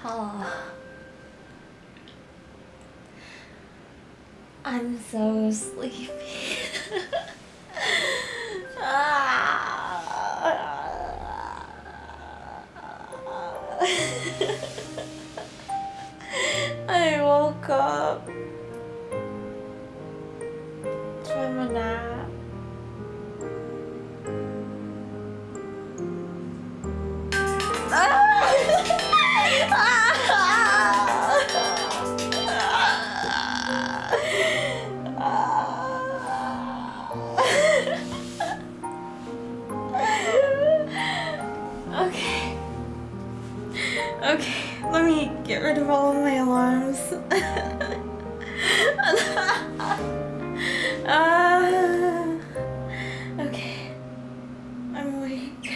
Oh, I'm so sleepy. I woke up from a nap. Okay. Okay, let me get rid of all of my alarms. Okay. I'm awake.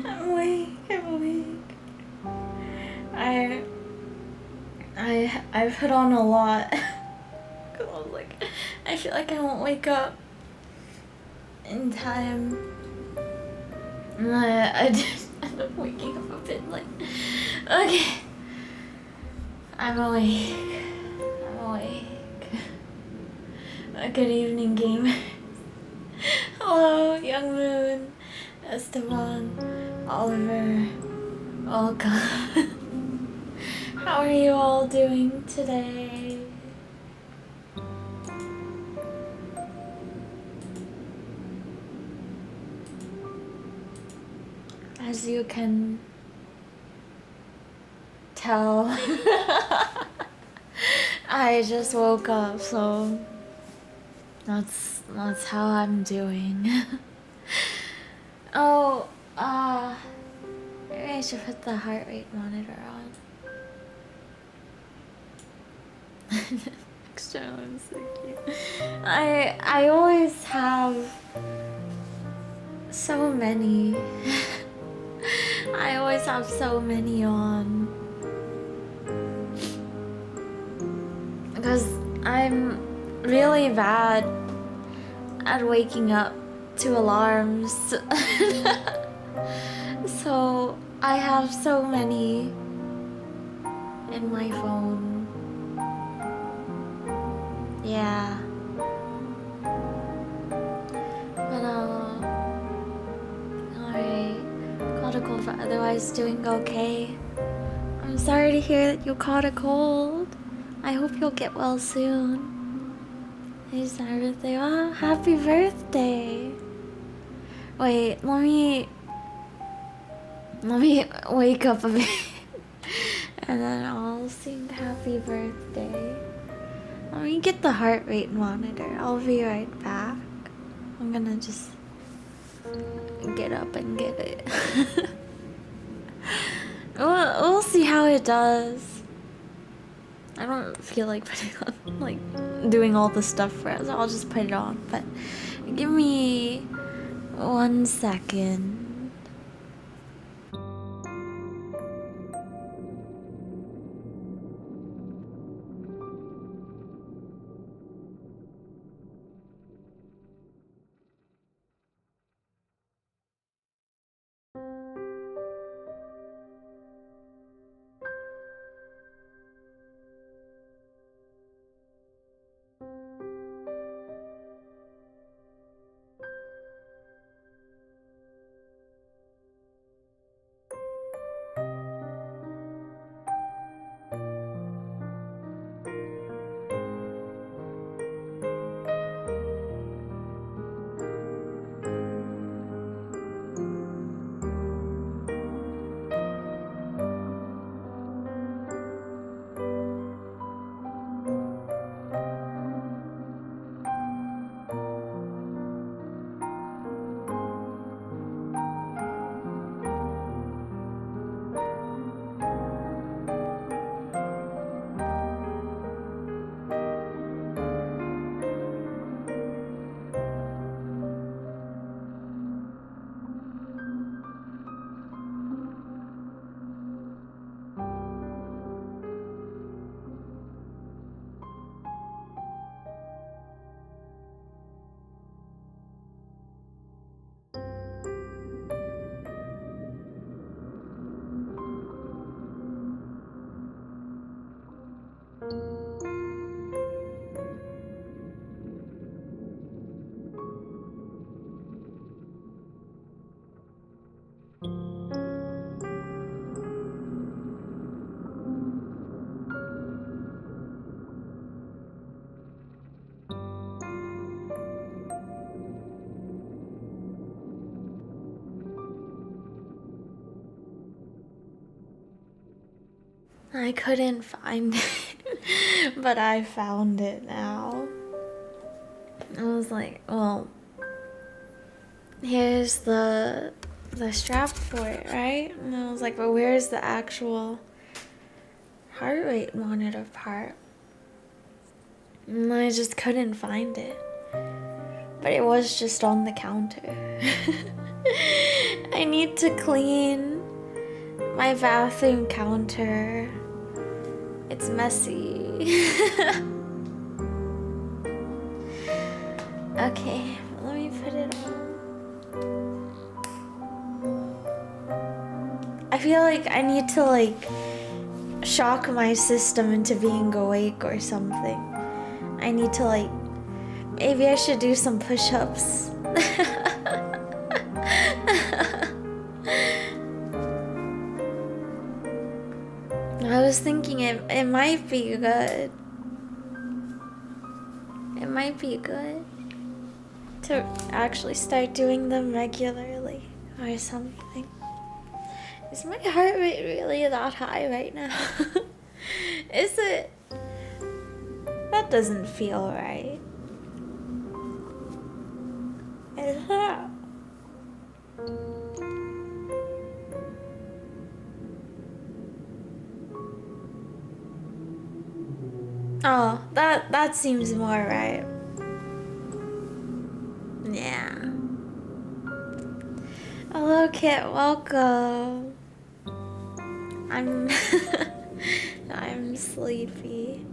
I'm awake. I'm awake. I put on a lot. Cause I was like, I feel like I won't wake up in time. And I just end up waking up a bit late. Okay. I'm awake. I'm awake. Good evening, gamers. Hello, Young Moon, Esteban, Oliver, Olga. How are you all doing today? As you can tell, I just woke up, so that's how I'm doing. Oh, maybe I should put the heart rate monitor on. External, I'm so cute. I always have so many. I always have so many on. Because I'm really bad at waking up to alarms. So I have so many in my phone. Yeah. But alright. Caught a cold, but otherwise doing okay. I'm sorry to hear that you caught a cold. I hope you'll get well soon. It's my birthday. Oh, happy birthday. Wait, let me wake up a bit. And then I'll sing happy birthday. Let me get the heart rate monitor. I'll be right back. I'm gonna just get up and get it. we'll see how it does. I don't feel like putting on, like, doing all the stuff for us. I'll just put it on. But give me 1 second. I couldn't find it, but I found it now. I was like, well, here's the strap for it, right? And I was like, but where's the actual heart rate monitor part? And I just couldn't find it. But it was just on the counter. I need to clean my bathroom counter. It's messy. Okay, let me put it on. I feel like I need to, like, shock my system into being awake or something. I need to, like, maybe I should do some push-ups. I was thinking it might be good. It might be good to actually start doing them regularly or something. Is my heart rate really that high right now? Is it? That doesn't feel right. Is that? Oh, that seems more right. Yeah. Hello, Kit. Welcome. I'm sleepy.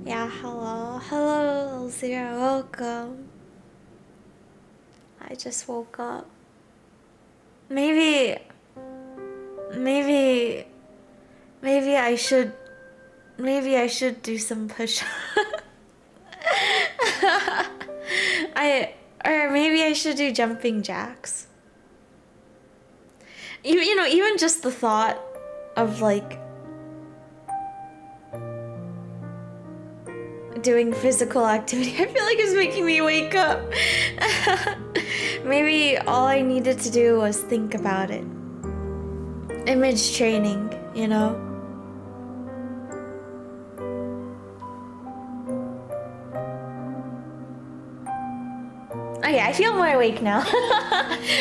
Yeah, hello. Hello, Zero. Welcome. I just woke up. Maybe I should do some push-ups. Or maybe I should do jumping jacks. You know, even just the thought of, like, doing physical activity, I feel like it's making me wake up. Maybe all I needed to do was think about it. Image training, you know? Okay, I feel more awake now.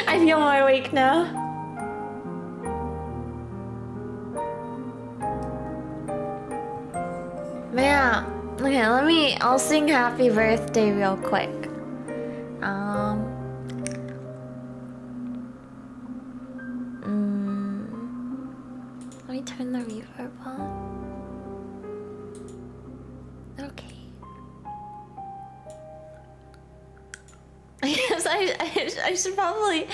I feel more awake now. But yeah, okay, I'll sing happy birthday real quick. Let me turn the reverb on. Okay. I guess I should probably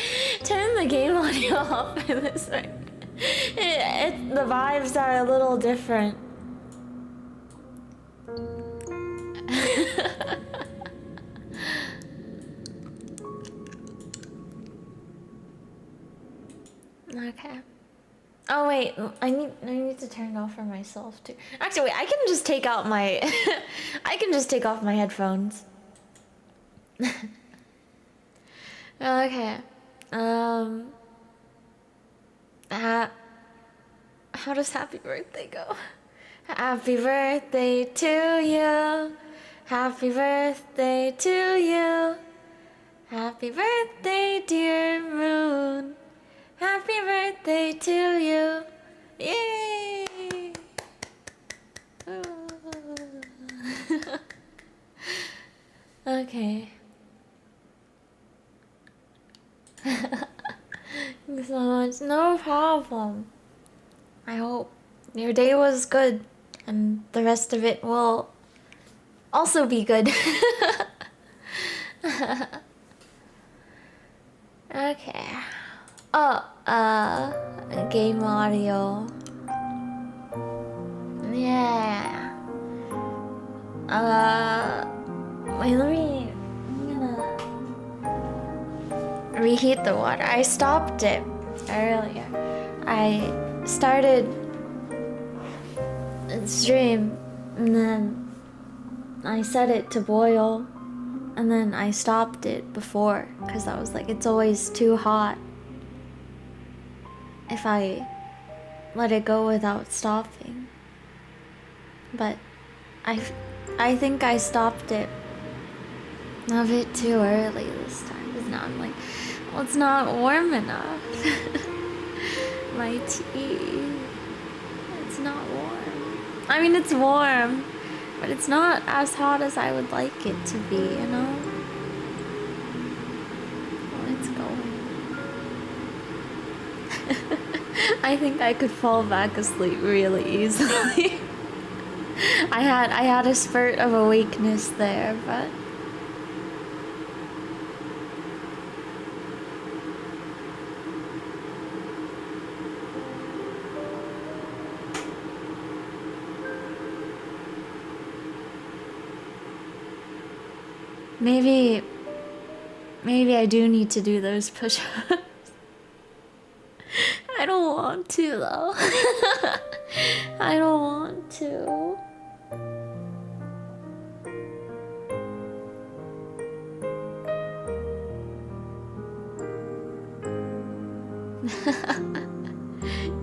turn the game audio off for this one. The vibes are a little different. Okay. Oh wait, I need to turn it off for myself too. Actually, wait, I can just take out my I can just take off my headphones. Okay. How does happy birthday go? Happy birthday to you. Happy birthday to you. Happy birthday, dear moon. Happy birthday to you. Yay! Okay. Thanks so much. No problem. I hope your day was good and the rest of it will also be good. Okay. Oh, game audio. Yeah. Wait, I'm gonna reheat the water. I stopped it earlier. I started the stream and then I set it to boil and then I stopped it before because I was like, it's always too hot if I let it go without stopping. But I think I stopped it a bit too early this time because now I'm like, well, it's not warm enough. My tea, it's not warm. I mean, it's warm, but it's not as hot as I would like it to be, you know? Oh, it's going. I think I could fall back asleep really easily. I had a spurt of awakeness there, but maybe I do need to do those push-ups. I don't want to though. I don't want to.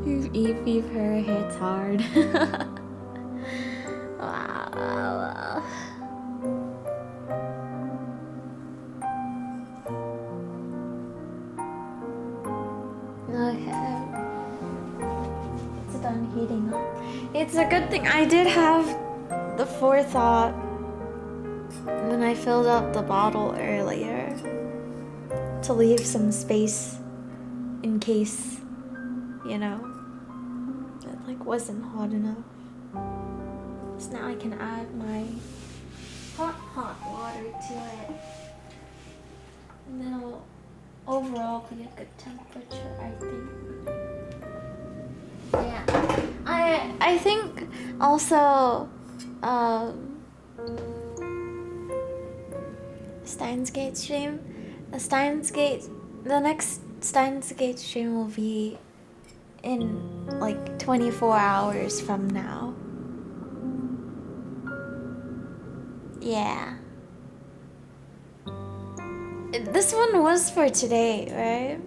Your EP her hits hard. Wow. Okay. It's done heating up. It's a good thing I did have the forethought when I filled up the bottle earlier to leave some space in case, you know, it like wasn't hot enough. So now I can add my hot water to it. And then it'll overall be a good temperature, I think. Yeah. I think also Steins Gate stream. The next Steins Gate stream will be in like 24 hours from now. Yeah. This one was for today, right?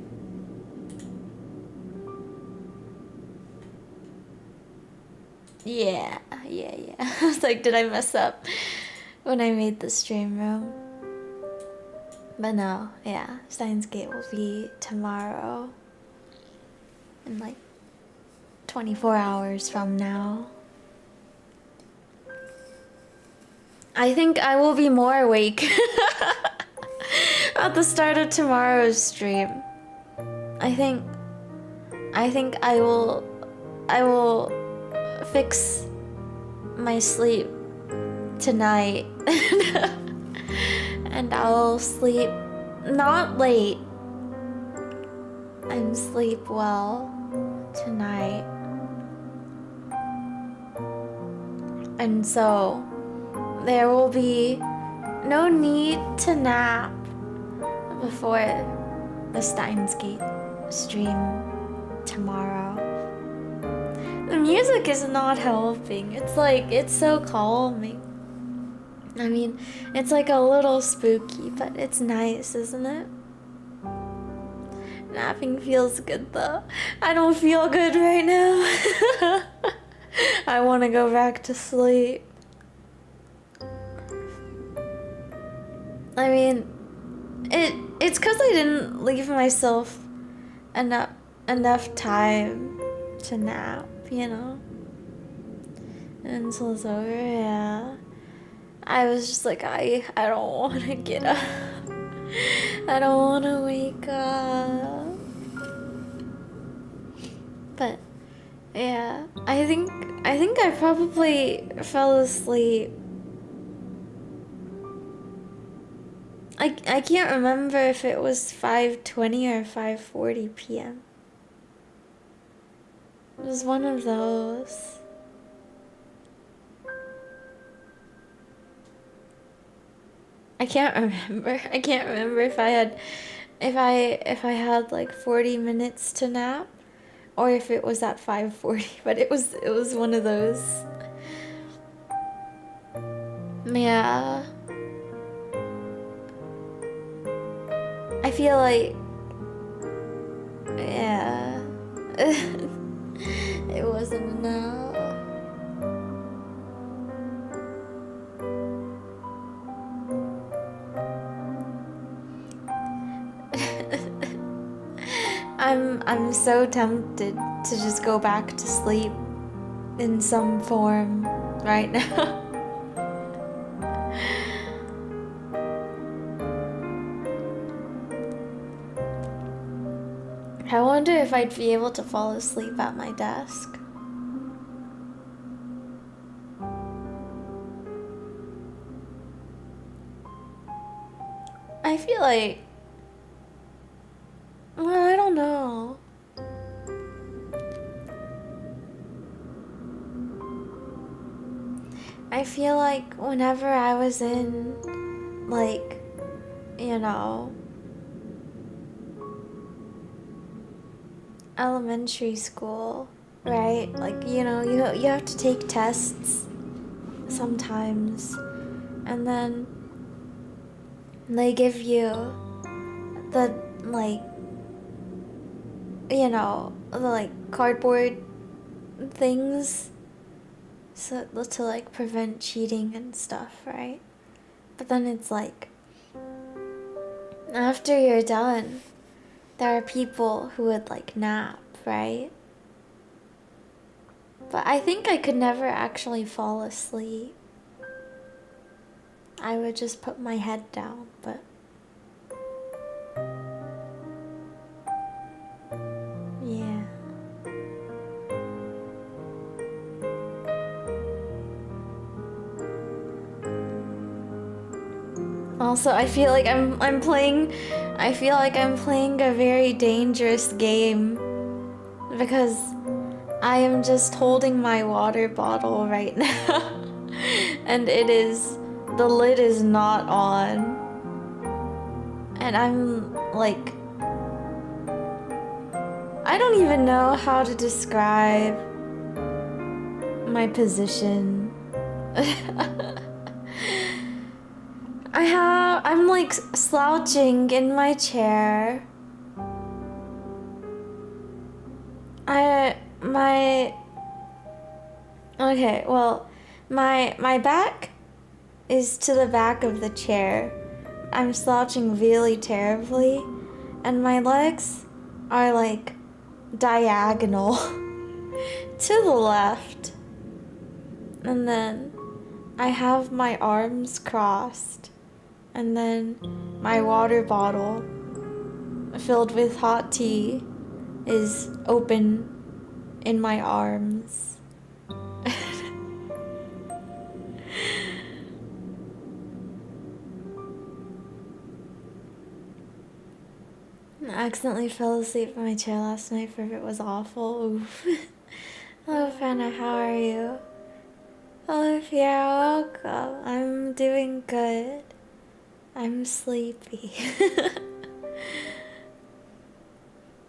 Yeah. I was like, did I mess up when I made the stream room? But no, yeah, Steins Gate will be tomorrow. In like 24 hours from now. I think I will be more awake at the start of tomorrow's stream. I think I will fix my sleep tonight and I'll sleep not late and sleep well tonight. And so there will be no need to nap before the Steins Gate stream tomorrow. The music is not helping. It's so calming. I mean, it's like a little spooky, but it's nice, isn't it? Napping feels good though. I don't feel good right now. I want to go back to sleep. I mean, it's because I didn't leave myself enough time to nap, you know? Until it's over, yeah. I was just like, I don't want to get up. I don't want to wake up. But yeah, I think I probably fell asleep. I can't remember if it was 5:20 or 5:40 p.m. It was one of those. I can't remember. I can't remember if I had like 40 minutes to nap or if it was at 5:40, but it was one of those. Yeah. I feel like, yeah, it wasn't enough. I'm so tempted to just go back to sleep in some form right now. I wonder if I'd be able to fall asleep at my desk. I feel like, well, I don't know. I feel like whenever I was in, like, you know, elementary school, right? Like, you know, you have to take tests sometimes, and then they give you the, like, you know, the, like, cardboard things so to, like, prevent cheating and stuff, right? But then it's like, after you're done, there are people who would, like, nap, right? But I think I could never actually fall asleep. I would just put my head down, but yeah. Also, I feel like I'm playing a very dangerous game because I am just holding my water bottle right now and the lid is not on. And I'm like, I don't even know how to describe my position. I'm like slouching in my chair. Okay, well, my back is to the back of the chair, I'm slouching really terribly, and my legs are like diagonal to the left. And then I have my arms crossed, and then my water bottle filled with hot tea is open in my arms. I accidentally fell asleep in my chair last night for it was awful. Oof. Hello, Fenna, how are you? Hello, Fiera, welcome. I'm doing good. I'm sleepy.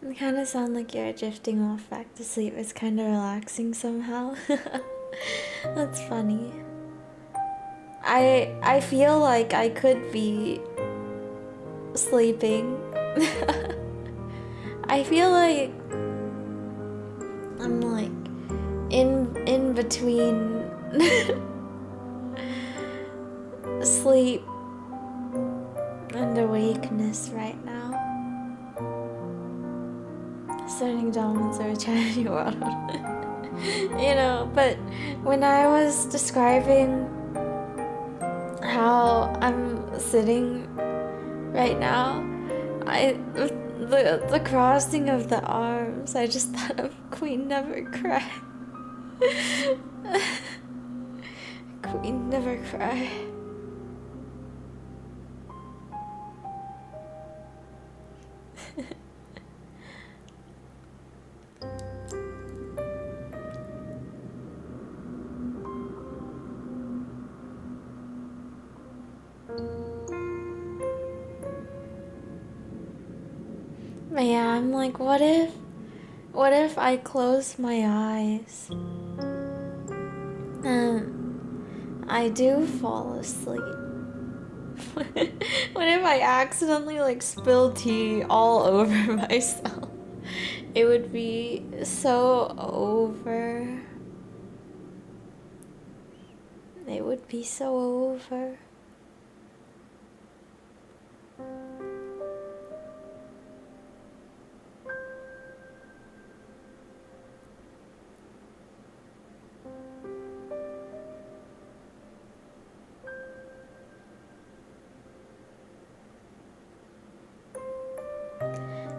You kind of sound like you're drifting off back to sleep. It's kind of relaxing somehow. That's funny. I feel like I could be sleeping. I feel like I'm like in between sleep and awakeness right now. Starting dominance or trying new world. You know, but when I was describing how I'm sitting right now, the crossing of the arms, I just thought of Queen Never Cry. Queen Never Cry. But yeah, I'm like, what if I close my eyes and I do fall asleep? What if I accidentally like spill tea all over myself? It would be so over. It would be so over.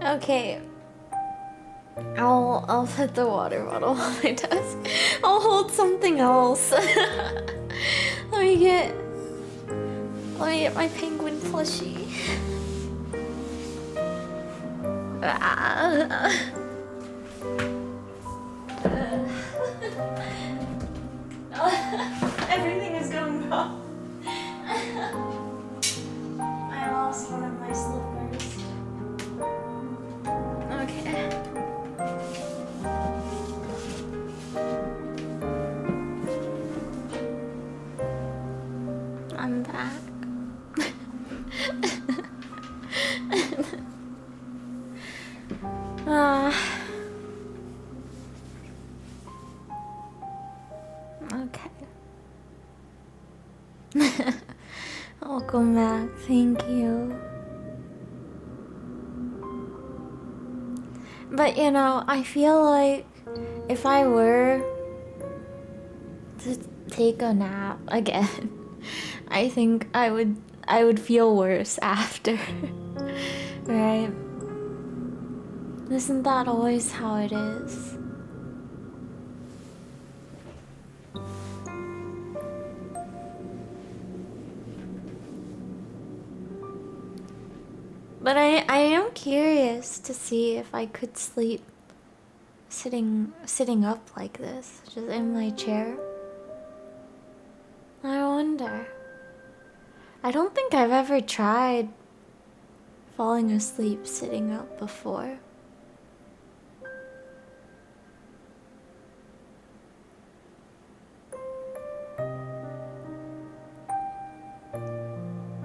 Okay. I'll put the water bottle on my desk. I'll hold something else. Let me get my penguin plushie. Everything is going wrong. I lost one of my slippers. Okay. I'm back. Okay. Welcome back. Thank you. But you know, I feel like if I were to take a nap again, I think I would feel worse after. Right? Isn't that always how it is? But I am curious to see if I could sleep sitting up like this, just in my chair. I wonder. I don't think I've ever tried falling asleep sitting up before.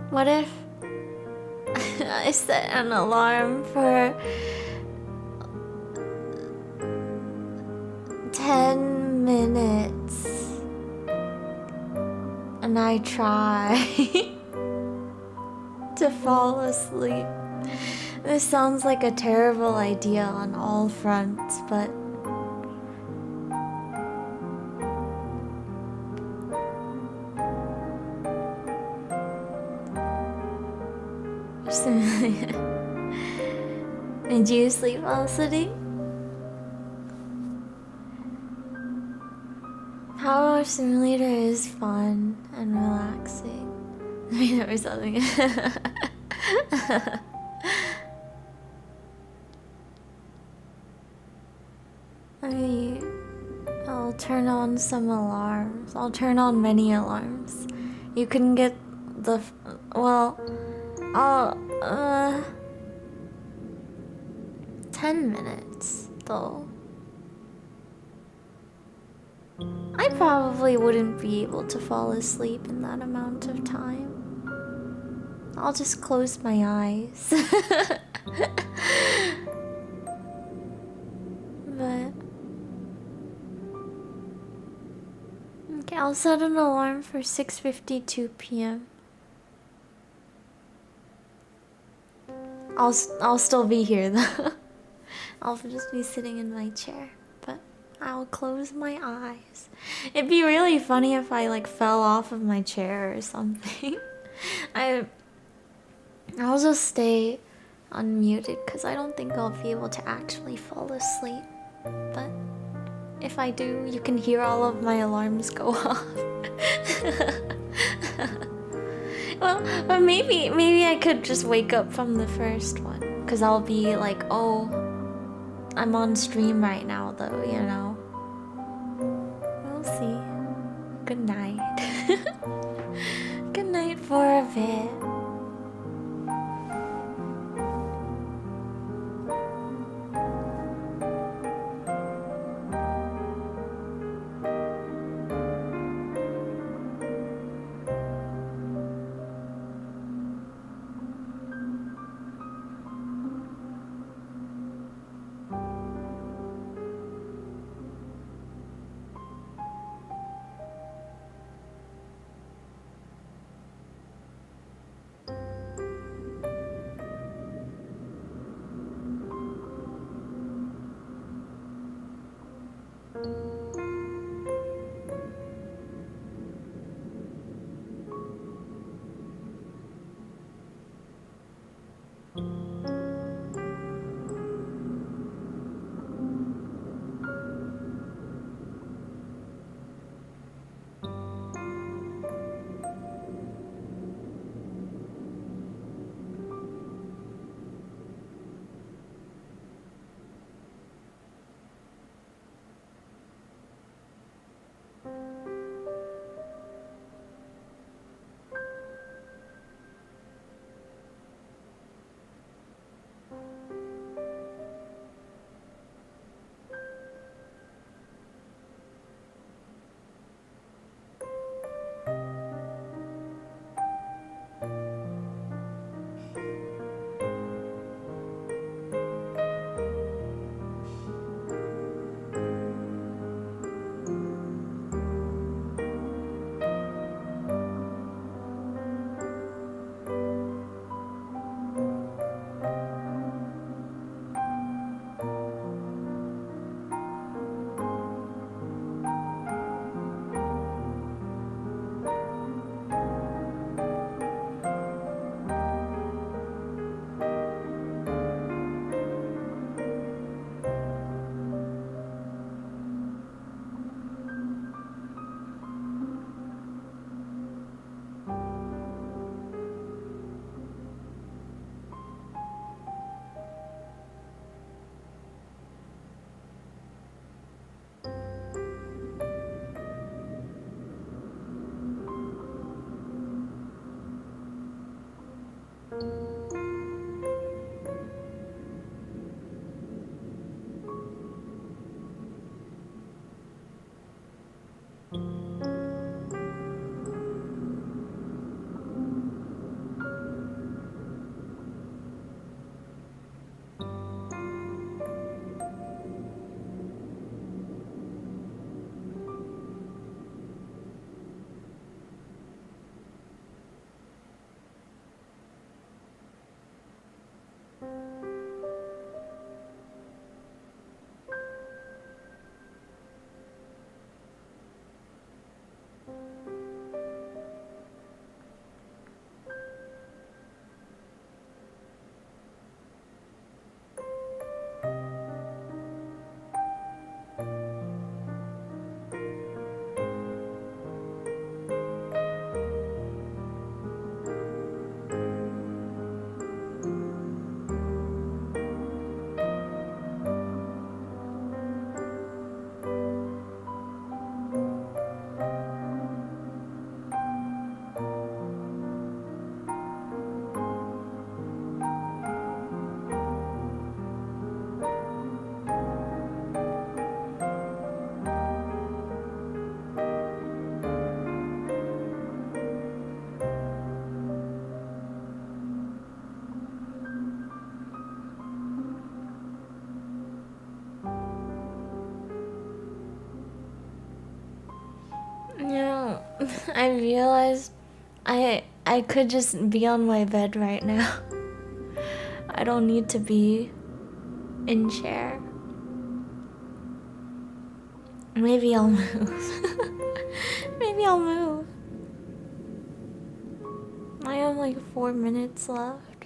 What if I set an alarm for 10 minutes and I try? to fall asleep. This sounds like a terrible idea on all fronts, but did you sleep while sitting? Power Simulator is fun and relaxing. I mean, there was something. I'll turn on some alarms. I'll turn on many alarms. You can get the. Well, I'll. 10 minutes, though. I probably wouldn't be able to fall asleep in that amount of time. I'll just close my eyes. But okay, I'll set an alarm for 6:52 p.m. I'll still be here though. I'll just be sitting in my chair, but I'll close my eyes. It'd be really funny if I like fell off of my chair or something. I'll just stay unmuted because I don't think I'll be able to actually fall asleep. But if I do, you can hear all of my alarms go off. Well, but maybe I could just wake up from the first one, because I'll be like, oh, I'm on stream right now though, you know. We'll see. Good night. Good night for a bit. I realized I could just be on my bed right now. I don't need to be in chair. Maybe I'll move. Maybe I'll move. I have like 4 minutes left.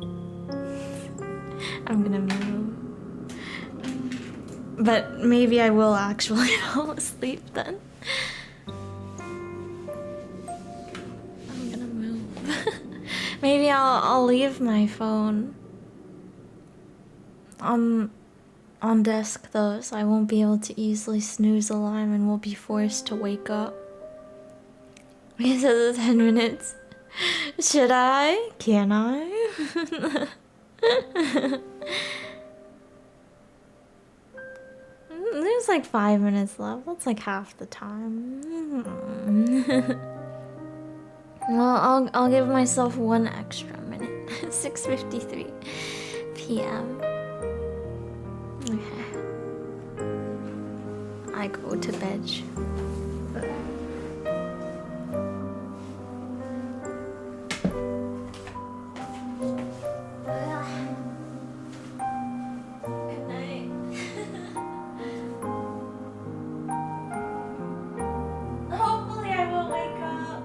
I'm gonna move. But maybe I will actually fall asleep then. I'm gonna move. Maybe I'll leave my phone on desk though, so I won't be able to easily snooze alarm and will be forced to wake up. Because of the 10 minutes. Should I? Can I? There's like 5 minutes left. That's like half the time. Well, I'll give myself 1 extra minute. 6:53 p.m. Okay. I go to bed. Good night. Hopefully I won't wake up.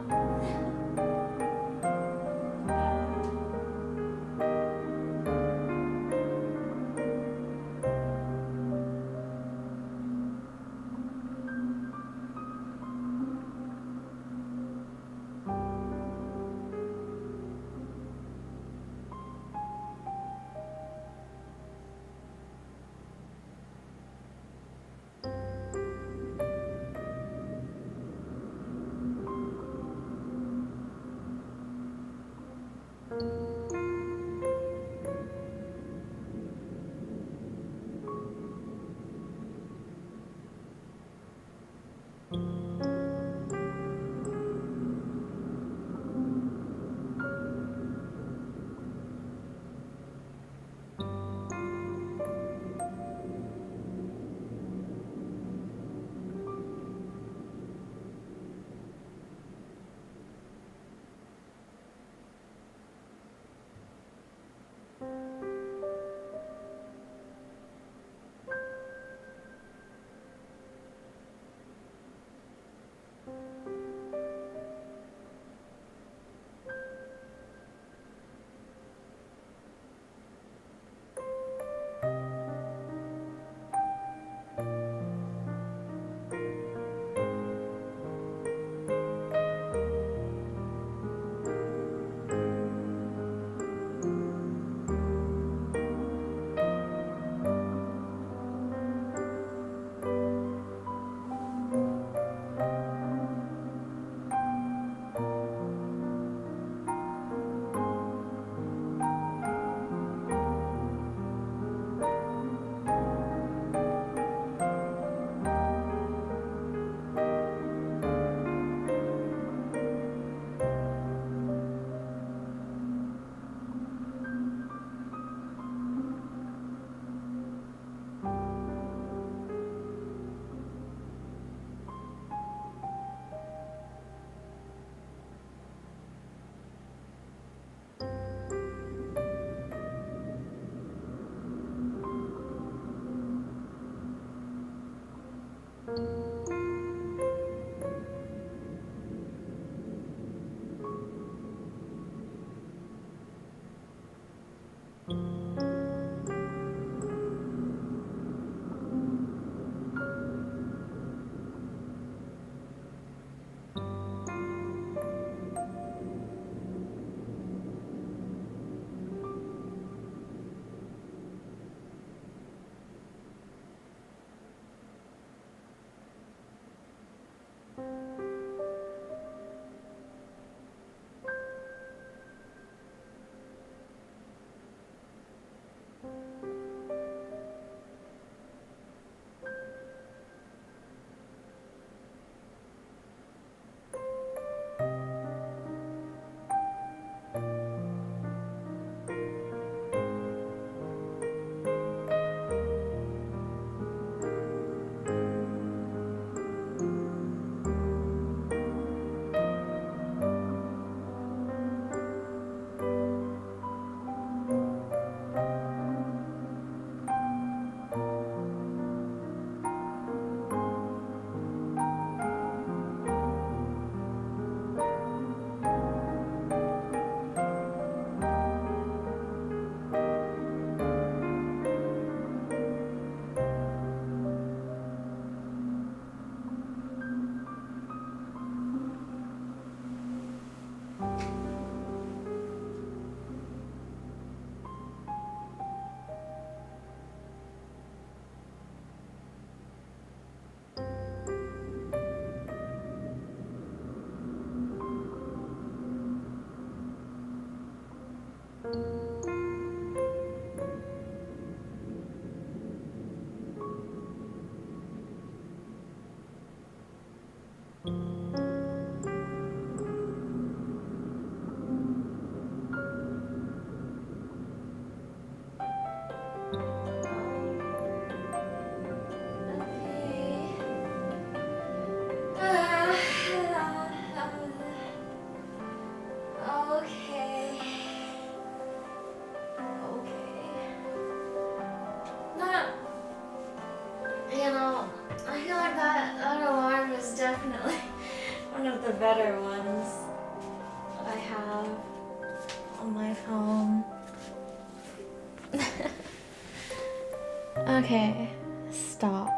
the better ones I have on my phone. Okay, stop.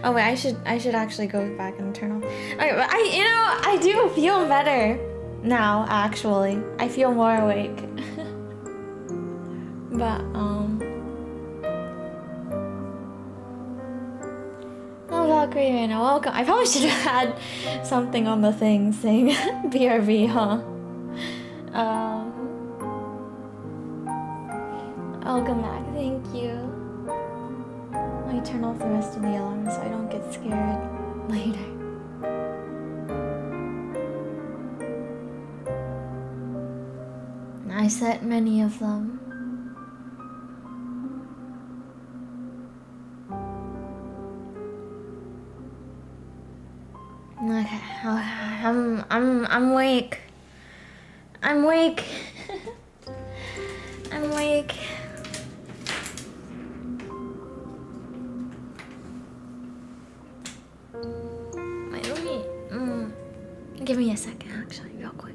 Oh wait, I should actually go back and turn off. Okay, but I do feel better now. Actually, I feel more awake. But oh, Valkyrie, man, welcome. I probably should have had something on the thing saying BRB, huh? Welcome back. Thank you. I turn off the rest of the alarms so I don't get scared later. I set many of them. Okay, I'm awake. I'm awake. I'm awake. Wait, let me. Give me a second, actually, real quick.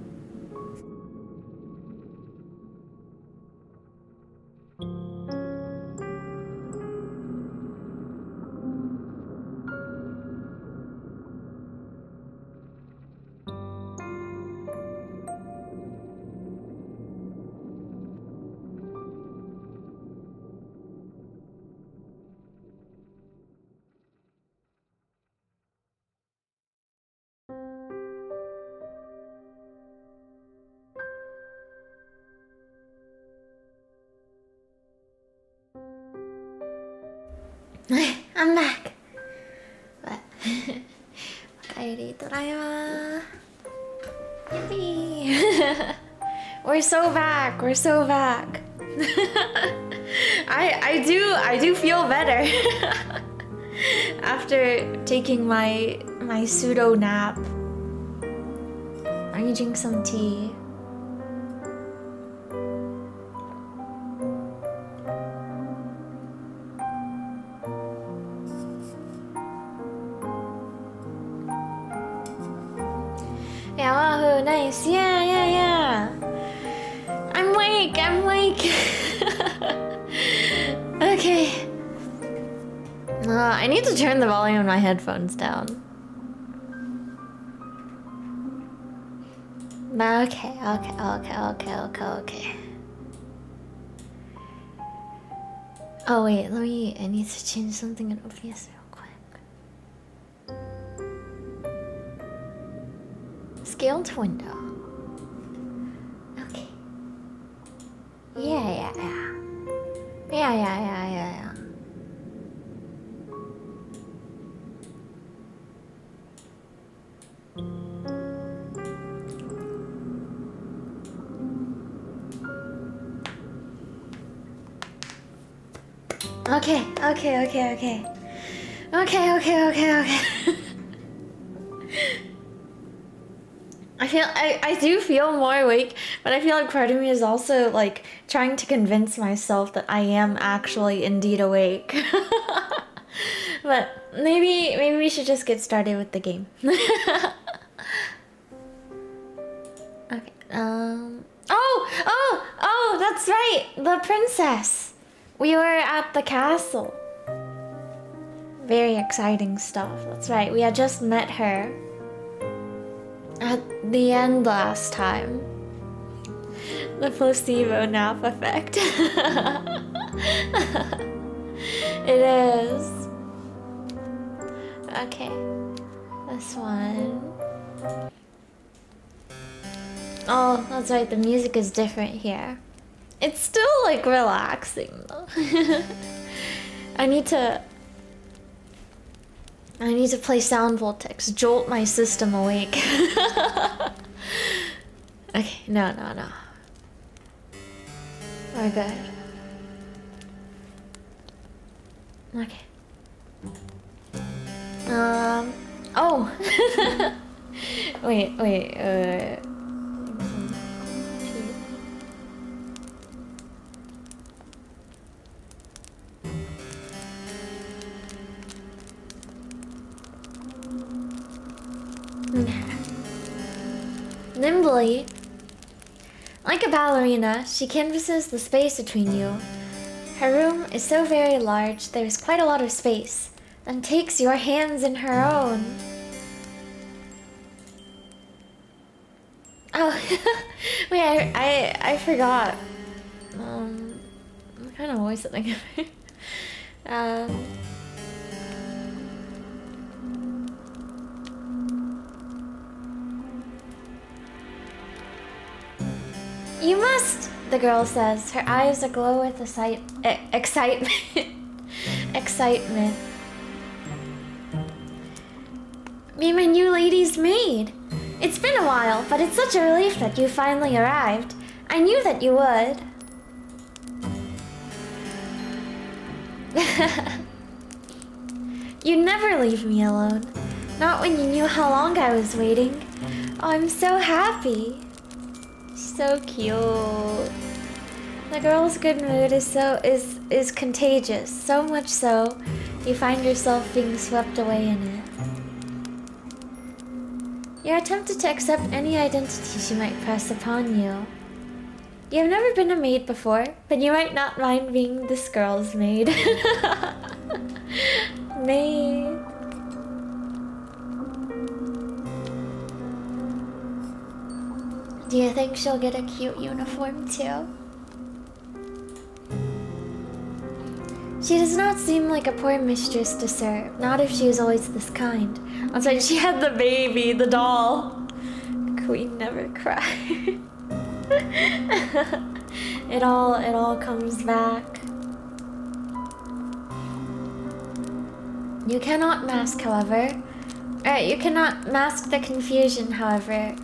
I'm back. But Yippee! We're so back. We're so back. I do feel better after taking my pseudo nap. I'm gonna drink some tea. Yeah, wahoo, nice. Yeah. I'm awake. Okay. I need to turn the volume on my headphones down. Okay. Oh wait, I need to change something in OBS real quick. Scale to window. Okay. Yeah. Okay. I do feel more awake, but I feel like part of me is also like trying to convince myself that I am actually indeed awake. But maybe we should just get started with the game. Okay. Oh, that's right. The princess. We were at the castle. Very exciting stuff. That's right. We had just met her at the end last time. The placebo nap effect. It is. Okay. This one. Oh, that's right. The music is different here. It's still like relaxing though. I need to play sound vortex, jolt my system awake. Okay, no. We're good. Okay. Oh. Wait. Nimbly, like a ballerina, she canvases the space between you. Her room is so very large, there's quite a lot of space, and takes your hands in her own. Oh, wait, I forgot. What kind of voice did I give her? You must, the girl says, her eyes aglow with excitement. Excitement. Be my new lady's maid. It's been a while, but it's such a relief that you finally arrived. I knew that you would. You'd never leave me alone. Not when you knew how long I was waiting. Oh, I'm so happy. So cute. The girl's good mood is contagious. So much so, you find yourself being swept away in it. You're tempted to accept any identity she might press upon you. You have never been a maid before, but you might not mind being this girl's maid. Maid. Do you think she'll get a cute uniform too? She does not seem like a poor mistress to serve, not if she is always this kind. I'm sorry, she had the baby, the doll. Queen never cry. It all comes back. You cannot mask, however. You cannot mask the confusion, however,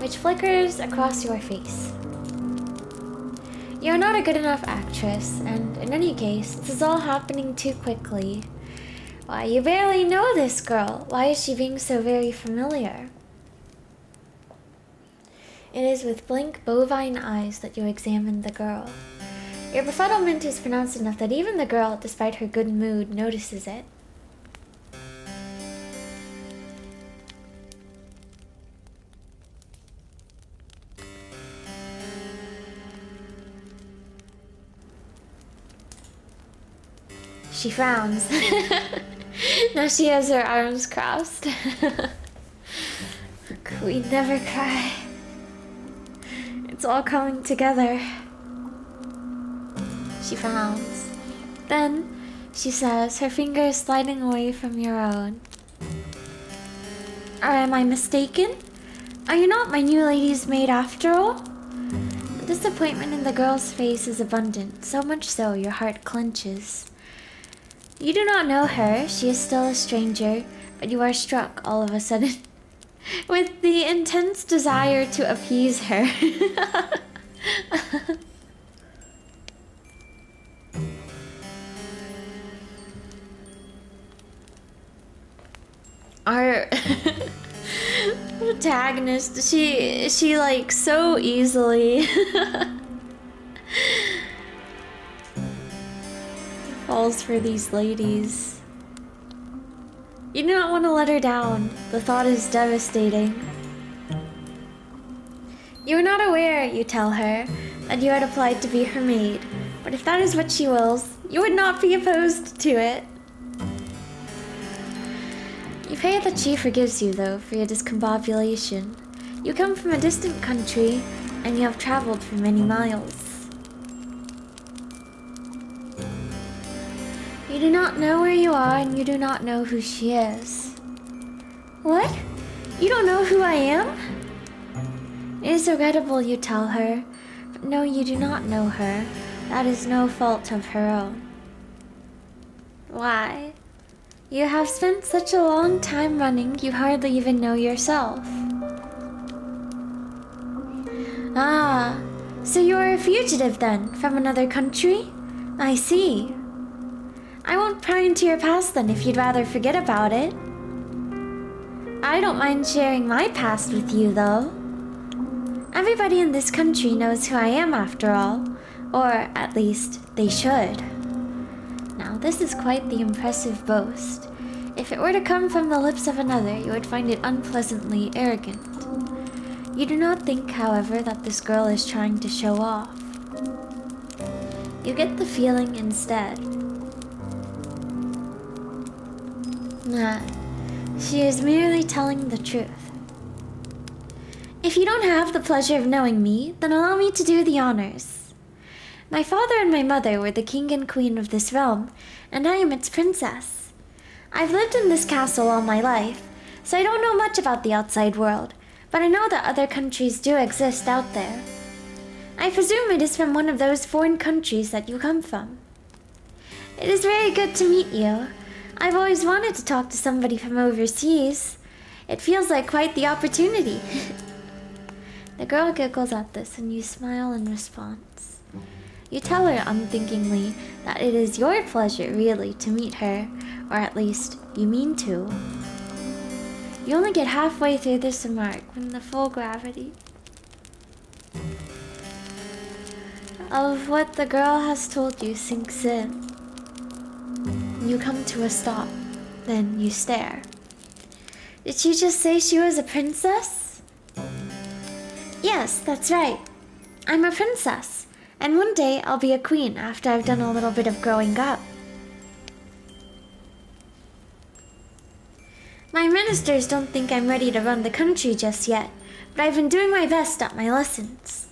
which flickers across your face. You're not a good enough actress, and in any case, this is all happening too quickly. Why, you barely know this girl. Why is she being so very familiar? It is with blank bovine eyes that you examine the girl. Your befuddlement is pronounced enough that even the girl, despite her good mood, notices it. She frowns. Now she has her arms crossed. Queen never cry. It's all coming together. She frowns. Then she says, her fingers sliding away from your own. Or am I mistaken? Are you not my new lady's maid after all? The disappointment in the girl's face is abundant, so much so your heart clenches. You do not know her, she is still a stranger, but you are struck all of a sudden with the intense desire to appease her. Our protagonist, she like so easily falls for these ladies. You do not want to let her down. The thought is devastating. You are not aware, you tell her, that you had applied to be her maid. But if that is what she wills, you would not be opposed to it. You pray that she forgives you, though, for your discombobulation. You come from a distant country, and you have traveled for many miles. You do not know where you are, and you do not know who she is. What? You don't know who I am? It is regrettable, you tell her. But no, you do not know her. That is no fault of her own. Why? You have spent such a long time running, you hardly even know yourself. Ah, so you are a fugitive then, from another country? I see. I won't pry into your past then if you'd rather forget about it. I don't mind sharing my past with you though. Everybody in this country knows who I am after all, or at least they should. Now this is quite the impressive boast. if it were to come from the lips of another, you would find it unpleasantly arrogant. You do not think, however, that this girl is trying to show off. You get the feeling instead that she is merely telling the truth. If you don't have the pleasure of knowing me, then allow me to do the honors. My father and my mother were the king and queen of this realm, and I am its princess. I've lived in this castle all my life, so I don't know much about the outside world, but I know that other countries do exist out there. I presume it is from one of those foreign countries that you come from. It is very good to meet you. I've always wanted to talk to somebody from overseas. It feels like quite the opportunity. The girl giggles at this and you smile in response. You tell her unthinkingly that it is your pleasure really to meet her, or at least you mean to. You only get halfway through this remark when the full gravity of what the girl has told you sinks in. You come to a stop, then you stare. Did she just say she was a princess? Yes, that's right. I'm a princess, and one day I'll be a queen after I've done a little bit of growing up. My ministers don't think I'm ready to run the country just yet, but I've been doing my best at my lessons.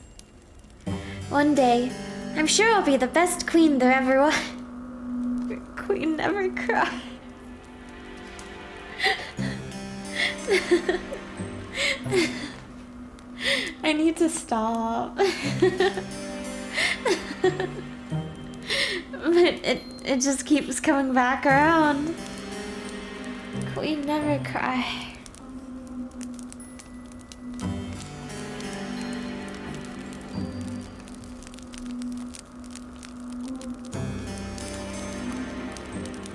One day, I'm sure I'll be the best queen there ever was. Queen never cry. I need to stop. But it just keeps coming back around. Queen never cry.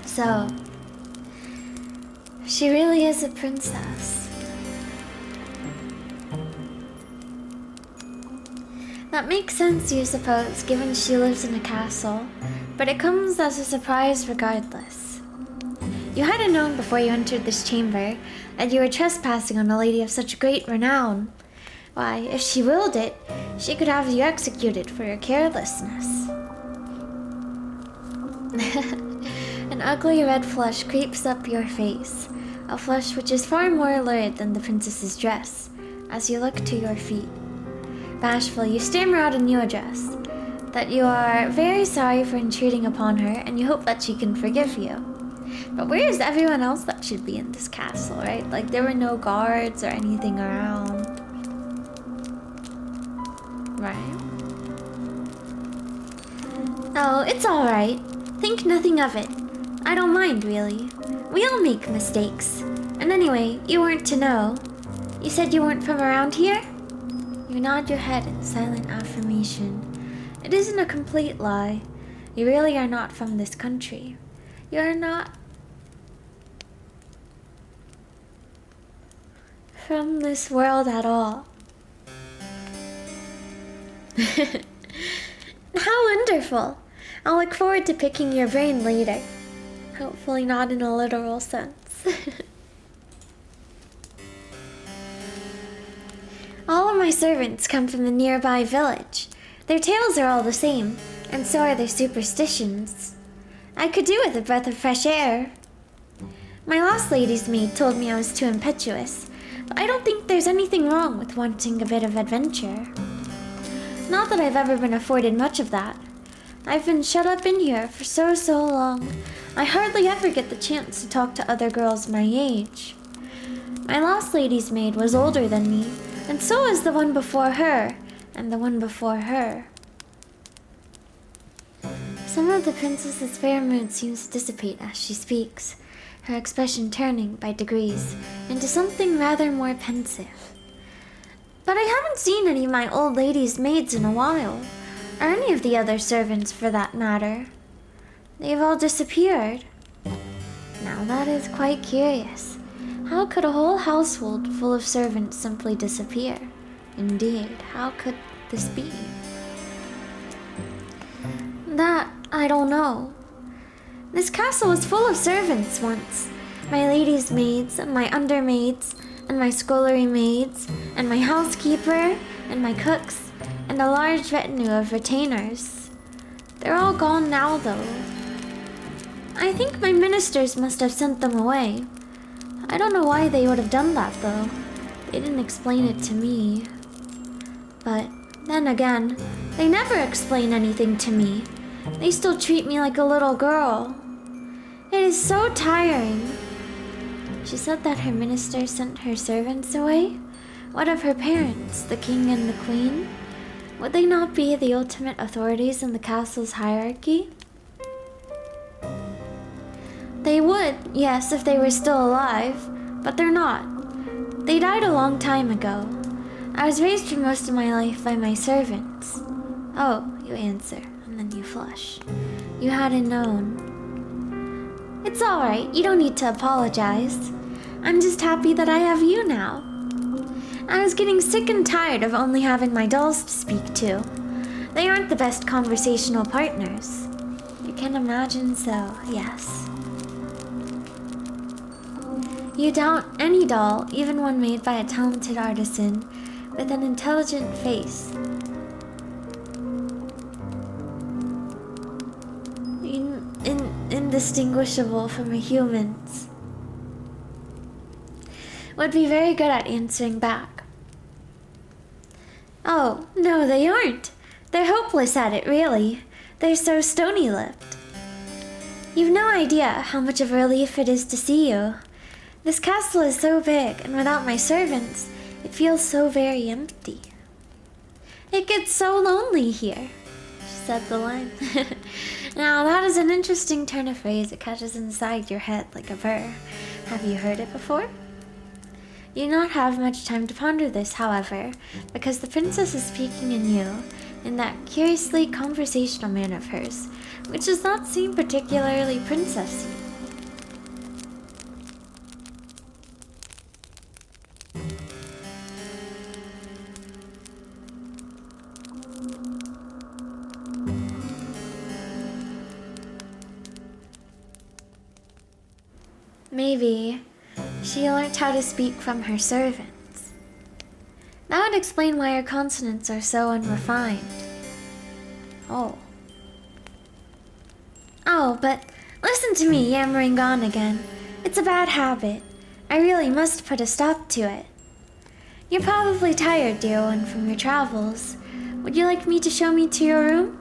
So, she really is a princess. That makes sense, you suppose, given she lives in a castle, but it comes as a surprise regardless. You hadn't known before you entered this chamber that you were trespassing on a lady of such great renown. Why, if she willed it, she could have you executed for your carelessness. An ugly red flush creeps up your face, a flush which is far more lurid than the princess's dress, as you look to your feet. Bashful, you stammer out a new address, that you are very sorry for intruding upon her and you hope that she can forgive you. But where is everyone else that should be in this castle, right? Like, there were no guards or anything around. Right? Oh, it's alright. Think nothing of it. I don't mind, really. We all make mistakes. And anyway, you weren't to know. You said you weren't from around here? You nod your head in silent affirmation. It isn't a complete lie. You really are not from this country. You are not from this world at all. How wonderful! I'll look forward to picking your brain later. Hopefully not in a literal sense. All of my servants come from the nearby village. Their tales are all the same, and so are their superstitions. I could do with a breath of fresh air. My last lady's maid told me I was too impetuous, but I don't think there's anything wrong with wanting a bit of adventure. Not that I've ever been afforded much of that. I've been shut up in here for so long. I hardly ever get the chance to talk to other girls my age. My last lady's maid was older than me, and so was the one before her, and the one before her. Some of the princess's fair mood seems to dissipate as she speaks, her expression turning, by degrees, into something rather more pensive. But I haven't seen any of my old lady's maids in a while, or any of the other servants for that matter. They've all disappeared. Now that is quite curious. How could a whole household full of servants simply disappear? Indeed, how could this be? That, I don't know. This castle was full of servants once, my ladies' maids, and my undermaids, and my scullery maids, and my housekeeper, and my cooks, and a large retinue of retainers. They're all gone now, though. I think my ministers must have sent them away. I don't know why they would have done that, though. They didn't explain it to me. But then again, they never explain anything to me. They still treat me like a little girl. It is so tiring. She said that her minister sent her servants away. What of her parents, the king and the queen? Would they not be the ultimate authorities in the castle's hierarchy? They would, yes, if they were still alive, but they're not. They died a long time ago. I was raised for most of my life by my servants. Oh, you answer, and then you flush. You hadn't known. It's alright, you don't need to apologize. I'm just happy that I have you now. I was getting sick and tired of only having my dolls to speak to. They aren't the best conversational partners. You can imagine so, yes. You doubt any doll, even one made by a talented artisan, with an intelligent face. Indistinguishable from a human's. Would be very good at answering back. Oh, no, they aren't. They're hopeless at it, really. They're so stony-lipped. You've no idea how much of a relief it is to see you. This castle is so big, and without my servants, it feels so very empty. It gets so lonely here, she said the line. Now, that is an interesting turn of phrase. It catches inside your head like a burr. Have you heard it before? You do not have much time to ponder this, however, because the princess is speaking in you, in that curiously conversational manner of hers, which does not seem particularly princessy. Maybe she learned how to speak from her servants. That would explain why her consonants are so unrefined. Oh, but listen to me yammering on again. It's a bad habit. I really must put a stop to it. You're probably tired, dear one, from your travels. Would you like me to show me to your room?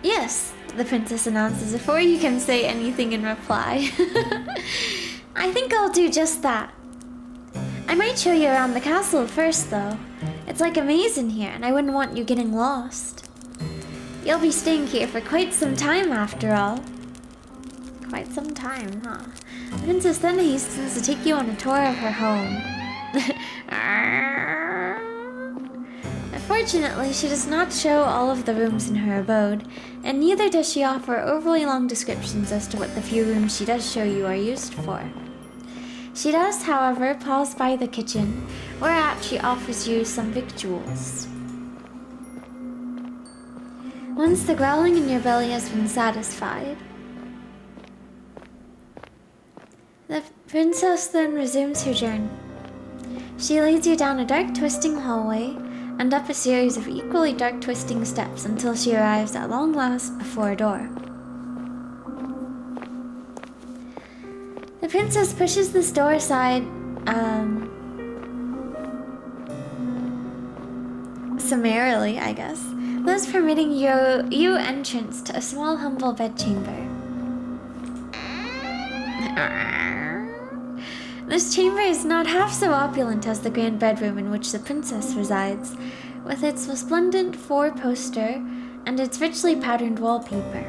Yes, the princess announces before you can say anything in reply. I think I'll do just that. I might show you around the castle first, though. It's like a maze in here, and I wouldn't want you getting lost. You'll be staying here for quite some time, after all. Quite some time, huh? The princess then hastens to take you on a tour of her home. Unfortunately, she does not show all of the rooms in her abode, and neither does she offer overly long descriptions as to what the few rooms she does show you are used for. She does, however, pause by the kitchen, whereat she offers you some victuals. Once the growling in your belly has been satisfied, the princess then resumes her journey. She leads you down a dark, twisting hallway and up a series of equally dark, twisting steps until she arrives at long last before a door. The princess pushes this door aside, summarily, I guess, thus permitting you entrance to a small, humble bedchamber. This chamber is not half so opulent as the grand bedroom in which the princess resides, with its resplendent four-poster and its richly patterned wallpaper.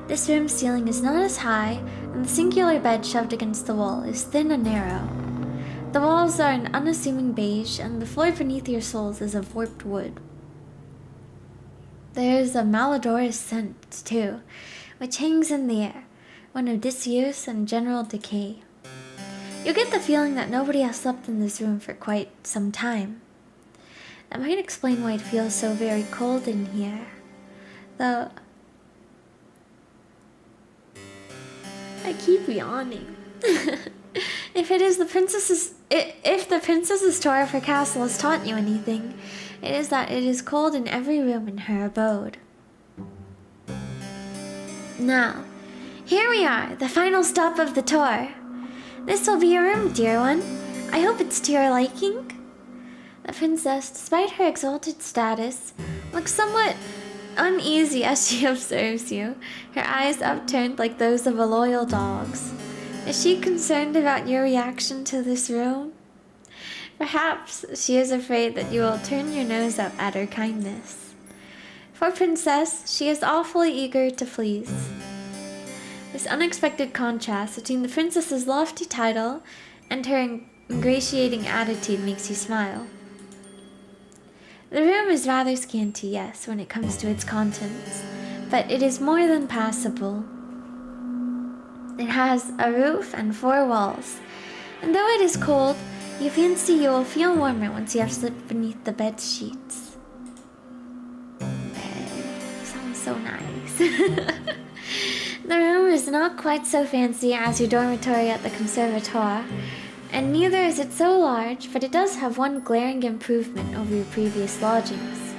This room's ceiling is not as high, and the singular bed shoved against the wall is thin and narrow. The walls are an unassuming beige, and the floor beneath your soles is of warped wood. There is a malodorous scent, too, which hangs in the air, one of disuse and general decay. You get the feeling that nobody has slept in this room for quite some time. That might explain why it feels so very cold in here, though I keep yawning. If the princess's tour of her castle has taught you anything, it is that it is cold in every room in her abode. Now, here we are, the final stop of the tour. This will be your room, dear one. I hope it's to your liking. The princess, despite her exalted status, looks somewhat uneasy as she observes you, her eyes upturned like those of a loyal dog's. Is she concerned about your reaction to this room? Perhaps she is afraid that you will turn your nose up at her kindness. For Princess, she is awfully eager to please. This unexpected contrast between the princess's lofty title and her ingratiating attitude makes you smile. The room is rather scanty, yes, when it comes to its contents, but it is more than passable. It has a roof and 4 walls, and though it is cold, you fancy you will feel warmer once you have slipped beneath the bed sheets. Sounds so nice. The room is not quite so fancy as your dormitory at the conservatoire, and neither is it so large, but it does have one glaring improvement over your previous lodgings.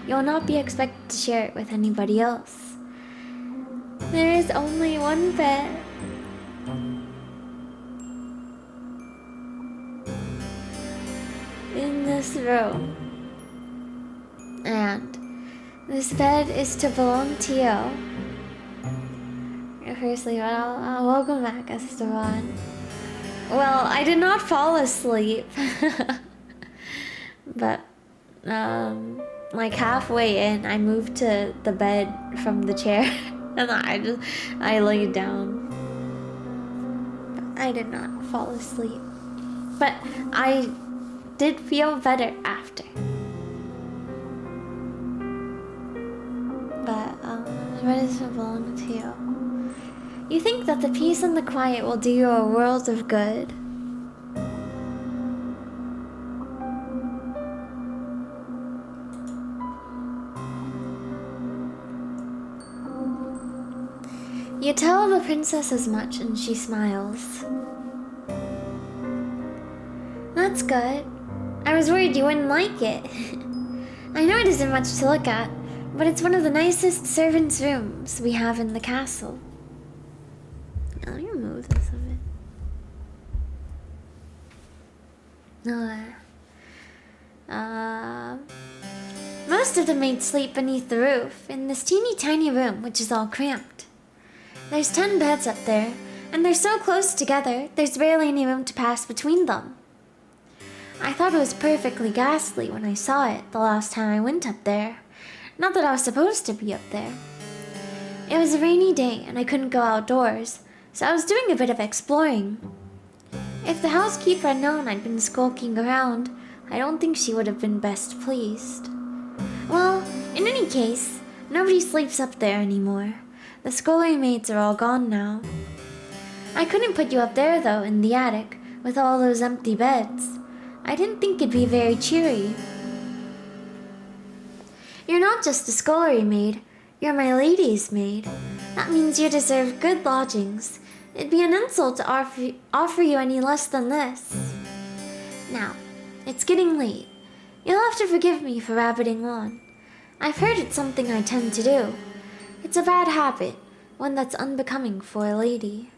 You will not be expected to share it with anybody else. There is only one bed. In this room. And this bed is to belong to you. Firstly, welcome back, Esteban. Well, I did not fall asleep. But, like halfway in, I moved to the bed from the chair. And I laid down. But I did not fall asleep. But I did feel better after. But, what is to belong to you? You think that the peace and the quiet will do you a world of good. You tell the princess as much and she smiles. That's good. I was worried you wouldn't like it. I know it isn't much to look at, but it's one of the nicest servants' rooms we have in the castle. Let me move this a bit. Most of the maids sleep beneath the roof, in this teeny tiny room, which is all cramped. There's 10 beds up there, and they're so close together, there's barely any room to pass between them. I thought it was perfectly ghastly when I saw it the last time I went up there. Not that I was supposed to be up there. It was a rainy day, and I couldn't go outdoors, so I was doing a bit of exploring. If the housekeeper had known I'd been skulking around, I don't think she would have been best pleased. Well, in any case, nobody sleeps up there anymore. The scullery maids are all gone now. I couldn't put you up there, though, in the attic, with all those empty beds. I didn't think it'd be very cheery. You're not just a scullery maid, you're my lady's maid. That means you deserve good lodgings. It'd be an insult to offer you any less than this. Now, it's getting late. You'll have to forgive me for rabbiting on. I've heard it's something I tend to do. It's a bad habit, one that's unbecoming for a lady.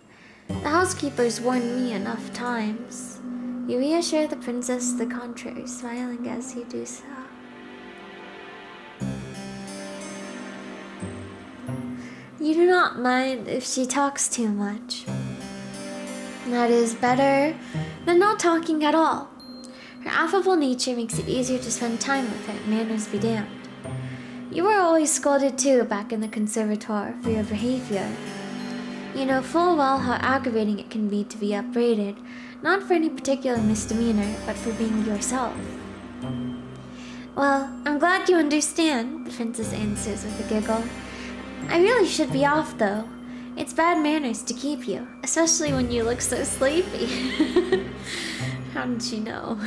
The housekeeper's warned me enough times. You reassure the princess the contrary, smiling as you do so. You do not mind if she talks too much. That is better than not talking at all. Her affable nature makes it easier to spend time with her, manners be damned. You were always scolded too back in the conservatoire for your behavior. You know full well how aggravating it can be to be upbraided, not for any particular misdemeanor, but for being yourself. Well, I'm glad you understand, the princess answers with a giggle. I really should be off, though. It's bad manners to keep you, especially when you look so sleepy. How did she know?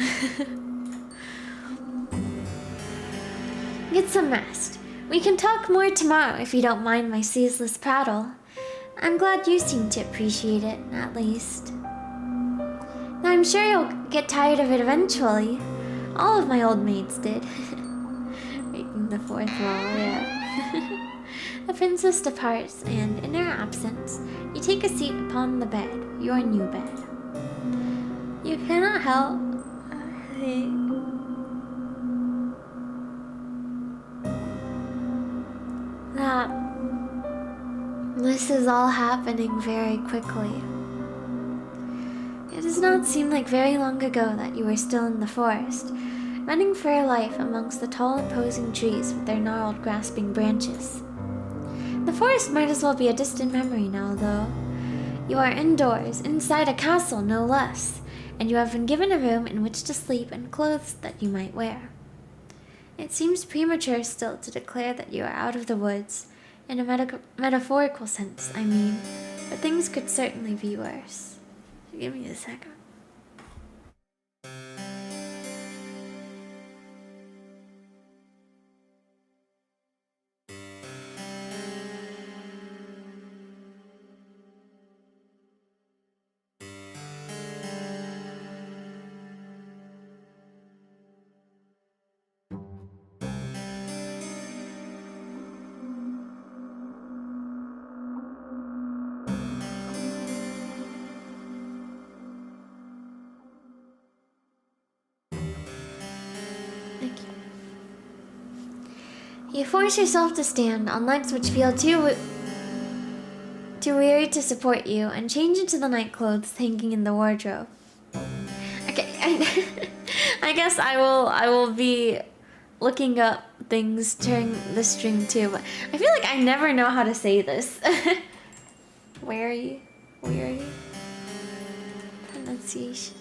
Get some rest. We can talk more tomorrow if you don't mind my ceaseless prattle. I'm glad you seem to appreciate it, at least. Now I'm sure you'll get tired of it eventually. All of my old maids did. Breaking the fourth wall, yeah. The princess departs, and in her absence, you take a seat upon the bed, your new bed. You cannot help that this is all happening very quickly. It does not seem like very long ago that you were still in the forest, running for your life amongst the tall imposing trees with their gnarled grasping branches. The forest might as well be a distant memory now, though. You are indoors, inside a castle no less, and you have been given a room in which to sleep and clothes that you might wear. It seems premature still to declare that you are out of the woods, in a metaphorical sense, I mean, but things could certainly be worse. Give me a second. You force yourself to stand on legs which feel too weary to support you, and change into the night clothes hanging in the wardrobe. Okay, I guess I will be looking up things during the stream too, but I feel like I never know how to say this. Weary pronunciation.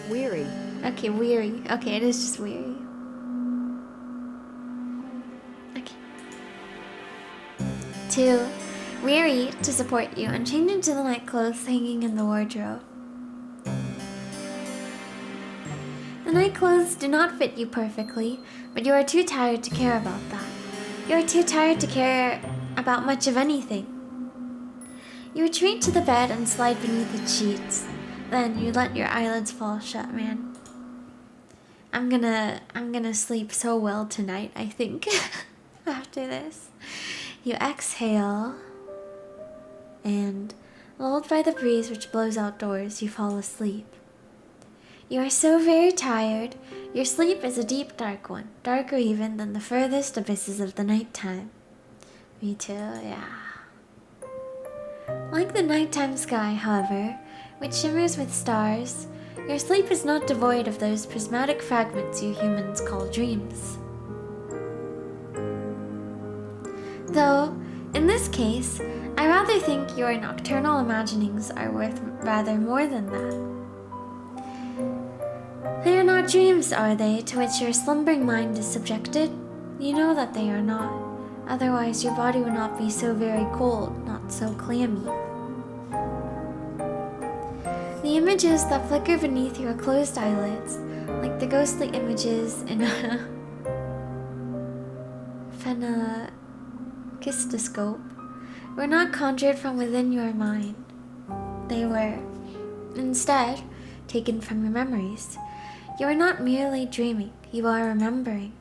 Weary. Okay, weary. Okay, it is just weary. Okay. 2. Weary to support you, and change into the night clothes hanging in the wardrobe. The night clothes do not fit you perfectly, but you are too tired to care about that. You are too tired to care about much of anything. You retreat to the bed and slide beneath its sheets. Then you let your eyelids fall shut, man. I'm gonna sleep so well tonight, I think. After this. You exhale, and lulled by the breeze which blows outdoors, you fall asleep. You are so very tired, your sleep is a deep dark one, darker even than the furthest abysses of the nighttime. Me too, yeah. Like the nighttime sky, however, which shimmers with stars, your sleep is not devoid of those prismatic fragments you humans call dreams. Though, in this case, I rather think your nocturnal imaginings are worth rather more than that. They are not dreams, are they, to which your slumbering mind is subjected? You know that they are not. Otherwise, your body would not be so very cold, not so clammy. The images that flicker beneath your closed eyelids, like the ghostly images in a phenakistoscope, were not conjured from within your mind. They were, instead, taken from your memories. You are not merely dreaming, you are remembering.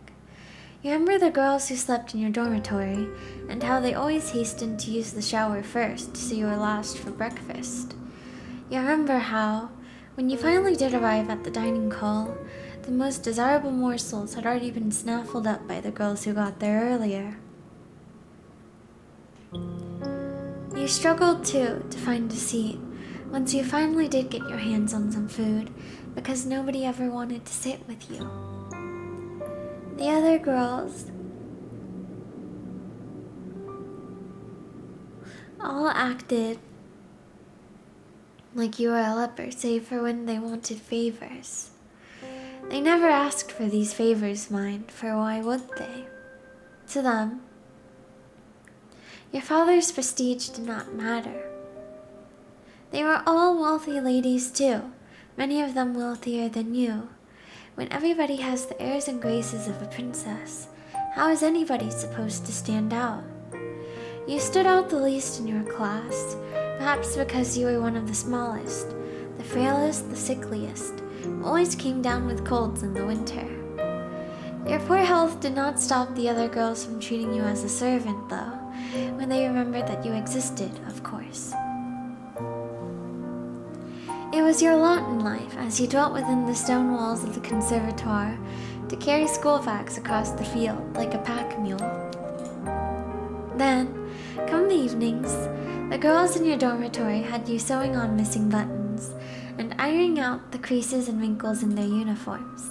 You remember the girls who slept in your dormitory, and how they always hastened to use the shower first, so you were last for breakfast. You remember how, when you finally did arrive at the dining hall, the most desirable morsels had already been snaffled up by the girls who got there earlier. You struggled, too, to find a seat, once you finally did get your hands on some food, because nobody ever wanted to sit with you. The other girls all acted like you were a leper, save for when they wanted favors. They never asked for these favors, mind, for why would they? To them, your father's prestige did not matter. They were all wealthy ladies too, many of them wealthier than you. When everybody has the airs and graces of a princess, How is anybody supposed to stand out? You stood out the least in your class, perhaps because you were one of the smallest, the frailest, the sickliest, who always came down with colds in the winter. Your poor health did not stop the other girls from treating you as a servant, though, when they remembered that you existed, of course. It was your lot in life, as you dwelt within the stone walls of the conservatoire, to carry school bags across the field like a pack mule. Then, come the evenings, the girls in your dormitory had you sewing on missing buttons and ironing out the creases and wrinkles in their uniforms.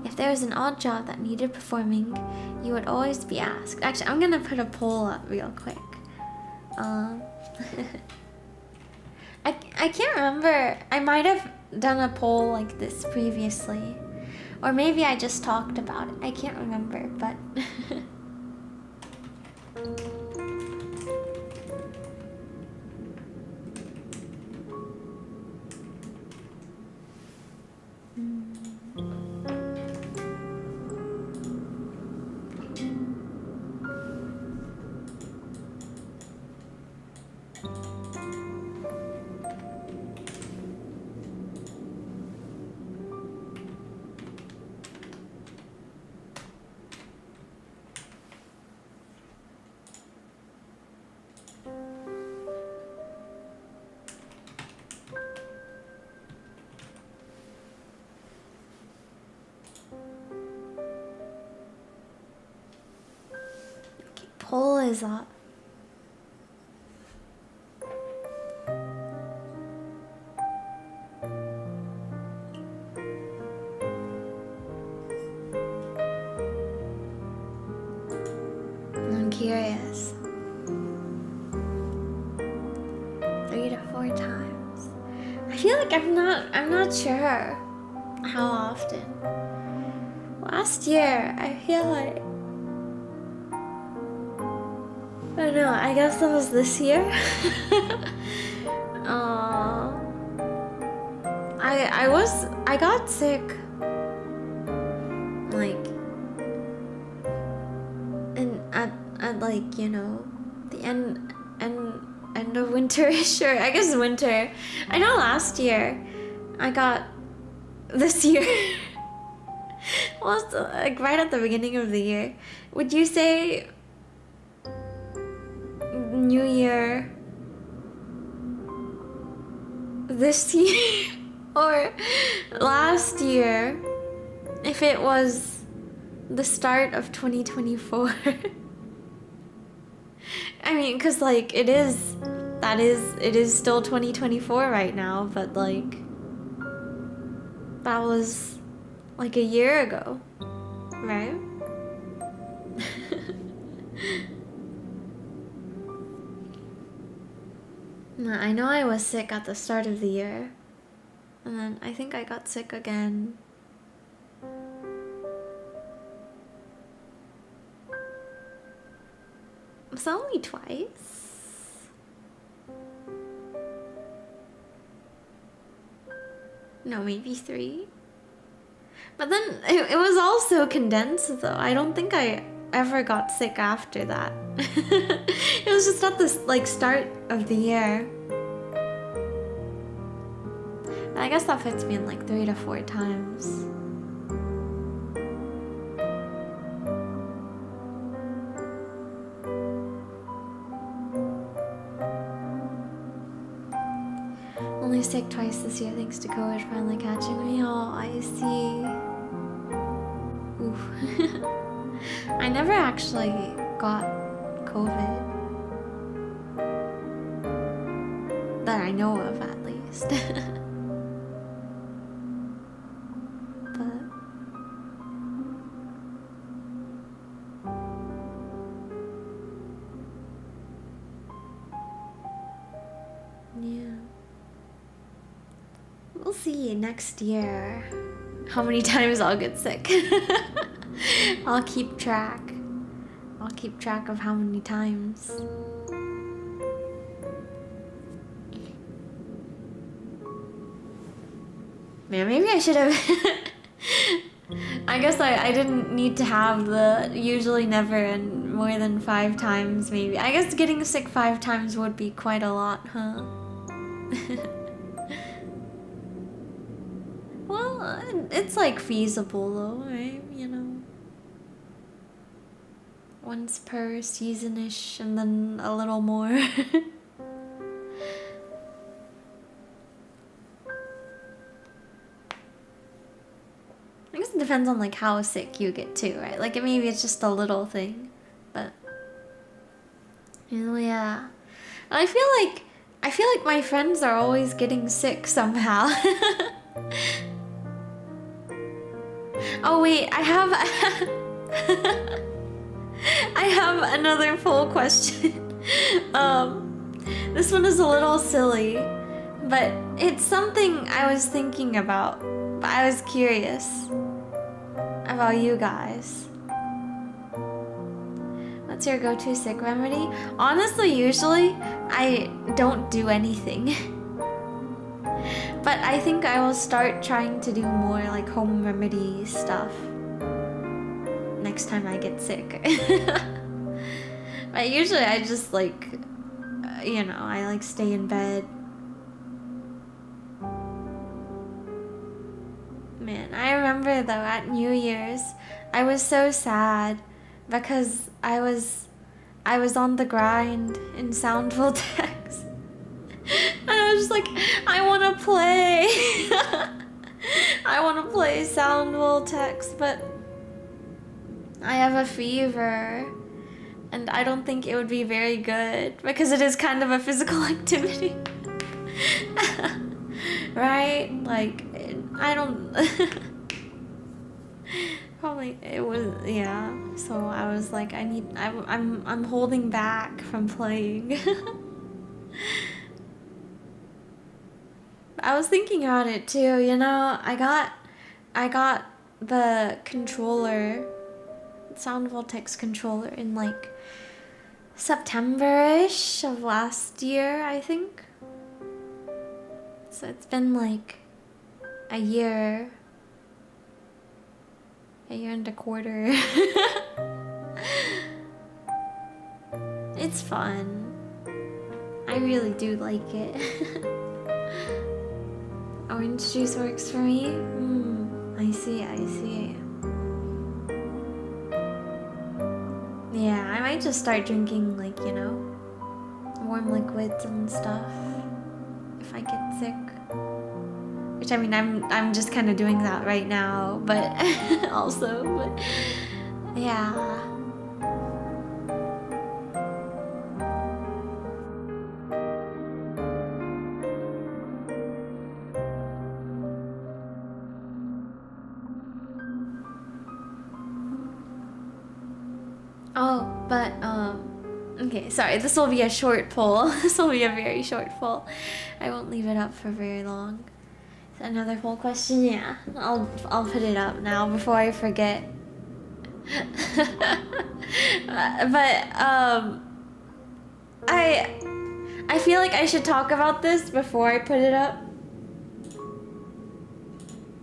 If there was an odd job that needed performing, you would always be asked. Actually, I'm gonna put a poll up real quick. I can't remember. I might have done a poll like this previously. Or maybe I just talked about it. I can't remember, but... Poll is up. I'm curious. 3 to 4 times. I feel like I'm not sure how often. Last year, I feel like, I don't know, I guess that was this year. I got sick like at like, you know, the end of winter-ish, or I guess winter. I know last year I got this year. Well, like right at the beginning of the year. Would you say New Year this year or last year, if it was the start of 2024? I mean, because like it is still 2024 right now, but like that was like a year ago, right? I know I was sick at the start of the year, and then I think I got sick again. It's only twice. No, maybe 3. But then it was also condensed though. I don't think I ever got sick after that. It was just at the like start of the year. But I guess that fits me in like 3 to 4 times. Only sick twice this year thanks to COVID finally catching me. Oh, I see. Oof. I never actually got COVID. That I know of, at least. But... yeah. We'll see next year how many times I'll get sick. I'll keep track. I'll keep track of how many times. Man, maybe I should have I guess I didn't need to have the usually never and more than 5 times maybe. I guess getting sick 5 times would be quite a lot, huh? Well, it's like feasible though, right? You know. Once per season-ish and then a little more. I guess it depends on like how sick you get too, right? Like maybe it's just a little thing, but yeah. I feel like my friends are always getting sick somehow. Oh wait, I have I have another poll question. This one is a little silly, but it's something I was thinking about. But I was curious about you guys. What's your go-to sick remedy? Honestly, usually I don't do anything. But I think I will start trying to do more like home remedy stuff next time I get sick. But usually I just like, you know, I like stay in bed. Man, I remember though at New Year's, I was so sad because I was on the grind in Soundville, Texas. And I was just like, I want to play. I want to play Soundville, Texas, but I have a fever. And I don't think it would be very good because it is kind of a physical activity. Right? Like, I don't... Probably it was, yeah. So I was like, I'm holding back from playing. I was thinking about it too, you know. I got the controller, Sound Voltex controller in like September-ish of last year, I think. So it's been like a year and a quarter. It's fun. I really do like it. Orange juice works for me. I see. Yeah, I might just start drinking like, you know, warm liquids and stuff if I get sick. Which I mean, I'm just kind of doing that right now, but also, but yeah. Oh, but okay, sorry, this will be a short poll. This will be a very short poll. I won't leave it up for very long. Another poll question? Yeah, I'll put it up now before I forget. But I feel like I should talk about this before I put it up,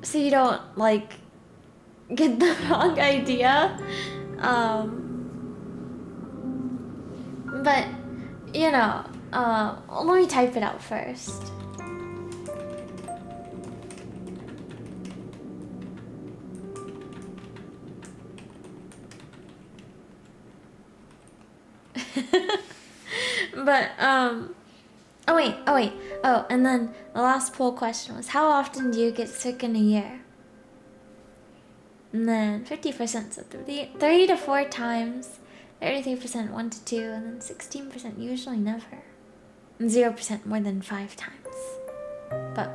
so you don't like get the wrong idea. But you know, let me type it out first. But oh, and then the last poll question was, how often do you get sick in a year? And then 50% said 3 to 4 times, 33% 1 to 2, and then 16% usually never, and 0% more than 5 times. But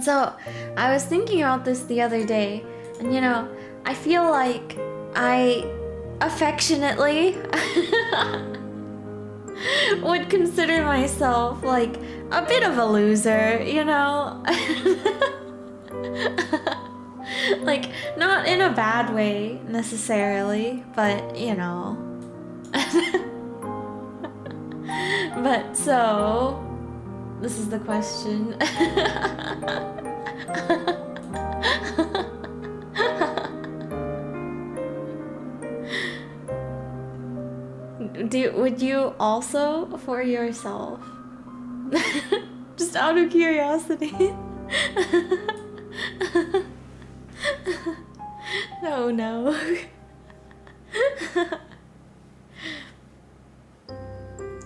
so I was thinking about this the other day, and you know, I feel like I affectionately would consider myself like a bit of a loser, you know. Like, not in a bad way necessarily, but you know. But so this is the question. would you also for yourself? Just out of curiosity. No, no.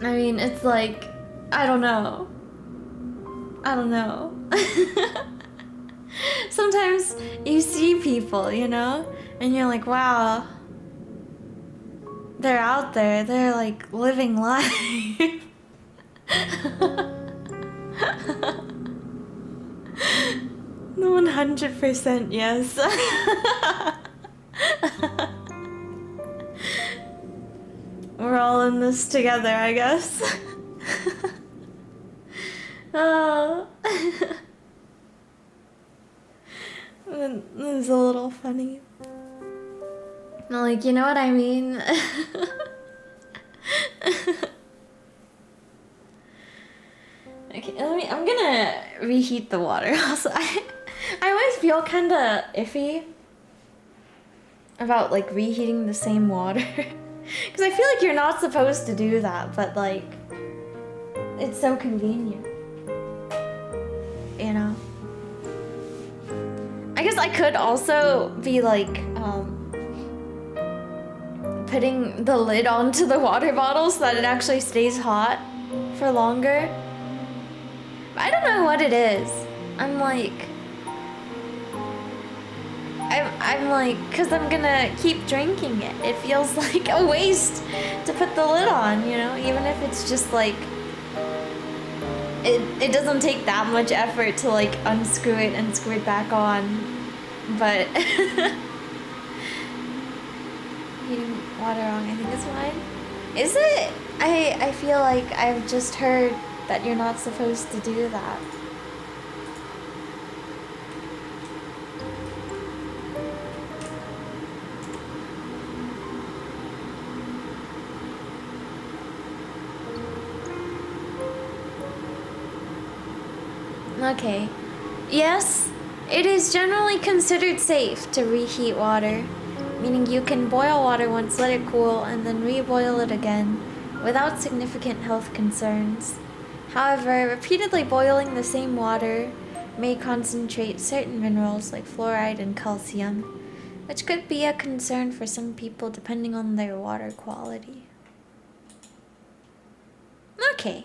I mean, it's like, I don't know. I don't know. Sometimes you see people, you know, and you're like, wow, they're out there, they're like living life. 100% yes. We're all in this together, I guess. Oh. This is a little funny. Like, you know what I mean? Okay, I'm gonna reheat the water. Also, I always feel kind of iffy about like reheating the same water. Because I feel like you're not supposed to do that, but like, it's so convenient. You know? I guess I could also be like, putting the lid onto the water bottle so that it actually stays hot for longer. But I don't know what it is. I'm like, cause I'm gonna keep drinking it. It feels like a waste to put the lid on, you know, even if it's just like, it doesn't take that much effort to like unscrew it and screw it back on, but heating water wrong, I think it's fine. Is it? I feel like I've just heard that you're not supposed to do that. Okay. Yes, it is generally considered safe to reheat water, meaning you can boil water once, let it cool, and then reboil it again without significant health concerns. However, repeatedly boiling the same water may concentrate certain minerals like fluoride and calcium, which could be a concern for some people depending on their water quality. Okay.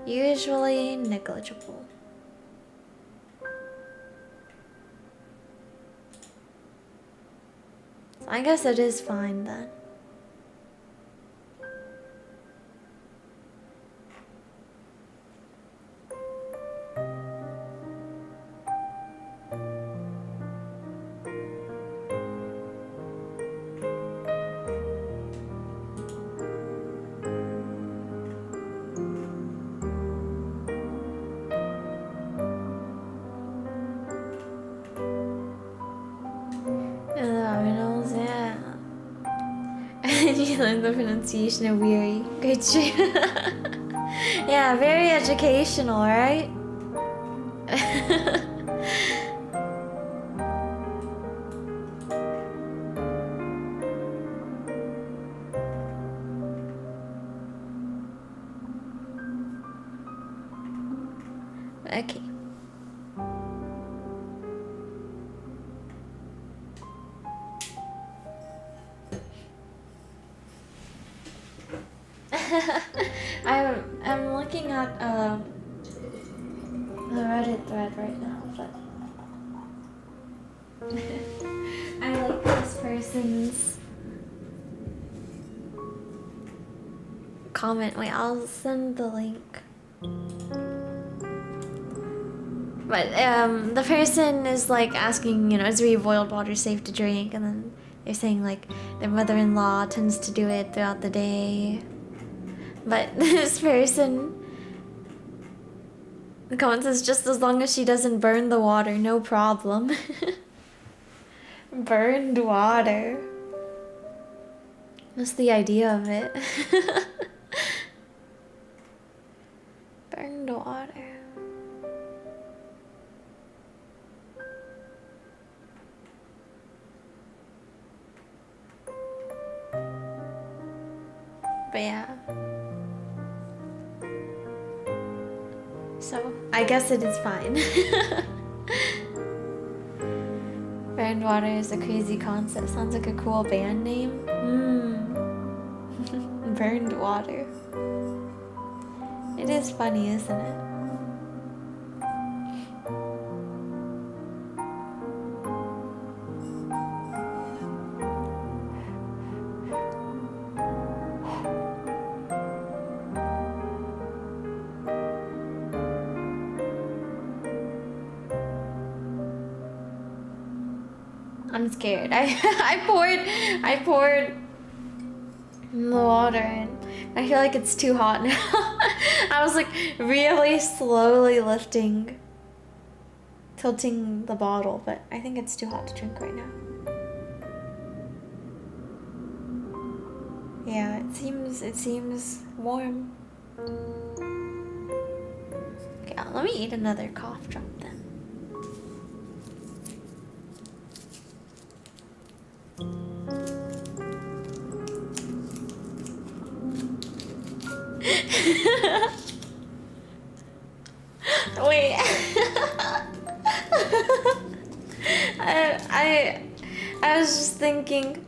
Usually negligible. I guess it is fine then. Minerals, yeah. You learned the pronunciation of weary. Great shit. Yeah, very educational, right? Okay. I'm looking at the Reddit thread right now, but I like this person's comment. Wait, I'll send the link. But the person is like asking, you know, is reboiled water safe to drink? And then they're saying like their mother-in-law tends to do it throughout the day. But this person, the comment says, just as long as she doesn't burn the water, no problem. Burned water. What's the idea of it? Burned water. But yeah. So, I guess it is fine. Burned Water is a crazy concept. Sounds like a cool band name. Burned Water. It is funny, isn't it? I'm scared. I poured the water in. I feel like it's too hot now. I was like really slowly tilting the bottle, but I think it's too hot to drink right now. Yeah, it seems warm. Okay, let me eat another cough drop then. Wait. I was just thinking,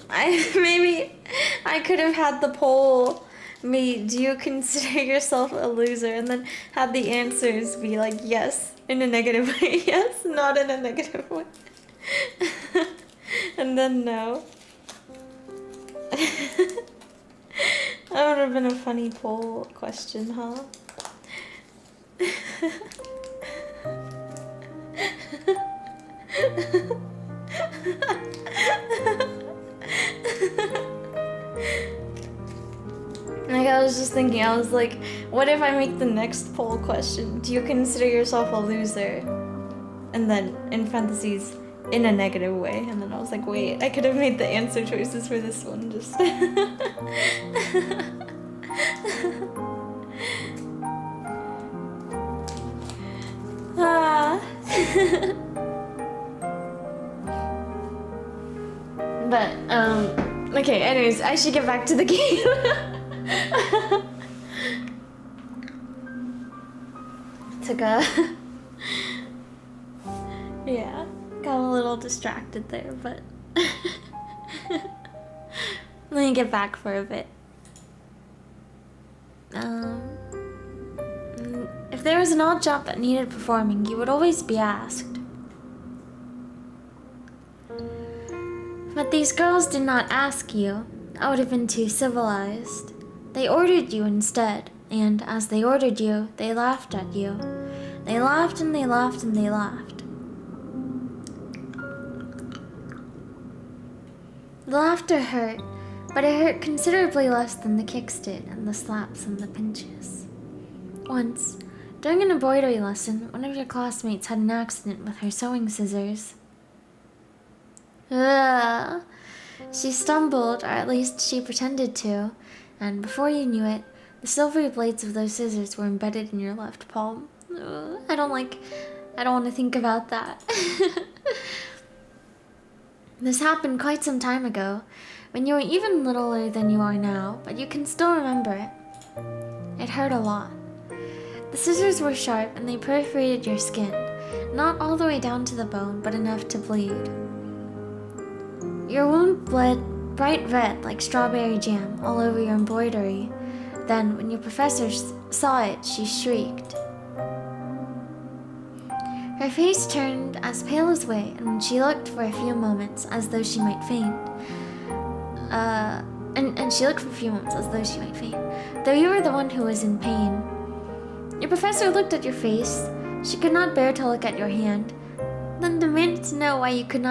maybe I could have had the poll be, do you consider yourself a loser, and then had the answers be like yes in a negative way, yes, not in a negative way, and then no. That would have been a funny poll question, huh? Like, I was just thinking, I was like, what if I make the next poll question, do you consider yourself a loser? And then, in parentheses, in a negative way. And then I was like, wait, I could have made the answer choices for this one, just... But, okay, anyways, I should get back to the game. Took a... yeah, got a little distracted there, but... Let me get back for a bit. If there was an odd job that needed performing, you would always be asked. But these girls did not ask you. That would have been too civilized. They ordered you instead, and as they ordered you, they laughed at you. They laughed and they laughed and they laughed. The laughter hurt, but it hurt considerably less than the kicks did, and the slaps and the pinches. Once, during an embroidery lesson, one of your classmates had an accident with her sewing scissors. Ugh. She stumbled, or at least she pretended to, and before you knew it, the silvery blades of those scissors were embedded in your left palm. Ugh. I don't want to think about that. This happened quite some time ago, when you were even littler than you are now, but you can still remember it. It hurt a lot. The scissors were sharp and they perforated your skin, not all the way down to the bone, but enough to bleed. Your wound bled bright red like strawberry jam all over your embroidery. Then, when your professor saw it, she shrieked. Her face turned as pale as whey, and she looked for a few moments as though she might faint. Though you were the one who was in pain. Your professor looked at your face. She could not bear to look at your hand, then demanded to know why you could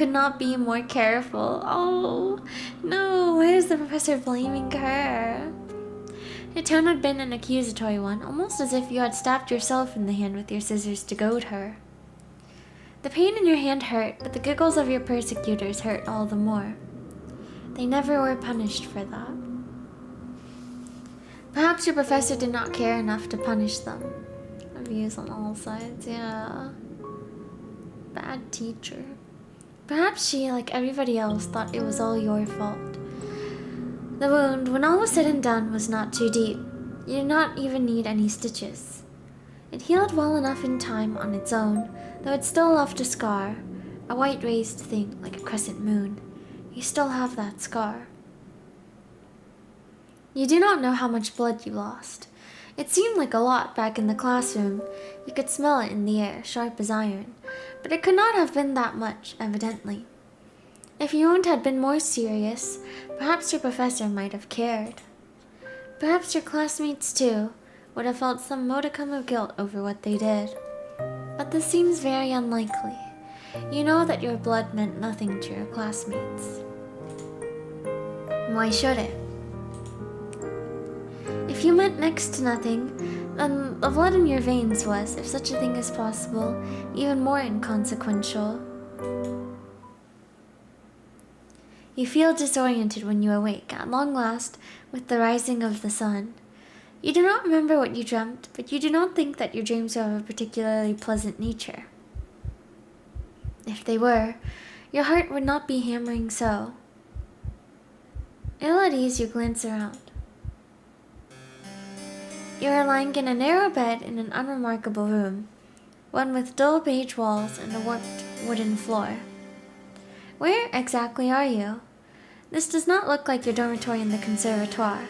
not be more careful. Oh, no, why is the professor blaming her? Your tone had been an accusatory one, almost as if you had stabbed yourself in the hand with your scissors to goad her. The pain in your hand hurt, but the giggles of your persecutors hurt all the more. They never were punished for that. Perhaps your professor did not care enough to punish them. Abuse on all sides, yeah. Bad teacher. Perhaps she, like everybody else, thought it was all your fault. The wound, when all was said and done, was not too deep. You did not even need any stitches. It healed well enough in time on its own, though it still left a scar, a white raised thing like a crescent moon. You still have that scar. You do not know how much blood you lost. It seemed like a lot back in the classroom. You could smell it in the air, sharp as iron, but it could not have been that much, evidently. If your wound had been more serious, perhaps your professor might have cared. Perhaps your classmates, too, would have felt some modicum of guilt over what they did. But this seems very unlikely. You know that your blood meant nothing to your classmates. Why should it? If you meant next to nothing, then the blood in your veins was, if such a thing is possible, even more inconsequential. You feel disoriented when you awake, at long last, with the rising of the sun. You do not remember what you dreamt, but you do not think that your dreams are of a particularly pleasant nature. If they were, your heart would not be hammering so. Ill at ease, you glance around. You are lying in a narrow bed in an unremarkable room, one with dull beige walls and a warped wooden floor. Where exactly are you? This does not look like your dormitory in the conservatoire,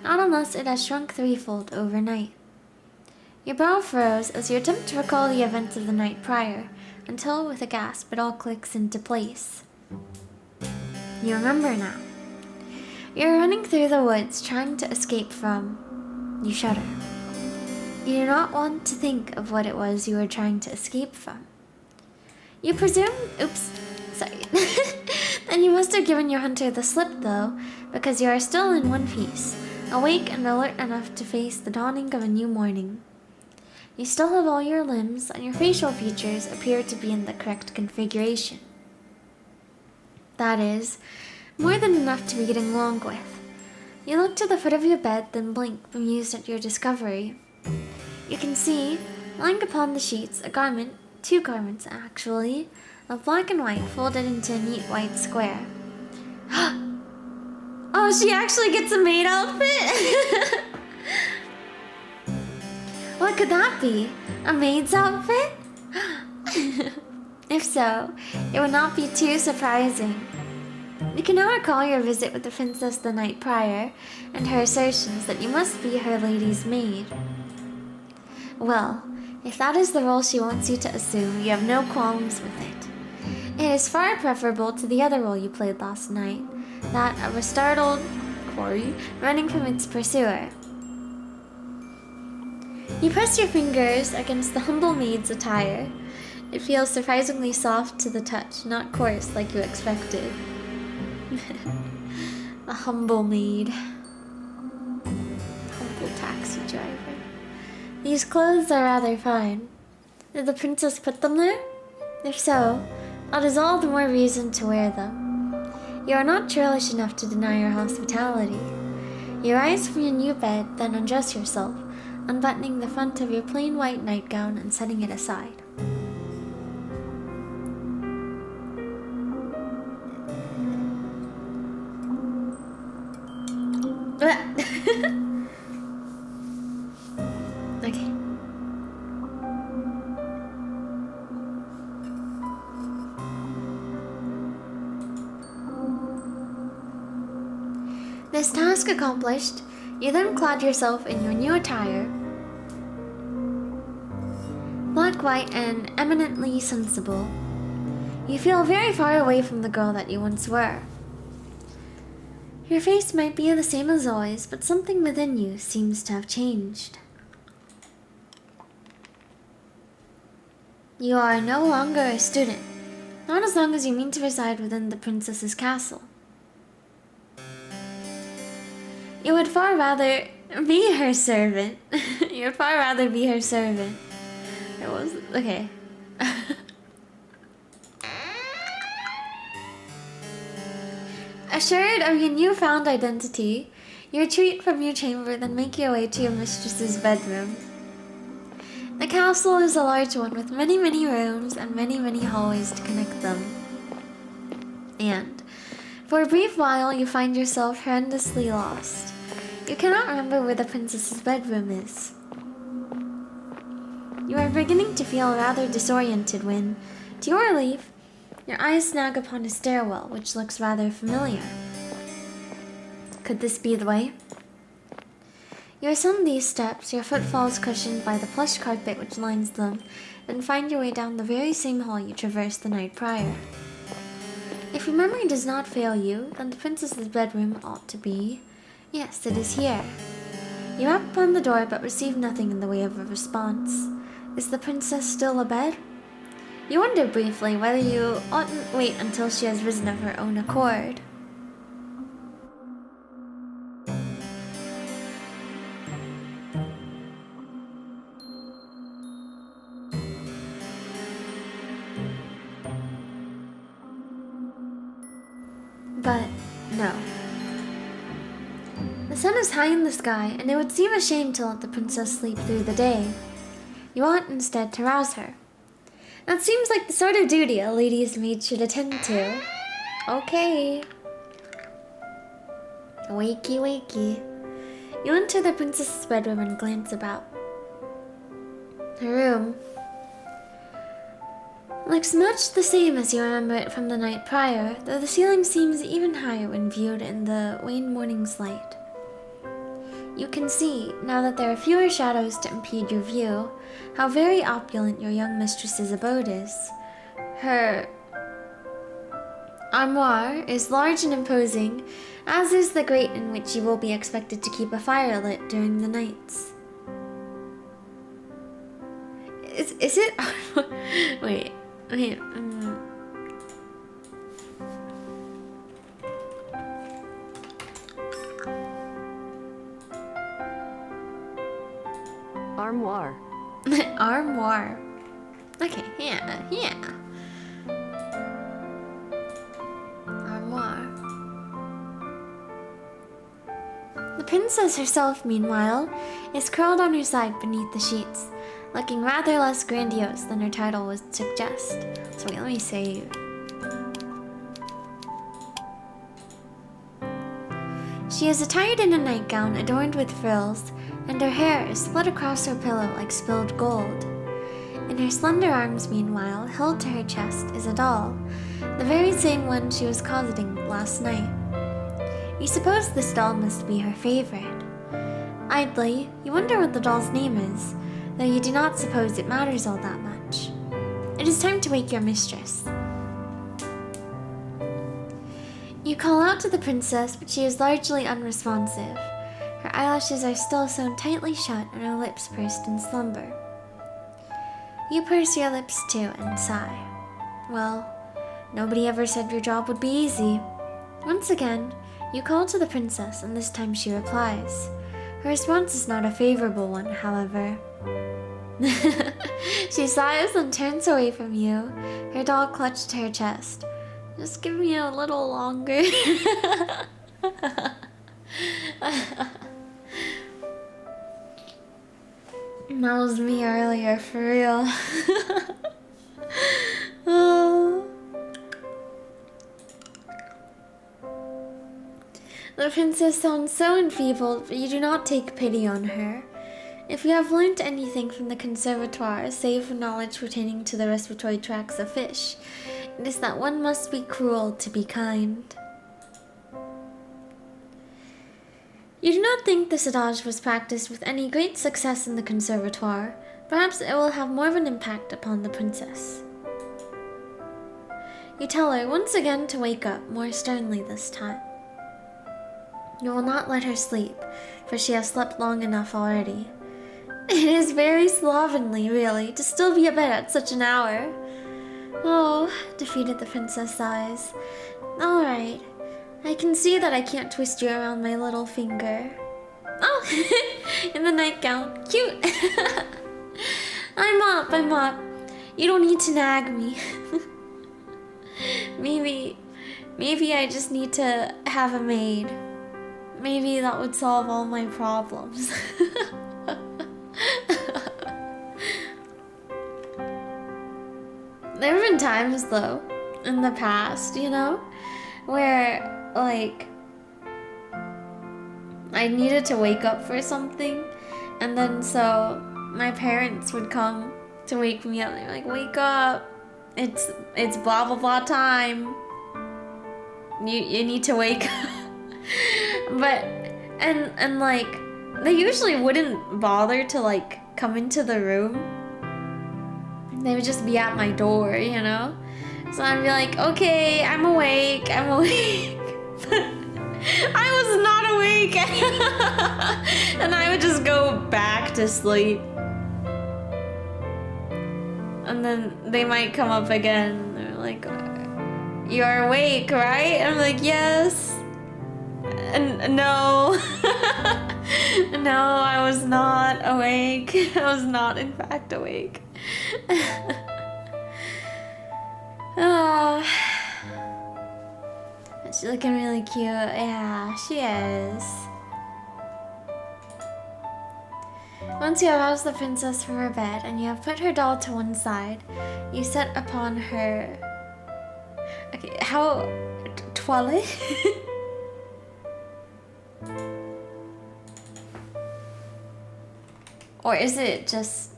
not unless it has shrunk threefold overnight. Your brow furrows as you attempt to recall the events of the night prior, until with a gasp it all clicks into place. You remember now. You are running through the woods trying to escape from... You shudder. You do not want to think of what it was you were trying to escape from. You presume... Oops. Sorry. Then you must have given your hunter the slip, though, because you are still in one piece, awake and alert enough to face the dawning of a new morning. You still have all your limbs, and your facial features appear to be in the correct configuration. That is, more than enough to be getting along with. You look to the foot of your bed, then blink, bemused at your discovery. You can see, lying upon the sheets, a garment, two garments actually, of black and white folded into a neat white square. Oh, she actually gets a maid outfit? What could that be? A maid's outfit? If so, it would not be too surprising. You can now recall your visit with the princess the night prior, and her assertions that you must be her lady's maid. Well, if that is the role she wants you to assume, you have no qualms with it. It is far preferable to the other role you played last night, that of a startled quarry running from its pursuer. You press your fingers against the humble maid's attire. It feels surprisingly soft to the touch, not coarse like you expected. A humble maid. Humble taxi driver. These clothes are rather fine. Did the princess put them there? If so, that is all the more reason to wear them. You are not churlish enough to deny your hospitality. You rise from your new bed, then undress yourself, unbuttoning the front of your plain white nightgown and setting it aside. Okay. This task accomplished, you then clad yourself in your new attire, black, white, and eminently sensible. You feel very far away from the girl that you once were. Your face might be the same as always, but something within you seems to have changed. You are no longer a student, not as long as you mean to reside within the princess's castle. You would far rather be her servant. You would far rather be her servant. It was... okay. Assured of your newfound identity, you retreat from your chamber, then make your way to your mistress's bedroom. The castle is a large one with many, many rooms and many, many hallways to connect them. And, For a brief while, you find yourself horrendously lost. You cannot remember where the princess's bedroom is. You are beginning to feel rather disoriented when, to your relief, your eyes snag upon a stairwell which looks rather familiar. Could this be the way? You ascend these steps, your footfalls cushioned by the plush carpet which lines them, and find your way down the very same hall you traversed the night prior. If your memory does not fail you, then the princess's bedroom ought to be... Yes, it is here. You rap upon the door but receive nothing in the way of a response. Is the princess still abed? You wonder briefly whether you oughtn't wait until she has risen of her own accord. But no. The sun is high in the sky, and it would seem a shame to let the princess sleep through the day. You ought instead to rouse her. That seems like the sort of duty a lady's maid should attend to. Okay. Wakey, wakey. You enter the princess's bedroom and glance about. Her room looks much the same as you remember it from the night prior, though the ceiling seems even higher when viewed in the wan morning's light. You can see, now that there are fewer shadows to impede your view, how very opulent your young mistress's abode is. Her armoire is large and imposing, as is the grate in which you will be expected to keep a fire lit during the nights. Is it? Wait. Armoire. Armoire. Okay, yeah. Armoire. The princess herself, meanwhile, is curled on her side beneath the sheets, looking rather less grandiose than her title would suggest. So wait, let me say. She is attired in a nightgown adorned with frills, and her hair is split across her pillow like spilled gold. In her slender arms, meanwhile, held to her chest, is a doll, the very same one she was cosseting last night. You suppose this doll must be her favorite. Idly, you wonder what the doll's name is, though you do not suppose it matters all that much. It is time to wake your mistress. You call out to the princess, but she is largely unresponsive. Her eyelashes are still sewn tightly shut and her lips pursed in slumber. You purse your lips too and sigh. Well, nobody ever said your job would be easy. Once again, you call to the princess, and this time she replies. Her response is not a favorable one, however. She sighs and turns away from you, her doll clutched to her chest. Just give me a little longer. That was me earlier, for real. Oh. The princess sounds so enfeebled, but you do not take pity on her. If you have learnt anything from the conservatoire, save for knowledge pertaining to the respiratory tracts of fish, it is that one must be cruel to be kind. You do not think this adage was practiced with any great success in the conservatoire. Perhaps it will have more of an impact upon the princess. You tell her once again to wake up, more sternly this time. You will not let her sleep, for she has slept long enough already. It is very slovenly, really, to still be abed at such an hour. Oh, defeated, the princess sighs. All right. I can see that I can't twist you around my little finger. Oh, in the nightgown. Cute. I'm up. You don't need to nag me. Maybe I just need to have a maid. Maybe that would solve all my problems. There have been times, though, in the past, where like, I needed to wake up for something, and then so my parents would come to wake me up. They're like, "Wake up! It's blah blah blah time. You need to wake up." But and like they usually wouldn't bother to like come into the room. They would just be at my door, you know? So I'd be like, "Okay, I'm awake, I'm awake." But I was not awake. And I would just go back to sleep. And then they might come up again. They're like, "You're awake, right?" I'm like, "Yes." And no. No, I was not awake. I was not in fact awake. Oh. She's looking really cute. Yeah, she is. Once you have housed the princess from her bed and you have put her doll to one side, you set upon her... Okay, how... toilet? Or is it just...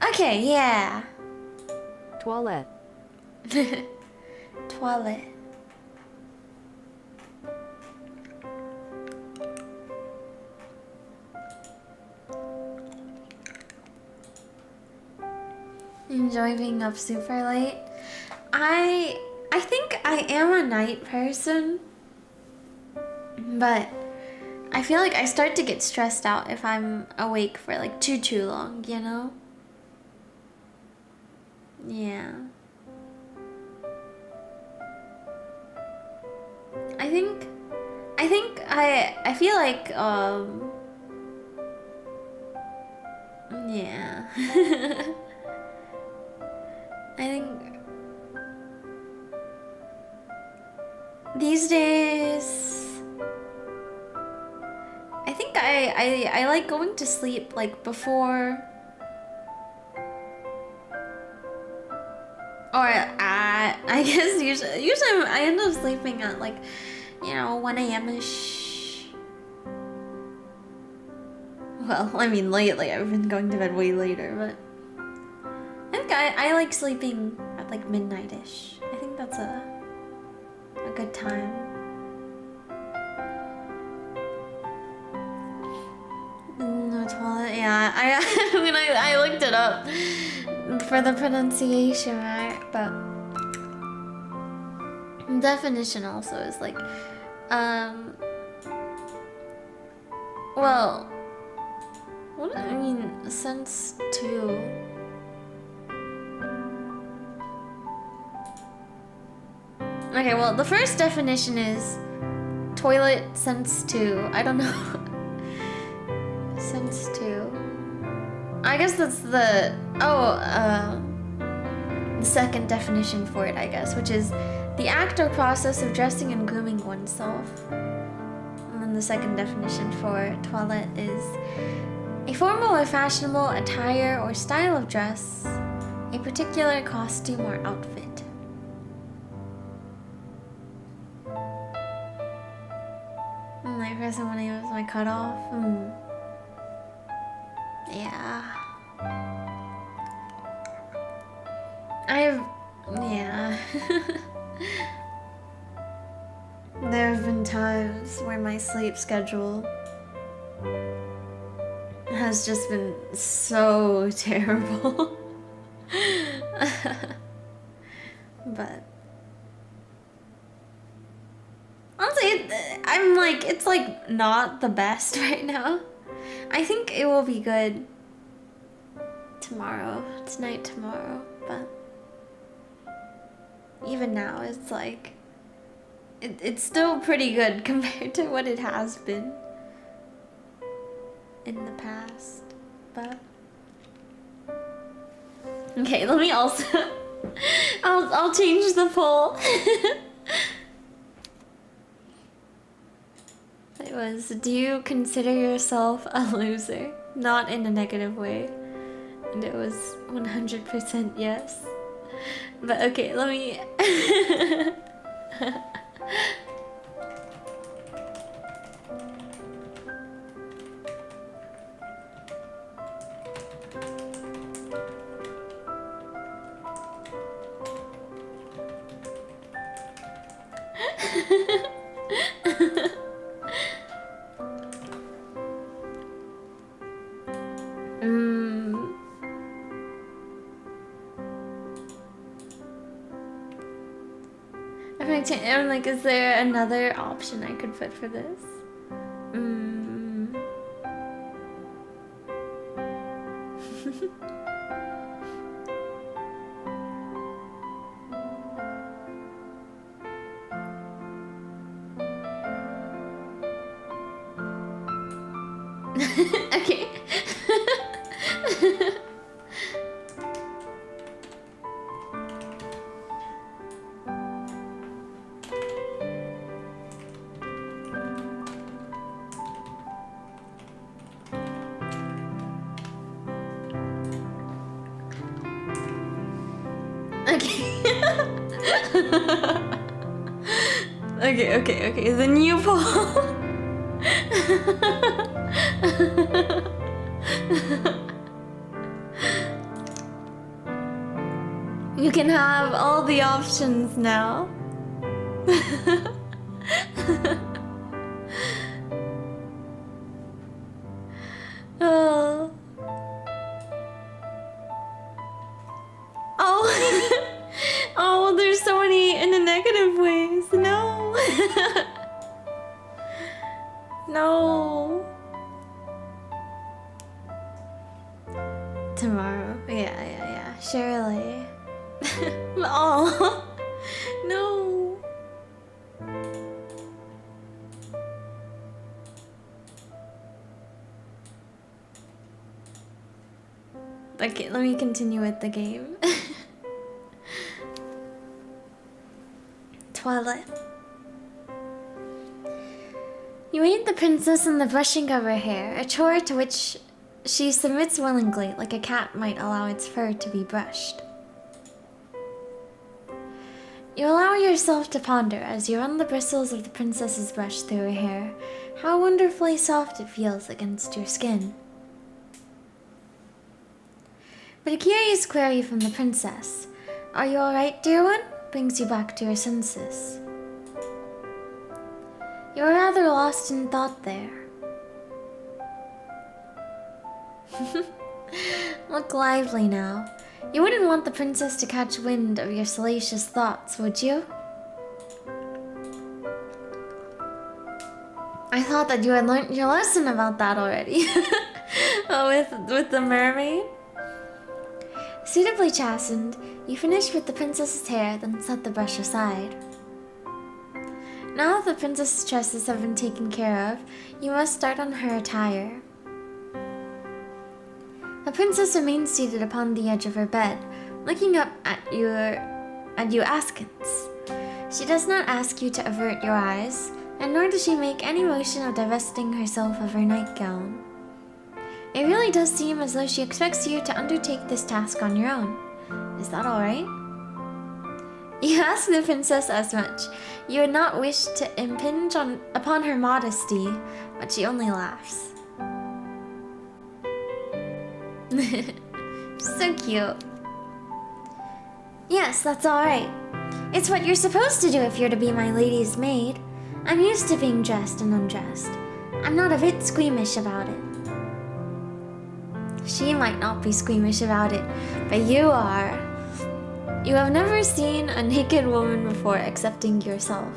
Okay, yeah. Toilette. Toilet. Enjoy being up super late. I think I am a night person, but I feel like I start to get stressed out if I'm awake for like too long, you know? Yeah. I feel like yeah. I think these days I think I like going to sleep like before, or I guess usually I end up sleeping at like, you know, 1 a.m.-ish. Well, I mean, lately I've been going to bed way later, but I think I like sleeping at like midnight-ish. I think that's a good time. No toilet, yeah. I mean, I looked it up for the pronunciation, right? But definition also is like, well, what do I mean, sense to? Okay, well, the first definition is toilet sense to. I don't know. Sense to. I guess that's the second definition for it, I guess, which is the act or process of dressing and grooming oneself. And then the second definition for toilet is a formal or fashionable attire or style of dress, a particular costume or outfit. My first one was my cutoff. Yeah. Yeah. There have been times where my sleep schedule has just been so terrible. But honestly, I'm like, it's like not the best right now. I think it will be good tonight, tomorrow, but even now it's like, it's still pretty good compared to what it has been in the past, but okay, let me also I'll change the poll. It was, do you consider yourself a loser? Not in a negative way. And it was 100% yes. But okay, let me I'm like, is there another option I could put for this? Okay. Okay, the new poll. You can have all the options now. Oh. Oh. Oh, there's so many in the negative ways. No. No. Tomorrow. Yeah. Surely. Oh. No. Okay, let me continue with the game. Toilet. You aid the princess in the brushing of her hair, a chore to which she submits willingly, like a cat might allow its fur to be brushed. You allow yourself to ponder as you run the bristles of the princess's brush through her hair, how wonderfully soft it feels against your skin. But a curious query from the princess, "Are you alright, dear one?" brings you back to your senses. You are rather lost in thought there. Look lively now. You wouldn't want the princess to catch wind of your salacious thoughts, would you? I thought that you had learned your lesson about that already. with the mermaid. Suitably chastened, you finish with the princess's hair, then set the brush aside. Now that the princess's tresses have been taken care of, you must start on her attire. The princess remains seated upon the edge of her bed, looking up at you askance. She does not ask you to avert your eyes, and nor does she make any motion of divesting herself of her nightgown. It really does seem as though she expects you to undertake this task on your own. Is that alright? You ask the princess as much. You would not wish to impinge upon her modesty, but she only laughs. So cute. Yes, that's alright. It's what you're supposed to do if you're to be my lady's maid. I'm used to being dressed and undressed. I'm not a bit squeamish about it. She might not be squeamish about it, but you are. You have never seen a naked woman before excepting yourself.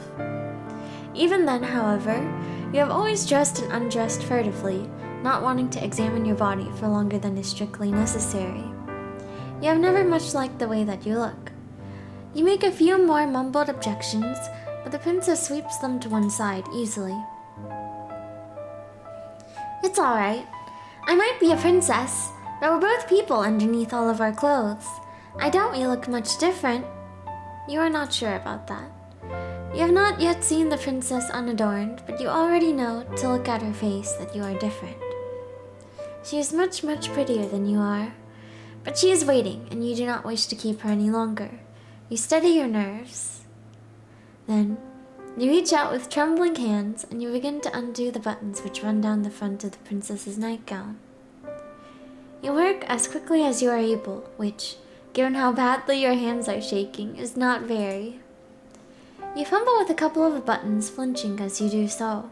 Even then, however, you have always dressed and undressed furtively, not wanting to examine your body for longer than is strictly necessary. You have never much liked the way that you look. You make a few more mumbled objections, but the princess sweeps them to one side easily. It's alright. I might be a princess, but we're both people underneath all of our clothes. I doubt we look much different. You are not sure about that. You have not yet seen the princess unadorned, but you already know, to look at her face, that you are different. She is much, much prettier than you are. But she is waiting, and you do not wish to keep her any longer. You steady your nerves. Then, you reach out with trembling hands and you begin to undo the buttons which run down the front of the princess's nightgown. You work as quickly as you are able, which, given how badly your hands are shaking, is not very. You fumble with a couple of the buttons, flinching as you do so.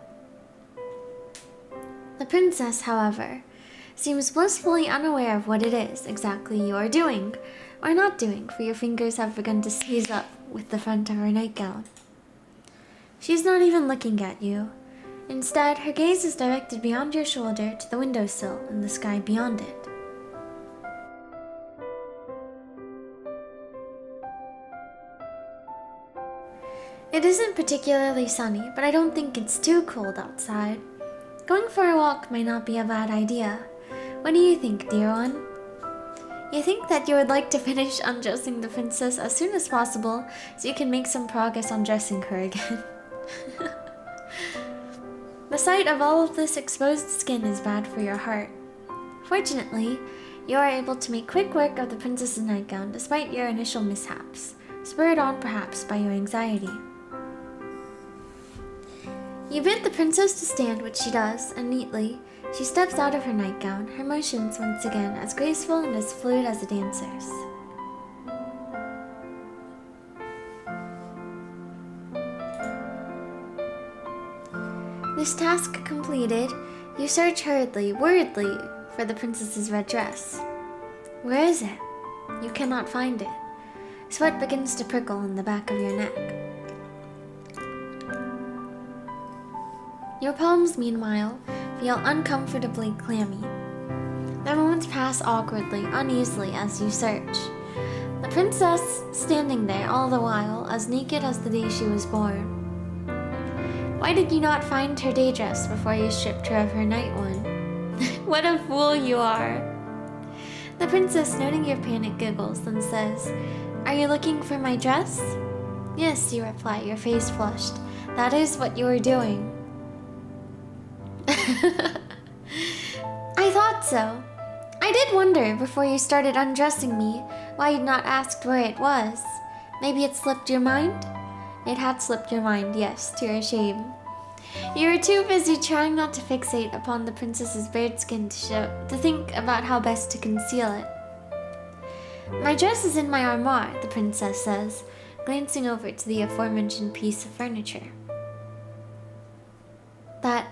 The princess, however, seems blissfully unaware of what it is exactly you are doing, or not doing, for your fingers have begun to seize up with the front of her nightgown. She's not even looking at you. Instead, her gaze is directed beyond your shoulder to the windowsill and the sky beyond it. It isn't particularly sunny, but I don't think it's too cold outside. Going for a walk might not be a bad idea. What do you think, dear one? You think that you would like to finish undressing the princess as soon as possible so you can make some progress on dressing her again. The sight of all of this exposed skin is bad for your heart. Fortunately, you are able to make quick work of the princess's nightgown despite your initial mishaps, spurred on perhaps by your anxiety. You bid the princess to stand, which she does, and neatly, she steps out of her nightgown, her motions once again as graceful and as fluid as a dancer's. This task completed, you search hurriedly, worriedly, for the princess's red dress. Where is it? You cannot find it. Sweat begins to prickle in the back of your neck. Your palms, meanwhile, feel uncomfortably clammy. The moments pass awkwardly, uneasily as you search. The princess standing there all the while, as naked as the day she was born. Why did you not find her day dress before you stripped her of her night one? What a fool you are! The princess, noting your panic, giggles, then says, "Are you looking for my dress?" "Yes," you reply, your face flushed. "That is what you were doing." I thought so. I did wonder before you started undressing me why you'd not asked where it was. Maybe it slipped your mind? It had slipped your mind, yes, to your shame. You were too busy trying not to fixate upon the princess's bared skin to think about how best to conceal it. "My dress is in my armoire," the princess says, glancing over to the aforementioned piece of furniture. That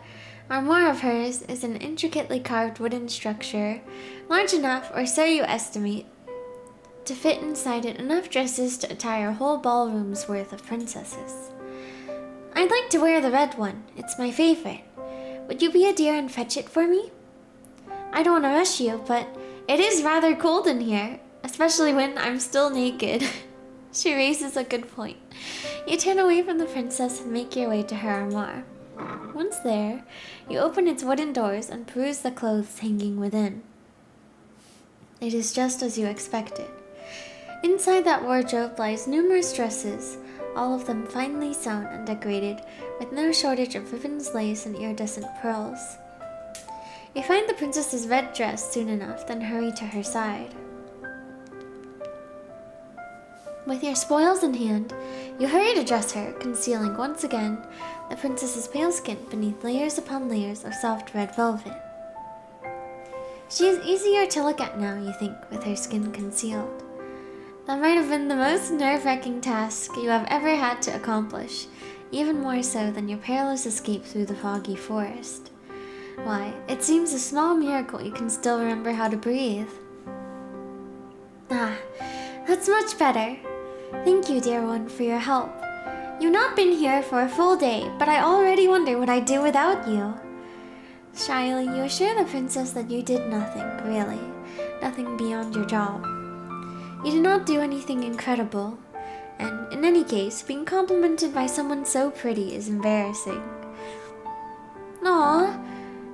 armoire of hers is an intricately carved wooden structure, large enough, or so you estimate, to fit inside it enough dresses to attire a whole ballroom's worth of princesses. "I'd like to wear the red one. It's my favorite. Would you be a dear and fetch it for me?" "I don't want to rush you, but it is rather cold in here, especially when I'm still naked." She raises a good point. You turn away from the princess and make your way to her armoire. Once there, you open its wooden doors and peruse the clothes hanging within. It is just as you expected. Inside that wardrobe lies numerous dresses, all of them finely sewn and decorated, with no shortage of ribbons, lace, and iridescent pearls. You find the princess's red dress soon enough, then hurry to her side. With your spoils in hand, you hurry to dress her, concealing once again the princess's pale skin beneath layers upon layers of soft red velvet. She is easier to look at now, you think, with her skin concealed. That might have been the most nerve-wracking task you have ever had to accomplish, even more so than your perilous escape through the foggy forest. Why, it seems a small miracle you can still remember how to breathe. Ah, that's much better. Thank you, dear one, for your help. You've not been here for a full day, but I already wonder what I'd do without you. Shyly, you assure the princess that you did nothing, really. Nothing beyond your job. You did not do anything incredible, and in any case, being complimented by someone so pretty is embarrassing. Aw,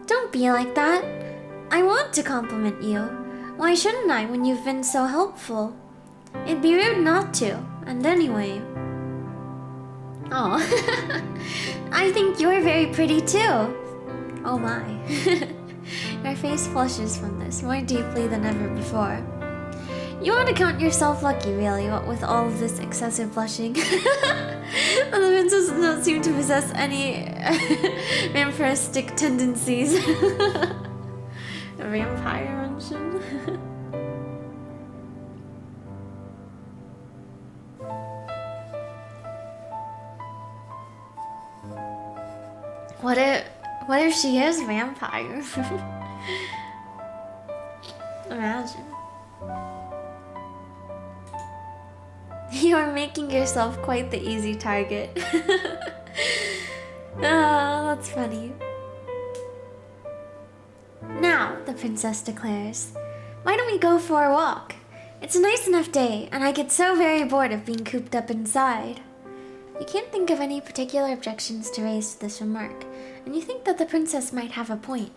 don't be like that. I want to compliment you. Why shouldn't I when you've been so helpful? It'd be rude not to, and anyway... Aw, I think you're very pretty too. Oh my. Your face flushes from this more deeply than ever before. You want to count yourself lucky, really, what with all of this excessive blushing. And the princess does not seem to possess any vampiristic tendencies. A vampire mention. What if she is a vampire? Imagine. You are making yourself quite the easy target. Oh, that's funny. Now, the princess declares, why don't we go for a walk? It's a nice enough day, and I get so very bored of being cooped up inside. You can't think of any particular objections to raise to this remark, and you think that the princess might have a point.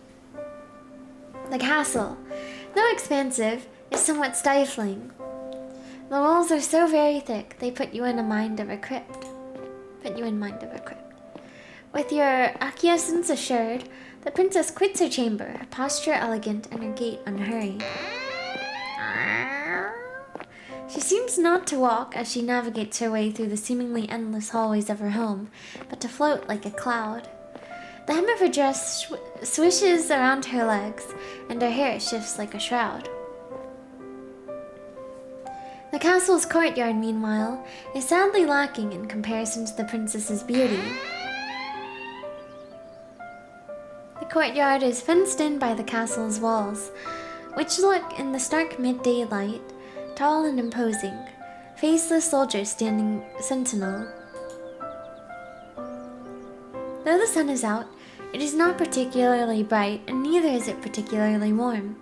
The castle, though expansive, is somewhat stifling. The walls are so very thick, they put you in mind of a crypt. With your acquiescence assured, the princess quits her chamber, her posture elegant and her gait unhurried. She seems not to walk as she navigates her way through the seemingly endless hallways of her home, but to float like a cloud. The hem of her dress swishes around her legs, and her hair shifts like a shroud. The castle's courtyard, meanwhile, is sadly lacking in comparison to the princess's beauty. The courtyard is fenced in by the castle's walls, which look, in the stark midday light, tall and imposing, faceless soldiers standing sentinel. Though the sun is out, it is not particularly bright, and neither is it particularly warm.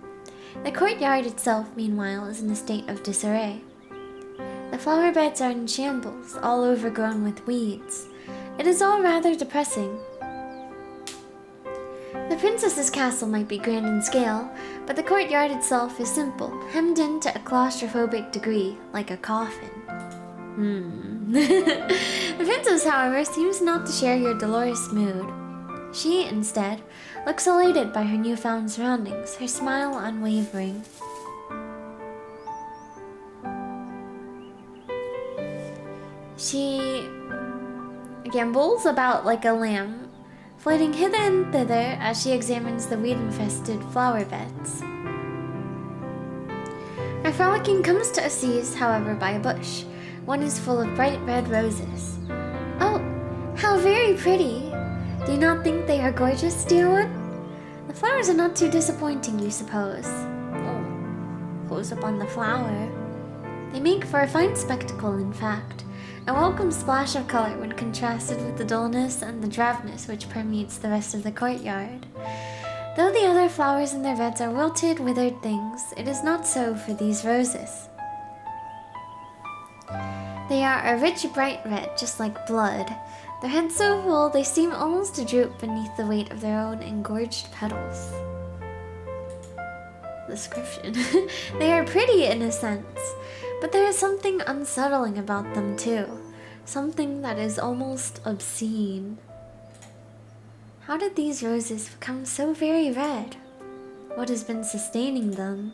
The courtyard itself, meanwhile, is in a state of disarray. The flower beds are in shambles, all overgrown with weeds. It is all rather depressing. The princess's castle might be grand in scale, but the courtyard itself is simple, hemmed in to a claustrophobic degree, like a coffin. The princess, however, seems not to share your dolorous mood. She, instead, looks elated by her newfound surroundings, her smile unwavering. She gambols about like a lamb, floating hither and thither as she examines the weed-infested flower beds. Her frolicking comes to a cease, however, by a bush. One is full of bright red roses. Oh, how very pretty! Do you not think they are gorgeous, dear one? The flowers are not too disappointing, you suppose. Oh, close up on the flower. They make for a fine spectacle, in fact. A welcome splash of color when contrasted with the dullness and the drabness which permeates the rest of the courtyard. Though the other flowers in their beds are wilted, withered things, it is not so for these roses. They are a rich, bright red, just like blood. Their heads so full they seem almost to droop beneath the weight of their own engorged petals. Description. They are pretty in a sense, but there is something unsettling about them too. Something that is almost obscene. How did these roses become so very red? What has been sustaining them?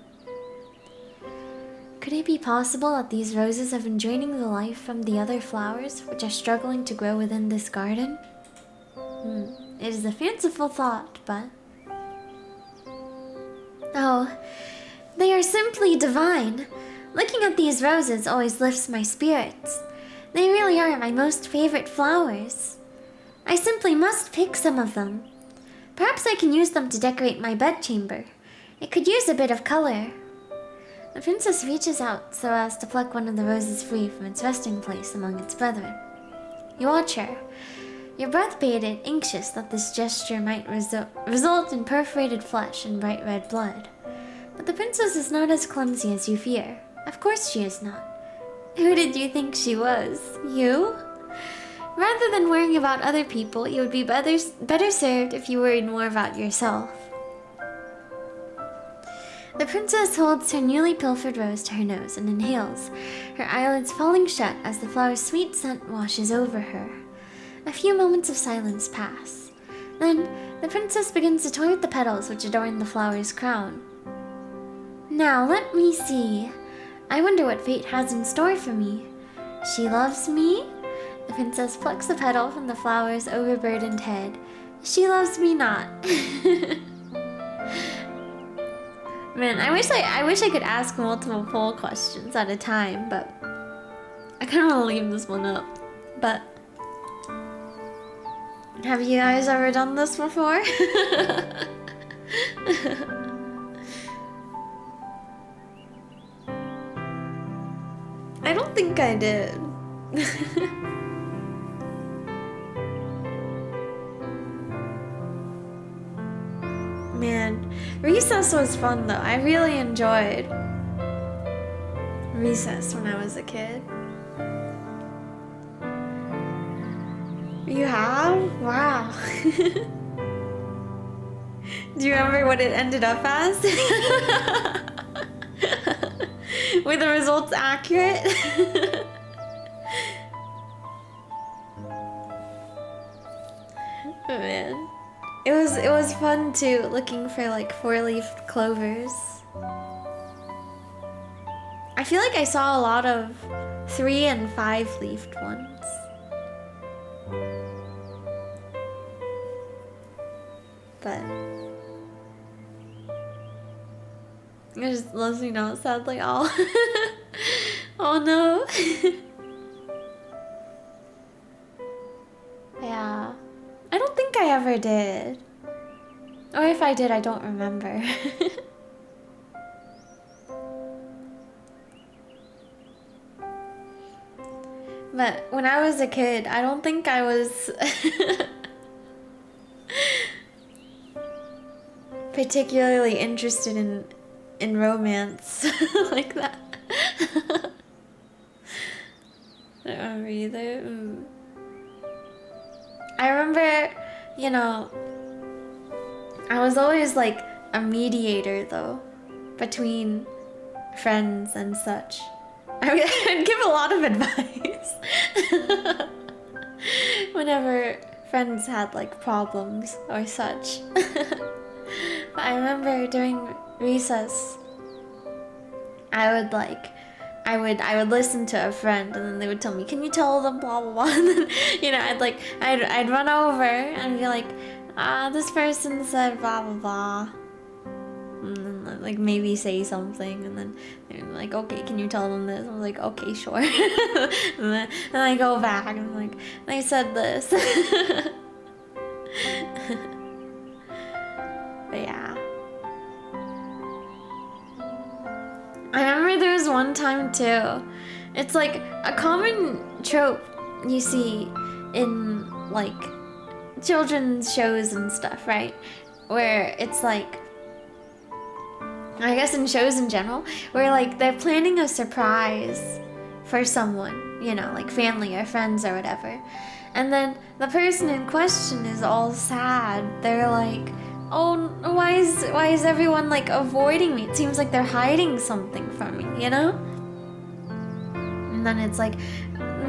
Could it be possible that these roses have been draining the life from the other flowers which are struggling to grow within this garden? It is a fanciful thought, but... Oh, they are simply divine. Looking at these roses always lifts my spirits. They really are my most favorite flowers. I simply must pick some of them. Perhaps I can use them to decorate my bedchamber. It could use a bit of color. The princess reaches out so as to pluck one of the roses free from its resting place among its brethren. You watch her, your breath bated, anxious that this gesture might result in perforated flesh and bright red blood. But the princess is not as clumsy as you fear. Of course she is not. Who did you think she was? You? Rather than worrying about other people, you would be better served if you worried more about yourself. The princess holds her newly pilfered rose to her nose and inhales, her eyelids falling shut as the flower's sweet scent washes over her. A few moments of silence pass. Then, the princess begins to toy with the petals which adorn the flower's crown. Now, let me see. I wonder what fate has in store for me. She loves me. The princess plucks the petal from the flower's overburdened head. She loves me not. Man, I wish I could ask multiple poll questions at a time, but I kind of want to leave this one up. But have you guys ever done this before? I don't think I did. Man, recess was fun though. I really enjoyed recess when I was a kid. You have? Wow. Do you remember what it ended up as? Were the results accurate? Oh man. It was fun too, looking for like 4-leafed clovers. I feel like I saw a lot of 3- and 5-leafed ones. But it just lets me know, sadly. Oh, oh no. Yeah, I don't think I ever did, or if I did, I don't remember. But when I was a kid, I don't think I was particularly interested in romance like that. I don't remember either. I remember, you know, I was always like a mediator though, between friends and such. I'd give a lot of advice whenever friends had like problems or such. But I remember during recess, I would listen to a friend, and then they would tell me, "Can you tell them blah blah blah?" And then, you know, I'd run over and be like, this person said blah blah blah, and then like maybe say something, and then they're like, "Okay, can you tell them this?" I'm like, "Okay, sure." And then I go back and I'm like, "They said this." But yeah. I remember there was one time too. It's like a common trope you see in like children's shows and stuff, right? Where it's like, I guess in shows in general, where like they're planning a surprise for someone, you know, like family or friends or whatever. And then the person in question is all sad. They're like, "Oh, why is everyone like avoiding me? It seems like they're hiding something from me, you know?" And then it's like,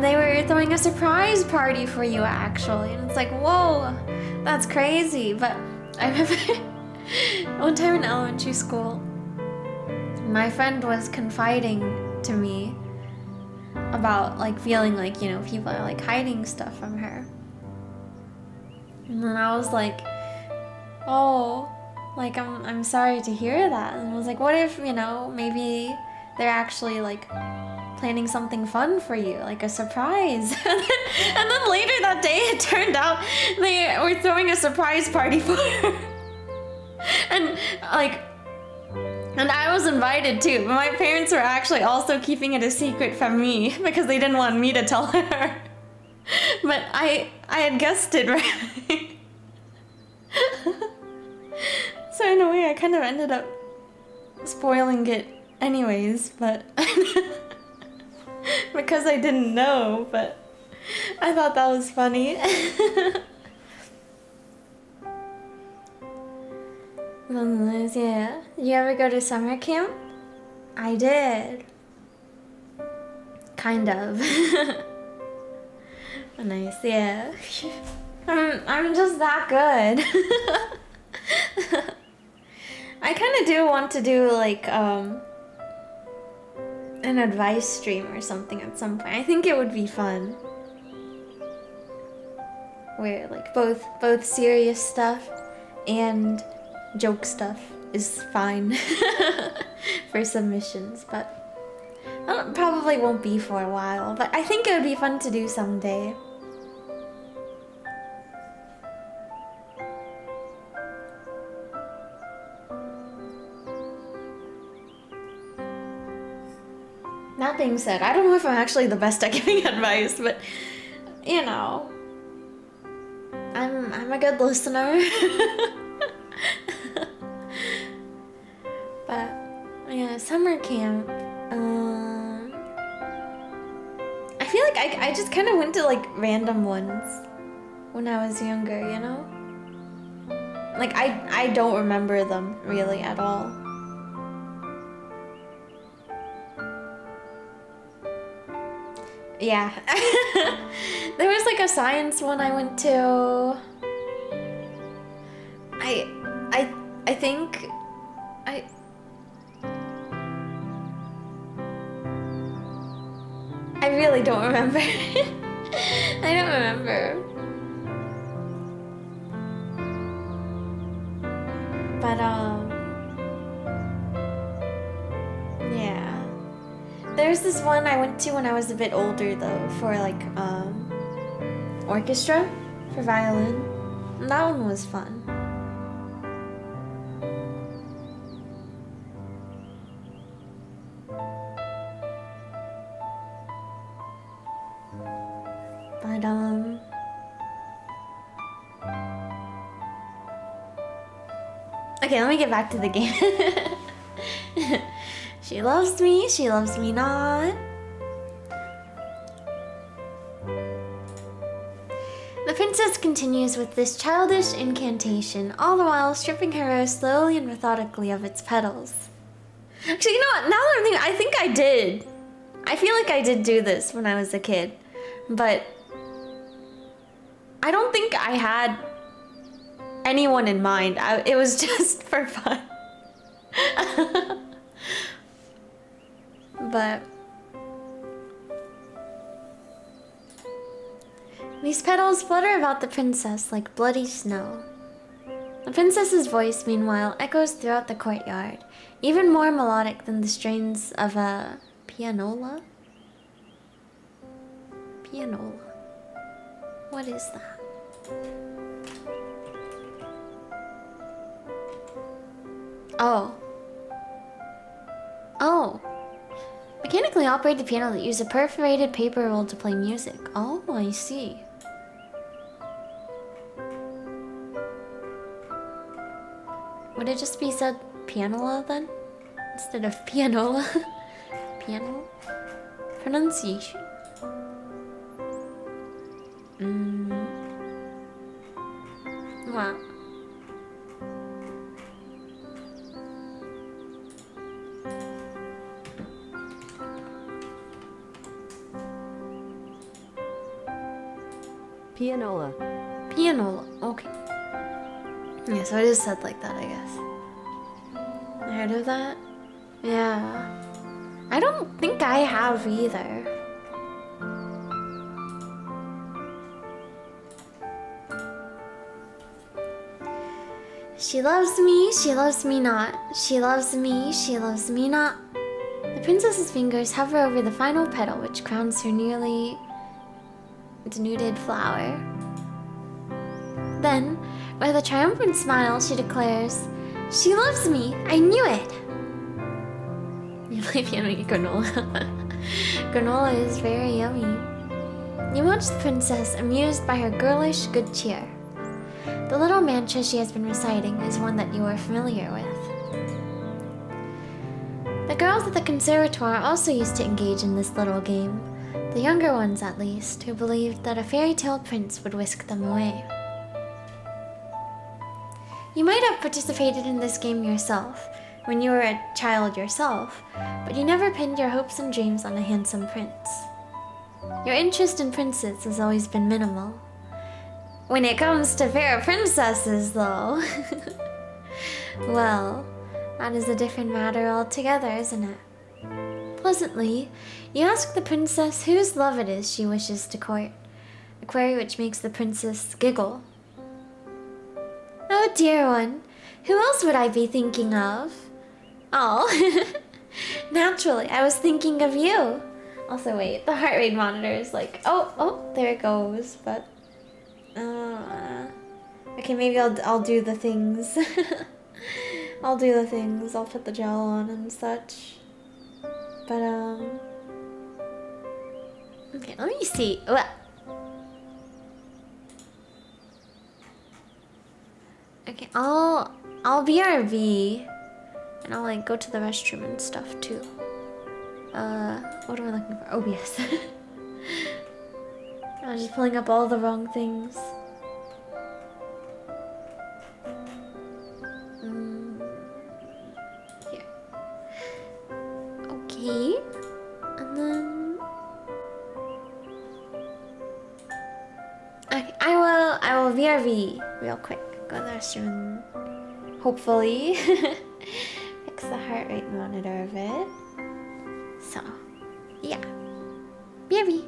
"They were throwing a surprise party for you actually." And it's like, whoa, that's crazy. But I remember one time in elementary school, my friend was confiding to me about like feeling like, you know, people are like hiding stuff from her. And then I was like, "Oh, like I'm sorry to hear that." And I was like, "What if, you know, maybe they're actually like planning something fun for you, like a surprise?" And then later that day it turned out they were throwing a surprise party for her. And I was invited too, but my parents were actually also keeping it a secret from me because they didn't want me to tell her. But I had guessed it right. So in a way I kind of ended up spoiling it anyways, but because I didn't know, but I thought that was funny. Nonetheless, yeah. Did you ever go to summer camp? I did. Kind of. Nice, yeah. I'm just that good. I kind of do want to do like an an advice stream or something at some point. I think it would be fun. Where like both serious stuff and joke stuff is fine for submissions, but that probably won't be for a while. But I think it would be fun to do someday. That being said, I don't know if I'm actually the best at giving advice, but you know, I'm a good listener. But yeah, summer camp. I feel like I just kind of went to like random ones when I was younger, you know? Like I don't remember them really at all. Yeah. There was like a science one I went to. I think I really don't remember. I don't remember. But yeah. There's this one I went to when I was a bit older though, for like orchestra for violin. And that one was fun. But okay, let me get back to the game. She loves me not. The princess continues with this childish incantation, all the while stripping her rose slowly and methodically of its petals. Actually, you know what? Now that I'm thinking, I think I did. I feel like I did do this when I was a kid, but I don't think I had anyone in mind. It was just for fun. But these petals flutter about the princess like bloody snow. The princess's voice, meanwhile, echoes throughout the courtyard, even more melodic than the strains of a pianola. Pianola. What is that? Oh. Oh. Mechanically operated piano that use a perforated paper roll to play music. Oh, I see. Would it just be said pianola then? Instead of pianola? Piano? Pronunciation. Wow. Pianola. Pianola, okay. Yeah, so it is said like that, I guess. Heard of that? Yeah. I don't think I have either. She loves me not. She loves me not. The princess's fingers hover over the final petal which crowns her nearly denuded flower. Then, with a triumphant smile, she declares, "She loves me! I knew it!" You play piano and eat granola. Granola is very yummy. You watch the princess, amused by her girlish good cheer. The little mantra she has been reciting is one that you are familiar with. The girls at the conservatoire also used to engage in this little game, the younger ones at least, who believed that a fairy tale prince would whisk them away. You might have participated in this game yourself, when you were a child yourself, but you never pinned your hopes and dreams on a handsome prince. Your interest in princes has always been minimal. When it comes to fair princesses, though, well, that is a different matter altogether, isn't it? Pleasantly, you ask the princess whose love it is she wishes to court, a query which makes the princess giggle. Oh, dear one, who else would I be thinking of? Oh, naturally, I was thinking of you. Also, wait, the heart rate monitor is like, oh, there it goes, but, okay, maybe I'll do the things. I'll do the things, I'll put the gel on and such. But, okay, let me see. Okay, I'll BRB, and I'll like go to the restroom and stuff too. What am I looking for? OBS. I was just pulling up all the wrong things. Here. Okay, and then okay, I will VRV real quick. Go to the restroom and hopefully fix the heart rate monitor of it. So, yeah, BRV.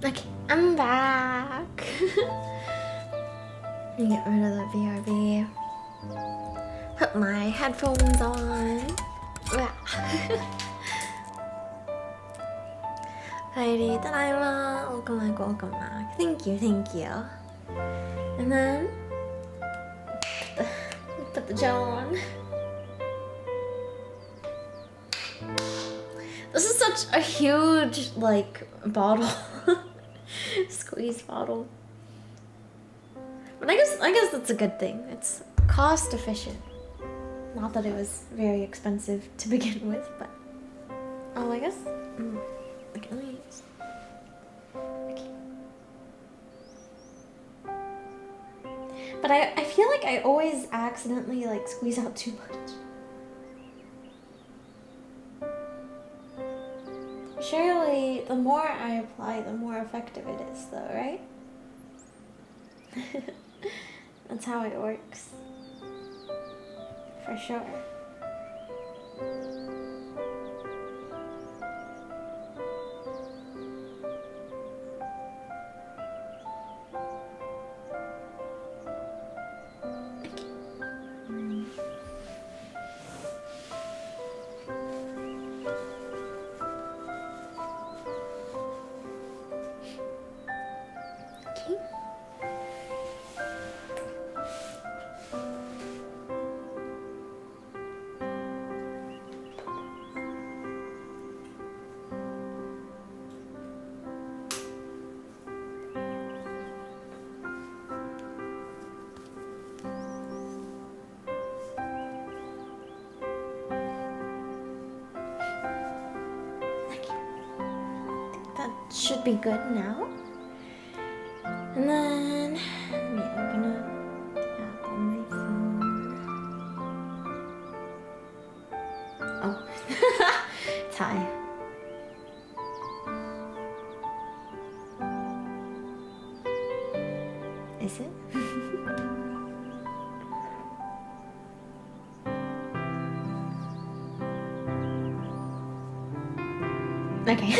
Okay, I'm back. Let me get rid of the BRB. Put my headphones on. Heidi, Tadaima. Welcome back, welcome back. Thank you, thank you. And then put the gel on. This is such a huge, like, bottle. Squeeze bottle. But I guess that's a good thing. It's cost efficient. Not that it was very expensive to begin with, but oh, I guess. Okay, let me use. Okay. But I feel like I always accidentally like squeeze out too much. Surely, the more I apply, the more effective it is, though, right? That's how it works. For sure. Should be good now. And then let me open up the app on my phone. Oh, it's high. Is it? Okay.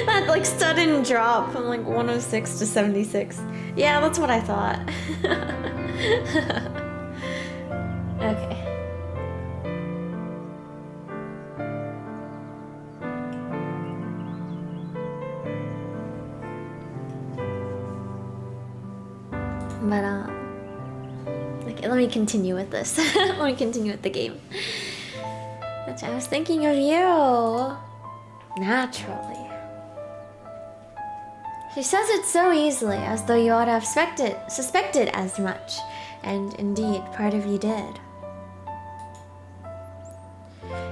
That like sudden drop from like 106 to 76. Yeah, that's what I thought. Okay. But like, let me continue with this. Let me continue with the game. I was thinking of you. Naturally. She says it so easily, as though you ought to have suspected as much. And indeed, part of you did.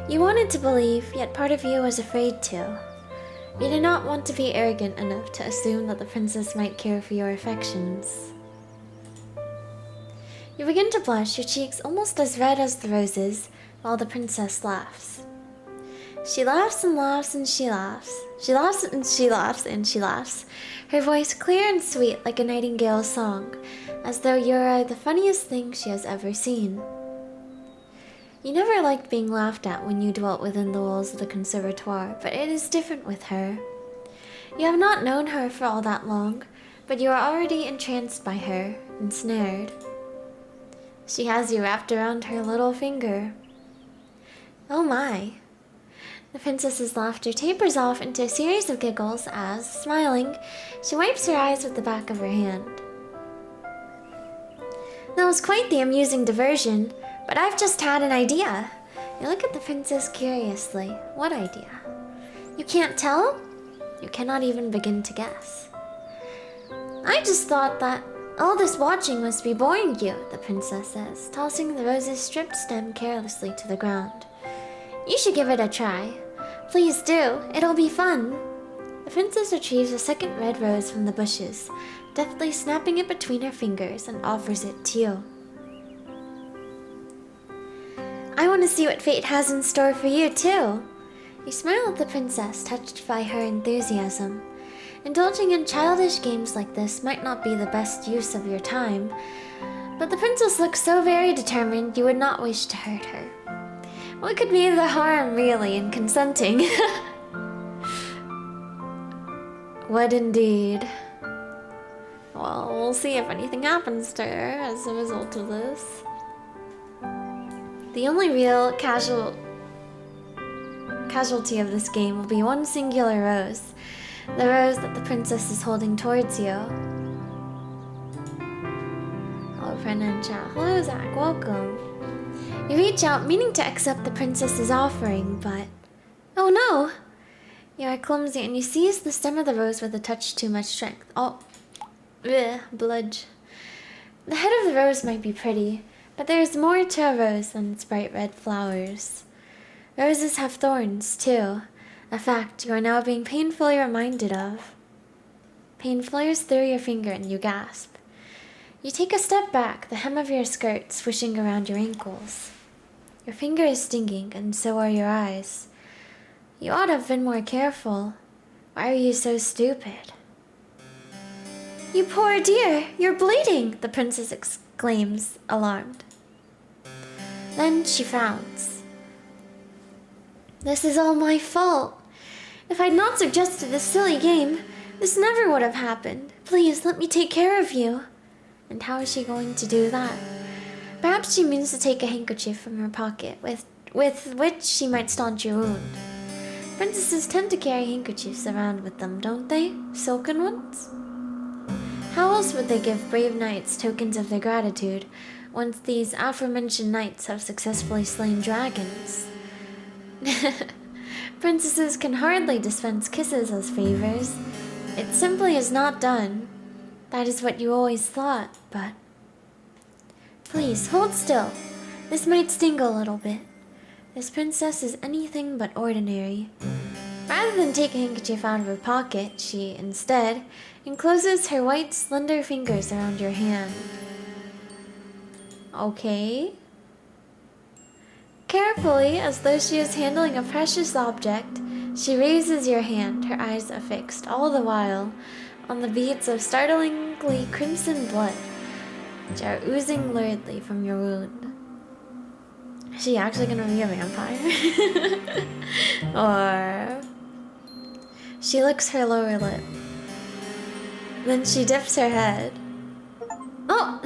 You wanted to believe, yet part of you was afraid to. You did not want to be arrogant enough to assume that the princess might care for your affections. You begin to blush, your cheeks almost as red as the roses, while the princess laughs. She laughs and laughs and she laughs. She laughs and she laughs and she laughs. Her voice clear and sweet like a nightingale's song, as though you are the funniest thing she has ever seen. You never liked being laughed at when you dwelt within the walls of the conservatoire, but it is different with her. You have not known her for all that long, but you are already entranced by her, ensnared. She has you wrapped around her little finger. Oh my. The princess's laughter tapers off into a series of giggles as, smiling, she wipes her eyes with the back of her hand. That was quite the amusing diversion, but I've just had an idea. You look at the princess curiously. What idea? You can't tell? You cannot even begin to guess. I just thought that all this watching must be boring you, the princess says, tossing the rose's stripped stem carelessly to the ground. You should give it a try. Please do, it'll be fun. The princess retrieves a second red rose from the bushes, deftly snapping it between her fingers, and offers it to you. I want to see what fate has in store for you, too. You smile at the princess, touched by her enthusiasm. Indulging in childish games like this might not be the best use of your time, but the princess looks so very determined you would not wish to hurt her. What could be the harm, really, in consenting? What indeed? Well, we'll see if anything happens to her as a result of this. The only real casualty of this game will be one singular rose. The rose that the princess is holding towards you. Hello, friend and chat. Hello, Zach. Welcome. You reach out, meaning to accept the princess's offering, but... Oh no! You are clumsy and you seize the stem of the rose with a touch too much strength. Oh. Ugh, bludge. The head of the rose might be pretty, but there is more to a rose than its bright red flowers. Roses have thorns, too. A fact you are now being painfully reminded of. Pain flares through your finger and you gasp. You take a step back, the hem of your skirt swishing around your ankles. Your finger is stinging, and so are your eyes. You ought to have been more careful. Why are you so stupid? You poor dear, you're bleeding, the princess exclaims, alarmed. Then she frowns. This is all my fault. If I'd not suggested this silly game, this never would have happened. Please, let me take care of you. And how is she going to do that? Perhaps she means to take a handkerchief from her pocket, with which she might staunch your wound. Princesses tend to carry handkerchiefs around with them, don't they? Silken ones? How else would they give brave knights tokens of their gratitude, once these aforementioned knights have successfully slain dragons? Princesses can hardly dispense kisses as favors. It simply is not done. That is what you always thought, but... Please, hold still. This might sting a little bit. This princess is anything but ordinary. Rather than take a handkerchief out of her pocket, she, instead, encloses her white, slender fingers around your hand. Okay. Carefully, as though she is handling a precious object, she raises your hand, her eyes affixed, all the while, on the beads of startlingly crimson blood, which are oozing luridly from your wound. Is she actually gonna be a vampire? Or... She licks her lower lip. Then she dips her head. Oh!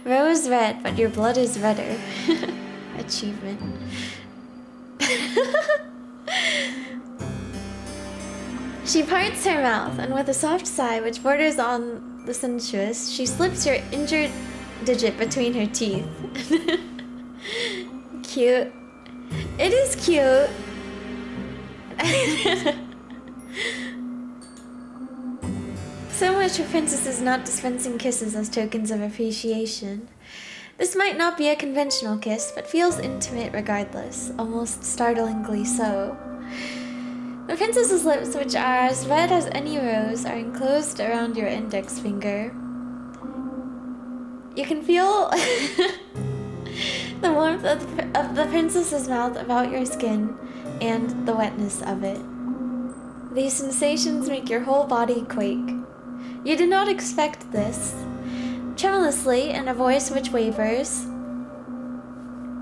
Rose red, but your blood is redder. Achievement. She parts her mouth, and with a soft sigh which borders on the sensuous, she slips your injured digit between her teeth. Cute. It is cute. So much for princesses not dispensing kisses as tokens of appreciation. This might not be a conventional kiss, but feels intimate regardless, almost startlingly so. The princess's lips, which are as red as any rose, are enclosed around your index finger. You can feel the warmth of the princess's mouth about your skin and the wetness of it. These sensations make your whole body quake. You did not expect this. Tremulously, in a voice which wavers,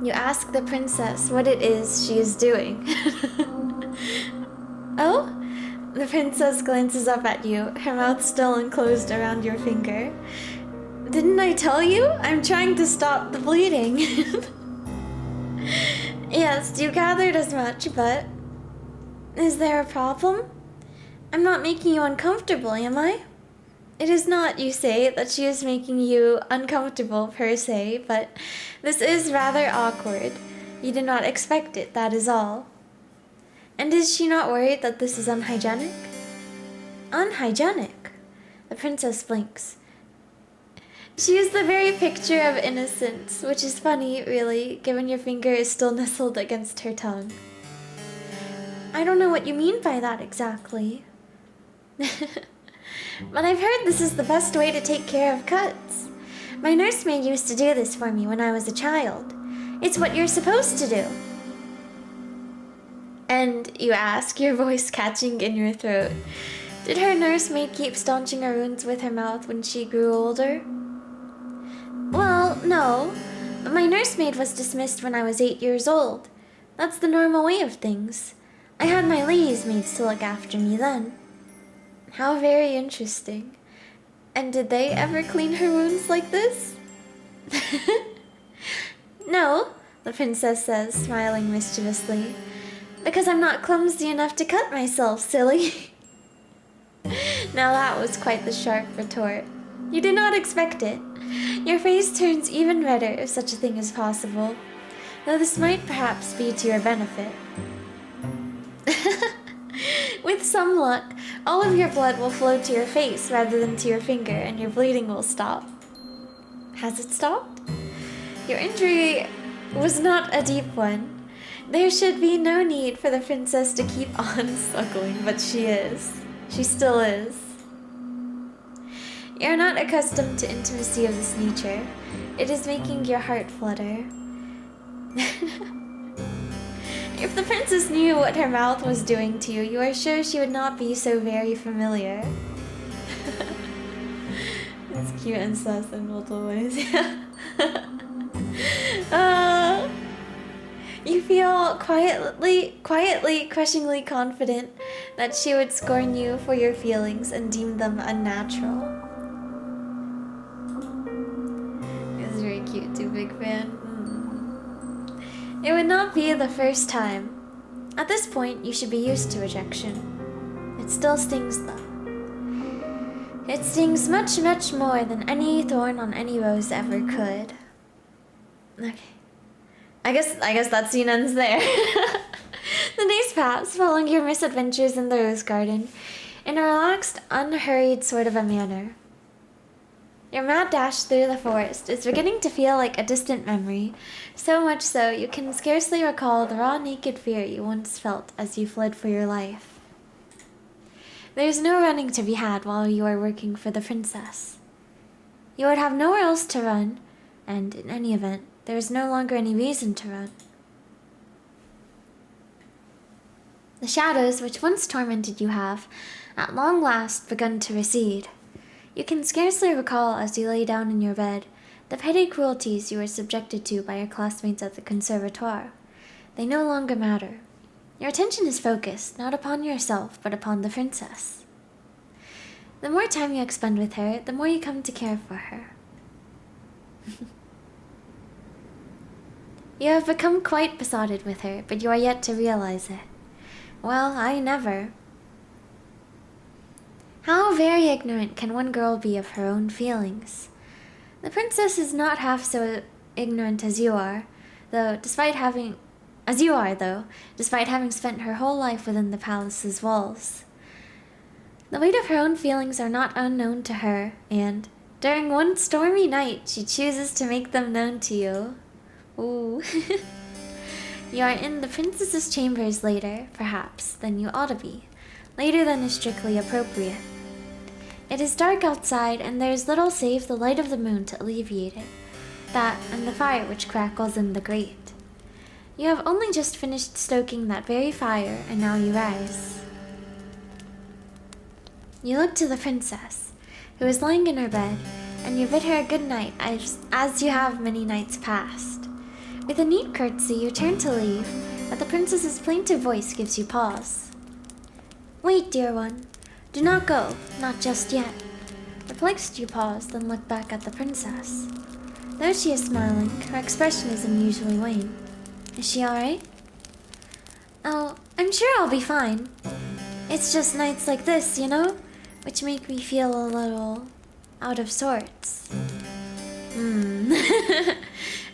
you ask the princess what it is she is doing. Oh? The princess glances up at you, her mouth still enclosed around your finger. Didn't I tell you? I'm trying to stop the bleeding. Yes, you gathered as much, but... Is there a problem? I'm not making you uncomfortable, am I? It is not, you say, that she is making you uncomfortable per se, but this is rather awkward. You did not expect it, that is all. And is she not worried that this is unhygienic? Unhygienic? The princess blinks. She is the very picture of innocence, which is funny, really, given your finger is still nestled against her tongue. I don't know what you mean by that exactly. But I've heard this is the best way to take care of cuts. My nursemaid used to do this for me when I was a child. It's what you're supposed to do. And you ask, your voice catching in your throat, did her nursemaid keep staunching her wounds with her mouth when she grew older? Well, no. My nursemaid was dismissed when I was 8 years old. That's the normal way of things. I had my lady's maids to look after me then. How very interesting. And did they ever clean her wounds like this? No, the princess says, smiling mischievously. Because I'm not clumsy enough to cut myself, silly. Now that was quite the sharp retort. You did not expect it. Your face turns even redder if such a thing is possible, though this might perhaps be to your benefit. With some luck, all of your blood will flow to your face rather than to your finger, and your bleeding will stop. Has it stopped? Your injury was not a deep one. There should be no need for the princess to keep on suckling, but she is. She still is. You're not accustomed to intimacy of this nature. It is making your heart flutter. If the princess knew what her mouth was doing to you, you are sure she would not be so very familiar. It's cute and sus in multiple ways. You feel quietly, crushingly confident that she would scorn you for your feelings and deem them unnatural. It's very cute too, big fan. It would not be the first time. At this point, you should be used to rejection. It still stings though. It stings much, much more than any thorn on any rose ever could. Okay. I guess that scene ends there. The days pass, following your misadventures in the rose garden, in a relaxed, unhurried sort of a manner. Your mad dash through the forest is beginning to feel like a distant memory, so much so you can scarcely recall the raw naked fear you once felt as you fled for your life. There is no running to be had while you are working for the princess. You would have nowhere else to run, and in any event, there is no longer any reason to run. The shadows which once tormented you have, at long last, begun to recede. You can scarcely recall, as you lay down in your bed, the petty cruelties you were subjected to by your classmates at the conservatoire. They no longer matter. Your attention is focused not upon yourself, but upon the princess. The more time you expend with her, the more you come to care for her. You have become quite besotted with her, but you are yet to realize it. Well, I never. How very ignorant can one girl be of her own feelings? The princess is not half so ignorant as you are, though, despite having spent her whole life within the palace's walls. The weight of her own feelings are not unknown to her, and during one stormy night, she chooses to make them known to you. Ooh. You are in the princess's chambers later, perhaps, than you ought to be. Later than is strictly appropriate. It is dark outside, and there is little save the light of the moon to alleviate it. That, and the fire which crackles in the grate. You have only just finished stoking that very fire, and now you rise. You look to the princess, who is lying in her bed, and you bid her a good night, as you have many nights past. With a neat curtsy, you turn to leave, but the princess's plaintive voice gives you pause. Wait, dear one. Do not go, not just yet. Perplexed, you pause, then look back at the princess. Though she is smiling, her expression is unusually wan. Is she alright? Oh, I'm sure I'll be fine. It's just nights like this, you know, which make me feel a little out of sorts.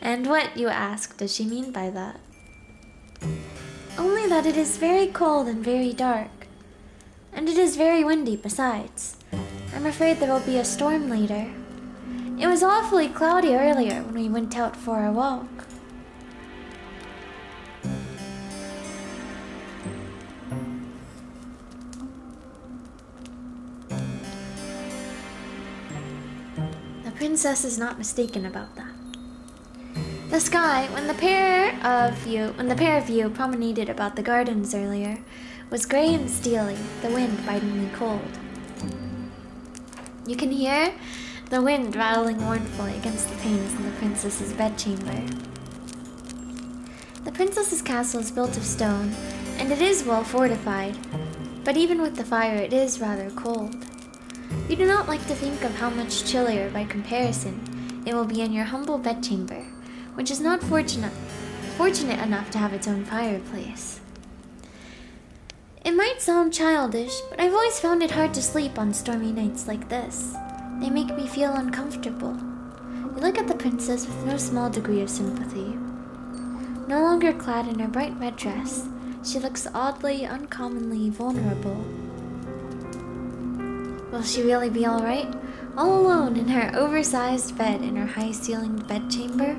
And what, you ask, does she mean by that? Only that it is very cold and very dark. And it is very windy besides. I'm afraid there will be a storm later. It was awfully cloudy earlier when we went out for a walk. The princess is not mistaken about that. The sky, when the pair of you promenaded about the gardens earlier, was grey and steely, the wind bitingly cold. You can hear the wind rattling mournfully against the panes in the princess's bedchamber. The princess's castle is built of stone, and it is well fortified, but even with the fire it is rather cold. You do not like to think of how much chillier by comparison it will be in your humble bedchamber, which is not fortunate enough to have its own fireplace. It might sound childish, but I've always found it hard to sleep on stormy nights like this. They make me feel uncomfortable. You look at the princess with no small degree of sympathy. No longer clad in her bright red dress, she looks oddly, uncommonly vulnerable. Will she really be alright? All alone in her oversized bed in her high-ceilinged bedchamber?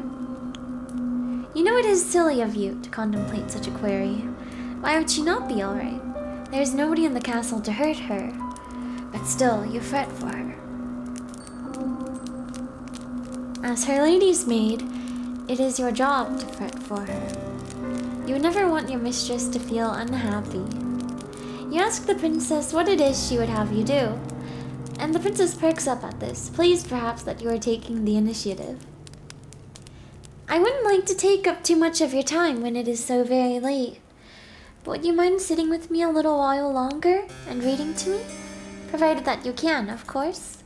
You know it is silly of you to contemplate such a query. Why would she not be alright? There is nobody in the castle to hurt her. But still, you fret for her. As her lady's maid, it is your job to fret for her. You would never want your mistress to feel unhappy. You ask the princess what it is she would have you do, and the princess perks up at this, pleased perhaps that you are taking the initiative. I wouldn't like to take up too much of your time when it is so very late. But would you mind sitting with me a little while longer and reading to me? Provided that you can, of course.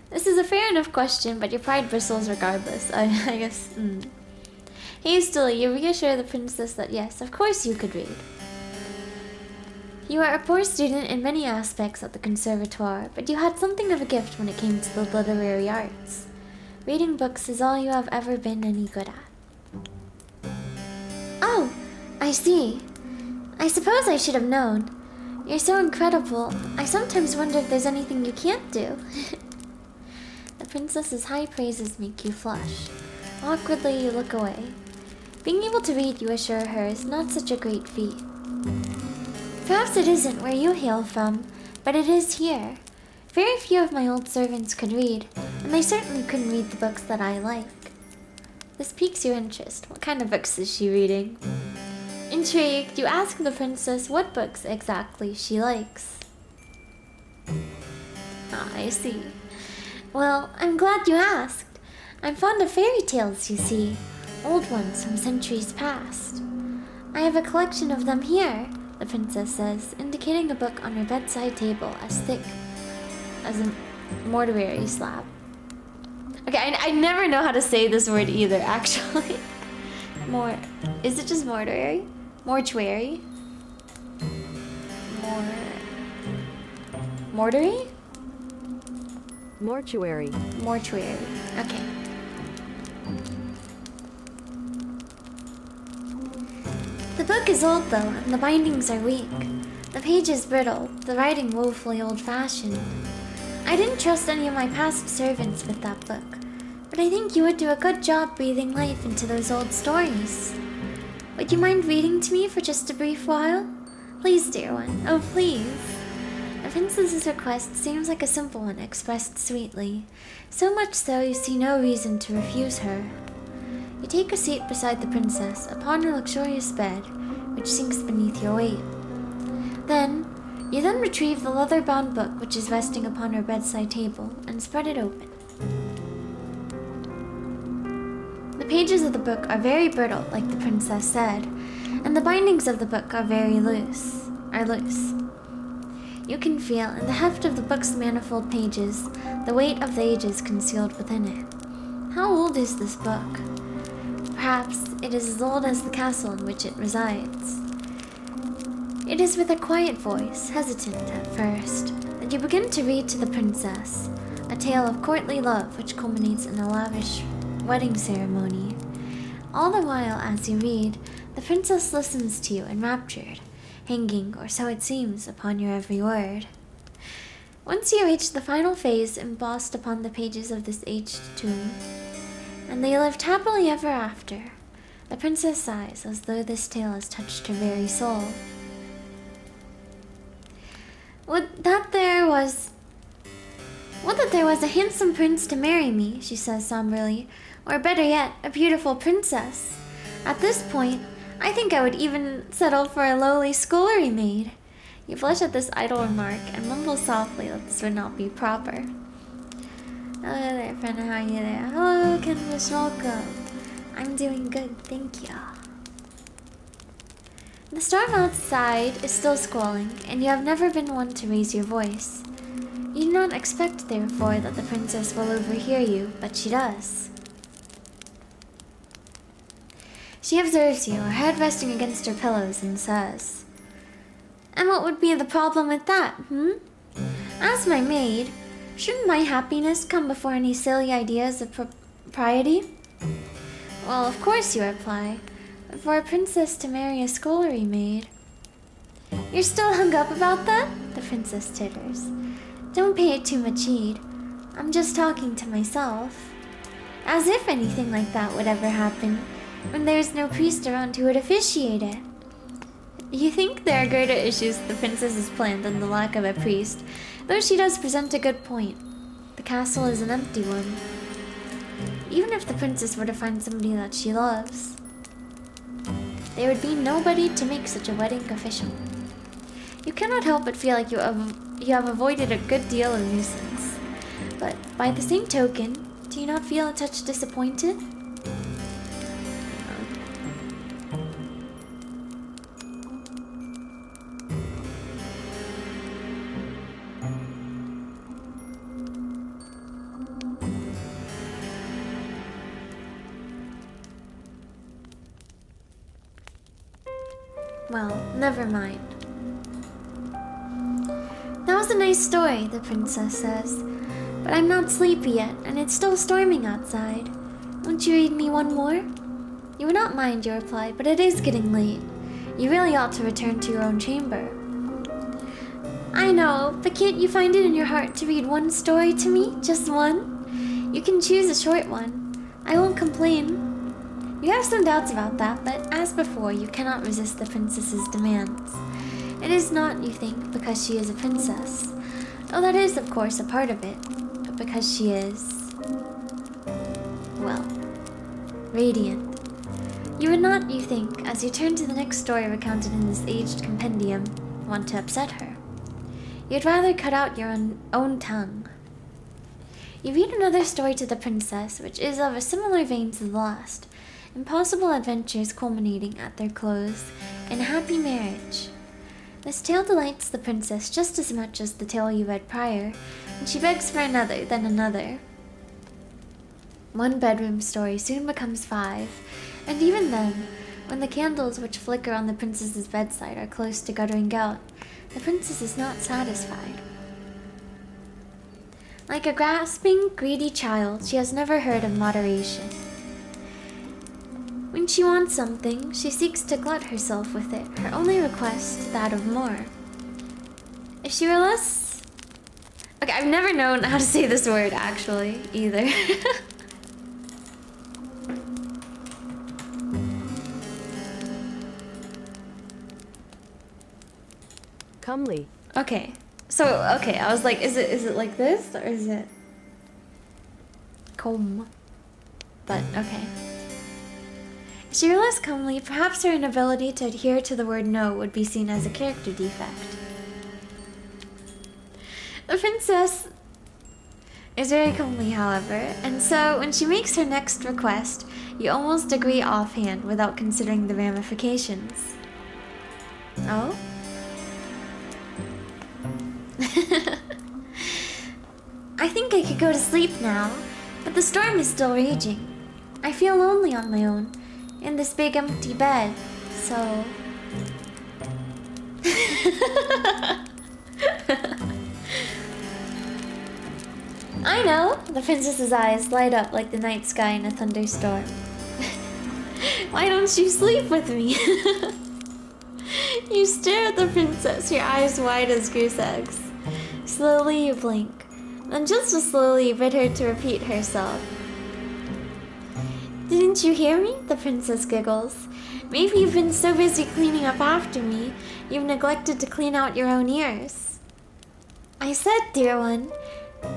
This is a fair enough question, but your pride bristles regardless. I guess. Hastily, you reassure the princess that yes, of course you could read. You are a poor student in many aspects at the conservatoire, but you had something of a gift when it came to the literary arts. Reading books is all you have ever been any good at. Oh, I see. I suppose I should have known. You're so incredible, I sometimes wonder if there's anything you can't do. The princess's high praises make you flush. Awkwardly, you look away. Being able to read, you assure her, is not such a great feat. Perhaps it isn't where you hail from, but it is here. Very few of my old servants could read, and they certainly couldn't read the books that I like. This piques your interest. What kind of books is she reading? Intrigued, you ask the princess what books exactly she likes. Ah, I see. Well, I'm glad you asked. I'm fond of fairy tales, you see. Old ones from centuries past. I have a collection of them here, the princess says, indicating a book on her bedside table as thick as a mortuary slab. Okay, I never know how to say this word either, actually. Is it just mortuary? Mortuary? Mortuary? Mortuary. Mortuary. Okay. The book is old though, and the bindings are weak. The page is brittle, the writing woefully old-fashioned. I didn't trust any of my past servants with that book, but I think you would do a good job breathing life into those old stories. Would you mind reading to me for just a brief while? Please, dear one. Oh, please. The princess's request seems like a simple one expressed sweetly, so much so you see no reason to refuse her. You take a seat beside the princess upon her luxurious bed, which sinks beneath your weight. You then retrieve the leather-bound book which is resting upon her bedside table and spread it open. The pages of the book are very brittle, like the princess said, and the bindings of the book are loose. You can feel, in the heft of the book's manifold pages, the weight of the ages concealed within it. How old is this book? Perhaps it is as old as the castle in which it resides. It is with a quiet voice, hesitant at first, that you begin to read to the princess a tale of courtly love which culminates in a lavish wedding ceremony. All the while, as you read, the princess listens to you enraptured, hanging, or so it seems, upon your every word. Once you reach the final phase embossed upon the pages of this aged tomb, and they lived happily ever after, the princess sighs as though this tale has touched her very soul. Would that there was a handsome prince to marry me, she says somberly, or better yet, a beautiful princess. At this point, I think I would even settle for a lowly scullery maid. You blush at this idle remark and mumble softly that this would not be proper. Hello there, friend, how are you there? Hello, Kenwish, welcome. I'm doing good, thank you. The storm outside is still squalling, and you have never been one to raise your voice. You do not expect, therefore, that the princess will overhear you, but she does. She observes you, her head resting against her pillows, and says, "And what would be the problem with that, As my maid, shouldn't my happiness come before any silly ideas of propriety?" "Well, of course," you reply, "but for a princess to marry a scullery maid..." "You're still hung up about that?" the princess titters. "Don't pay it too much heed. I'm just talking to myself. As if anything like that would ever happen, when there's no priest around who would officiate it." You think there are greater issues with the princess's plan than the lack of a priest, though she does present a good point. The castle is an empty one. Even if the princess were to find somebody that she loves, there would be nobody to make such a wedding official. You cannot help but feel like you have avoided a good deal of nuisance. But by the same token, do you not feel a touch disappointed? Well, never mind. "That was a nice story," the princess says, "but I'm not sleepy yet, and it's still storming outside. Won't you read me one more?" "You would not mind," you reply, "but it is getting late. You really ought to return to your own chamber." "I know, but can't you find it in your heart to read one story to me? Just one? You can choose a short one. I won't complain." You have some doubts about that, but as before, you cannot resist the princess's demands. It is not, you think, because she is a princess, though that is, of course, a part of it, but because she is, well, radiant. You would not, you think, as you turn to the next story recounted in this aged compendium, want to upset her. You'd rather cut out your own tongue. You read another story to the princess, which is of a similar vein to the last, impossible adventures culminating at their close in a happy marriage. This tale delights the princess just as much as the tale you read prior, and she begs for another, then another. One bedroom story soon becomes 5, and even then, when the candles which flicker on the princess's bedside are close to guttering out, the princess is not satisfied. Like a grasping, greedy child, she has never heard of moderation. When she wants something, she seeks to glut herself with it, her only request that of more. If she were less... Okay, I've never known how to say this word, actually, either. Comely. Okay. So, okay, I was like, is it like this, or is it... comb? But, okay. If she were less comely, perhaps her inability to adhere to the word no would be seen as a character defect. The princess is very comely, however, and so when she makes her next request, you almost agree offhand without considering the ramifications. Oh? I think I could go to sleep now, but the storm is still raging. I feel lonely on my own, in this big empty bed, so... I know! The princess's eyes light up like the night sky in a thunderstorm. Why don't you sleep with me? You stare at the princess, your eyes wide as goose eggs. Slowly you blink, then just as slowly you bid her to repeat herself. Didn't you hear me? The princess giggles. Maybe you've been so busy cleaning up after me, you've neglected to clean out your own ears. I said, dear one,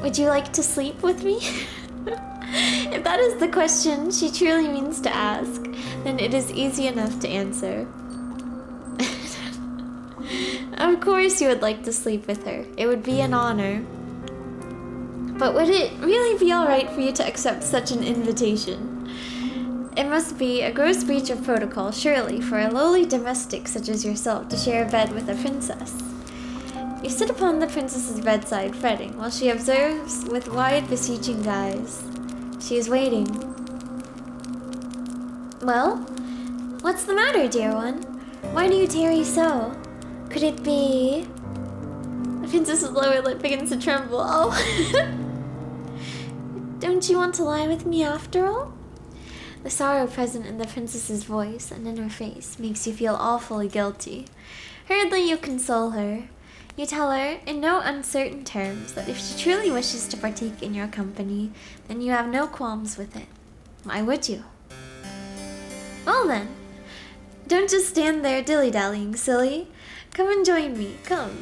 would you like to sleep with me? If that is the question she truly means to ask, then it is easy enough to answer. Of course you would like to sleep with her. It would be an honor. But would it really be alright for you to accept such an invitation? It must be a gross breach of protocol, surely, for a lowly domestic such as yourself to share a bed with a princess. You sit upon the princess's bedside, fretting, while she observes with wide, beseeching eyes. She is waiting. Well? What's the matter, dear one? Why do you tarry so? Could it be... The princess's lower lip begins to tremble. Oh! Don't you want to lie with me after all? The sorrow present in the princess's voice and in her face makes you feel awfully guilty. Hurriedly you console her. You tell her, in no uncertain terms, that if she truly wishes to partake in your company, then you have no qualms with it. Why would you? Well then, don't just stand there dilly-dallying, silly. Come and join me, come.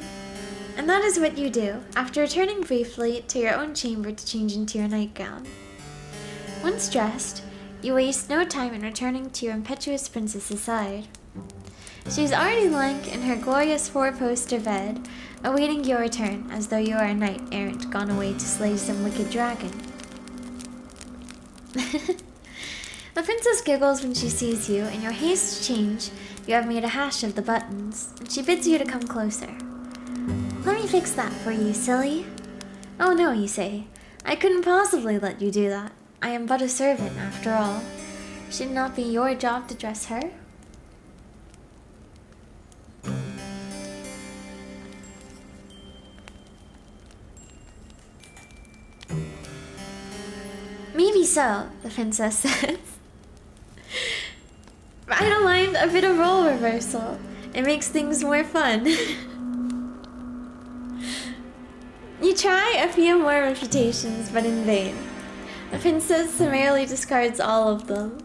And that is what you do, after returning briefly to your own chamber to change into your nightgown. Once dressed, you waste no time in returning to your impetuous princess's side. She is already lying in her glorious 4-poster bed, awaiting your return as though you are a knight-errant gone away to slay some wicked dragon. The princess giggles when she sees you. In your haste to change, you have made a hash of the buttons, and she bids you to come closer. Let me fix that for you, silly. Oh no, you say. I couldn't possibly let you do that. I am but a servant, after all. Should it not be your job to dress her? Maybe so, the princess says. I don't mind a bit of role reversal. It makes things more fun. You try a few more reputations, but in vain. The princess summarily discards all of them.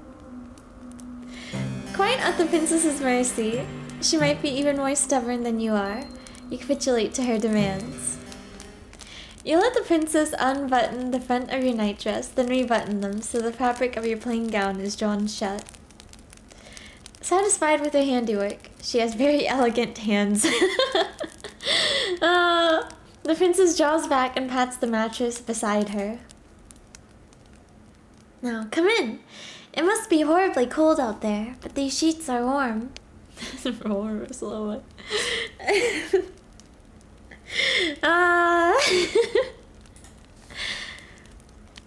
Quite at the princess's mercy, she might be even more stubborn than you are. You capitulate to her demands. You let the princess unbutton the front of your nightdress, then rebutton them so the fabric of your plain gown is drawn shut. Satisfied with her handiwork, she has very elegant hands. The princess draws back and pats the mattress beside her. Now, come in. It must be horribly cold out there, but these sheets are warm. Slow.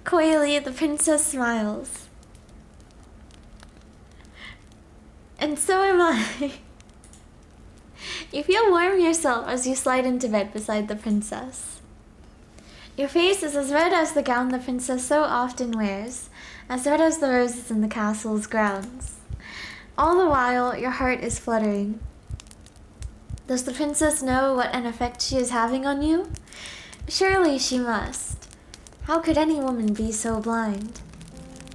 Coyly, the princess smiles. And so am I. You feel warm yourself as you slide into bed beside the princess. Your face is as red as the gown the princess so often wears, as red as the roses in the castle's grounds. All the while, your heart is fluttering. Does the princess know what an effect she is having on you? Surely she must. How could any woman be so blind?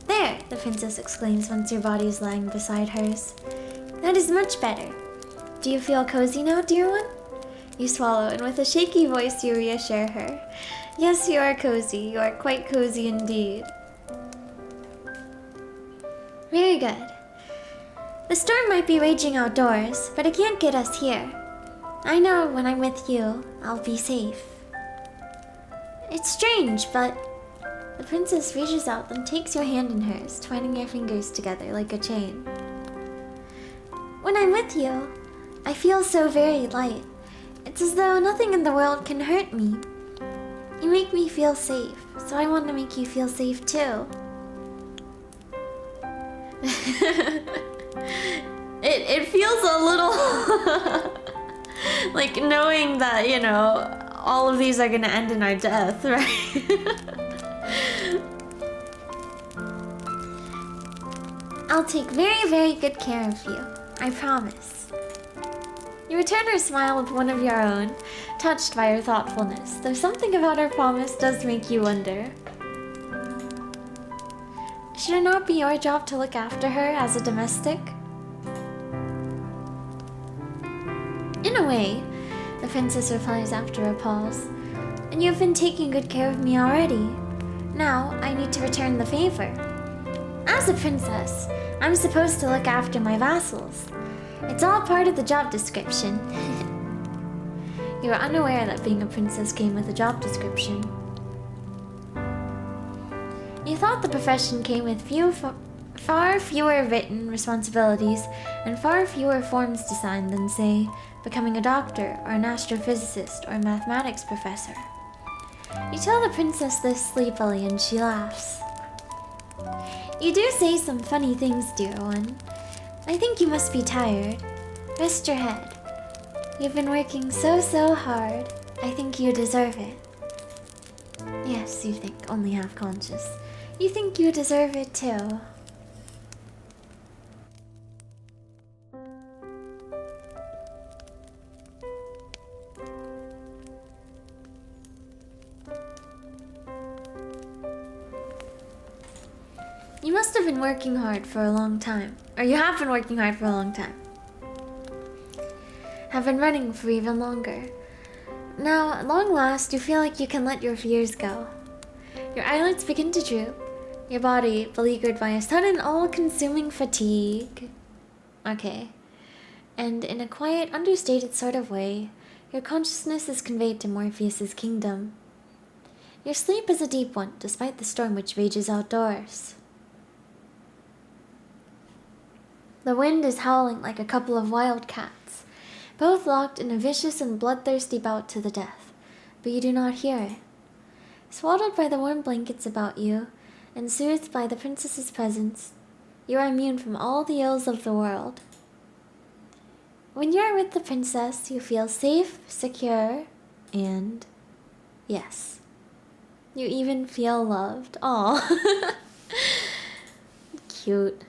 There, the princess exclaims once your body is lying beside hers. That is much better. Do you feel cozy now, dear one? You swallow, and with a shaky voice you reassure her. Yes, you are cozy. You are quite cozy indeed. Very good. The storm might be raging outdoors, but it can't get us here. I know when I'm with you, I'll be safe. It's strange, but... The princess reaches out and takes your hand in hers, twining your fingers together like a chain. When I'm with you, I feel so very light. It's as though nothing in the world can hurt me. You make me feel safe, so I want to make you feel safe too. It feels a little like knowing that, you know, all of these are gonna end in our death, right? I'll take very, very good care of you. I promise. You return her smile with one of your own, touched by her thoughtfulness, though something about her promise does make you wonder. Should it not be your job to look after her as a domestic? In a way, the princess replies after a pause. And you've been taking good care of me already. Now, I need to return the favor. As a princess, I'm supposed to look after my vassals. It's all part of the job description. You were unaware that being a princess came with a job description. You thought the profession came with far fewer written responsibilities and far fewer forms to sign than, say, becoming a doctor or an astrophysicist or a mathematics professor. You tell the princess this sleepily and she laughs. You do say some funny things, dear one. I think you must be tired. Rest your head. You've been working so hard. I think you deserve it. Yes, you think, only half conscious. You think you deserve it too. You must have been working hard for a long time. Or you have been working hard for a long time. Have been running for even longer. Now, at long last, you feel like you can let your fears go. Your eyelids begin to droop. Your body beleaguered by a sudden all-consuming fatigue. Okay. And in a quiet, understated sort of way, your consciousness is conveyed to Morpheus's kingdom. Your sleep is a deep one, despite the storm which rages outdoors. The wind is howling like a couple of wild cats, both locked in a vicious and bloodthirsty bout to the death, but you do not hear it. Swaddled by the warm blankets about you, and soothed by the princess's presence, you are immune from all the ills of the world. When you are with the princess, you feel safe, secure, and yes, you even feel loved. Aw. Cute. ...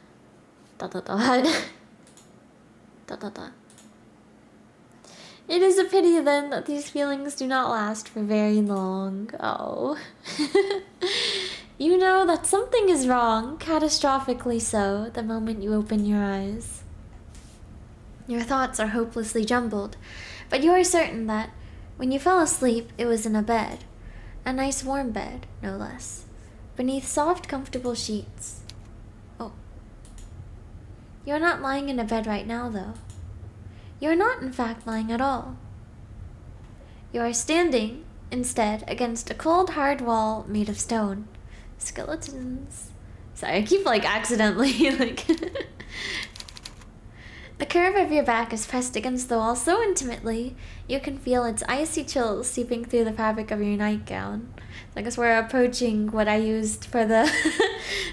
It is a pity then that these feelings do not last for very long. Oh. You know that something is wrong, catastrophically so, the moment you open your eyes. Your thoughts are hopelessly jumbled, but you are certain that when you fell asleep, it was in a bed. A nice warm bed, no less, beneath soft, comfortable sheets. Oh. You are not lying in a bed right now, though. You are not, in fact, lying at all. You are standing, instead, against a cold, hard wall made of stone. Skeletons. Sorry, I keep like accidentally like. The curve of your back is pressed against the wall so intimately you can feel its icy chills seeping through the fabric of your nightgown. So I guess we're approaching what I used for the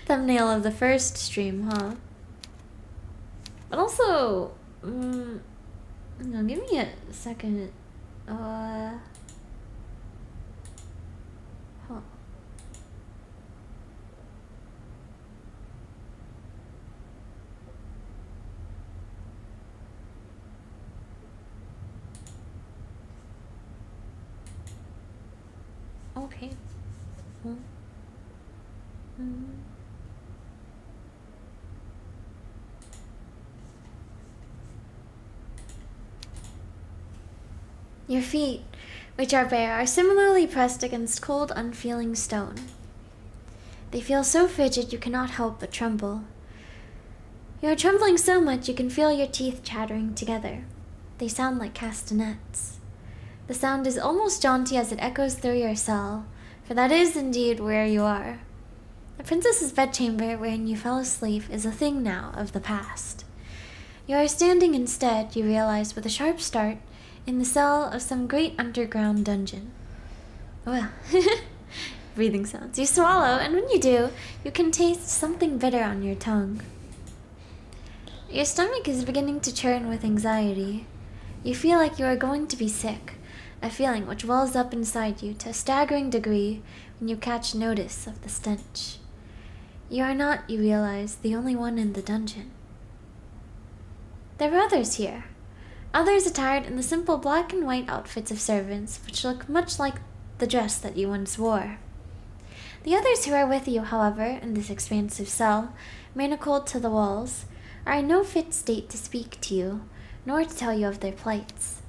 thumbnail of the first stream, huh? But also, no, give me a second. Huh. Okay. Your feet, which are bare, are similarly pressed against cold, unfeeling stone. They feel so frigid you cannot help but tremble. You are trembling so much you can feel your teeth chattering together. They sound like castanets. The sound is almost jaunty as it echoes through your cell, for that is indeed where you are. The princess's bedchamber wherein you fell asleep is a thing now of the past. You are standing instead, you realize with a sharp start, in the cell of some great underground dungeon. Well, breathing sounds. You swallow, and when you do, you can taste something bitter on your tongue. Your stomach is beginning to churn with anxiety. You feel like you are going to be sick, a feeling which wells up inside you to a staggering degree when you catch notice of the stench. You are not, you realize, the only one in the dungeon. There are others here. Others attired in the simple black and white outfits of servants, which look much like the dress that you once wore. The others who are with you, however, in this expansive cell, manacled to the walls, are in no fit state to speak to you, nor to tell you of their plights.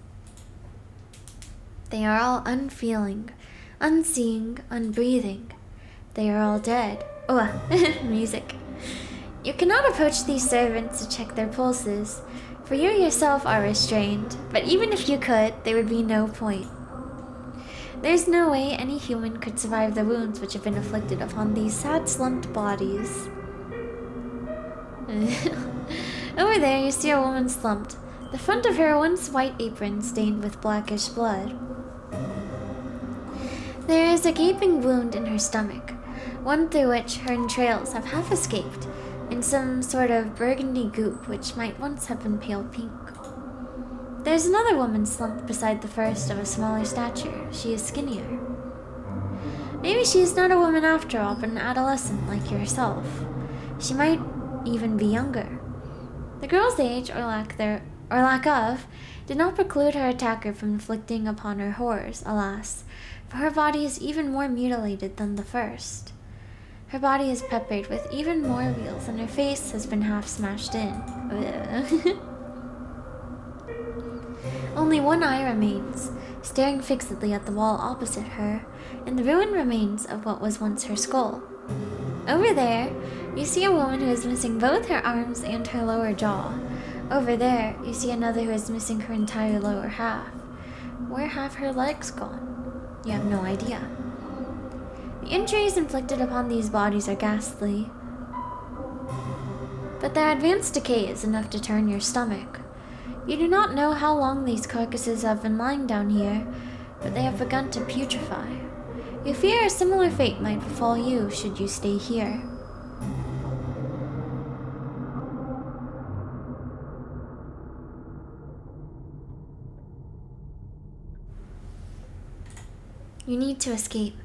They are all unfeeling, unseeing, unbreathing. They are all dead. Oh, music. You cannot approach these servants to check their pulses, for you yourself are restrained, but even if you could, there would be no point. There's no way any human could survive the wounds which have been inflicted upon these sad slumped bodies. Over there you see a woman slumped, the front of her once white apron stained with blackish blood. There is a gaping wound in her stomach, one through which her entrails have half escaped, in some sort of burgundy goop which might once have been pale pink. There's another woman slumped beside the first of a smaller stature. She is skinnier. Maybe she is not a woman after all, but an adolescent like yourself. She might even be younger. The girl's age, or lack of, did not preclude her attacker from inflicting upon her horrors, alas, for her body is even more mutilated than the first. Her body is peppered with even more wheals, and her face has been half smashed in. Only one eye remains, staring fixedly at the wall opposite her, in the ruined remains of what was once her skull. Over there, you see a woman who is missing both her arms and her lower jaw. Over there, you see another who is missing her entire lower half. Where have her legs gone? You have no idea. The injuries inflicted upon these bodies are ghastly, but their advanced decay is enough to turn your stomach. You do not know how long these carcasses have been lying down here, but they have begun to putrefy. You fear a similar fate might befall you should you stay here. You need to escape.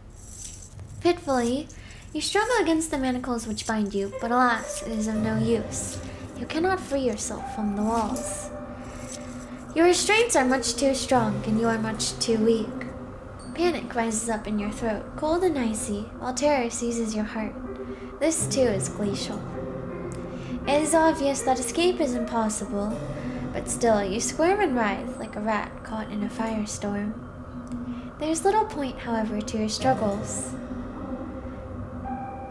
Fitfully, you struggle against the manacles which bind you, but alas, it is of no use. You cannot free yourself from the walls. Your restraints are much too strong, and you are much too weak. Panic rises up in your throat, cold and icy, while terror seizes your heart. This too is glacial. It is obvious that escape is impossible, but still you squirm and writhe like a rat caught in a firestorm. There is little point, however, to your struggles.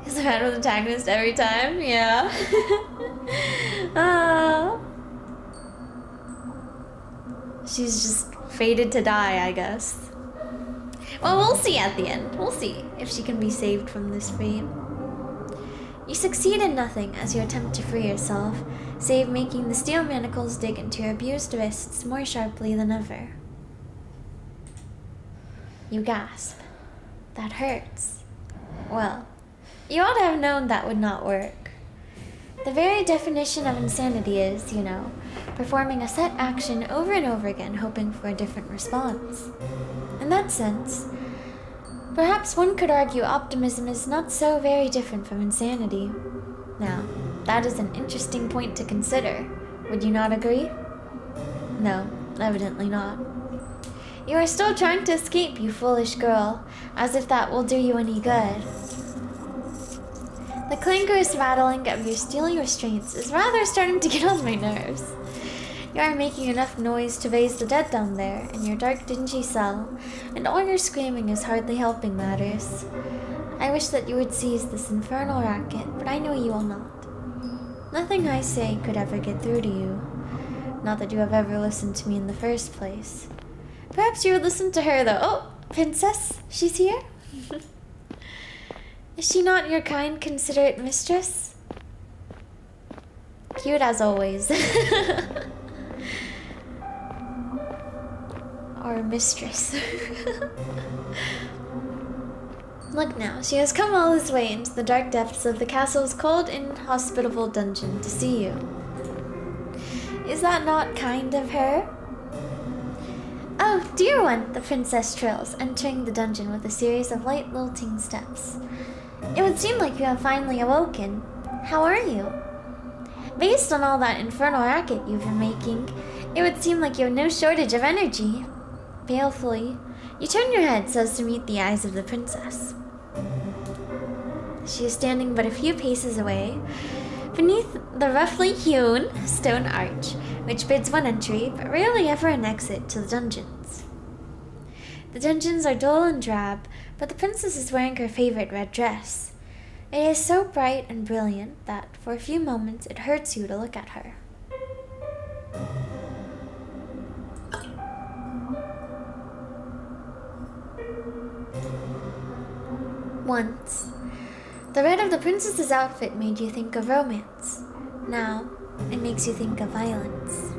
Is the rat with antagonist every time? Yeah. She's just fated to die, I guess. Well, we'll see at the end. We'll see if she can be saved from this fate. You succeed in nothing as you attempt to free yourself, save making the steel manacles dig into your abused wrists more sharply than ever. You gasp. That hurts. Well, you ought to have known that would not work. The very definition of insanity is, you know, performing a set action over and over again, hoping for a different response. In that sense, perhaps one could argue optimism is not so very different from insanity. Now, that is an interesting point to consider. Would you not agree? No, evidently not. You are still trying to escape, you foolish girl, as if that will do you any good. The clangorous rattling of your steel restraints is rather starting to get on my nerves. You are making enough noise to raise the dead down there in your dark, dingy cell, and all your screaming is hardly helping matters. I wish that you would cease this infernal racket, but I know you will not. Nothing I say could ever get through to you. Not that you have ever listened to me in the first place. Perhaps you would listen to her, though. Oh, princess, she's here? Is she not your kind, considerate mistress? Cute as always. Or mistress. Look now, she has come all this way into the dark depths of the castle's cold, inhospitable dungeon to see you. Is that not kind of her? Oh, dear one, the princess trills, entering the dungeon with a series of light lilting steps. It would seem like you have finally awoken. How are you? Based on all that infernal racket you've been making, it would seem like you have no shortage of energy. Balefully, you turn your head so as to meet the eyes of the princess. She is standing but a few paces away, beneath the roughly hewn stone arch, which bids one entry, but rarely ever an exit, to the dungeons. The dungeons are dull and drab, but the princess is wearing her favorite red dress. It is so bright and brilliant that, for a few moments, it hurts you to look at her. Once, the red of the princess's outfit made you think of romance. Now, it makes you think of violence.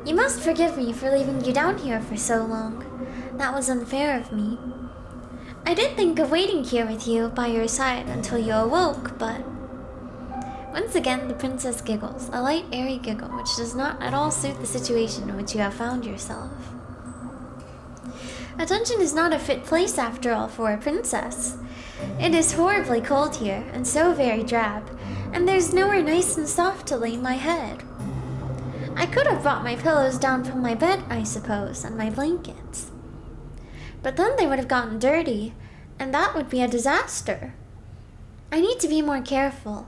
You must forgive me for leaving you down here for so long. That was unfair of me. I did think of waiting here with you by your side until you awoke, but... Once again, the princess giggles, a light, airy giggle which does not at all suit the situation in which you have found yourself. A dungeon is not a fit place, after all, for a princess. It is horribly cold here, and so very drab, and there's nowhere nice and soft to lay my head. I could have brought my pillows down from my bed, I suppose, and my blankets. But then they would have gotten dirty, and that would be a disaster. I need to be more careful.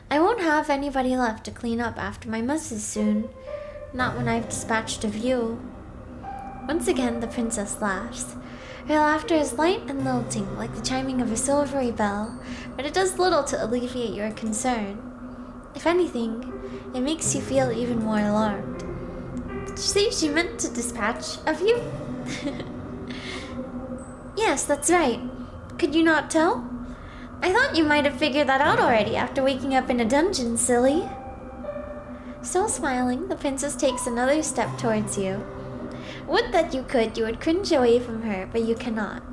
I won't have anybody left to clean up after my messes soon, not when I've dispatched of you. Once again the princess laughs. Her laughter is light and lilting, like the chiming of a silvery bell, but it does little to alleviate your concern. If anything, it makes you feel even more alarmed. Did you say she meant to dispatch of you? Yes, that's right. Could you not tell? I thought you might have figured that out already after waking up in a dungeon, silly. Still smiling, the princess takes another step towards you. Would that you could, you would cringe away from her, but you cannot.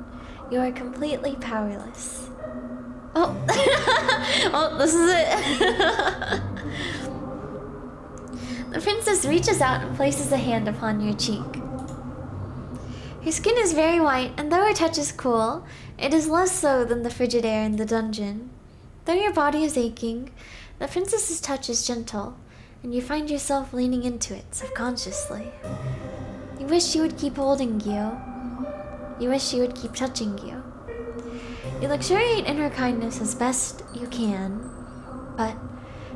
You are completely powerless. Oh, oh, this is it. The princess reaches out and places a hand upon your cheek. Her skin is very white, and though her touch is cool, it is less so than the frigid air in the dungeon. Though your body is aching, the princess's touch is gentle, and you find yourself leaning into it subconsciously. You wish she would keep holding you. You wish she would keep touching you. You luxuriate in her kindness as best you can, but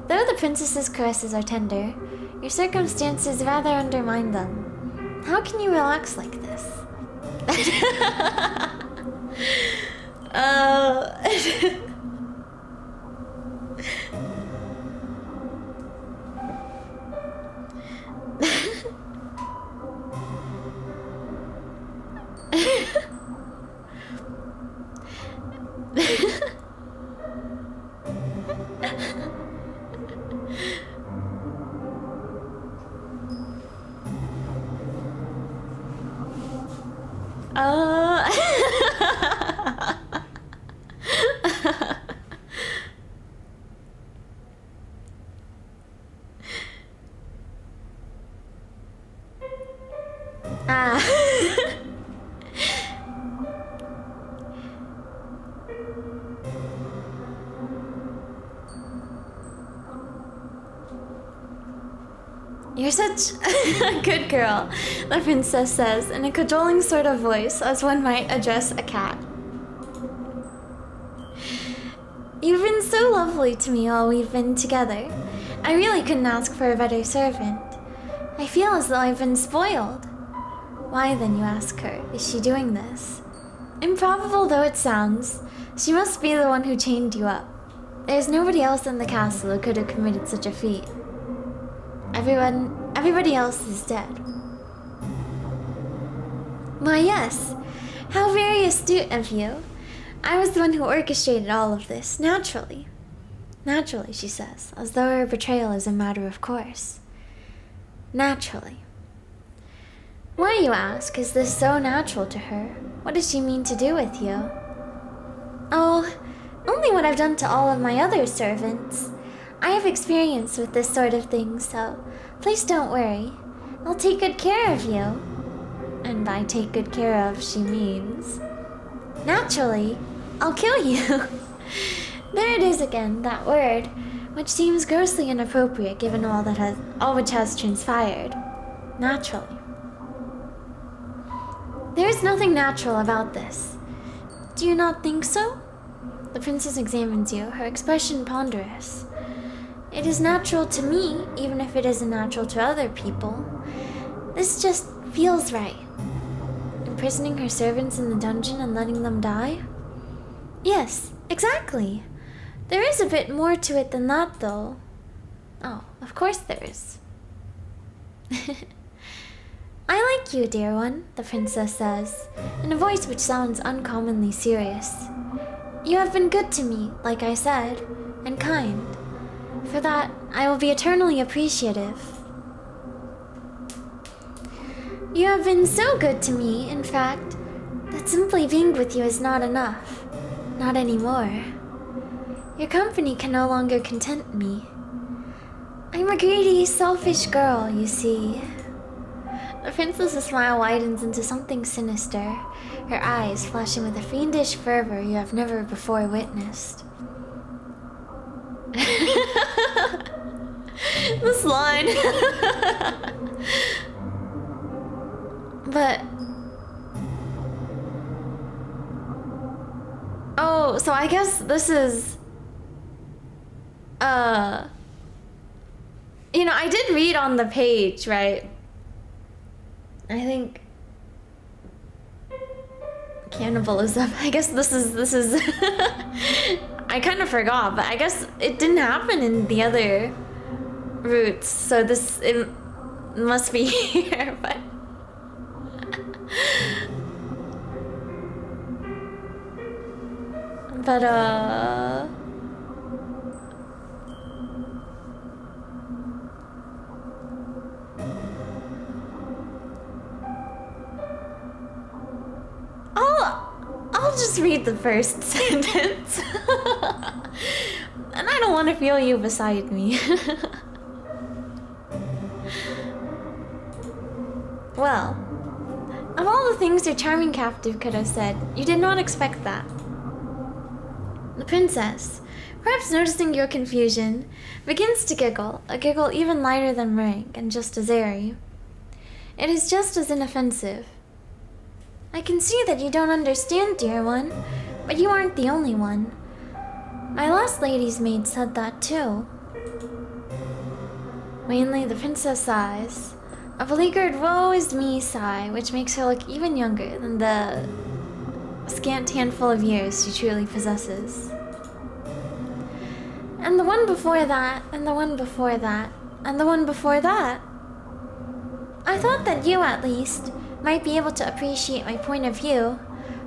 though the princess's caresses are tender, your circumstances rather undermine them. How can you relax like this? You're such a good girl, the princess says in a cajoling sort of voice, as one might address a cat. You've been so lovely to me while we've been together. I really couldn't ask for a better servant. I feel as though I've been spoiled. Why then, you ask her, is she doing this? Improbable though it sounds, she must be the one who chained you up. There's nobody else in the castle who could have committed such a feat. Everybody else is dead. Why, yes. How very astute of you. I was the one who orchestrated all of this, naturally. Naturally, she says, as though her betrayal is a matter of course. Naturally. Why, you ask, is this so natural to her? What does she mean to do with you? Oh, only what I've done to all of my other servants. I have experience with this sort of thing, so please don't worry. I'll take good care of you. And by take good care of, she means... Naturally, I'll kill you. There it is again, that word, which seems grossly inappropriate given all which has transpired. Naturally. There is nothing natural about this. Do you not think so? The princess examines you, her expression ponderous. It is natural to me, even if it isn't natural to other people. This just feels right. Imprisoning her servants in the dungeon and letting them die? Yes, exactly. There is a bit more to it than that, though. Oh, of course there is. I like you, dear one, the princess says, in a voice which sounds uncommonly serious. You have been good to me, like I said, and kind. For that, I will be eternally appreciative. You have been so good to me, in fact, that simply being with you is not enough. Not anymore. Your company can no longer content me. I'm a greedy, selfish girl, you see. The princess's smile widens into something sinister, her eyes flashing with a fiendish fervor you have never before witnessed. This line. But... Oh, so I guess this is... You know, I did read on the page, right? I think... Cannibalism. I guess this is... I kind of forgot, but I guess it didn't happen in the other routes, so it must be here, but... But, I'll just read the first sentence. And I don't want to feel you beside me. Well, of all the things your charming captive could have said, you did not expect that. The princess, perhaps noticing your confusion, begins to giggle, a giggle even lighter than rank and just as airy. It is just as inoffensive. I can see that you don't understand, dear one, but you aren't the only one. My last lady's maid said that too. Mainly the princess sighs, a beleaguered woe is me sigh, which makes her look even younger than the scant handful of years she truly possesses. And the one before that, and the one before that, and the one before that. I thought that you, at least, might be able to appreciate my point of view,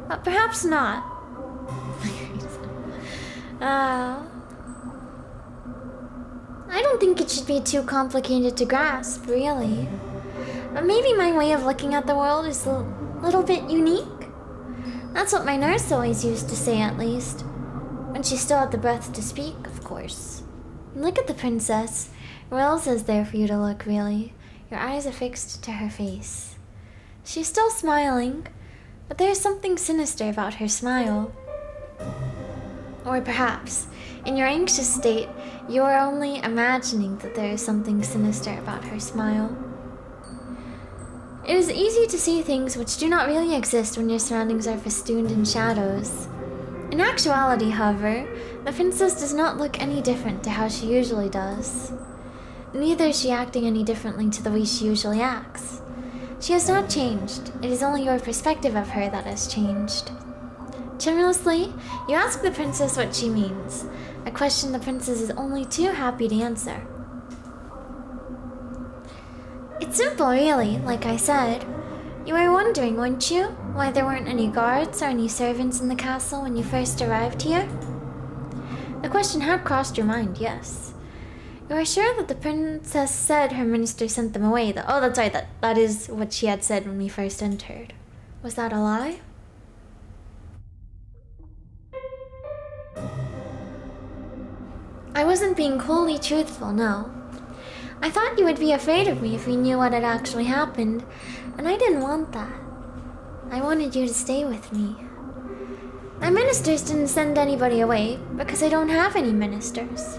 but perhaps not. I don't think it should be too complicated to grasp, really. But maybe my way of looking at the world is a little bit unique. That's what my nurse always used to say, at least. When she still had the breath to speak, of course. And look at the princess. Where else is there for you to look, really? Your eyes are fixed to her face. She's still smiling, but there's something sinister about her smile. Or perhaps, in your anxious state, you are only imagining that there is something sinister about her smile. It is easy to see things which do not really exist when your surroundings are festooned in shadows. In actuality, however, the princess does not look any different to how she usually does. Neither is she acting any differently to the way she usually acts. She has not changed, it is only your perspective of her that has changed. Tremulously, you ask the princess what she means, a question the princess is only too happy to answer. It's simple, really, like I said. You were wondering, weren't you, why there weren't any guards or any servants in the castle when you first arrived here? The question had crossed your mind, yes. You are sure that the princess said her minister sent them away, though? Oh, that's right, that is what she had said when we first entered. Was that a lie? I wasn't being wholly truthful, no. I thought you would be afraid of me if you knew what had actually happened, and I didn't want that. I wanted you to stay with me. My ministers didn't send anybody away, because I don't have any ministers.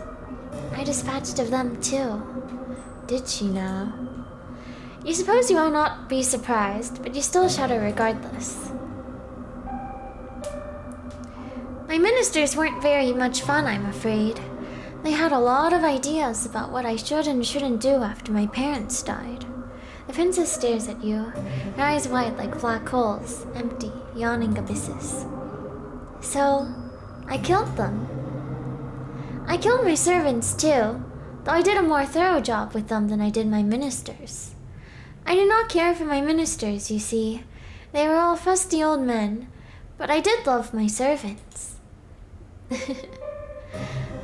I dispatched of them too. Did she now? You suppose you will not be surprised, but you still shudder regardless. My ministers weren't very much fun, I'm afraid. They had a lot of ideas about what I should and shouldn't do after my parents died. The princess stares at you, her eyes wide like black holes, empty, yawning abysses. So, I killed them. I killed my servants too, though I did a more thorough job with them than I did my ministers. I did not care for my ministers, you see. They were all fusty old men, but I did love my servants.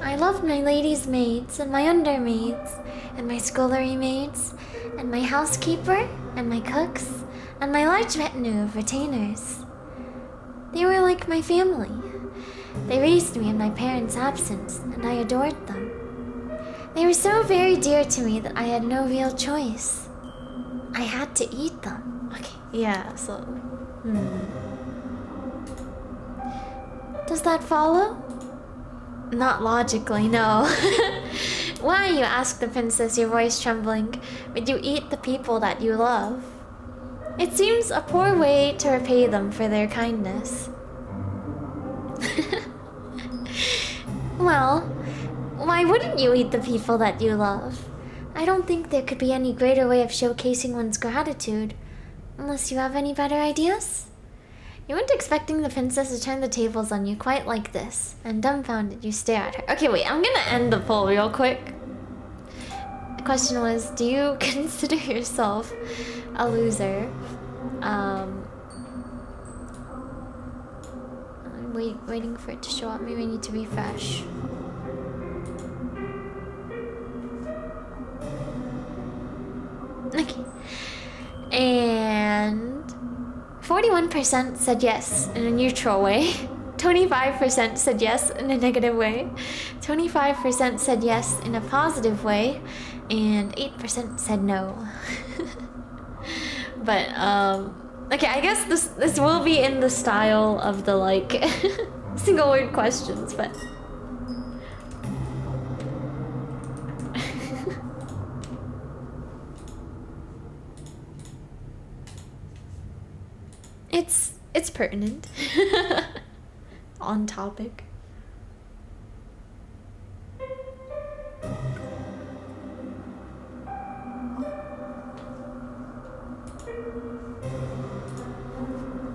I loved my ladies' maids, and my undermaids, and my scullery maids, and my housekeeper, and my cooks, and my large retinue of retainers. They were like my family. They raised me in my parents' absence, and I adored them. They were so very dear to me that I had no real choice. I had to eat them. Okay, yeah, so... Does that follow? Not logically, no. Why, you ask the princess, your voice trembling, would you eat the people that you love? It seems a poor way to repay them for their kindness. Well, why wouldn't you eat the people that you love? I don't think there could be any greater way of showcasing one's gratitude. Unless you have any better ideas? You weren't expecting the princess to turn the tables on you quite like this, and dumbfounded you stare at her. Okay, wait, I'm gonna end the poll real quick. The question was, do you consider yourself a loser? I'm waiting for it to show up. Maybe I need to refresh. Okay. And 41% said yes in a neutral way. 25% said yes in a negative way. 25% said yes in a positive way. And 8% said no. But, okay, I guess this will be in the style of the, like, single word questions, but... It's pertinent. On topic.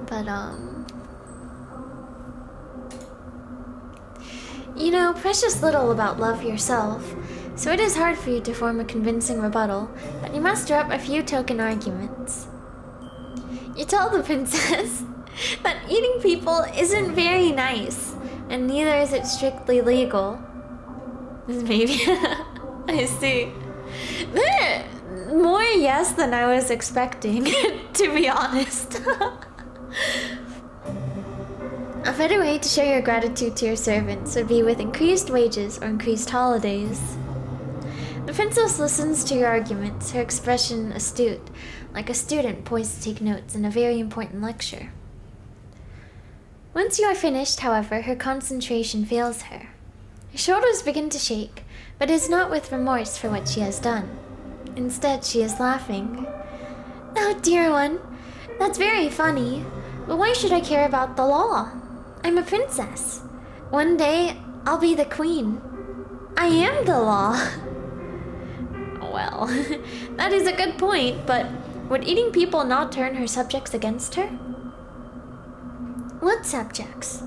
But, you know precious little about love yourself, so it is hard for you to form a convincing rebuttal, but you muster up a few token arguments. You tell the princess that eating people isn't very nice, and neither is it strictly legal. Maybe. I see. There more yes than I was expecting, to be honest. A better way to show your gratitude to your servants would be with increased wages or increased holidays. The princess listens to your arguments, her expression astute, like a student poised to take notes in a very important lecture. Once you are finished, however, her concentration fails her. Her shoulders begin to shake, but it is not with remorse for what she has done. Instead, she is laughing. Oh, dear one, that's very funny, but why should I care about the law? I'm a princess. One day, I'll be the queen. I am the law. Well, that is a good point, but would eating people not turn her subjects against her? What subjects?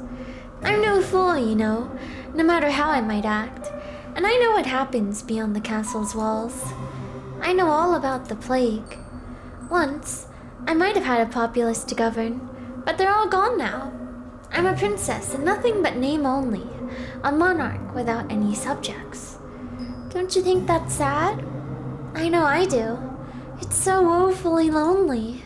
I'm no fool, you know, no matter how I might act, and I know what happens beyond the castle's walls. I know all about the plague. Once, I might have had a populace to govern, but they're all gone now. I'm a princess and nothing but name only, a monarch without any subjects. Don't you think that's sad? I know I do. It's so woefully lonely.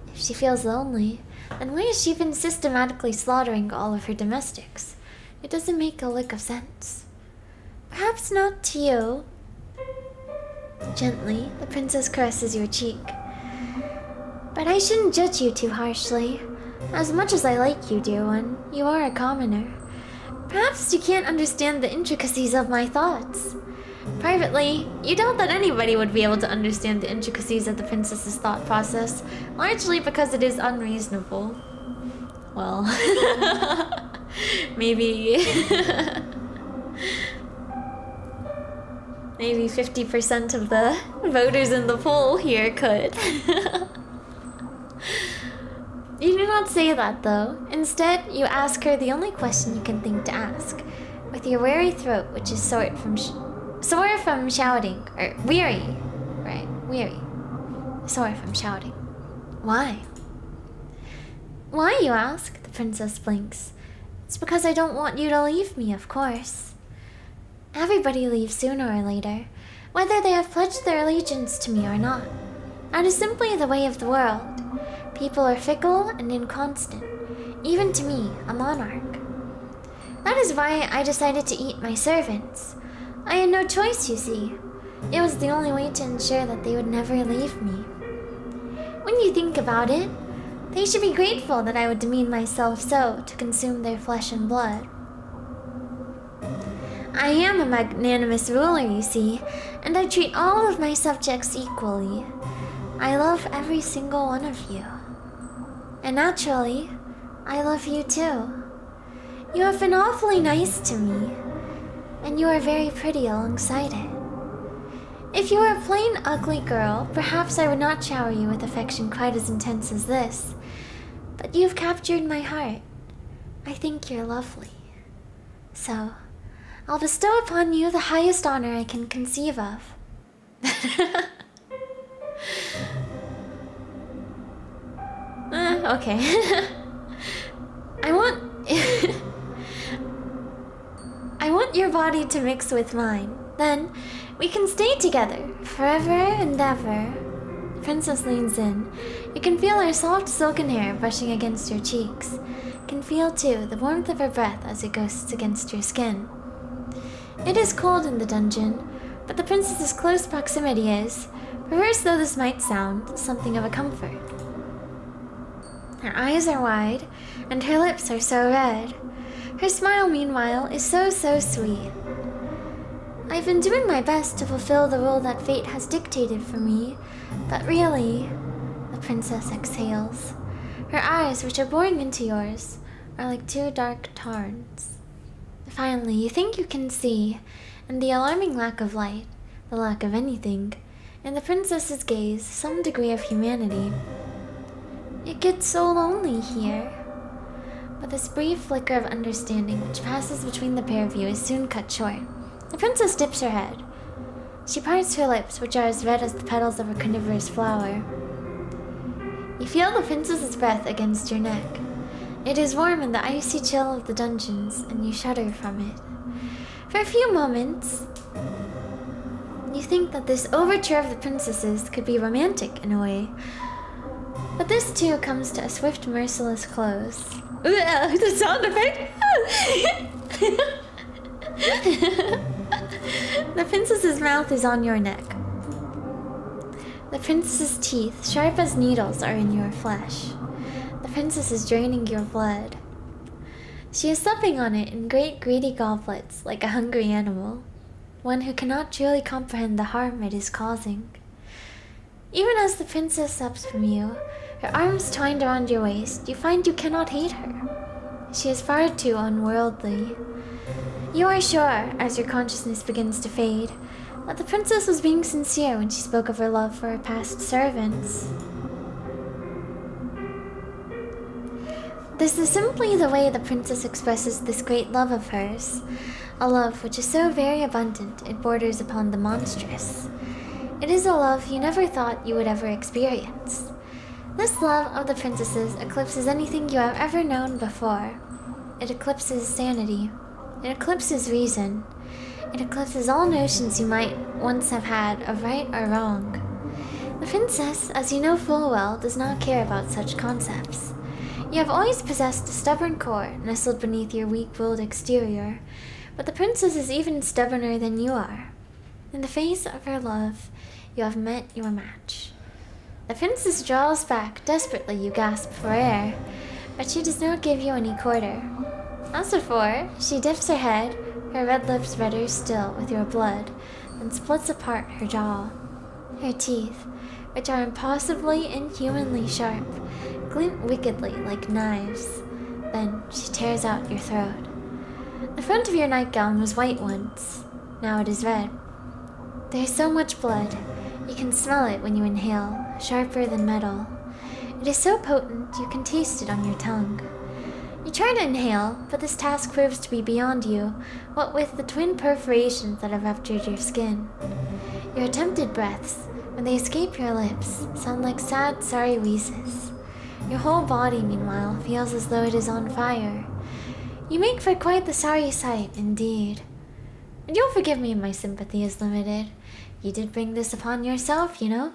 If she feels lonely, then why has she been systematically slaughtering all of her domestics? It doesn't make a lick of sense. Perhaps not to you. Gently, the princess caresses your cheek. But I shouldn't judge you too harshly. As much as I like you, dear one, you are a commoner. Perhaps you can't understand the intricacies of my thoughts. Privately, you doubt that anybody would be able to understand the intricacies of the princess's thought process, largely because it is unreasonable. Well, maybe... maybe 50% of the voters in the poll here could. You do not say that, though. Instead, you ask her the only question you can think to ask, with your weary throat, which is sore from shouting, or weary, right? Weary. Sore from shouting. Why? Why, you ask? The princess blinks. It's because I don't want you to leave me, of course. Everybody leaves sooner or later, whether they have pledged their allegiance to me or not. That is simply the way of the world. People are fickle and inconstant, even to me, a monarch. That is why I decided to eat my servants. I had no choice, you see. It was the only way to ensure that they would never leave me. When you think about it, they should be grateful that I would demean myself so to consume their flesh and blood. I am a magnanimous ruler, you see, and I treat all of my subjects equally. I love every single one of you. And naturally, I love you too. You have been awfully nice to me, and you are very pretty alongside it. If you were a plain ugly girl, perhaps I would not shower you with affection quite as intense as this. But you've captured my heart. I think you're lovely. So, I'll bestow upon you the highest honor I can conceive of. Okay. I want your body to mix with mine. Then we can stay together forever and ever. The princess leans in. You can feel her soft silken hair brushing against your cheeks. You can feel too the warmth of her breath as it goes against your skin. It is cold in the dungeon, but the princess's close proximity is, perverse though this might sound, something of a comfort. Her eyes are wide, and her lips are so red. Her smile, meanwhile, is so sweet. I've been doing my best to fulfill the role that fate has dictated for me, but really, the princess exhales. Her eyes, which are boring into yours, are like two dark tarns. Finally, you think you can see, and the alarming lack of light, the lack of anything, in the princess's gaze, some degree of humanity. It gets so lonely here. But this brief flicker of understanding which passes between the pair of you is soon cut short. The princess dips her head. She parts her lips, which are as red as the petals of a carnivorous flower. You feel the princess's breath against your neck. It is warm in the icy chill of the dungeons, and you shudder from it. For a few moments, you think that this overture of the princess's could be romantic in a way. But this too comes to a swift, merciless close. The sound effect! The princess's mouth is on your neck. The princess's teeth, sharp as needles, are in your flesh. The princess is draining your blood. She is supping on it in great greedy goblets, like a hungry animal, one who cannot truly comprehend the harm it is causing. Even as the princess sups from you, her arms twined around your waist, you find you cannot hate her. She is far too unworldly. You are sure, as your consciousness begins to fade, that the princess was being sincere when she spoke of her love for her past servants. This is simply the way the princess expresses this great love of hers, a love which is so very abundant it borders upon the monstrous. It is a love you never thought you would ever experience. This love of the princess's eclipses anything you have ever known before. It eclipses sanity. It eclipses reason. It eclipses all notions you might once have had of right or wrong. The princess, as you know full well, does not care about such concepts. You have always possessed a stubborn core nestled beneath your weak-willed exterior, but the princess is even stubborner than you are. In the face of her love, you have met your match. The princess draws back. Desperately you gasp for air, but she does not give you any quarter. As before, she dips her head, her red lips redder still with your blood, and splits apart her jaw. Her teeth, which are impossibly, inhumanly sharp, glint wickedly like knives. Then she tears out your throat. The front of your nightgown was white once. Now it is red. There is so much blood. You can smell it when you inhale, sharper than metal. It is so potent you can taste it on your tongue. You try to inhale, but this task proves to be beyond you, what with the twin perforations that have ruptured your skin. Your attempted breaths, when they escape your lips, sound like sad, sorry wheezes. Your whole body, meanwhile, feels as though it is on fire. You make for quite the sorry sight, indeed. And you'll forgive me if my sympathy is limited. You did bring this upon yourself, you know.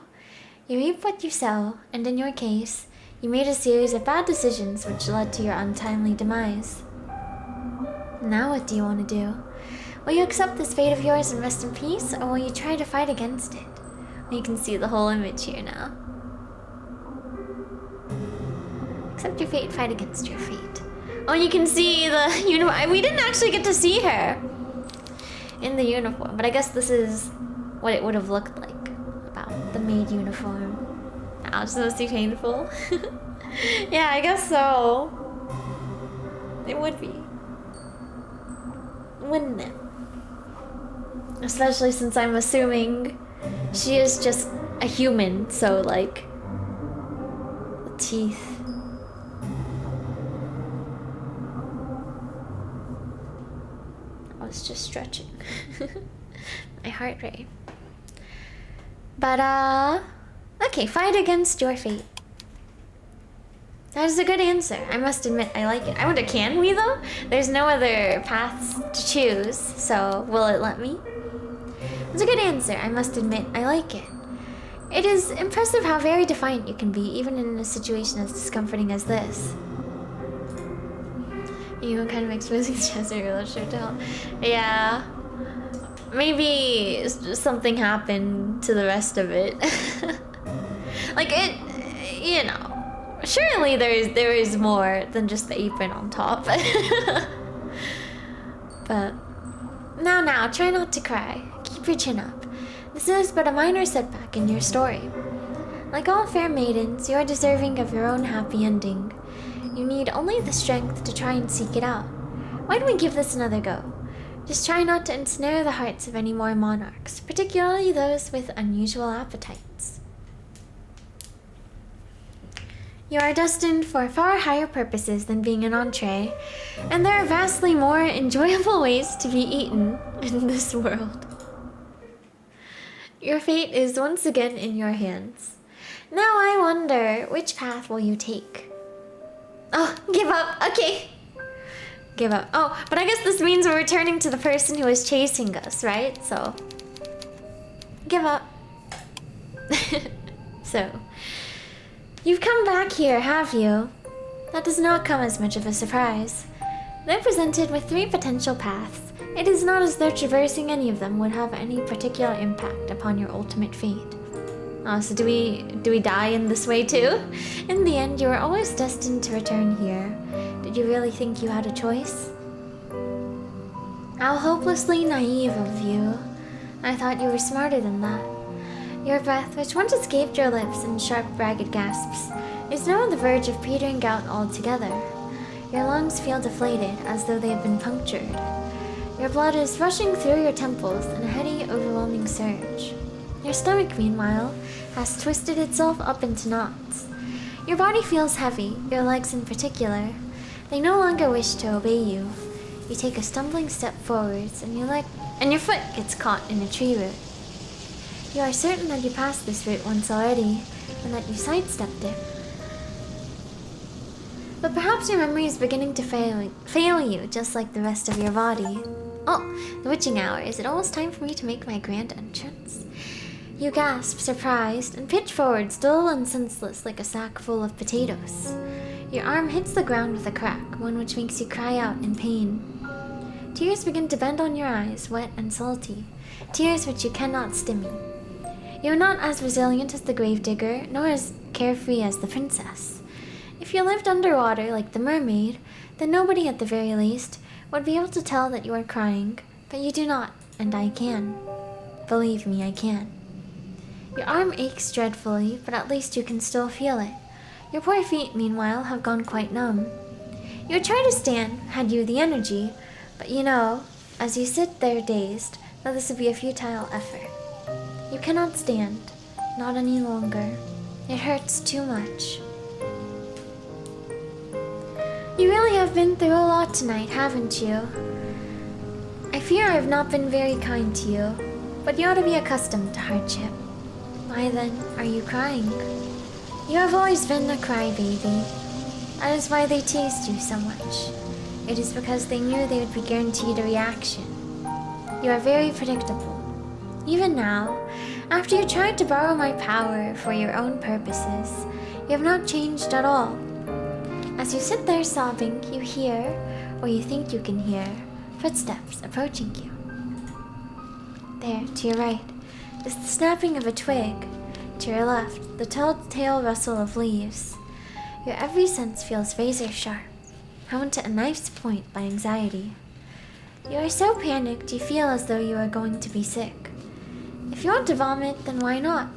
You reap what you sow, and in your case, you made a series of bad decisions which led to your untimely demise. Now what do you want to do? Will you accept this fate of yours and rest in peace, or will you try to fight against it? You can see the whole image here now. Accept your fate, fight against your fate. Oh, you can see the uniform. We didn't actually get to see her in the uniform, but I guess this is what it would have looked like about the maid uniform. Ouch, this must be painful. Yeah, I guess so. It would be. Wouldn't it? Especially since I'm assuming she is just a human, so like the teeth. I was just stretching my heart rate. But okay, fight against your fate. That is a good answer. I must admit, I like it. I wonder, can we though? There's no other paths to choose, so will it let me? It's a good answer. I must admit, I like it. It is impressive how very defiant you can be, even in a situation as discomforting as this. You kind of exposing chest area, that's sure tell. Yeah. Maybe something happened to the rest of it. Like it, you know. Surely there is more than just the apron on top. But now, try not to cry. Keep your chin up. This is but a minor setback in your story. Like all fair maidens, you are deserving of your own happy ending. You need only the strength to try and seek it out. Why don't we give this another go? Just try not to ensnare the hearts of any more monarchs, particularly those with unusual appetites. You are destined for far higher purposes than being an entree, and there are vastly more enjoyable ways to be eaten in this world. Your fate is once again in your hands. Now I wonder, which path will you take? Oh, give up. Okay. Give up. Oh, but I guess this means we're returning to the person who was chasing us, right? So, give up. So, you've come back here, have you? That does not come as much of a surprise. Though presented with 3 potential paths, it is not as though traversing any of them would have any particular impact upon your ultimate fate. So do we die in this way too? In the end, you were always destined to return here. Did you really think you had a choice? How hopelessly naive of you. I thought you were smarter than that. Your breath, which once escaped your lips in sharp, ragged gasps, is now on the verge of petering out altogether. Your lungs feel deflated, as though they have been punctured. Your blood is rushing through your temples in a heady, overwhelming surge. Your stomach, meanwhile, has twisted itself up into knots. Your body feels heavy, your legs in particular. They no longer wish to obey you. You take a stumbling step forwards, and your foot gets caught in a tree root. You are certain that you passed this route once already, and that you sidestepped it. But perhaps your memory is beginning to fail you, just like the rest of your body. Oh, the witching hour. Is it almost time for me to make my grand entrance? You gasp, surprised, and pitch forwards, dull and senseless like a sack full of potatoes. Your arm hits the ground with a crack, one which makes you cry out in pain. Tears begin to bend on your eyes, wet and salty, tears which you cannot stimmy. You are not as resilient as the gravedigger, nor as carefree as the princess. If you lived underwater like the mermaid, then nobody at the very least would be able to tell that you are crying, but you do not, and I can. Believe me, I can. Your arm aches dreadfully, but at least you can still feel it. Your poor feet, meanwhile, have gone quite numb. You would try to stand, had you the energy, but you know, as you sit there dazed, that this would be a futile effort. You cannot stand, not any longer. It hurts too much. You really have been through a lot tonight, haven't you? I fear I have not been very kind to you, but you ought to be accustomed to hardship. Why then, are you crying? You have always been a crybaby. That is why they teased you so much. It is because they knew they would be guaranteed a reaction. You are very predictable. Even now, after you tried to borrow my power for your own purposes, you have not changed at all. As you sit there sobbing, you hear, or you think you can hear, footsteps approaching you. There, to your right, is the snapping of a twig. To your left, the telltale rustle of leaves. Your every sense feels razor sharp, honed to a knife's point by anxiety. You are so panicked you feel as though you are going to be sick. If you want to vomit, then why not?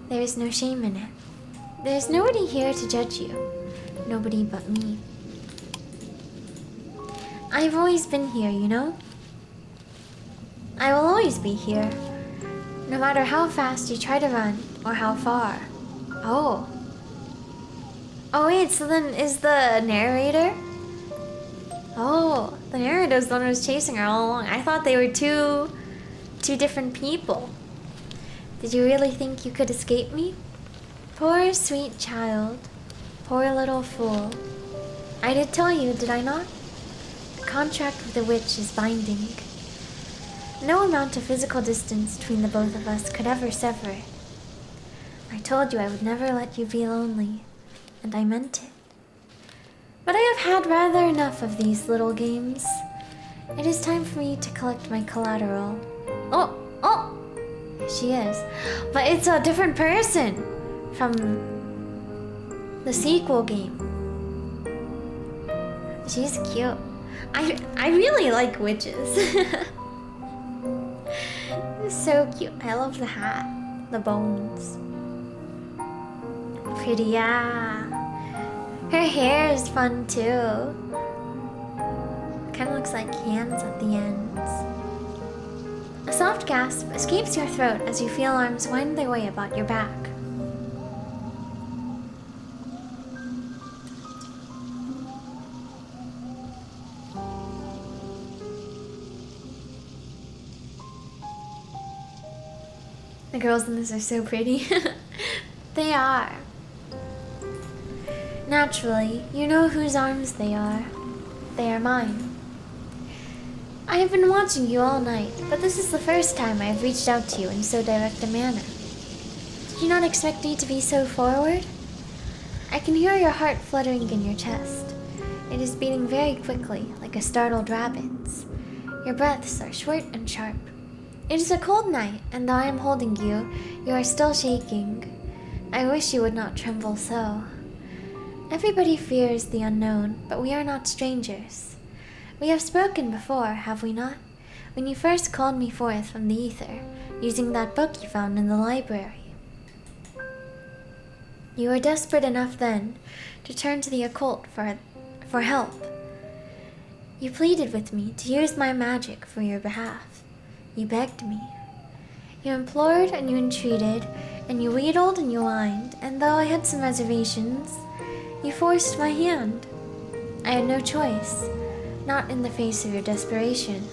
There is no shame in it. There is nobody here to judge you. Nobody but me. I've always been here, you know? I will always be here. No matter how fast you try to run, or how far. Oh. Oh wait, so then is the narrator? Oh, the narrator's the one who was chasing her all along. I thought they were two different people. Did you really think you could escape me? Poor sweet child. Poor little fool. I did tell you, did I not? The contract with the witch is binding. No amount of physical distance between the both of us could ever sever it. I told you I would never let you be lonely, and I meant it. But I have had rather enough of these little games. It is time for me to collect my collateral. Oh! Here she is. But it's a different person from the sequel game. She's cute. I really like witches. So cute. I love the hat. The bones. Pretty, yeah. Her hair is fun too. Kinda looks like hands at the ends. A soft gasp escapes your throat as you feel arms wind their way about your back. The girls in this are so pretty. They are. Naturally, you know whose arms they are. They are mine. I have been watching you all night, but this is the first time I have reached out to you in so direct a manner. Did you not expect me to be so forward? I can hear your heart fluttering in your chest. It is beating very quickly, like a startled rabbit's. Your breaths are short and sharp. It is a cold night, and though I am holding you, you are still shaking. I wish you would not tremble so. Everybody fears the unknown, but we are not strangers. We have spoken before, have we not? When you first called me forth from the ether, using that book you found in the library. You were desperate enough then to turn to the occult for help. You pleaded with me to use my magic for your behalf. You begged me. You implored and you entreated, and you wheedled and you whined, and though I had some reservations, you forced my hand. I had no choice, not in the face of your desperation.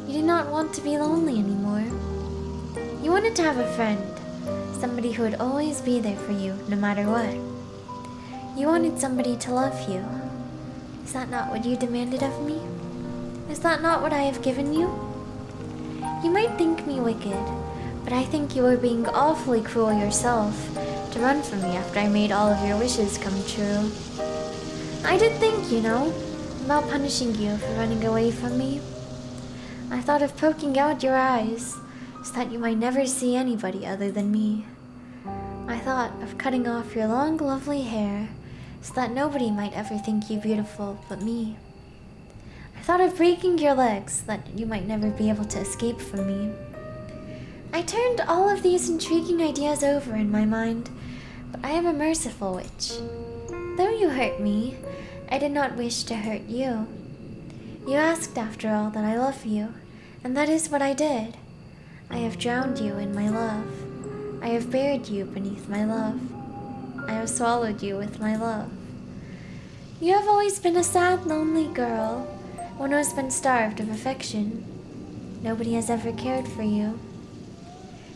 You did not want to be lonely anymore. You wanted to have a friend, somebody who would always be there for you, no matter what. You wanted somebody to love you. Is that not what you demanded of me? Is that not what I have given you? You might think me wicked, but I think you were being awfully cruel yourself to run from me after I made all of your wishes come true. I did think, you know, about punishing you for running away from me. I thought of poking out your eyes so that you might never see anybody other than me. I thought of cutting off your long, lovely hair so that nobody might ever think you beautiful but me. I thought of breaking your legs so that you might never be able to escape from me. I turned all of these intriguing ideas over in my mind, but I am a merciful witch. Though you hurt me, I did not wish to hurt you. You asked, after all, that I love you, and that is what I did. I have drowned you in my love. I have buried you beneath my love. I have swallowed you with my love. You have always been a sad, lonely girl, one who has been starved of affection. Nobody has ever cared for you.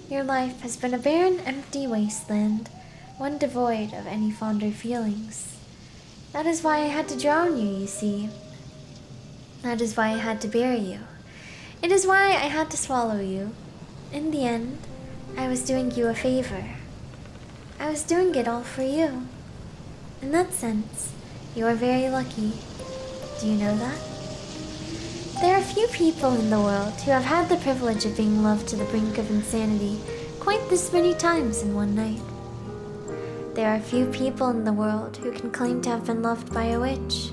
Your life has been a barren, empty wasteland, one devoid of any fonder feelings. That is why I had to drown you see. That is why I had to bury you. It is why I had to swallow you. In the end, I was doing you a favor. I was doing it all for you. In that sense, you are very lucky. Do you know that? There are few people in the world who have had the privilege of being loved to the brink of insanity quite this many times in one night. There are few people in the world who can claim to have been loved by a witch.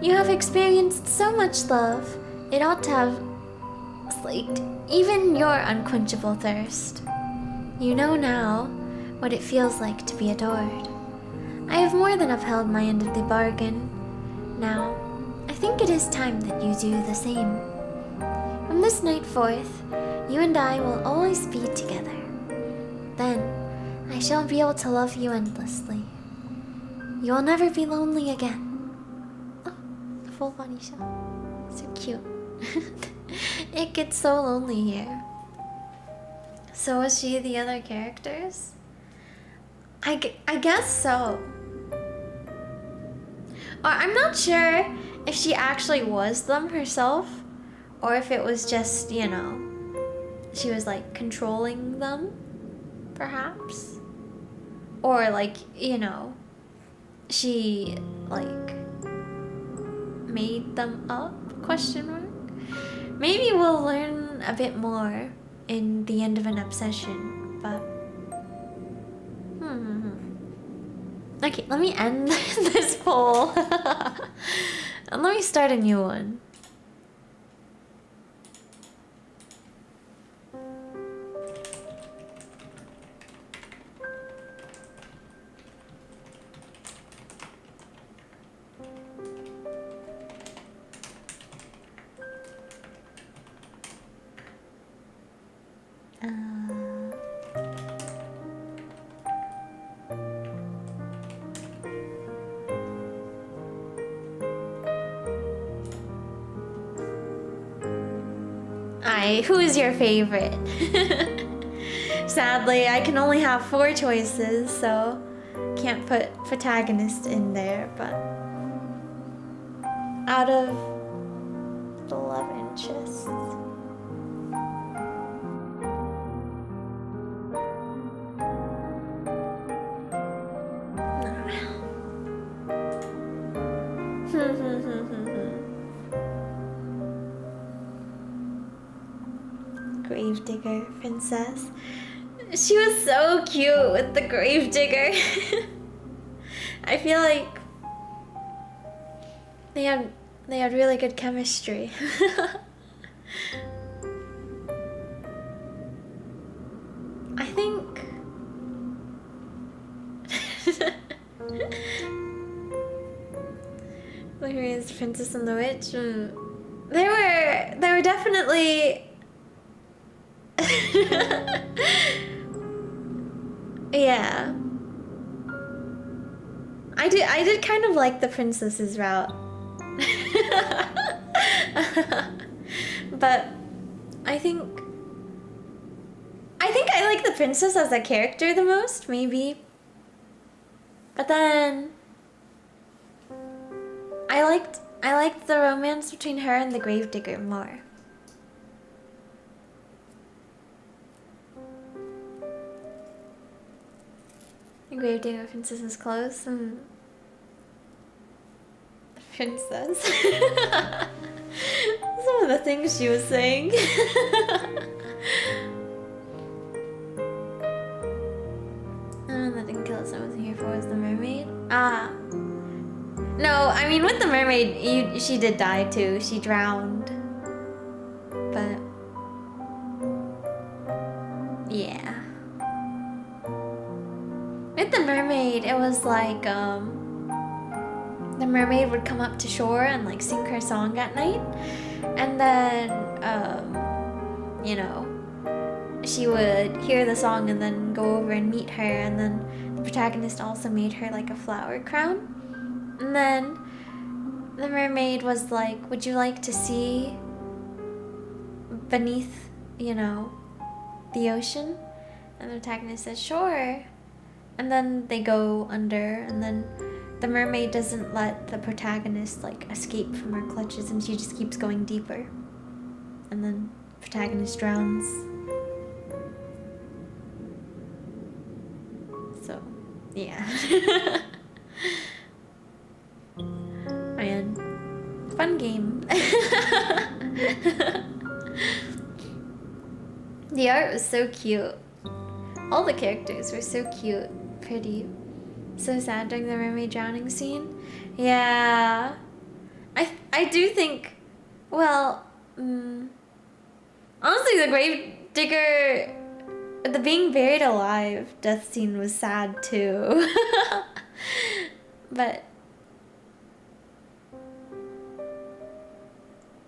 You have experienced so much love, it ought to have slaked even your unquenchable thirst. You know now what it feels like to be adored. I have more than upheld my end of the bargain. Now, I think it is time that you do the same. From this night forth, you and I will always be together. Then, I shall be able to love you endlessly. You will never be lonely again. Oh, a full body shot. So cute. It gets so lonely here. So was she the other characters? I guess so. Or I'm not sure if she actually was them herself, or if it was just, you know, she was like controlling them, perhaps. Or like, you know, she like made them up, question mark. Maybe we'll learn a bit more in The End of an Obsession, but okay, let me end this poll and let me start a new one. Who is your favorite? Sadly, I can only have 4 choices, so can't put protagonist in there, but out of the love interests. Gravedigger princess. She was so cute with the gravedigger. I feel like they had really good chemistry. I think Lyria's Princess and the Witch. They were definitely yeah. I did kind of like the princess's route. But I think I like the princess as a character the most, maybe. But then I liked the romance between her and the gravedigger more. The gravedigger princess is close and the princess. Some of the things she was saying. That didn't kill us. I wasn't here for was the mermaid. Ah. No, I mean with the mermaid, she did die too. She drowned. But yeah. With the mermaid, it was like the mermaid would come up to shore and like sing her song at night, and then you know, she would hear the song and then go over and meet her, and then the protagonist also made her like a flower crown. And then the mermaid was like, would you like to see beneath, you know, the ocean? And the protagonist said, sure. And then they go under, and then the mermaid doesn't let the protagonist like escape from her clutches, and she just keeps going deeper. And then the protagonist drowns. So, yeah. Man, fun game. The art was so cute. All the characters were so cute, pretty. So sad during the mermaid drowning scene. Yeah. I do think, well, honestly, the gravedigger, the being buried alive death scene was sad too. But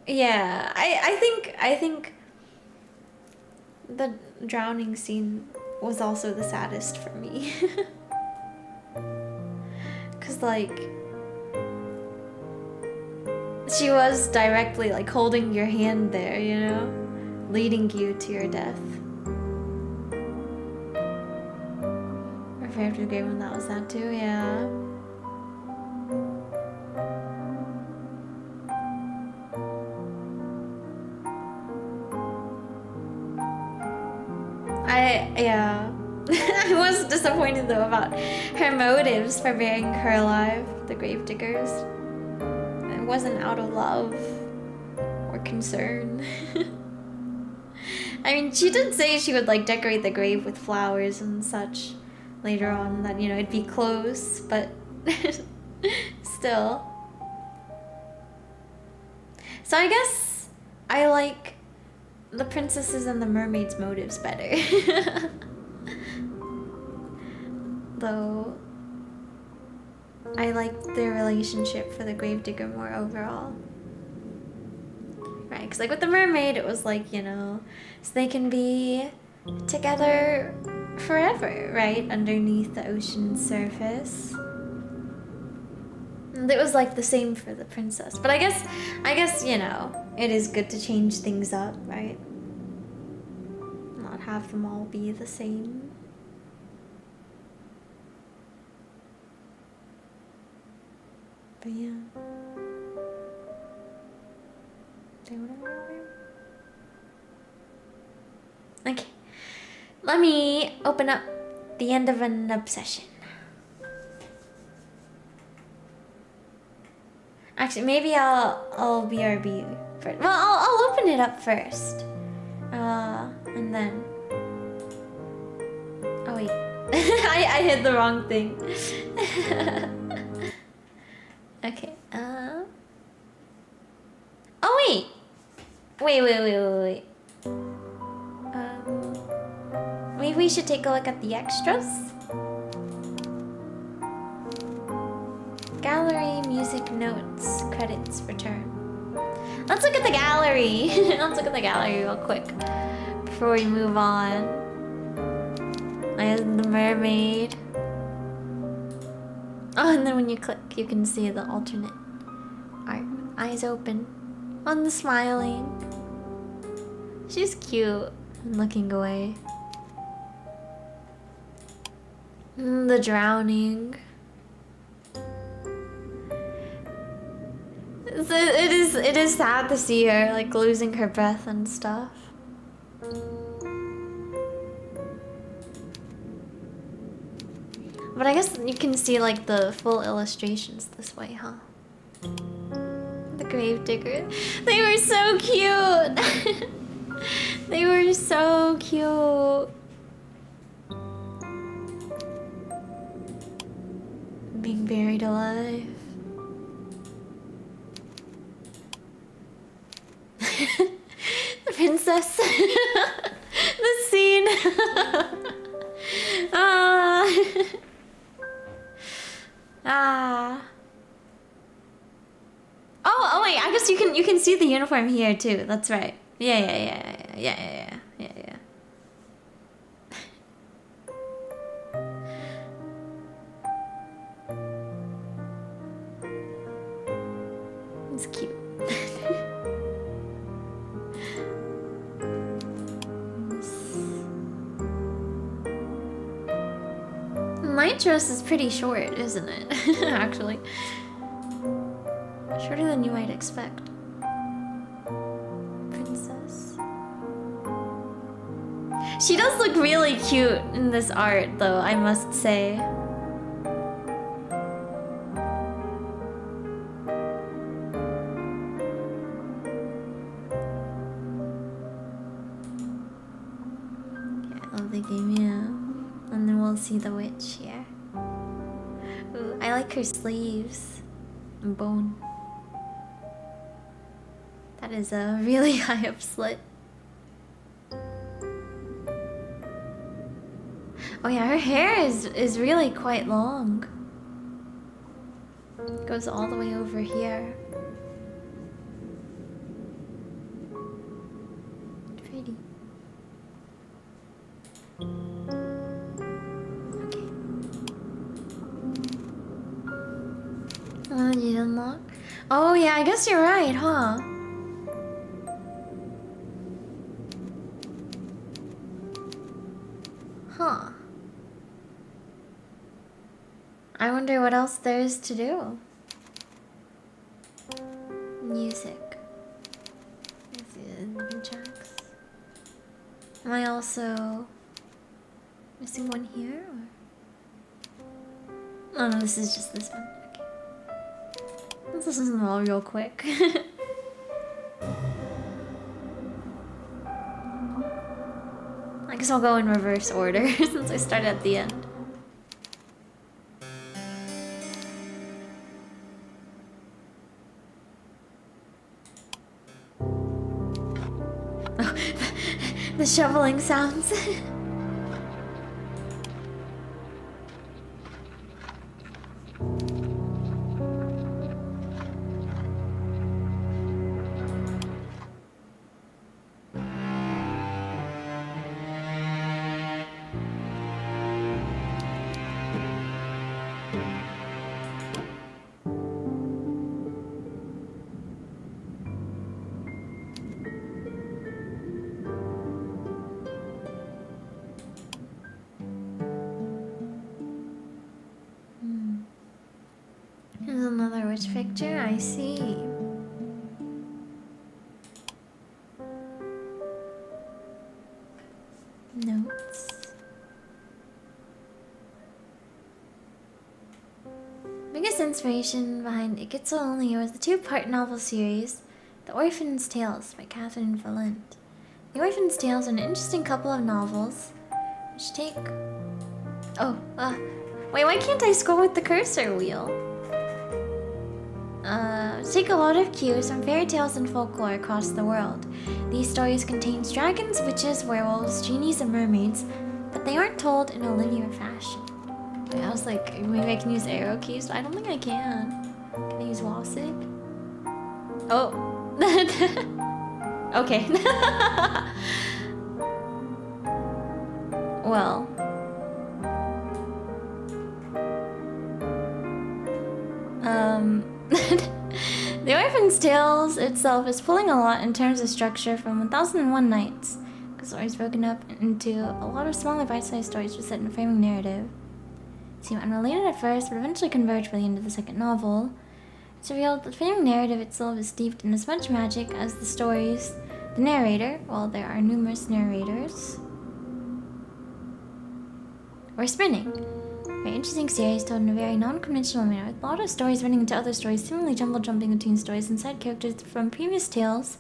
yeah, I think the drowning scene was also the saddest for me. Cause like she was directly like holding your hand there, you know, leading you to your death. Or Fair After the Grave when that was sad too, yeah. I was disappointed though about her motives for burying her alive, the gravediggers. It wasn't out of love or concern. I mean, she did say she would like decorate the grave with flowers and such later on, that, you know, it'd be close, but still. So I guess I like the princesses and the mermaids' motives better. Though I liked their relationship for the gravedigger more overall. Right, because like with the mermaid, it was like, you know, so they can be together forever, right? Underneath the ocean's surface. And it was like the same for the princess. But I guess, you know, it is good to change things up, right? Not have them all be the same. But yeah. Okay. Let me open up the end of an obsession. Actually, maybe I'll BRB first. Well, I'll open it up first. And then wait. I hit the wrong thing. Okay, oh wait! Wait. Maybe we should take a look at the extras? Gallery, music, notes, credits, return. Let's look at the gallery! Let's look at the gallery real quick before we move on. There's the mermaid. Oh, and then when you click, you can see the alternate art. Eyes open. On the smiling. She's cute and looking away. The drowning. It is sad to see her like losing her breath and stuff. But I guess you can see like the full illustrations this way, huh? The gravedigger. They were so cute. They were so cute. Being buried alive. The princess. The scene. Oh wait, I guess you can see the uniform here too. That's right. Yeah. It's cute. Night dress is pretty short, isn't it? Actually. Shorter than you might expect. Princess. She does look really cute in this art, though, I must say. Yeah, lovely game, yeah. And then we'll see the witch here. Ooh, I like her sleeves. And bone. That is a really high up slit. Oh yeah, her hair is really quite long. It goes all the way over here. Pretty. Okay. Oh, you unlock? Oh yeah, I guess you're right, huh? Huh. I wonder what else there is to do. Music. The tracks. Am I also missing one here? Or? Oh no, this is just this one. Okay. Let's listen to them all real quick. I guess I'll go in reverse order since I started at the end. Oh, the shoveling sounds. There's another witch picture, I see. Notes. Biggest inspiration behind It Gets So Lonely was the two-part novel series, The Orphan's Tales by Catherine Valente. The Orphan's Tales are an interesting couple of novels which take Oh, wait, why can't I scroll with the cursor wheel? Take a lot of cues from fairy tales and folklore across the world. These stories contain dragons, witches, werewolves, genies, and mermaids, but they aren't told in a linear fashion. Wait, I was like, maybe I can use arrow keys? I don't think I can. Can I use Wasig? Oh. Okay. Well. The Orphan's Tales itself is pulling a lot in terms of structure from 1001 Nights. The story is broken up into a lot of smaller bite-sized stories just set in a framing narrative. Seem unrelated at first, but eventually converge by the end of the second novel. It's revealed that the framing narrative itself is steeped in as much magic as the stories. The narrator, well, there are numerous narrators, were spinning. Very interesting series told in a very non-conventional manner, with a lot of stories running into other stories, seemingly jumble-jumping between stories and side characters from previous tales,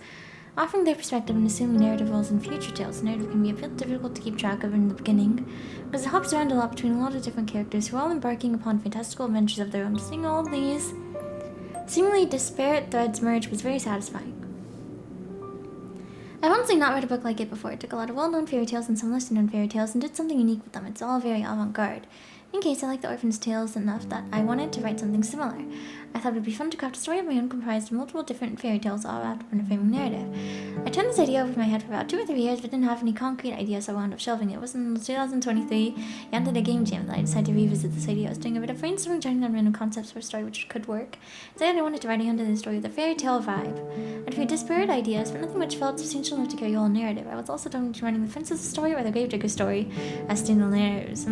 offering their perspective and assuming narrative roles in future tales. The narrative can be a bit difficult to keep track of in the beginning, because it hops around a lot between a lot of different characters who are all embarking upon fantastical adventures of their own. Seeing all these seemingly disparate threads merge was very satisfying. I've honestly not read a book like it before. It took a lot of well-known fairy tales and some lesser-known fairy tales and did something unique with them. It's all very avant-garde. In case I like the Orphan's Tales enough that I wanted to write something similar. I thought it would be fun to craft a story of my own comprised of multiple different fairy tales all wrapped up in a framing narrative. I turned this idea over my head for about 2 or 3 years but didn't have any concrete ideas, so I wound up shelving it. It wasn't until 2023, Yanda the Game Jam, that I decided to revisit this idea. I was doing a bit of brainstorming, trying on random concepts for a story which could work. Instead, I wanted to write into the story with a fairy tale vibe. I had a few disparate ideas, but nothing which felt substantial enough to carry a whole narrative. I was also talking to writing the Princess story or the Gravedigger story as standalone narratives.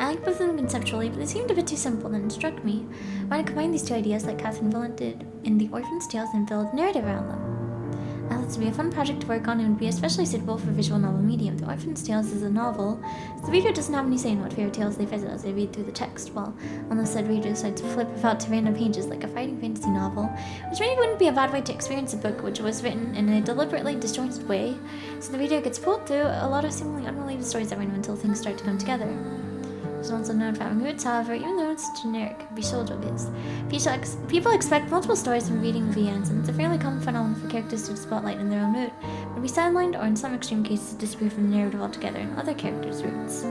I like both of them conceptually, but they seemed a bit too simple, then it struck me. Why not combine these two ideas like Catherine Villant did in The Orphan's Tales and build narrative around them? I thought this would be a fun project to work on and would be especially suitable for visual novel medium. The Orphan's Tales is a novel, so the reader doesn't have any say in what fairy tales they visit as they read through the text, while unless said reader decides to flip about to random pages like a fighting fantasy novel, which maybe wouldn't be a bad way to experience a book which was written in a deliberately disjointed way, so the reader gets pulled through a lot of seemingly unrelated stories every now until things start to come together. It's also known for having roots, however, even though it's generic, Bishojo is. People expect multiple stories from reading VNs, and it's a fairly common phenomenon for characters to spotlight in their own route, but be sidelined or in some extreme cases disappear from the narrative altogether in other characters' roots.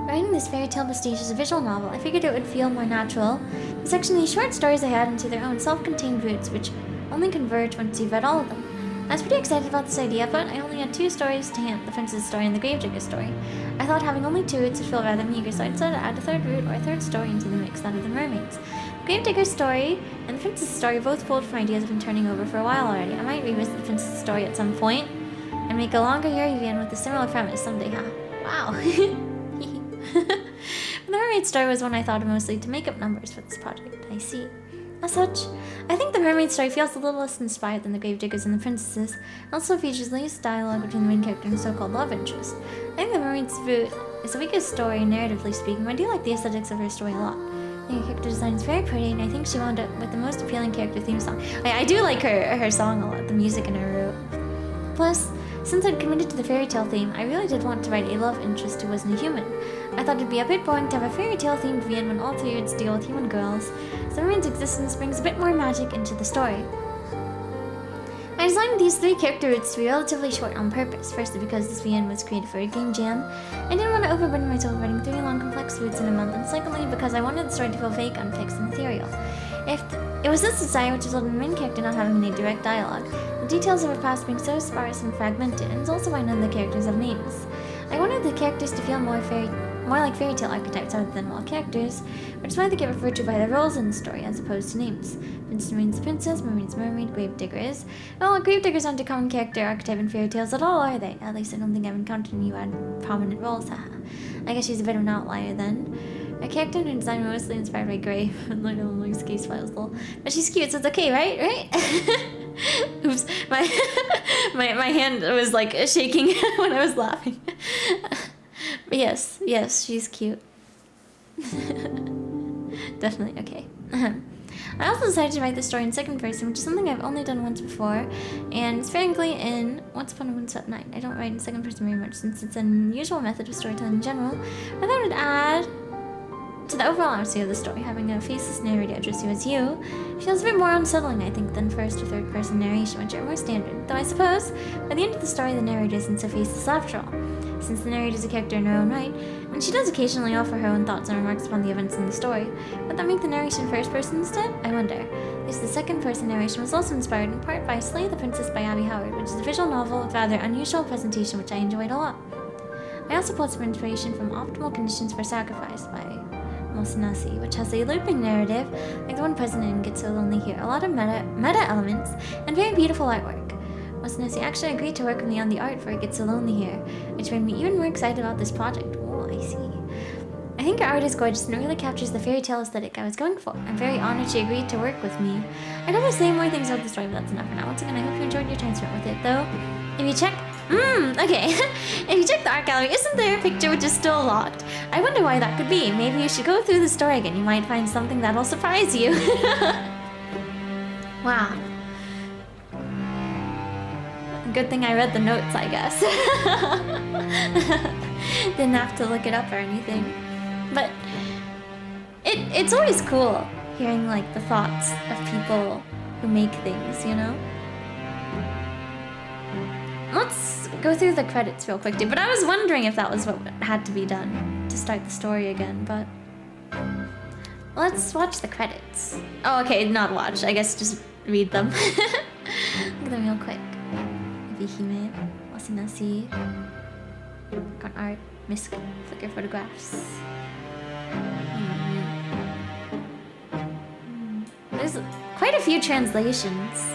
Writing this fairy tale prestige as a visual novel, I figured it would feel more natural to section these short stories I had into their own self-contained roots, which only converge once you've read all of them. I was pretty excited about this idea, but I only had 2 stories to hand, the Princess story and the Gravedigger story. I thought having only 2 roots would feel rather meager, so I decided to add a 3rd root or a 3rd story into the mix, that of the mermaids. The Gravedigger's story and the Princess story both pulled from ideas I've been turning over for a while already. I might revisit the Princess story at some point and make a longer Yurivian with a similar premise someday, huh? Wow. The mermaid story was one I thought of mostly to make up numbers for this project. I see. As such, I think the mermaid story feels a little less inspired than the Gravediggers and the Princesses, and also features least dialogue between the main character and so-called love interest. I think the mermaid's root is the weakest story, narratively speaking, but I do like the aesthetics of her story a lot. I think her character design is very pretty, and I think she wound up with the most appealing character theme song. I do like her song a lot, the music in her root. Plus, since I'd committed to the fairy tale theme, I really did want to write a love interest who wasn't a human. I thought it'd be a bit boring to have a fairy tale themed VN when all 3 roots deal with human girls, so the mermaid's existence brings a bit more magic into the story. I designed these 3 character roots to be relatively short on purpose, firstly because this VN was created for a game jam. I didn't want to overburden myself writing 3 long complex roots in a month, and secondly because I wanted the story to feel vague, unfixed, and ethereal. It was this desire which resulted in the main character not having any direct dialogue, the details of her past being so sparse and fragmented, and it's also why none of the characters have names. I wanted the characters to feel more like fairy tale archetypes rather than real characters, which is why they get referred to by their roles in the story as opposed to names. Princess means the princess, mermaid's mermaid, gravedigger is. Well, gravediggers aren't a common character archetype in fairy tales at all, are they? At least I don't think I've encountered any who had prominent roles, haha. I guess she's a bit of an outlier then. Her character and her design were mostly inspired by Grey, like case files, lol. But she's cute, so it's okay, right? Oops, my hand was like shaking when I was laughing. But yes, she's cute. Definitely, okay. I also decided to write this story in second person, which is something I've only done once before, and And frankly, in Once Upon a Moonset Night, I don't write in second person very much since it's an unusual method of storytelling in general. I thought it would add to the overall honesty of the story. Having a faceless narrator address you as you feels a bit more unsettling, I think, than first or third person narration, which are more standard. Though I suppose, by the end of the story, the narrator isn't so faceless after all, since the narrator is a character in her own right, and she does occasionally offer her own thoughts and remarks upon the events in the story. Would that make the narration first person instead? I wonder. At least the second person narration was also inspired in part by Slay the Princess by Abby Howard, which is a visual novel with rather unusual presentation which I enjoyed a lot. I also pulled some inspiration from Optimal Conditions for Sacrifice by Mosinasi, which has a looping narrative like the one present in Get So Lonely Here, a lot of meta elements, and very beautiful artwork. Mosinasi actually agreed to work with me on the art for Get So Lonely Here, which made me even more excited about this project. Oh, I see. I think your art is gorgeous and it really captures the fairy tale aesthetic I was going for. I'm very honored she agreed to work with me. I'd always say more things about the story, but that's enough for now. Once again, I hope you enjoyed your time spent with it, though. If you check... okay. If you check the art gallery, isn't there a picture which is still locked? I wonder why that could be. Maybe you should go through the story again. You might find something that'll surprise you. Wow. Good thing I read the notes, I guess. Didn't have to look it up or anything. But it's always cool hearing like the thoughts of people who make things, you know? Let's go through the credits real quick, dude. But I was wondering if that was what had to be done to start the story again, but... Let's watch the credits. Oh, okay, not watch. I guess just read them. Look at them real quick. Vihime, Wasinasi, Got art, misc, flicker photographs. There's quite a few translations.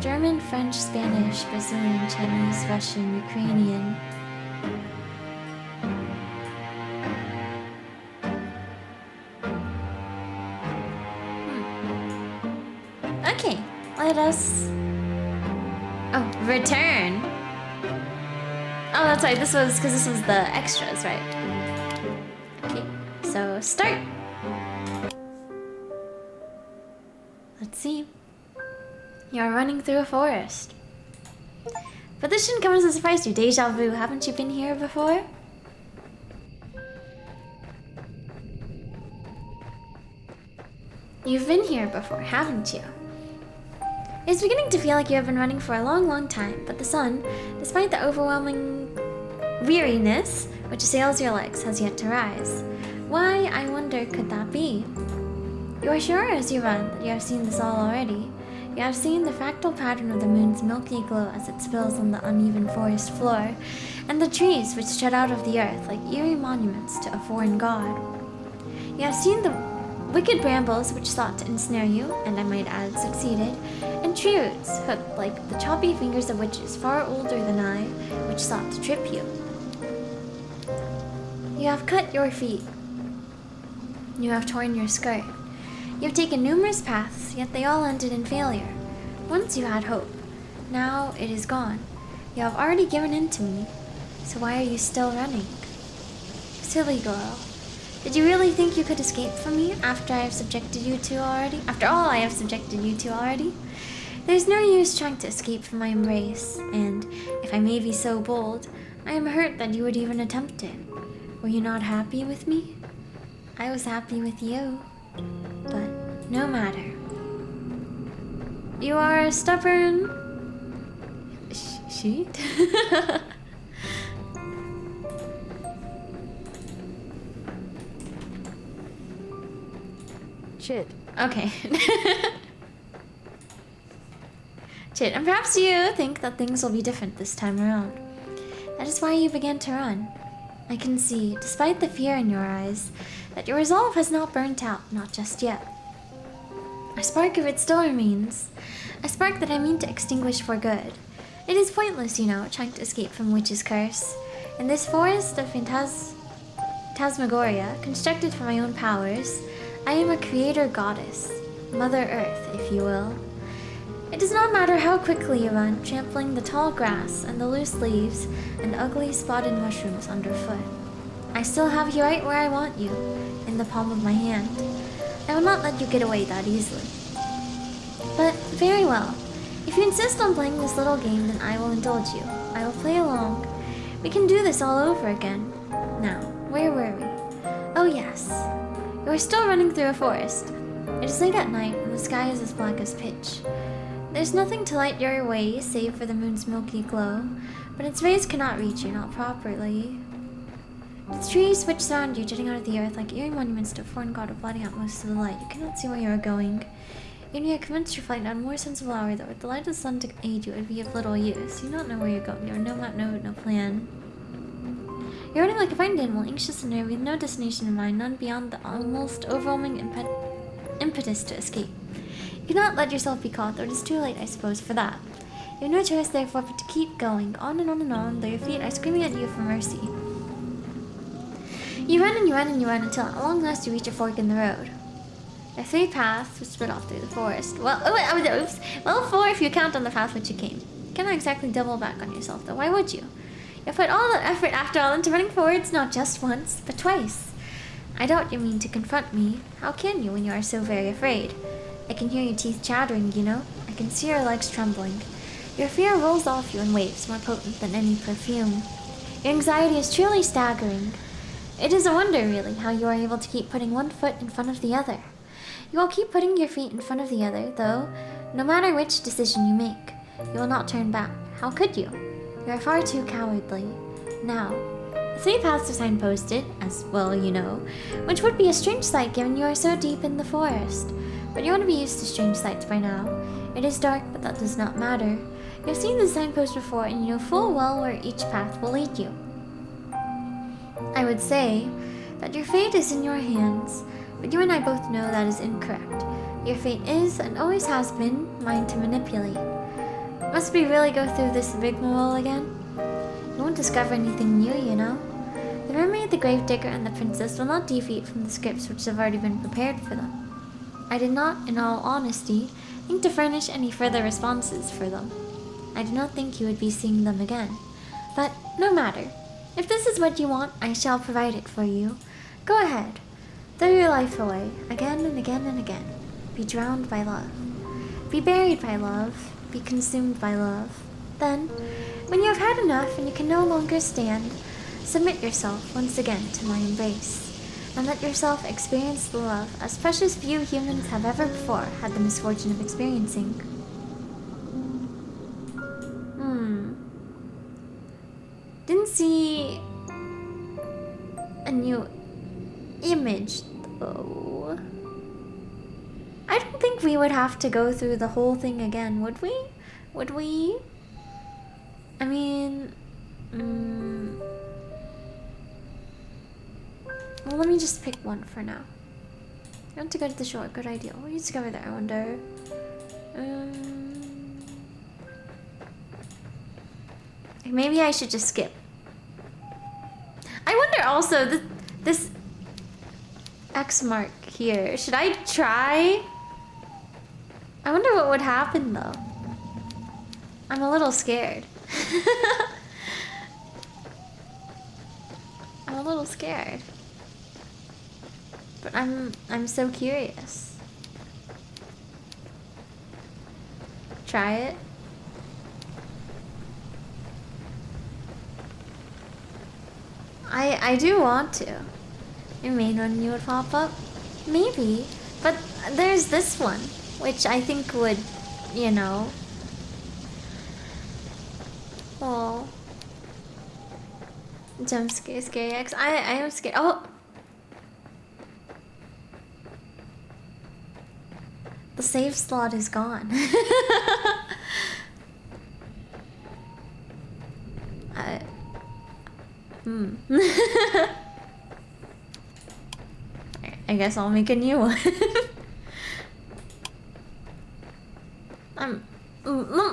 German, French, Spanish, Brazilian, Chinese, Russian, Ukrainian. Okay, let us... Oh, return! Oh, that's right, this was... because this was the extras, right? Okay, so start! Let's see. You're running through a forest. But this shouldn't come as a surprise to you. Deja vu, haven't you been here before? You've been here before, haven't you? It's beginning to feel like you have been running for a long, long time, but the sun, despite the overwhelming weariness which assails your legs, has yet to rise. Why, I wonder, could that be? You are sure as you run that you have seen this all already. You have seen the fractal pattern of the moon's milky glow as it spills on the uneven forest floor, and the trees which shut out of the earth like eerie monuments to a foreign god. You have seen the wicked brambles which sought to ensnare you, and I might add succeeded, and tree roots hooked like the choppy fingers of witches far older than I, which sought to trip you. You have cut your feet. You have torn your skirt. You have taken numerous paths, yet they all ended in failure. Once you had hope. Now it is gone. You have already given in to me. So why are you still running? Silly girl. Did you really think you could escape from me after I have subjected you to already? After all I have subjected you to already? There's no use trying to escape from my embrace, and, if I may be so bold, I am hurt that you would even attempt it. Were you not happy with me? I was happy with you. But no matter. You are a stubborn... sheet? Chit. Okay. Chit, and perhaps you think that things will be different this time around. That is why you began to run. I can see, despite the fear in your eyes, that your resolve has not burnt out, not just yet. A spark of it still remains. A spark that I mean to extinguish for good. It is pointless, you know, trying to escape from Witch's curse. In this forest of phantasmagoria, constructed for my own powers, I am a creator goddess. Mother Earth, if you will. It does not matter how quickly you run, trampling the tall grass and the loose leaves and ugly spotted mushrooms underfoot. I still have you right where I want you, in the palm of my hand. I will not let you get away that easily. But Very well. If you insist on playing this little game, then I will indulge you. I will play along. We can do this all over again. Now, where were we? Oh yes. You are still running through a forest. It is late at night, and the sky is as black as pitch. There's nothing to light your way, save for the moon's milky glow, but its rays cannot reach you, not properly. The trees which surround you, jutting out of the earth like eerie monuments to a foreign god, are blotting out most of the light. You cannot see where you are going. Even if you had commenced your flight at a more sensible hour, though, with the light of the sun to aid you, it would be of little use. You do not know where you're going. You have no map, no plan. You're running like a frightened animal, anxious and nervy, with no destination in mind, none beyond the almost overwhelming impetus to escape. You cannot let yourself be caught, though it is too late, I suppose, for that. You have no choice, therefore, but to keep going, on and on and on, though your feet are screaming at you for mercy. You run and you run and you run until at long last you reach a fork in the road. There are 3 paths which split off through the forest. Well, 4 if you count on the path which you came. You cannot exactly double back on yourself, though. Why would you? You put all that effort, after all, into running forwards, not just once, but twice. I doubt you mean to confront me. How can you when you are so very afraid? I can hear your teeth chattering, you know. I can see your legs trembling. Your fear rolls off you in waves more potent than any perfume. Your anxiety is truly staggering. It is a wonder, really, how you are able to keep putting one foot in front of the other. You will keep putting your feet in front of the other, though, no matter which decision you make, you will not turn back. How could you? You are far too cowardly. Now, the 3 paths are signposted, as well you know, which would be a strange sight given you are so deep in the forest. But you ought to be used to strange sights by now. It is dark, but that does not matter. You have seen the signpost before, and you know full well where each path will lead you. I would say that your fate is in your hands, but you and I both know that is incorrect. Your fate is, and always has been, mine to manipulate. Must we really go through this rigmarole again? You won't discover anything new, you know. The mermaid, the gravedigger, and the princess will not deviate from the scripts which have already been prepared for them. I did not, in all honesty, think to furnish any further responses for them. I did not think you would be seeing them again. But no matter. If this is what you want, I shall provide it for you. Go ahead. Throw your life away, again and again and again. Be drowned by love. Be buried by love. Be consumed by love. Then, when you have had enough and you can no longer stand, submit yourself once again to my embrace. And let yourself experience the love as precious few humans have ever before had the misfortune of experiencing. Didn't see a new image, though. I don't think we would have to go through the whole thing again, would we? Would we? I mean, well, let me just pick one for now. I want to go to the shore. Good idea. What do you discover there, I wonder? Maybe I should just skip. I wonder also, this X mark here. Should I try? I wonder what would happen, though. I'm a little scared. I'm a little scared. But I'm so curious. Try it. I do want to. Your main one you would pop up? Maybe. But there's this one, which I think would, you know. Oh. Jump scare, scary X. I am scared. Oh! The save slot is gone. I guess I'll make a new one. Let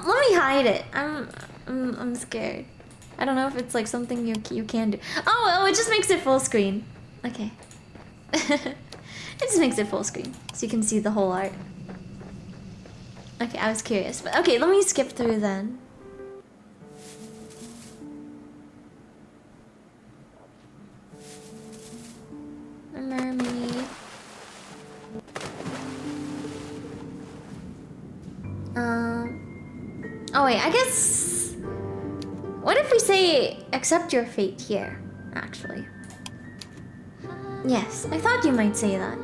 me hide it. I'm scared. I don't know if it's like something you can do. Oh, it just makes it full screen. Okay. It just makes it full screen, so you can see the whole art. Okay, I was curious, but okay, let me skip through then. A mermaid. Oh wait, I guess... What if we say, accept your fate here, actually? Yes, I thought you might say that.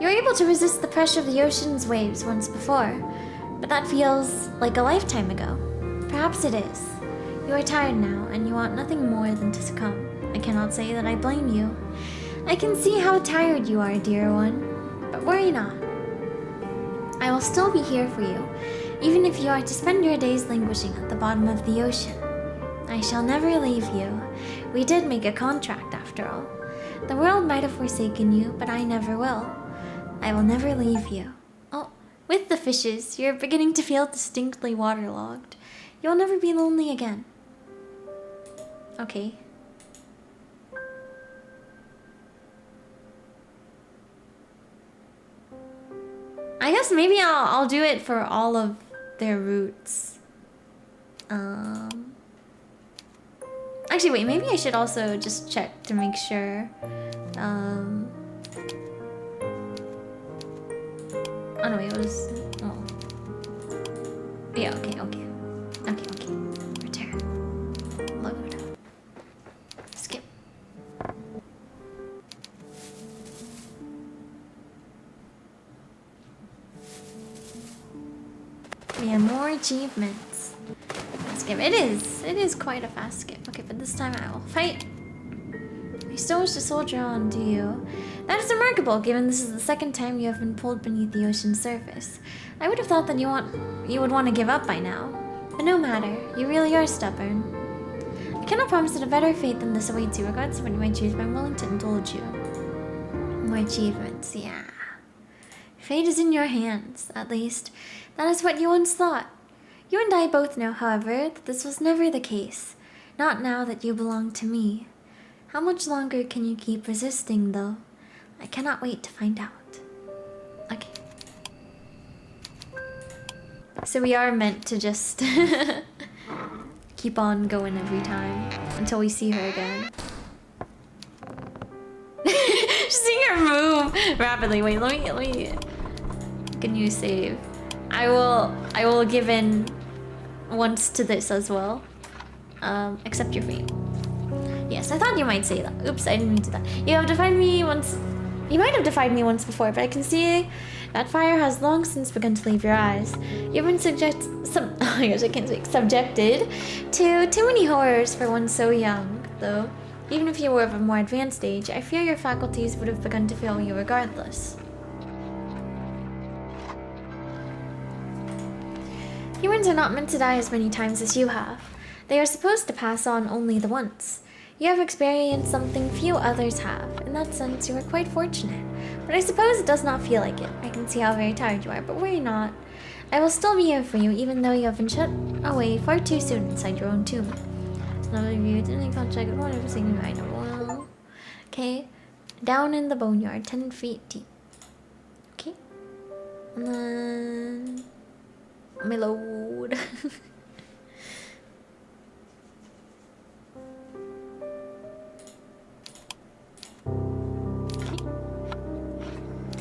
You were able to resist the pressure of the ocean's waves once before, but that feels like a lifetime ago. Perhaps it is. You are tired now, and you want nothing more than to succumb. I cannot say that I blame you. I can see how tired you are, dear one. But worry not. I will still be here for you, even if you are to spend your days languishing at the bottom of the ocean. I shall never leave you. We did make a contract, after all. The world might have forsaken you, but I never will. I will never leave you. Oh, with the fishes, you're beginning to feel distinctly waterlogged. You'll never be lonely again. Okay. I guess maybe I'll do it for all of their routes. Actually, wait, maybe I should also just check to make sure. Oh no, it was... Oh. Yeah, okay. Return. Load. Skip. We have more achievements. Skip. It is quite a fast skip. Okay, but this time I will fight. You still wish to soldier on, do you? That is remarkable, given this is the second time you have been pulled beneath the ocean's surface. I would have thought that you would want to give up by now. But no matter, you really are stubborn. I cannot promise that a better fate than this awaits you, regardless of what you might choose, but I'm willing to indulge you. More achievements, yeah. Fate is in your hands, at least. That is what you once thought. You and I both know, however, that this was never the case. Not now that you belong to me. How much longer can you keep resisting, though? I cannot wait to find out. Okay. So we are meant to just keep on going every time until we see her again. Just seeing her move rapidly. Wait, let me. Can you save? I will give in once to this as well. Accept your fate. Yes, I thought you might say that. Oops, I didn't mean to do that. You have defied me once. You might have defied me once before, but I can see that fire has long since begun to leave your eyes. You've been subjected to too many horrors for one so young, though. Even if you were of a more advanced age, I fear your faculties would have begun to fail you regardless. Humans are not meant to die as many times as you have. They are supposed to pass on only the once. You have experienced something few others have. In that sense, you are quite fortunate. But I suppose it does not feel like it. I can see how very tired you are, but worry not. I will still be here for you, even though you have been shut away far too soon inside your own tomb. None of you didn't contact one of singing right now. Okay. Down in the boneyard, 10 feet deep. Okay. And then... let me load.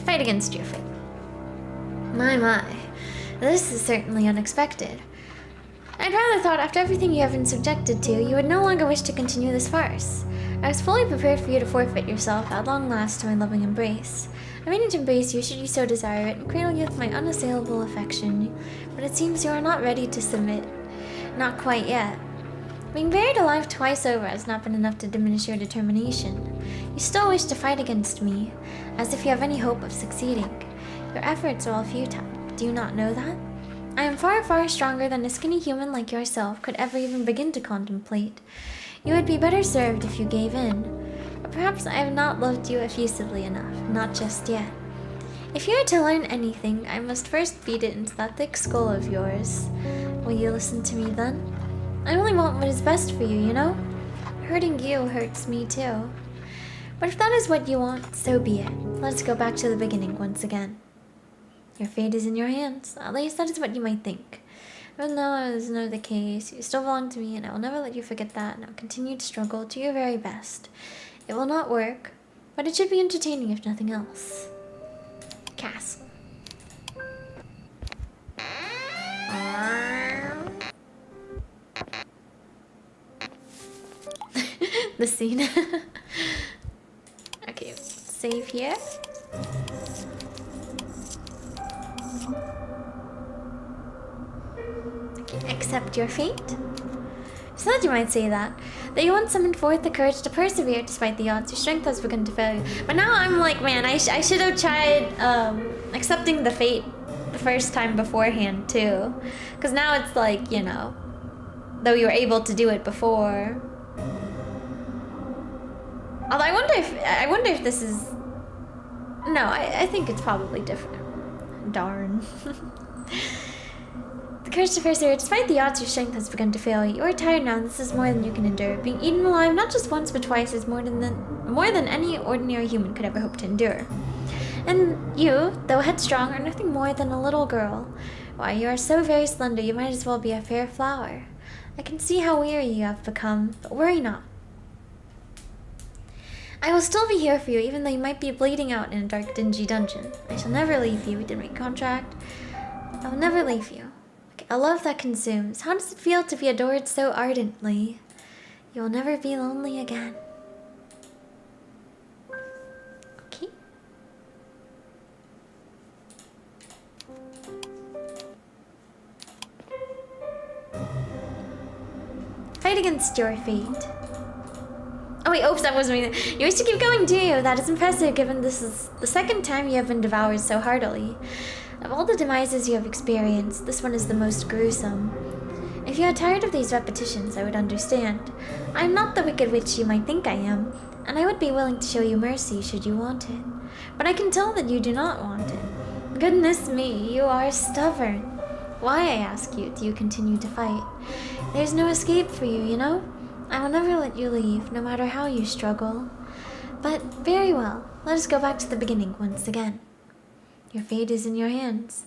Fight against your fate. My. This is certainly unexpected. I'd rather thought after everything you have been subjected to, you would no longer wish to continue this farce. I was fully prepared for you to forfeit yourself at long last to my loving embrace. I'm ready to embrace you should you so desire it and cradle you with my unassailable affection, but it seems you are not ready to submit. Not quite yet. Being buried alive twice over has not been enough to diminish your determination. You still wish to fight against me, as if you have any hope of succeeding. Your efforts are all futile. Do you not know that? I am far, far stronger than a skinny human like yourself could ever even begin to contemplate. You would be better served if you gave in. But perhaps I have not loved you effusively enough, not just yet. If you are to learn anything, I must first feed it into that thick skull of yours. Will you listen to me then? I only want what is best for you, you know? Hurting you hurts me too. But if that is what you want, so be it. Let's go back to the beginning once again. Your fate is in your hands. At least that is what you might think. Even though that is not the case, you still belong to me, and I will never let you forget that. Now continue to struggle to your very best. It will not work, but it should be entertaining if nothing else. Castle. the scene. Okay, save here. Okay, accept your fate. So that you might say that you once summoned forth the courage to persevere despite the odds. Your strength has begun to fail you. But now I'm like, man, I should have tried accepting the fate the first time beforehand too, because now it's like, you know, though you were able to do it before. Although I wonder if this is. No, I think it's probably different. Darn. The courage to persevere, despite the odds, your strength has begun to fail you. You are tired now, and this is more than you can endure. Being eaten alive, not just once but twice, is more than any ordinary human could ever hope to endure. And you, though headstrong, are nothing more than a little girl. Why, you are so very slender, you might as well be a fair flower. I can see how weary you have become, but worry not. I will still be here for you, even though you might be bleeding out in a dark, dingy dungeon. I shall never leave you. We did make a contract. I will never leave you. A love that consumes. How does it feel to be adored so ardently? You will never be lonely again. Okay. Fight against your fate. Oh wait, oops, that wasn't me. You wish to keep going, do you? That is impressive, given this is the second time you have been devoured so heartily. Of all the demises you have experienced, this one is the most gruesome. If you are tired of these repetitions, I would understand. I am not the wicked witch you might think I am, and I would be willing to show you mercy should you want it. But I can tell that you do not want it. Goodness me, you are stubborn. Why, I ask you, do you continue to fight? There's no escape for you, you know? I will never let you leave, no matter how you struggle. But very well, let us go back to the beginning once again. Your fate is in your hands.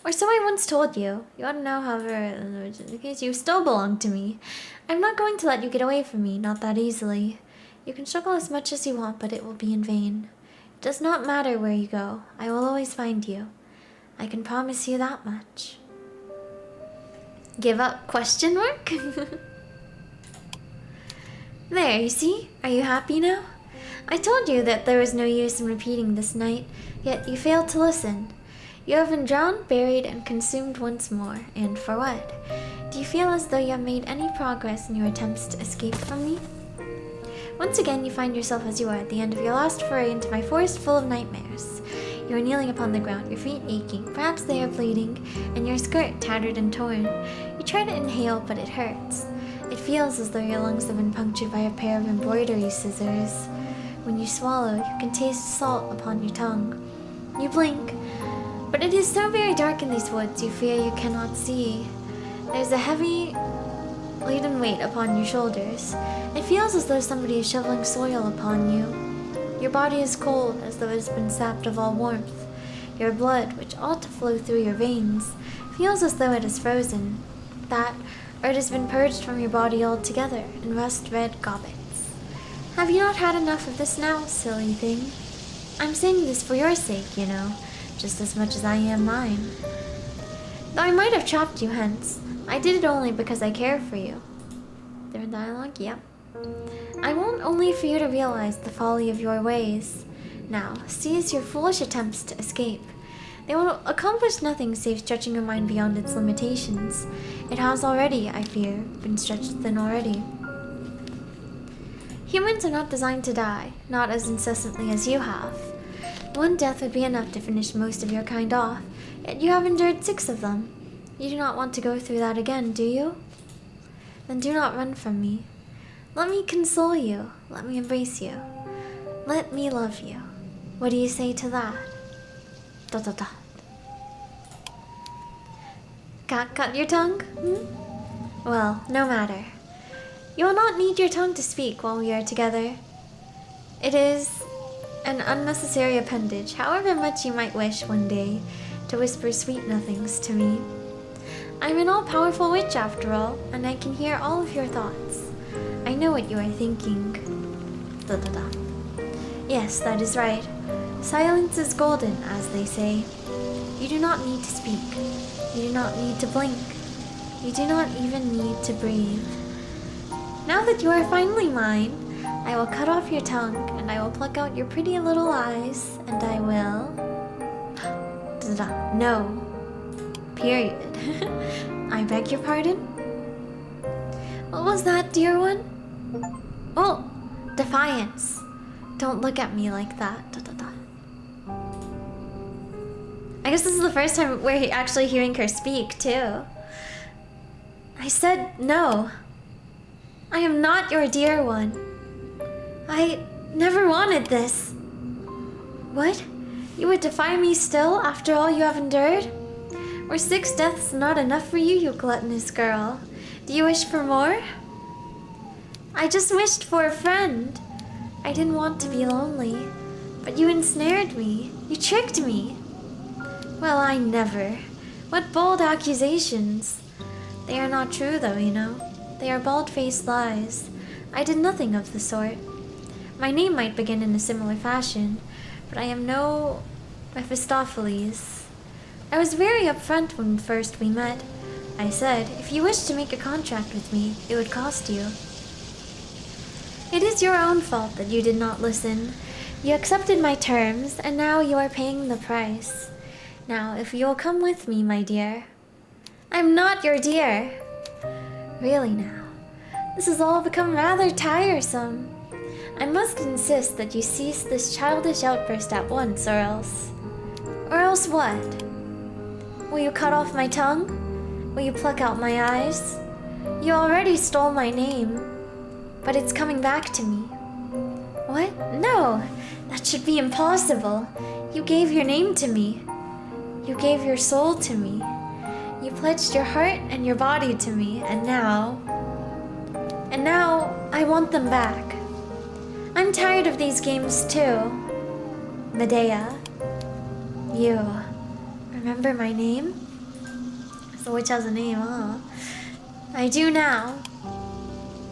Or so I once told you. You ought to know, however, in the case you still belong to me. I'm not going to let you get away from me, not that easily. You can struggle as much as you want, but it will be in vain. It does not matter where you go. I will always find you. I can promise you that much. Give up? Question mark? There, you see? Are you happy now? I told you that there was no use in repeating this night, yet you failed to listen. You have been drowned, buried, and consumed once more, and for what? Do you feel as though you have made any progress in your attempts to escape from me? Once again, you find yourself as you are at the end of your last foray into my forest full of nightmares. You are kneeling upon the ground, your feet aching, perhaps they are bleeding, and your skirt tattered and torn. You try to inhale, but it hurts. It feels as though your lungs have been punctured by a pair of embroidery scissors. When you swallow, you can taste salt upon your tongue. You blink, but it is so very dark in these woods you fear you cannot see. There's a heavy, laden weight upon your shoulders. It feels as though somebody is shoveling soil upon you. Your body is cold, as though it has been sapped of all warmth. Your blood, which ought to flow through your veins, feels as though it is frozen. That, or it has been purged from your body altogether in rust-red gobbets. Have you not had enough of this now, silly thing? I'm saying this for your sake, you know, just as much as I am mine. Though I might have trapped you hence, I did it only because I care for you. Different dialogue? Yep. I want only for you to realize the folly of your ways. Now, cease your foolish attempts to escape. They will accomplish nothing save stretching your mind beyond its limitations. It has already, I fear, been stretched thin already. Humans are not designed to die, not as incessantly as you have. One death would be enough to finish most of your kind off, yet you have endured 6 of them. You do not want to go through that again, do you? Then do not run from me. Let me console you. Let me embrace you. Let me love you. What do you say to that? ... Can't cut your tongue? Well, no matter. You will not need your tongue to speak while we are together. It is an unnecessary appendage, however much you might wish one day to whisper sweet nothings to me. I'm an all-powerful witch after all, and I can hear all of your thoughts. I know what you are thinking. Yes, that is right. Silence is golden, as they say. You do not need to speak. You do not need to blink. You do not even need to breathe. Now that you are finally mine, I will cut off your tongue, and I will pluck out your pretty little eyes, and I will... No. Period. I beg your pardon? What was that, dear one? Oh, defiance. Don't look at me like that. I guess this is the first time we're actually hearing her speak, too. I said no. I am not your dear one. I never wanted this. What? You would defy me still after all you have endured? Were 6 deaths not enough for you, you gluttonous girl? Do you wish for more? I just wished for a friend. I didn't want to be lonely, but you ensnared me. You tricked me. Well, I never. What bold accusations. They are not true, though, you know. They are bald-faced lies. I did nothing of the sort. My name might begin in a similar fashion, but I am no Mephistopheles. I was very upfront when first we met. I said, if you wish to make a contract with me, it would cost you. It is your own fault that you did not listen. You accepted my terms, and now you are paying the price. Now, if you will come with me, my dear. I'm not your dear. Really now, this has all become rather tiresome. I must insist that you cease this childish outburst at once, or else... Or else what? Will you cut off my tongue? Will you pluck out my eyes? You already stole my name, but it's coming back to me. What? No, that should be impossible. You gave your name to me. You gave your soul to me. You pledged your heart and your body to me, and now I want them back. I'm tired of these games too. Medea. You remember my name? The witch has a name, huh? I do now.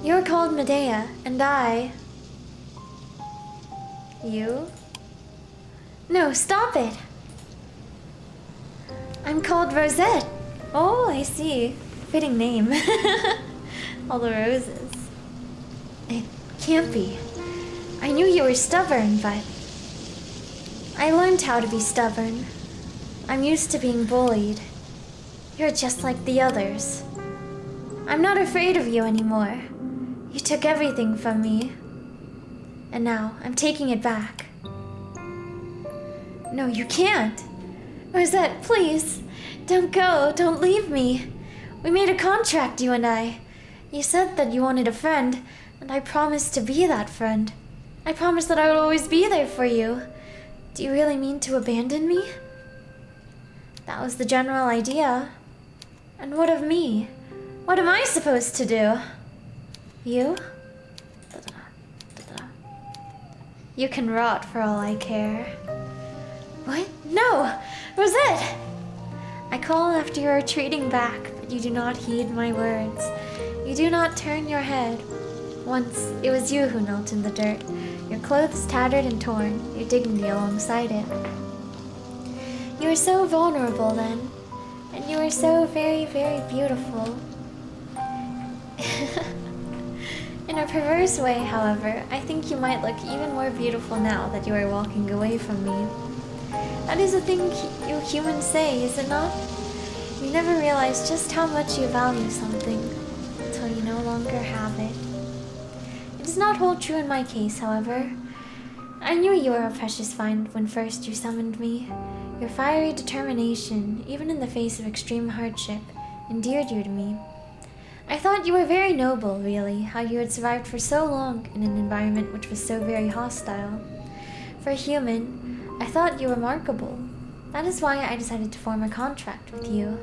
You're called Medea, and I... You? No, stop it! I'm called Rosette. Oh, I see. Fitting name. All the roses. It can't be. I knew you were stubborn, but... I learned how to be stubborn. I'm used to being bullied. You're just like the others. I'm not afraid of you anymore. You took everything from me. And now, I'm taking it back. No, you can't. Rosette, please. Don't go. Don't leave me. We made a contract, you and I. You said that you wanted a friend, and I promised to be that friend. I promised that I would always be there for you. Do you really mean to abandon me? That was the general idea. And what of me? What am I supposed to do? You? You can rot for all I care. What? No! Rosette! I call after your retreating back, but you do not heed my words. You do not turn your head. Once, it was you who knelt in the dirt, your clothes tattered and torn, your dignity alongside it. You were so vulnerable then, and you were so very, very beautiful. In a perverse way, however, I think you might look even more beautiful now that you are walking away from me. That is a thing you humans say, is it not? You never realize just how much you value something until you no longer have it. It does not hold true in my case, however. I knew you were a precious find when first you summoned me. Your fiery determination, even in the face of extreme hardship, endeared you to me. I thought you were very noble, really, how you had survived for so long in an environment which was so very hostile. For a human, I thought you remarkable. That is why I decided to form a contract with you.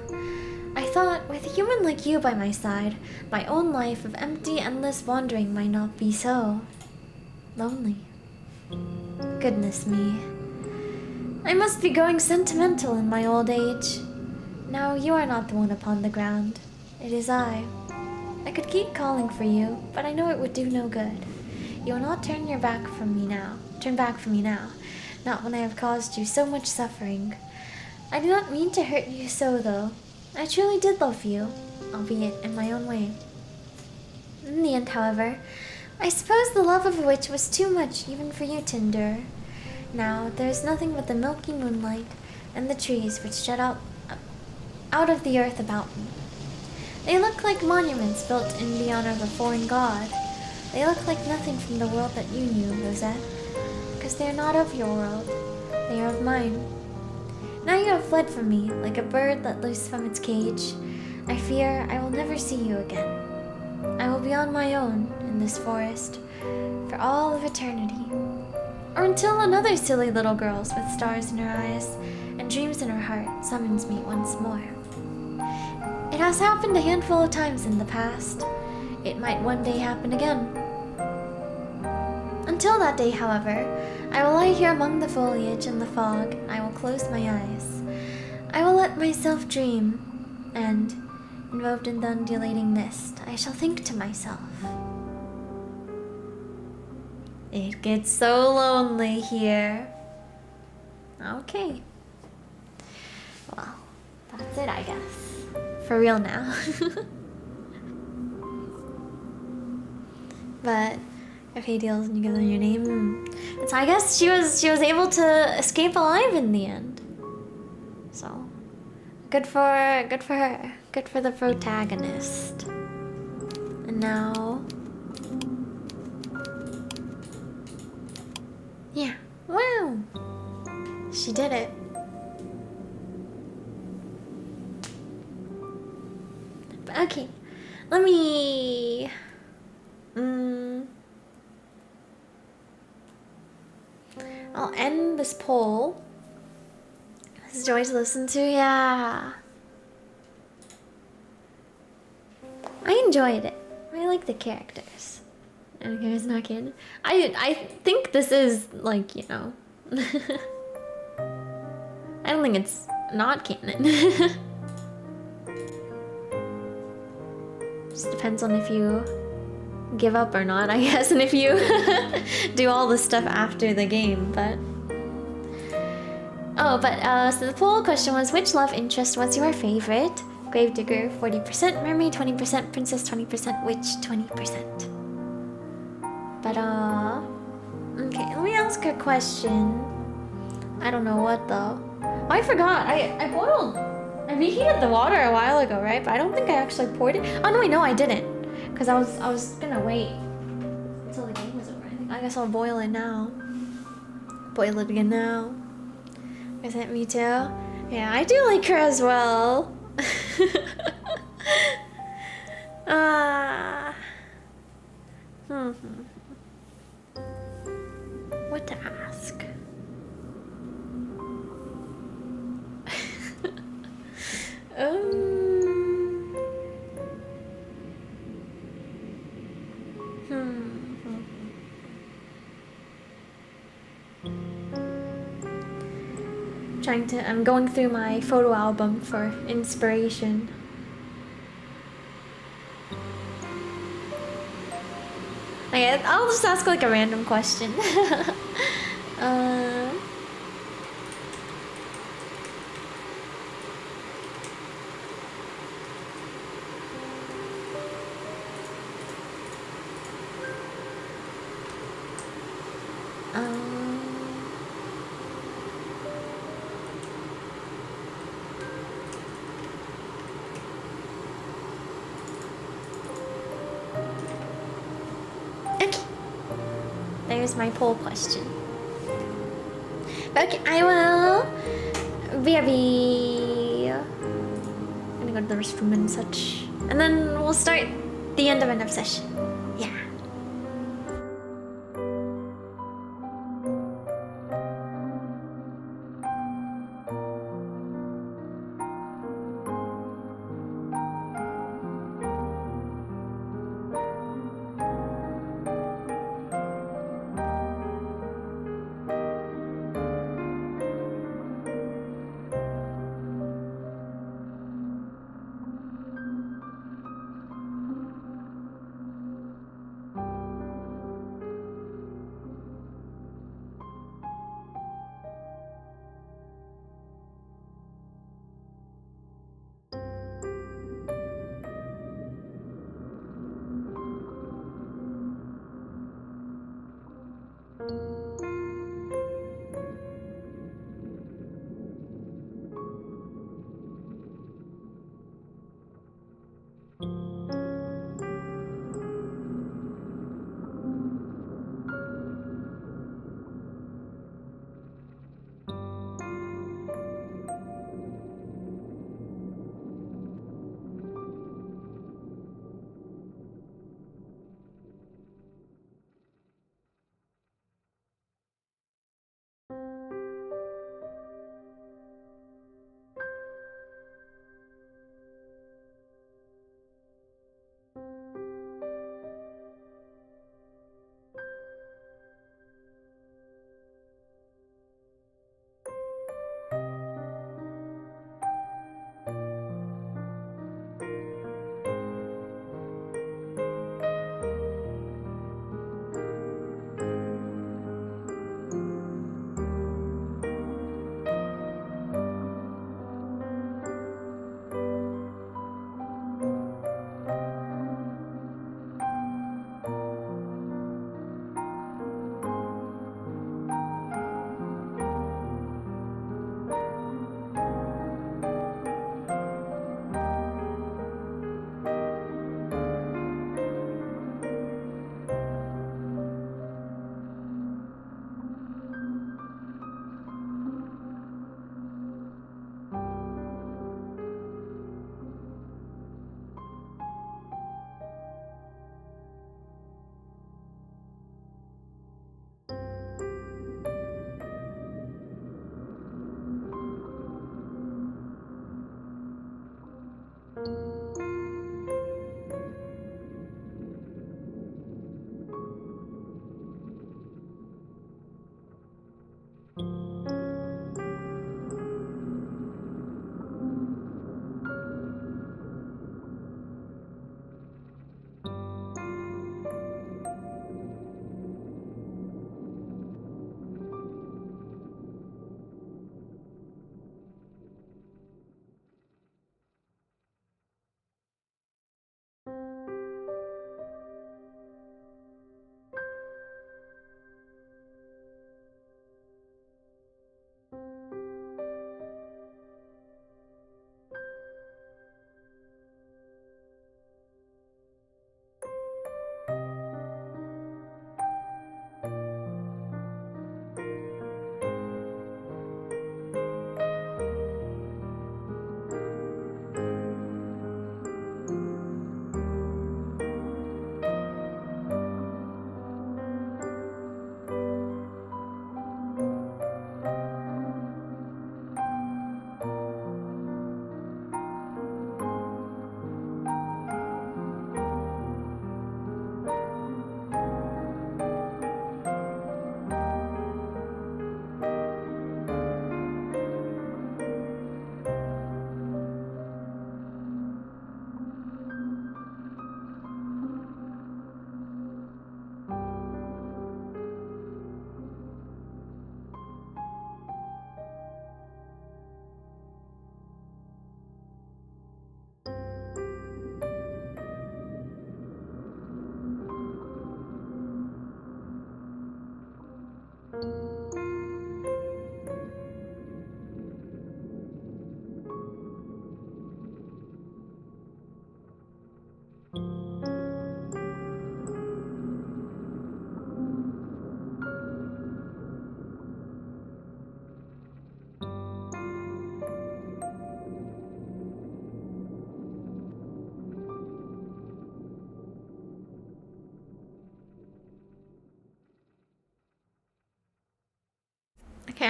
I thought, with a human like you by my side, my own life of empty, endless wandering might not be so lonely. Goodness me. I must be growing sentimental in my old age. Now you are not the one upon the ground. It is I. I could keep calling for you, but I know it would do no good. You will not turn back from me now. Not when I have caused you so much suffering. I do not mean to hurt you so, though. I truly did love you, albeit in my own way. In the end, however, I suppose the love of a witch was too much even for you to endure. Now there is nothing but the milky moonlight and the trees which jut out of the earth about me. They look like monuments built in the honor of a foreign god. They look like nothing from the world that you knew, Rosette, because they are not of your world. They are of mine. Now you have fled from me, like a bird let loose from its cage. I fear I will never see you again. I will be on my own in this forest for all of eternity. Or until another silly little girl with stars in her eyes and dreams in her heart summons me once more. It has happened a handful of times in the past. It might one day happen again. Until that day, however, I will lie here among the foliage and the fog, and I will close my eyes. I will let myself dream, and, involved in the undulating mist, I shall think to myself. It gets so lonely here. Okay. Well, that's it, I guess. For real now. But if he deals and you give them your name, so I guess she was able to escape alive in the end. So good for her. Good for the protagonist. And now, yeah, wow, she did it. But okay, let me. I'll end this poll. This is joy to listen to, yeah. I enjoyed it. I like the characters. Okay, it's not canon. I think this is like, you know. I don't think it's not canon. Just depends on if you give up or not, I guess, and if you do all the stuff after the game, but so the poll question was, which love interest was your favorite? Gravedigger 40%, mermaid 20%, princess 20%, witch 20%. But okay, let me ask a question. I don't know what though. Oh, I forgot. I reheated the water a while ago, right? But I don't think I actually poured it. Oh no, wait, no, I didn't. Because I was gonna wait until the game was over. I guess I'll boil it now. Boil it again now. Is it me too? Yeah, I do like her as well. What to ask? I'm going through my photo album for inspiration. Okay, I'll just ask like a random question. There's my poll question. But okay, I will I'm gonna go to the restroom and such. And then we'll start the end of an obsession. Yeah.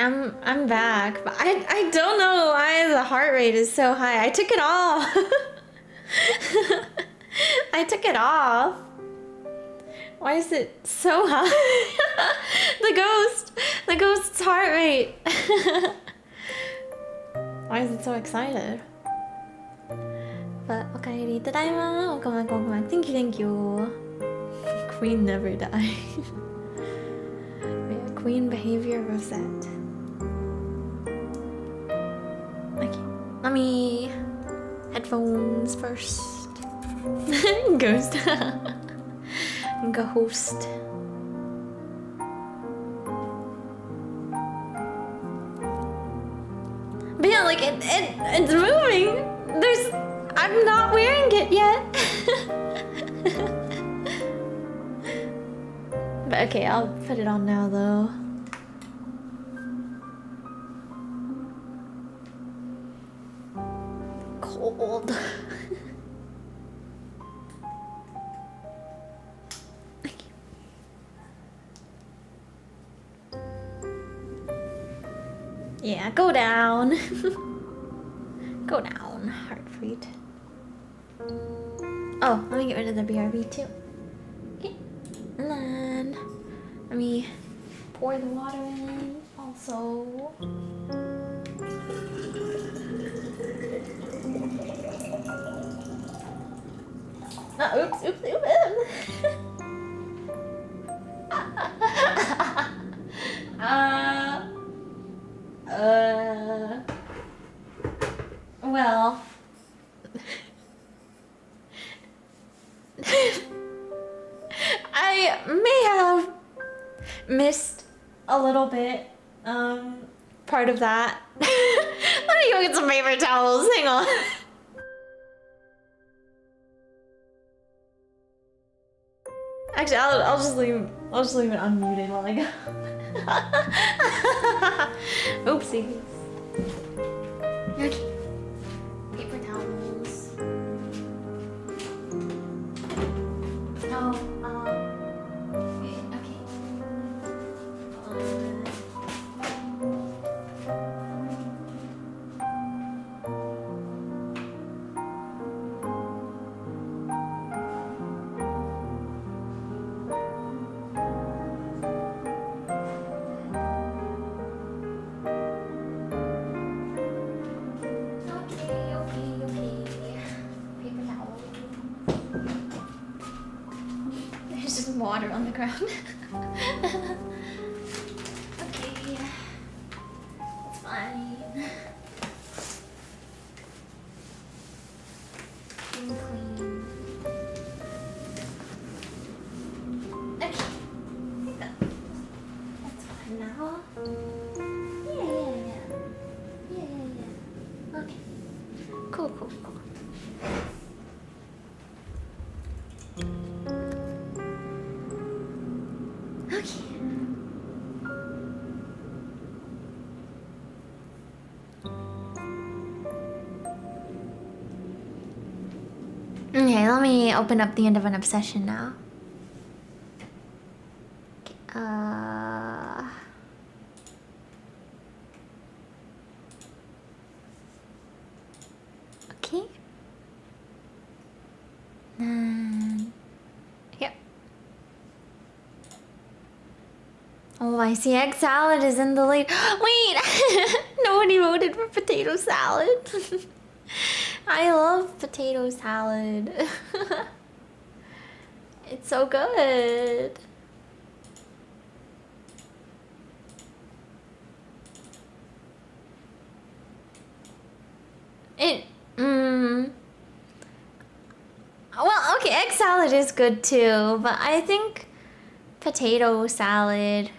I'm back, but I don't know why the heart rate is so high. I took it off. I took it off. Why is it so high? The ghost's heart rate. Why is it so excited? But okay, tadaima. Welcome back. Thank you. Queen never died. Yeah, queen behavior reset. Okay, let me headphones first. Ghost. Ghost. But yeah, like it's moving. I'm not wearing it yet. But okay, I'll put it on now though. Cold. Yeah, go down. Go down, heart rate. Oh, let me get rid of the BRB too. Okay. And then let me pour the water in also. Oops. Well. I may have missed a little bit, part of that. Let me go get some paper towels, hang on. Actually, I'll just leave it unmuted while I go. Oopsies. Okay. Paper towels. No, wait, okay. Okay. Paper towel. There's just water on the ground. Okay. It's fine. Clean. Okay. I think that's fine now. Yeah. Okay. Cool. Okay. Okay, let me open up the end of an obsession now. Okay. Here. Oh, I see egg salad is in the lead. Wait! Nobody voted for potato salad. I love potato salad. It's so good. Well, okay, egg salad is good too, but I think potato salad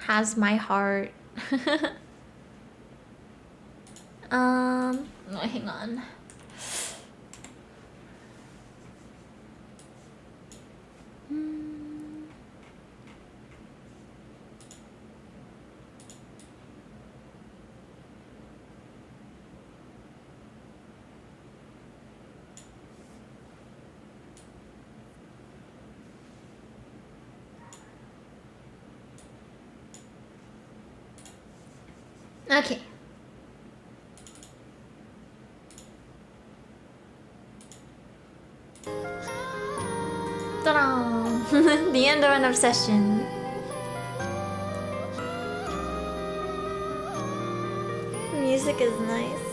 has my heart. No, hang on. Okay. Ta-da! The end of an obsession. Music is nice.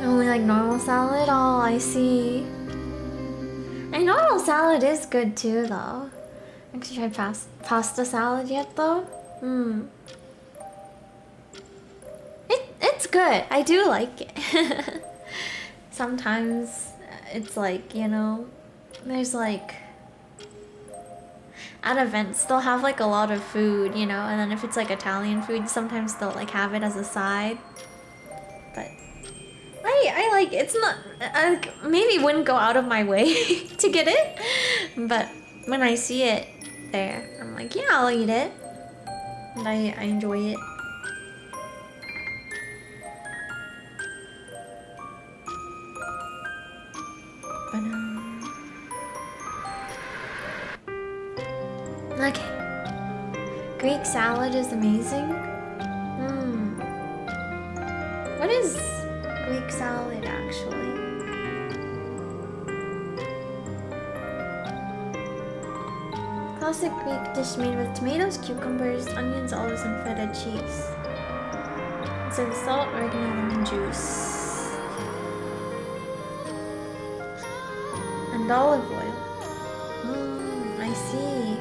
I only like normal salad? Oh, I see. And normal salad is good too, though. Actually tried pasta salad yet, though? Hmm. It's good. I do like it. Sometimes it's like, you know, there's like... At events, they'll have like a lot of food, you know, and then if it's like Italian food, sometimes they'll like have it as a side. But I like, it's not, I maybe wouldn't go out of my way to get it, but when I see it there, I'm like, yeah, I'll eat it. And I enjoy it. Okay. Greek salad is amazing. What is Greek salad actually? Classic Greek dish made with tomatoes, cucumbers, onions, olives, and feta cheese. So the salt, oregano, lemon juice, and olive oil. I see.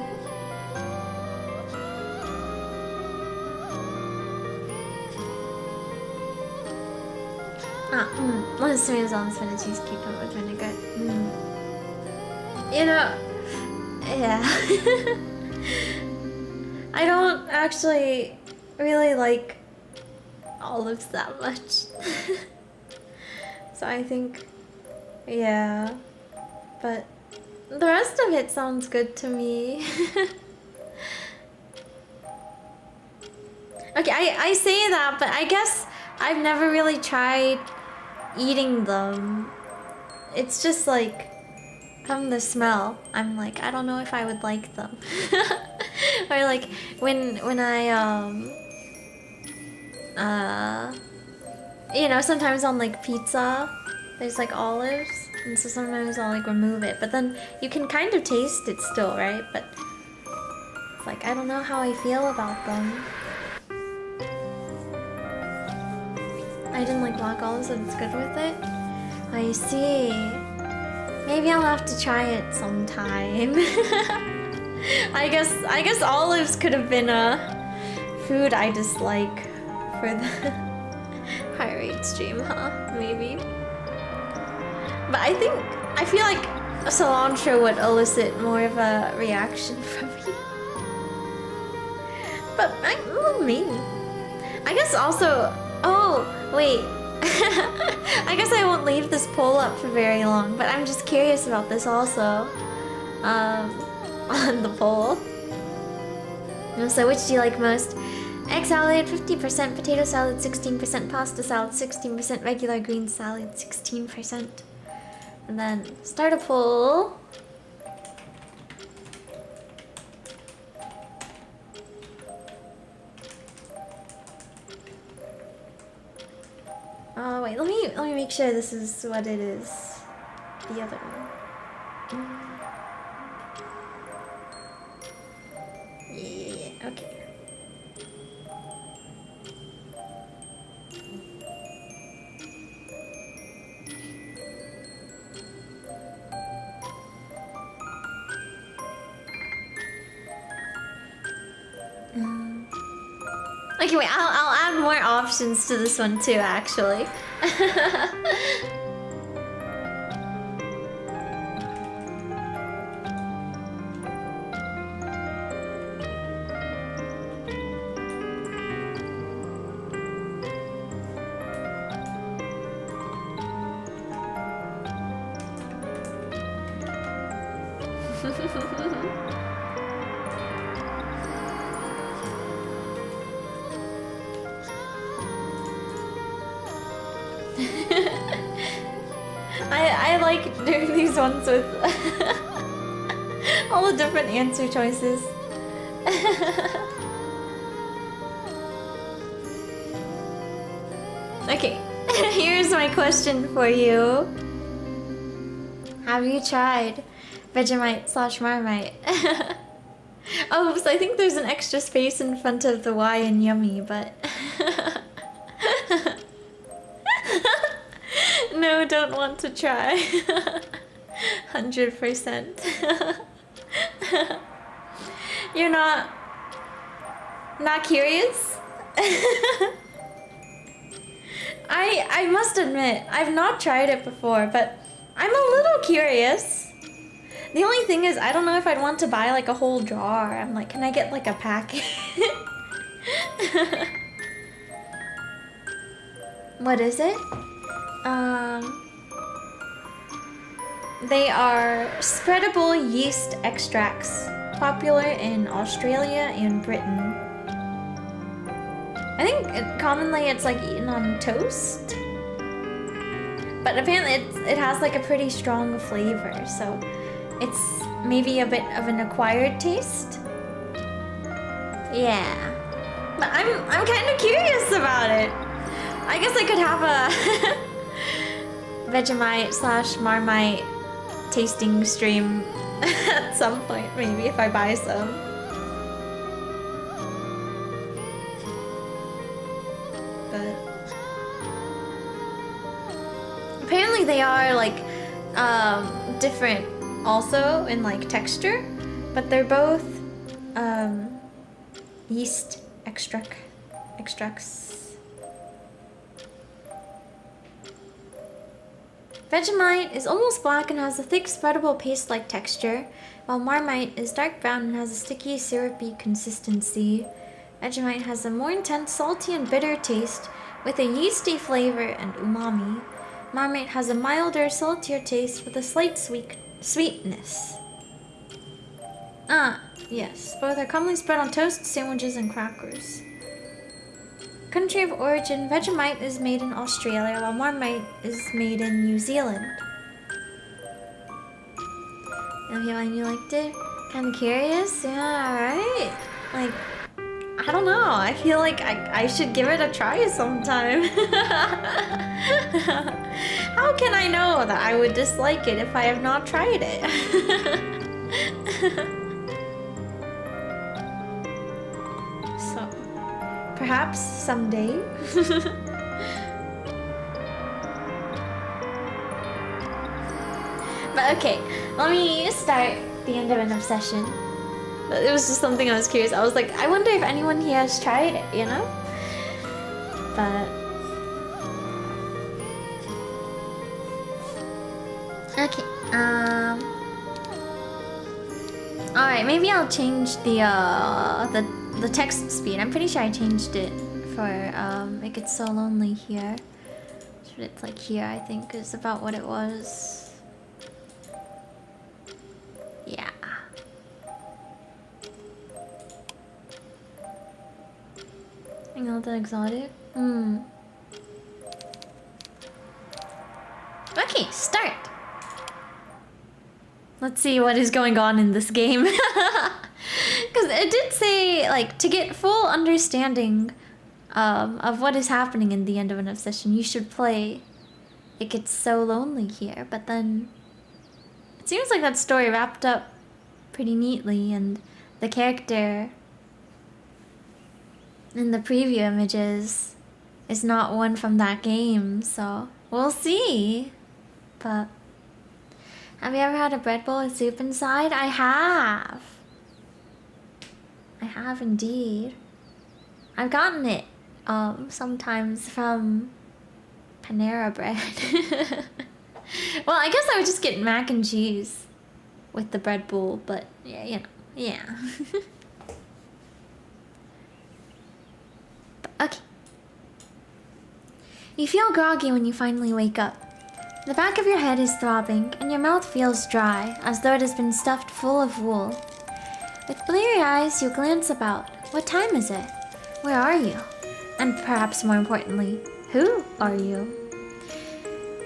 Let's tomatoes, olives, feta cheese, cucumber with vinegar. You know, yeah. I don't actually really like olives that much. So I think, yeah. But the rest of it sounds good to me. Okay, I say that, but I guess I've never really tried eating them. It's just like, from the smell, I'm like, I don't know if I would like them. Or like, when I, you know, sometimes on like pizza, there's like olives, and so sometimes I'll like remove it, but then you can kind of taste it still, right? But it's like, I don't know how I feel about them. I didn't like black olives, so it's good with it. I see. Maybe I'll have to try it sometime. I guess olives could have been a food I dislike for the heart rate stream, huh? Maybe. But I feel like cilantro would elicit more of a reaction from me. But maybe. I guess also. Oh wait. I guess I won't leave this poll up for very long, but I'm just curious about this also. On the poll. So which do you like most? Egg salad 50%, potato salad 16%, pasta salad 16%, regular green salad 16%. And then start a poll. Wait, let me make sure this is what it is. The other one. Yeah, okay. Okay, wait, I'll add more options to this one too, actually. I like doing these ones with All the different answer choices. Okay, here's my question for you. Have you tried Vegemite / Marmite? Oh, so I think there's an extra space in front of the Y in yummy, but... No, don't want to try. 100%. You're not curious? I must admit, I've not tried it before, but I'm a little curious. The only thing is, I don't know if I'd want to buy like a whole jar. I'm like, can I get like a packet? What is it? They are spreadable yeast extracts, popular in Australia and Britain. I think commonly it's like eaten on toast, but apparently it has like a pretty strong flavor, so it's maybe a bit of an acquired taste. Yeah, but I'm kind of curious about it. I guess I could have a Vegemite / Marmite tasting stream at some point, maybe if I buy some. But apparently they are like different also in like texture, but they're both yeast extracts. Vegemite is almost black and has a thick, spreadable paste-like texture, while Marmite is dark brown and has a sticky, syrupy consistency. Vegemite has a more intense, salty and bitter taste with a yeasty flavor and umami. Marmite has a milder, saltier taste with a slight sweetness. Ah, yes, both are commonly spread on toast, sandwiches, and crackers. Country of origin, Vegemite is made in Australia, while Marmite is made in New Zealand. And you liked it? Kinda curious? Yeah, right? Like, I don't know. I feel like I should give it a try sometime. How can I know that I would dislike it if I have not tried it? So, perhaps someday. But okay, let me start the end of an obsession. It was just something I was curious. I was like, I wonder if anyone here has tried it, you know? But... okay, alright, maybe I'll change the text speed. I'm pretty sure I changed it for It Gets So Lonely Here. So it's like here, I think, is about what it was. Yeah. I know that exotic. Okay, start. Let's see what is going on in this game. Because it did say, like, to get full understanding of what is happening in the end of an obsession, you should play It Gets So Lonely Here. But then it seems like that story wrapped up pretty neatly, and the character in the preview images is not one from that game, so we'll see. But have you ever had a bread bowl with soup inside? I have. I have indeed. I've gotten it sometimes from Panera Bread. Well, I guess I would just get mac and cheese with the bread bowl, but yeah, you know, yeah. Okay. You feel groggy when you finally wake up. The back of your head is throbbing, and your mouth feels dry, as though it has been stuffed full of wool. With bleary eyes, you glance about. What time is it? Where are you? And perhaps more importantly, who are you?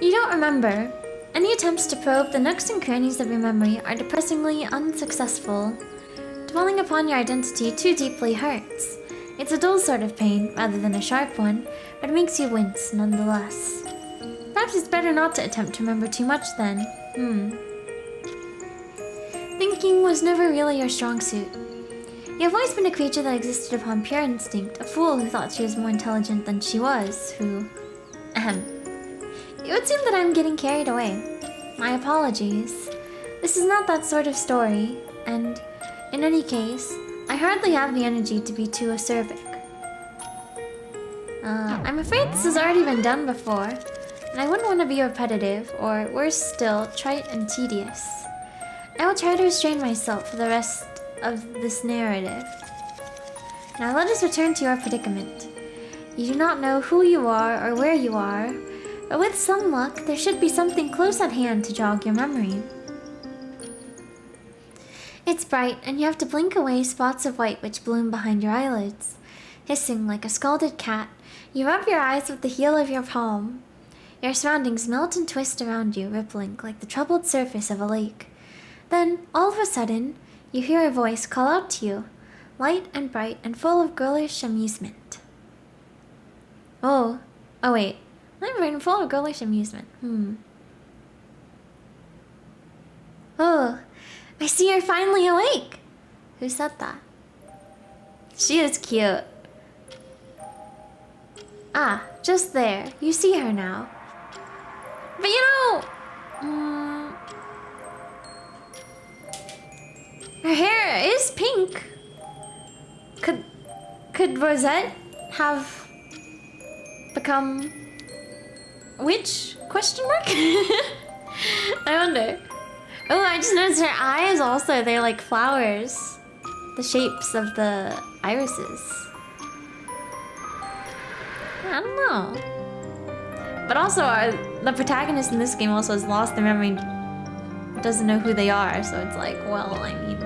You don't remember. Any attempts to probe the nooks and crannies of your memory are depressingly unsuccessful. Dwelling upon your identity too deeply hurts. It's a dull sort of pain, rather than a sharp one, but it makes you wince nonetheless. Perhaps it's better not to attempt to remember too much then. Thinking was never really your strong suit. You have always been a creature that existed upon pure instinct, a fool who thought she was more intelligent than she was, who... It would seem that I'm getting carried away. My apologies. This is not that sort of story, and in any case, I hardly have the energy to be too acerbic. I'm afraid this has already been done before, and I wouldn't want to be repetitive, or worse still, trite and tedious. I will try to restrain myself for the rest of this narrative. Now let us return to your predicament. You do not know who you are or where you are, but with some luck, there should be something close at hand to jog your memory. It's bright, and you have to blink away spots of white which bloom behind your eyelids. Hissing like a scalded cat, you rub your eyes with the heel of your palm. Your surroundings melt and twist around you, rippling like the troubled surface of a lake. Then, all of a sudden, you hear a voice call out to you, light and bright and full of girlish amusement. Oh wait. I'm right and full of girlish amusement. Oh, I see you're finally awake. Who said that? She is cute. Ah, just there. You see her now. But you know... her hair is pink. Could Rosette have become... which? Question mark? I wonder. Oh, I just noticed her eyes also. They're like flowers. The shapes of the irises. I don't know. But also, the protagonist in this game also has lost their memory. Doesn't know who they are, so it's like, well, I mean...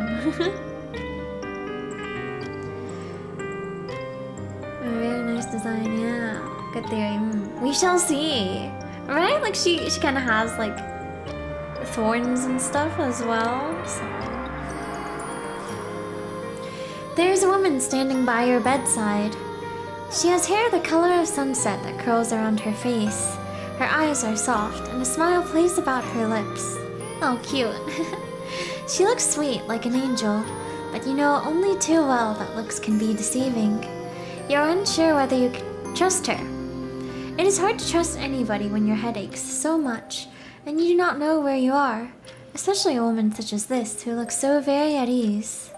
A very nice design, yeah. Good theory. We shall see. Right? Like, she kind of has, like, thorns and stuff as well, so... There's a woman standing by your bedside. She has hair the color of sunset that curls around her face. Her eyes are soft, and a smile plays about her lips. Oh, cute. She looks sweet, like an angel, but you know only too well that looks can be deceiving. You're unsure whether you can trust her. It is hard to trust anybody when your head aches so much, and you do not know where you are, especially a woman such as this who looks so very at ease.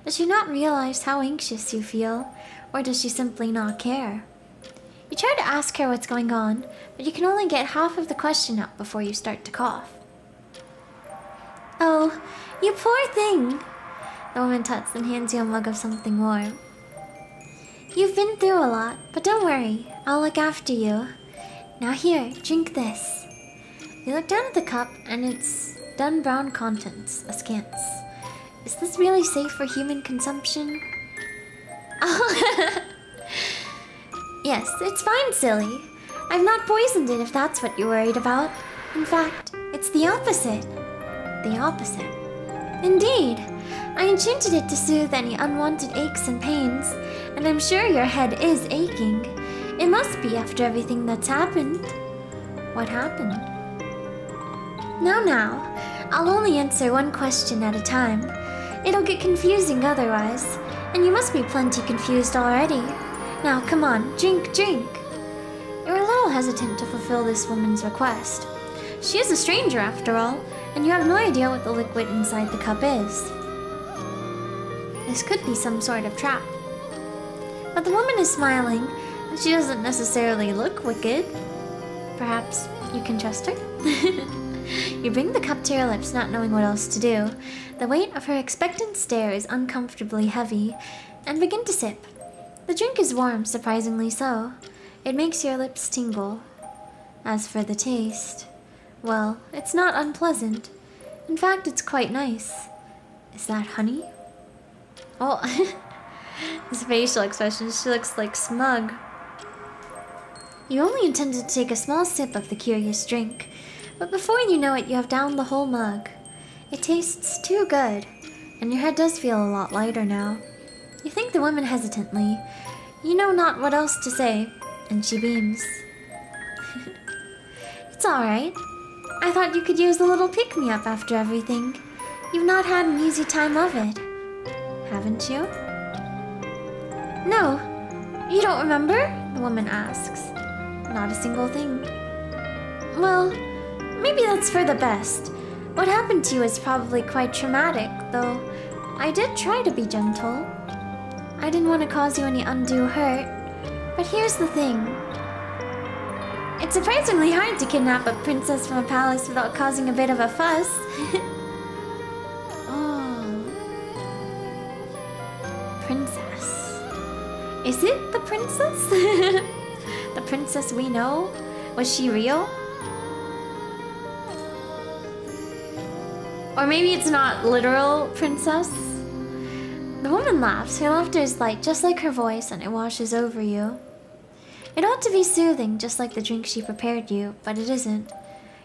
Does she not realize how anxious you feel, or does she simply not care? You try to ask her what's going on, but you can only get half of the question out before you start to cough. Oh, you poor thing! The woman tuts and hands you a mug of something warm. You've been through a lot, but don't worry, I'll look after you. Now here, drink this. You look down at the cup, and it's dun brown contents, askance. Is this really safe for human consumption? Oh, yes, it's fine, silly. I've not poisoned it if that's what you're worried about. In fact, it's the opposite. The opposite. Indeed, I enchanted it to soothe any unwanted aches and pains, and I'm sure your head is aching. It must be after everything that's happened. What happened? Now, I'll only answer one question at a time. It'll get confusing otherwise, and you must be plenty confused already. Now, come on, drink. You're a little hesitant to fulfill this woman's request. She is a stranger after all, and you have no idea what the liquid inside the cup is. This could be some sort of trap. But the woman is smiling, and she doesn't necessarily look wicked. Perhaps you can trust her? You bring the cup to your lips, not knowing what else to do. The weight of her expectant stare is uncomfortably heavy, and begin to sip. The drink is warm, surprisingly so. It makes your lips tingle. As for the taste, well, it's not unpleasant. In fact, it's quite nice. Is that honey? Oh, his facial expression, she looks like smug. You only intended to take a small sip of the curious drink, But before you know it, you have downed the whole mug. It tastes too good, and your head does feel a lot lighter now. You thank the woman hesitantly. You know not what else to say, and she beams. It's alright. I thought you could use a little pick-me-up after everything. You've not had an easy time of it. Haven't you? No. You don't remember? The woman asks. Not a single thing. Well, maybe that's for the best. What happened to you is probably quite traumatic, though I did try to be gentle. I didn't want to cause you any undue hurt. But here's the thing. It's surprisingly hard to kidnap a princess from a palace without causing a bit of a fuss. Oh. Princess. Is it the princess? The princess we know? Was she real? Or maybe it's not literal princess? The woman laughs. Her laughter is light, just like her voice, and it washes over you. It ought to be soothing, just like the drink she prepared you, but it isn't.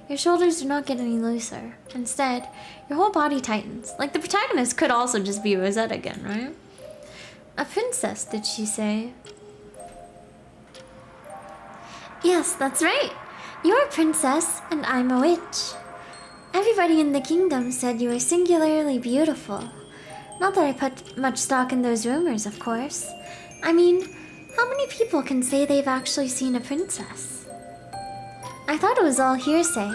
Your shoulders do not get any looser. Instead, your whole body tightens. Like the protagonist could also just be Rosette again, right? A princess, did she say? Yes, that's right. You're a princess, and I'm a witch. Everybody in the kingdom said you were singularly beautiful. Not that I put much stock in those rumors, of course. I mean, how many people can say they've actually seen a princess? I thought it was all hearsay.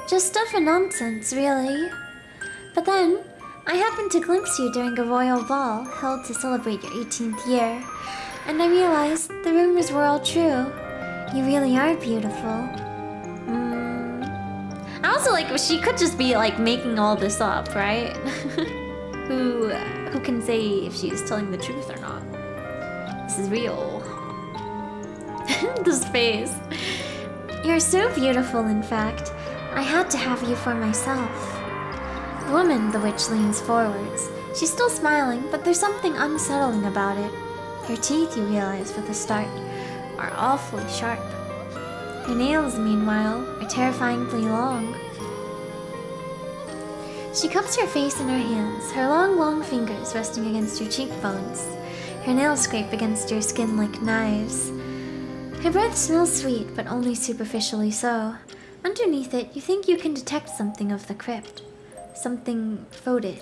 Just stuff and nonsense, really. But then, I happened to glimpse you during a royal ball held to celebrate your 18th year, and I realized the rumors were all true. You really are beautiful. I also like, she could just be like making all this up, right? Who can say if she's telling the truth or not? This is real. This face. You're so beautiful, in fact. I had to have you for myself. The woman, the witch, leans forwards. She's still smiling, but there's something unsettling about it. Her teeth, you realize with a start, are awfully sharp. Her nails, meanwhile, are terrifyingly long. She cups her face in her hands, her long fingers resting against your cheekbones. Her nails scrape against your skin like knives. Her breath smells sweet, but only superficially so. Underneath it, you think you can detect something of the crypt. Something voted.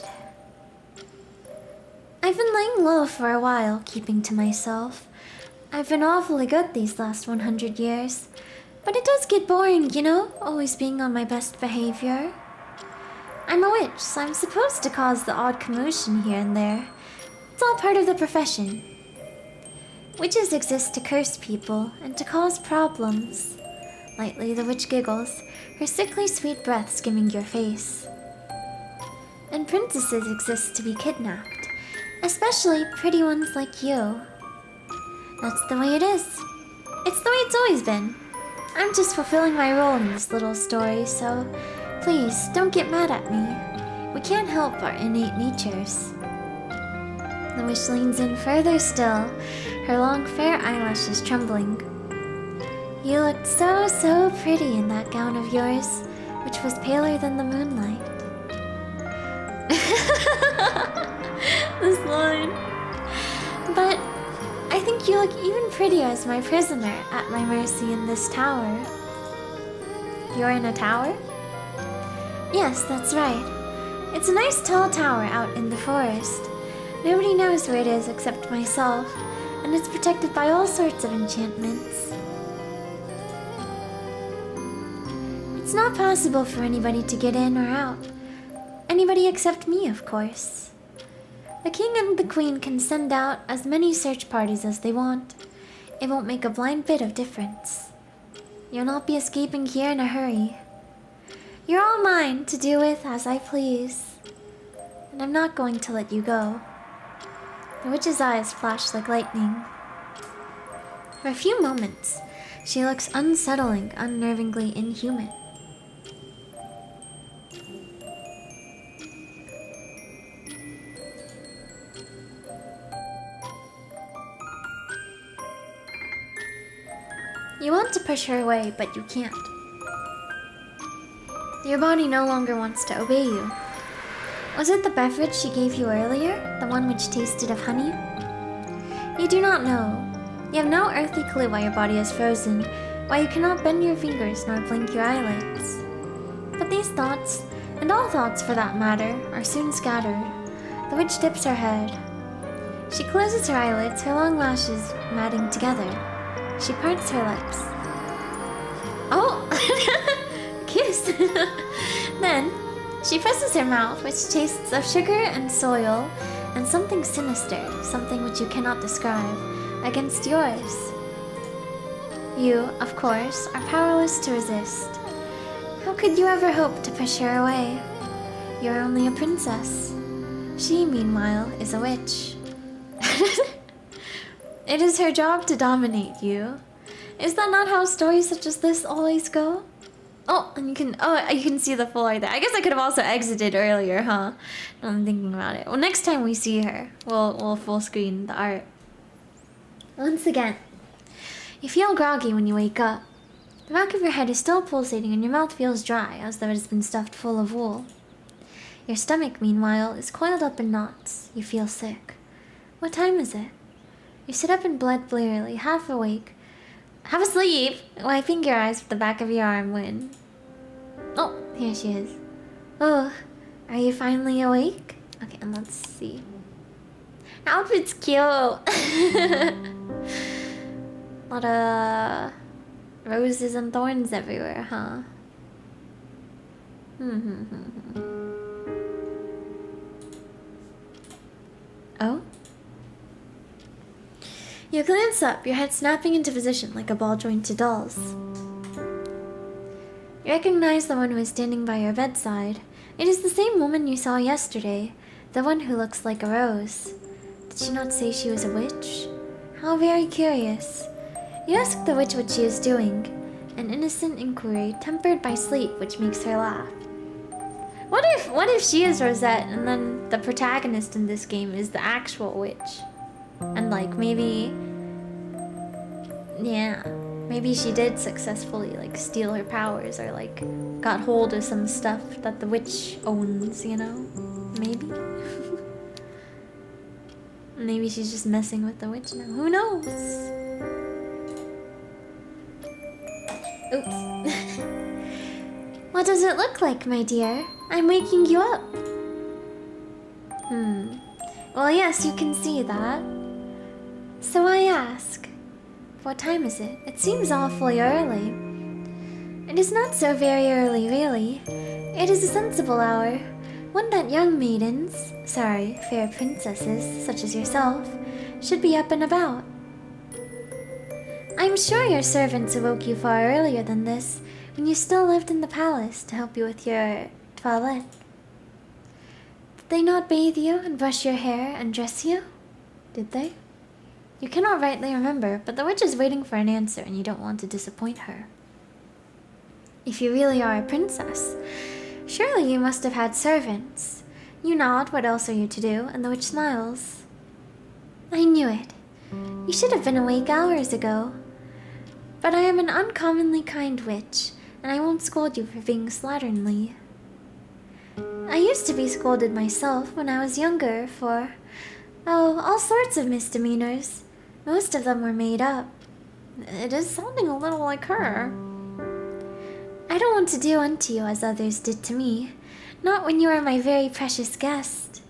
I've been laying low for a while, keeping to myself. I've been awfully good these last 100 years. But it does get boring, you know, always being on my best behavior. I'm a witch, so I'm supposed to cause the odd commotion here and there. It's all part of the profession. Witches exist to curse people and to cause problems. Lightly, the witch giggles, her sickly sweet breath skimming your face. And princesses exist to be kidnapped, especially pretty ones like you. That's the way it is. It's the way it's always been. I'm just fulfilling my role in this little story, so please don't get mad at me. We can't help our innate natures. The witch leans in further still, her long fair eyelashes trembling. You looked so pretty in that gown of yours, which was paler than the moonlight. This line. But I think you look even prettier as my prisoner at my mercy in this tower. You're in a tower? Yes, that's right. It's a nice tall tower out in the forest. Nobody knows where it is except myself, and it's protected by all sorts of enchantments. It's not possible for anybody to get in or out. Anybody except me, of course. The king and the queen can send out as many search parties as they want. It won't make a blind bit of difference. You'll not be escaping here in a hurry. You're all mine to do with as I please. And I'm not going to let you go. The witch's eyes flash like lightning. For a few moments, she looks unsettling, unnervingly inhuman. You want to push her away, but you can't. Your body no longer wants to obey you. Was it the beverage she gave you earlier, the one which tasted of honey? You do not know. You have no earthly clue why your body is frozen, why you cannot bend your fingers nor blink your eyelids. But these thoughts, and all thoughts for that matter, are soon scattered. The witch dips her head. She closes her eyelids, her long lashes matting together. She parts her lips. Oh! Kiss! Then, she presses her mouth, which tastes of sugar and soil, and something sinister, something which you cannot describe, against yours. You, of course, are powerless to resist. How could you ever hope to push her away? You're only a princess. She, meanwhile, is a witch. It is her job to dominate you. Is that not how stories such as this always go? Oh, and you can see the full art there. I guess I could have also exited earlier, huh? Now I'm thinking about it. Well, next time we see her, we'll full screen the art. Once again, you feel groggy when you wake up. The back of your head is still pulsating and your mouth feels dry, as though it has been stuffed full of wool. Your stomach, meanwhile, is coiled up in knots. You feel sick. What time is it? You sit up in bed blearily, half awake, half asleep, wiping your eyes with the back of your arm when... Oh, here she is. Oh, are you finally awake? Okay, and let's see. Outfit's cute! A lot of roses and thorns everywhere, huh? Oh? You glance up, your head snapping into position like a ball-jointed doll's. You recognize the one who is standing by your bedside. It is the same woman you saw yesterday, the one who looks like a rose. Did she not say she was a witch? How very curious. You ask the witch what she is doing, an innocent inquiry tempered by sleep which makes her laugh. What if she is Rosette and then the protagonist in this game is the actual witch? And like maybe she did successfully like steal her powers or like got hold of some stuff that the witch owns, you know? Maybe. Maybe she's just messing with the witch now. Who knows? Oops. What does it look like, my dear? I'm waking you up. Well, yes, you can see that. So I ask, what time is it? It seems awfully early. It is not so very early, really. It is a sensible hour. One that young maidens, fair princesses, such as yourself, should be up and about. I'm sure your servants awoke you far earlier than this, when you still lived in the palace to help you with your toilette. Did they not bathe you and brush your hair and dress you? Did they? You cannot rightly remember, but the witch is waiting for an answer and you don't want to disappoint her. If you really are a princess, surely you must have had servants. You nod, what else are you to do? And the witch smiles. I knew it. You should have been awake hours ago. But I am an uncommonly kind witch, and I won't scold you for being slatternly. I used to be scolded myself when I was younger for, all sorts of misdemeanors. Most of them were made up. It is sounding a little like her. I don't want to do unto you as others did to me, not when you are my very precious guest.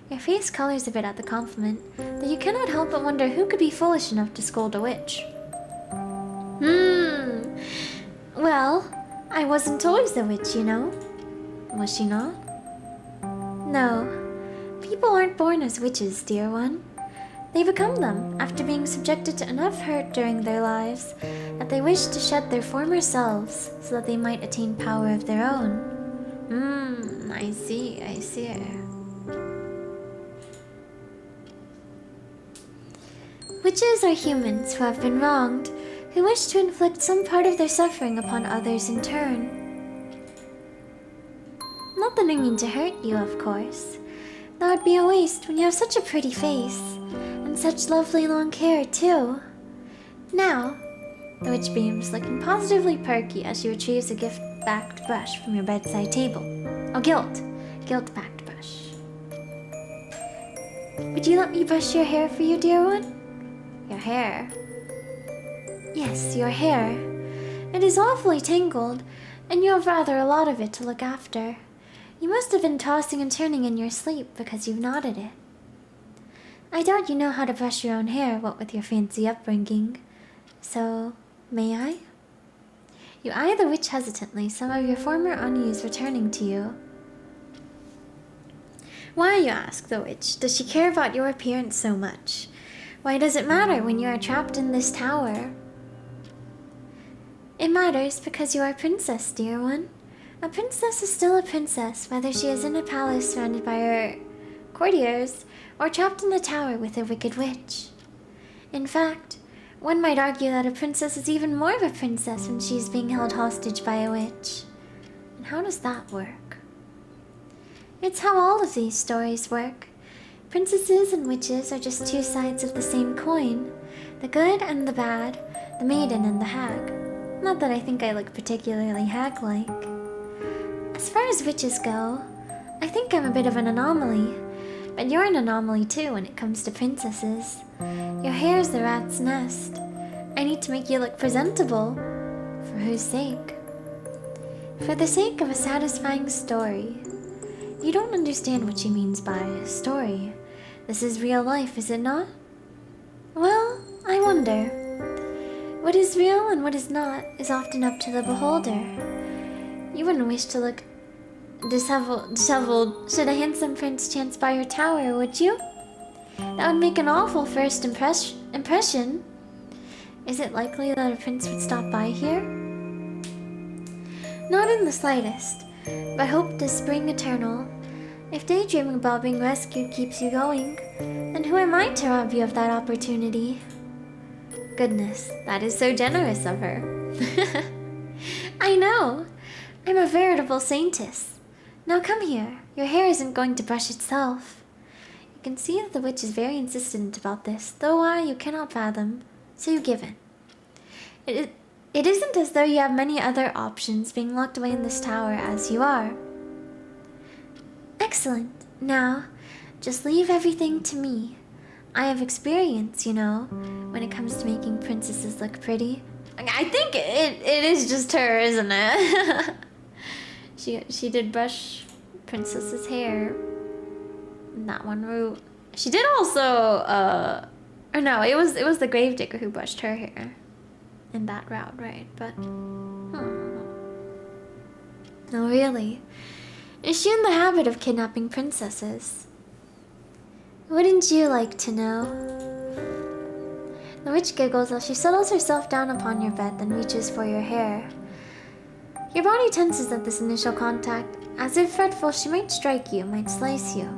Your face colors a bit at the compliment, though you cannot help but wonder who could be foolish enough to scold a witch. Well, I wasn't always a witch, you know. Was she not? No. People aren't born as witches, dear one. They become them after being subjected to enough hurt during their lives that they wish to shed their former selves so that they might attain power of their own. I see. Witches are humans who have been wronged, who wish to inflict some part of their suffering upon others in turn. Not that I mean to hurt you, of course. That would be a waste when you have such a pretty face, and such lovely long hair, too. Now, the witch beams, looking positively perky as she retrieves a gift gilt-backed brush from your bedside table. Oh, gilt-backed brush. Would you let me brush your hair for you, dear one? Your hair? Yes, your hair. It is awfully tangled, and you have rather a lot of it to look after. You must have been tossing and turning in your sleep because you've knotted it. I doubt you know how to brush your own hair, what with your fancy upbringing. So, may I? You eye the witch hesitantly, some of your former unease returning to you. Why, you ask the witch, does she care about your appearance so much? Why does it matter when you are trapped in this tower? It matters because you are a princess, dear one. A princess is still a princess, whether she is in a palace surrounded by her courtiers or trapped in a tower with a wicked witch. In fact, one might argue that a princess is even more of a princess when she is being held hostage by a witch. And how does that work? It's how all of these stories work. Princesses and witches are just two sides of the same coin. The good and the bad, the maiden and the hag. Not that I think I look particularly hag-like. As far as witches go, I think I'm a bit of an anomaly. But you're an anomaly too when it comes to princesses. Your hair's the rat's nest. I need to make you look presentable. For whose sake? For the sake of a satisfying story. You don't understand what she means by story. This is real life, is it not? Well, I wonder. What is real and what is not is often up to the beholder. You wouldn't wish to look disheveled should a handsome prince chance by your tower, would you? That would make an awful first impression. Is it likely that a prince would stop by here? Not in the slightest, but hope does spring eternal. If daydreaming about being rescued keeps you going, then who am I to rob you of that opportunity? Goodness, that is so generous of her. I know. I'm a veritable saintess. Now come here. Your hair isn't going to brush itself. You can see that the witch is very insistent about this, though why you cannot fathom, so you give in. It isn't as though you have many other options being locked away in this tower as you are. Excellent. Now, just leave everything to me. I have experience, you know, when it comes to making princesses look pretty. I think it is just her, isn't it? She did brush Princess's hair in that one route. She did also, or no, it was the gravedigger who brushed her hair in that route, right? But, no, really. Is she in the habit of kidnapping princesses? Wouldn't you like to know? The witch giggles as she settles herself down upon your bed, then reaches for your hair. Your body tenses at this initial contact, as if fretful she might strike you, might slice you.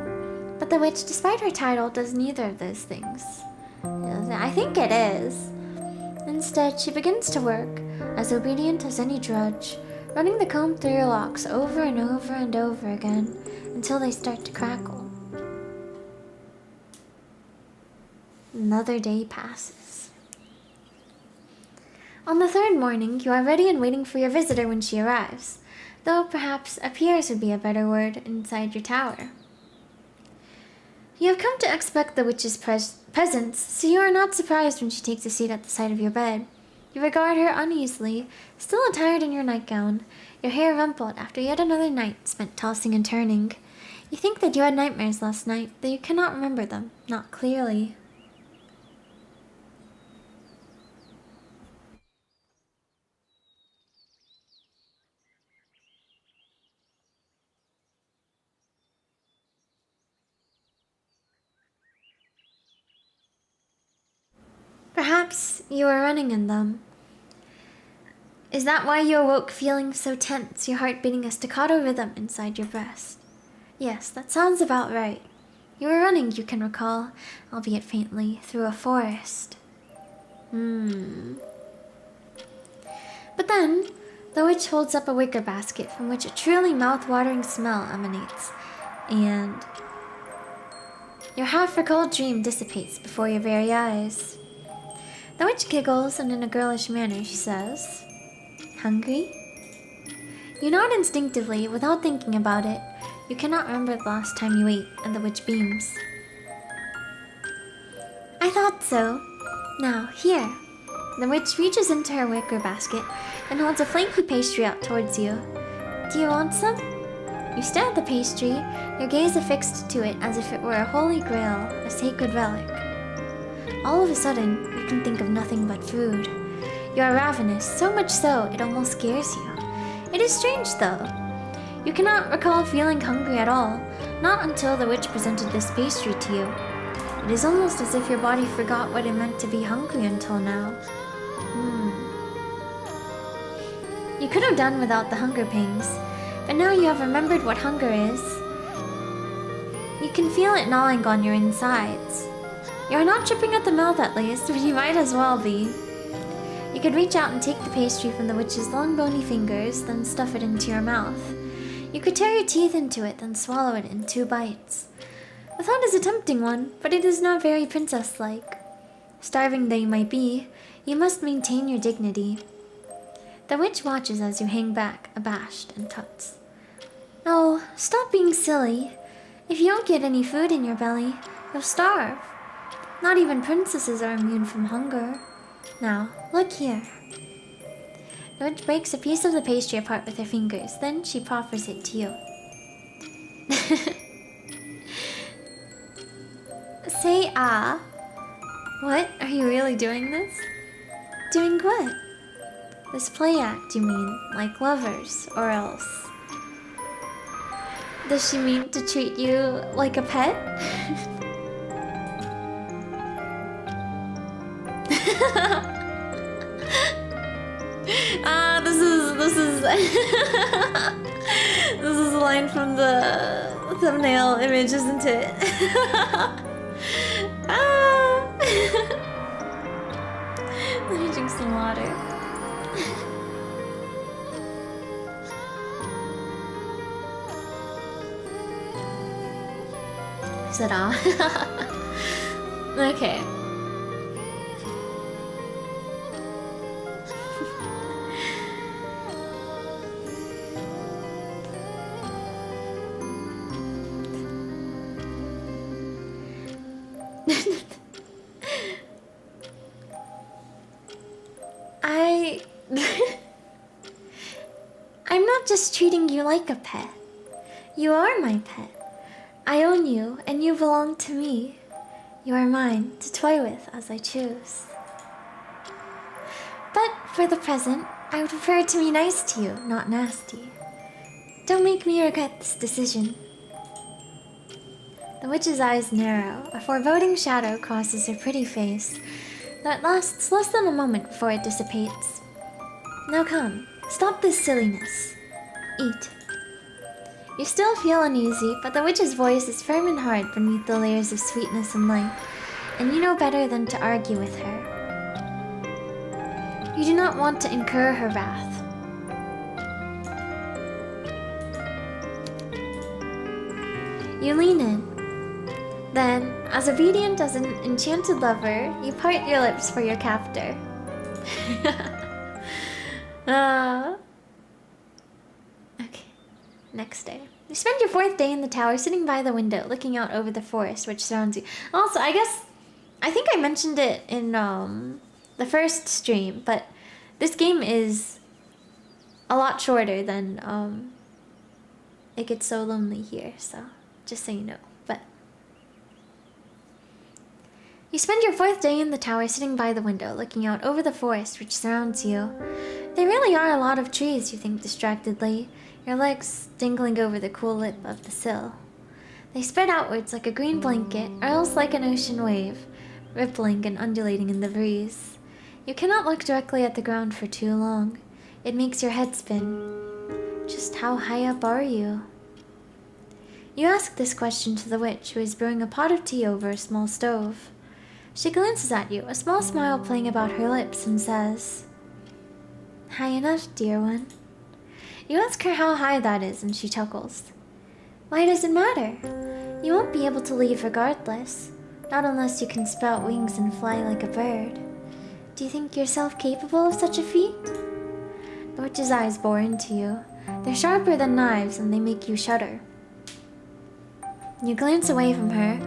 But the witch, despite her title, does neither of those things. I think it is. Instead, she begins to work, as obedient as any drudge, running the comb through your locks over and over and over again, until they start to crackle. Another day passes. On the third morning, you are ready and waiting for your visitor when she arrives, though perhaps appears would be a better word inside your tower. You have come to expect the witch's presence, so you are not surprised when she takes a seat at the side of your bed. You regard her uneasily, still attired in your nightgown, your hair rumpled after yet another night spent tossing and turning. You think that you had nightmares last night, though you cannot remember them, not clearly. Perhaps you were running in them. Is that why you awoke feeling so tense, your heart beating a staccato rhythm inside your breast? Yes, that sounds about right. You were running, you can recall, albeit faintly, through a forest. But then, the witch holds up a wicker basket from which a truly mouth-watering smell emanates, and your half-recalled dream dissipates before your very eyes. The witch giggles, and in a girlish manner she says, "Hungry?" You nod instinctively without thinking about it. You cannot remember the last time you ate, and the witch beams. I thought so. Now, here. The witch reaches into her wicker basket and holds a flaky pastry out towards you. Do you want some? You stare at the pastry, your gaze affixed to it as if it were a holy grail, a sacred relic. All of a sudden, you can think of nothing but food. You are ravenous, so much so it almost scares you. It is strange, though. You cannot recall feeling hungry at all, not until the witch presented this pastry to you. It is almost as if your body forgot what it meant to be hungry until now. You could have done without the hunger pangs, but now you have remembered what hunger is. You can feel it gnawing on your insides. You are not dripping at the mouth at least, but you might as well be. You could reach out and take the pastry from the witch's long bony fingers, then stuff it into your mouth. You could tear your teeth into it, then swallow it in 2 bites. The thought is a tempting one, but it is not very princess-like. Starving though you might be, you must maintain your dignity. The witch watches as you hang back, abashed, and tuts. Oh, stop being silly. If you don't get any food in your belly, you'll starve. Not even princesses are immune from hunger. Now, look here. The witch breaks a piece of the pastry apart with her fingers, then she proffers it to you. Say ah. What? Are you really doing this? Doing what? This play act, you mean, like lovers, or else? Does she mean to treat you like a pet? This is this is a line from the thumbnail image, isn't it? Let me drink some water. Said ah. Okay. I'm not just treating you like a pet. You are my pet. I own you, and you belong to me. You are mine to toy with as I choose. But for the present, I would prefer it to be nice to you, not nasty. Don't make me regret this decision. The witch's eyes narrow. A foreboding shadow crosses her pretty face that lasts less than a moment before it dissipates. Now come, stop this silliness. Eat. You still feel uneasy, but the witch's voice is firm and hard beneath the layers of sweetness and light, and you know better than to argue with her. You do not want to incur her wrath. You lean in. Then, as obedient as an enchanted lover, you part your lips for your captor. Okay, next day. You spend your 4th day in the tower, sitting by the window, looking out over the forest which surrounds you. Also, I think I mentioned it in the first stream, but this game is a lot shorter than It Gets So Lonely Here, so just so you know. But you spend your 4th day in the tower, sitting by the window, looking out over the forest which surrounds you. There really are a lot of trees, you think distractedly, your legs dangling over the cool lip of the sill. They spread outwards like a green blanket, or else like an ocean wave, rippling and undulating in the breeze. You cannot look directly at the ground for too long. It makes your head spin. Just how high up are you? You ask this question to the witch, who is brewing a pot of tea over a small stove. She glances at you, a small smile playing about her lips, and says, "High enough, dear one." You ask her how high that is, and she chuckles. Why does it matter? You won't be able to leave regardless, not unless you can sprout wings and fly like a bird. Do you think yourself capable of such a feat? The witch's eyes bore into you. They're sharper than knives and they make you shudder. You glance away from her,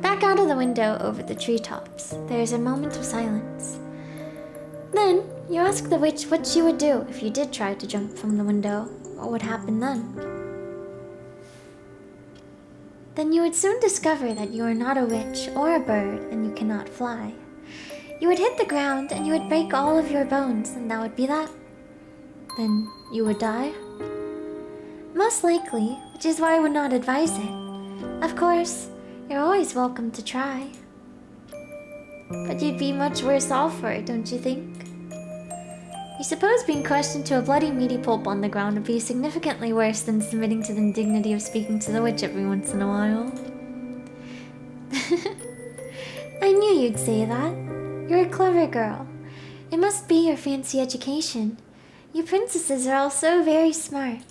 back out of the window over the treetops. There is a moment of silence. Then, you ask the witch what she would do if you did try to jump from the window. What would happen then? Then you would soon discover that you are not a witch or a bird and you cannot fly. You would hit the ground and you would break all of your bones, and that would be that. Then you would die? Most likely, which is why I would not advise it. Of course, you're always welcome to try. But you'd be much worse off for it, don't you think? You suppose being crushed into a bloody meaty pulp on the ground would be significantly worse than submitting to the indignity of speaking to the witch every once in a while. I knew you'd say that. You're a clever girl. It must be your fancy education. You princesses are all so very smart.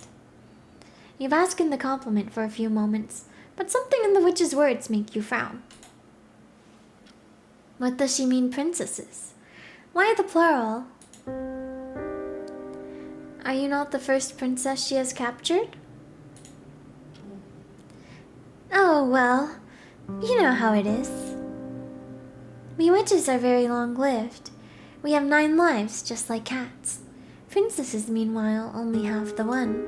You bask in the compliment for a few moments, but something in the witch's words make you frown. What does she mean, princesses? Why the plural? Are you not the first princess she has captured? Oh, well, you know how it is. We witches are very long-lived. We have 9 lives, just like cats. Princesses, meanwhile, only have the one.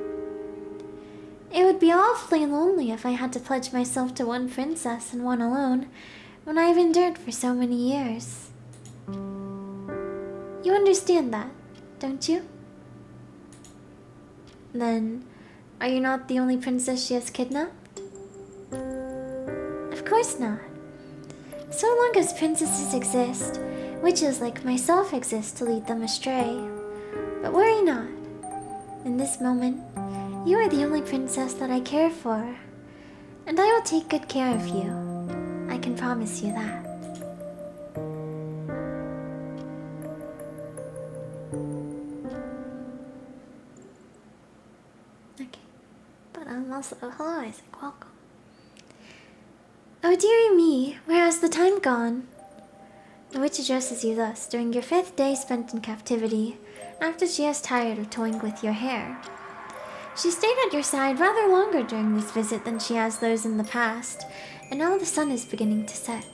It would be awfully lonely if I had to pledge myself to one princess and one alone, when I've endured for so many years. You understand that, don't you? Then, are you not the only princess she has kidnapped? Of course not. So long as princesses exist, witches like myself exist to lead them astray. But worry not. In this moment, you are the only princess that I care for, and I will take good care of you. I can promise you that. Okay, but I'm also... Hello, Isaac, welcome. Oh dearie me, where has the time gone? The witch addresses you thus during your 5th day spent in captivity, after she has tired of toying with your hair. She stayed at your side rather longer during this visit than she has those in the past, and now the sun is beginning to set.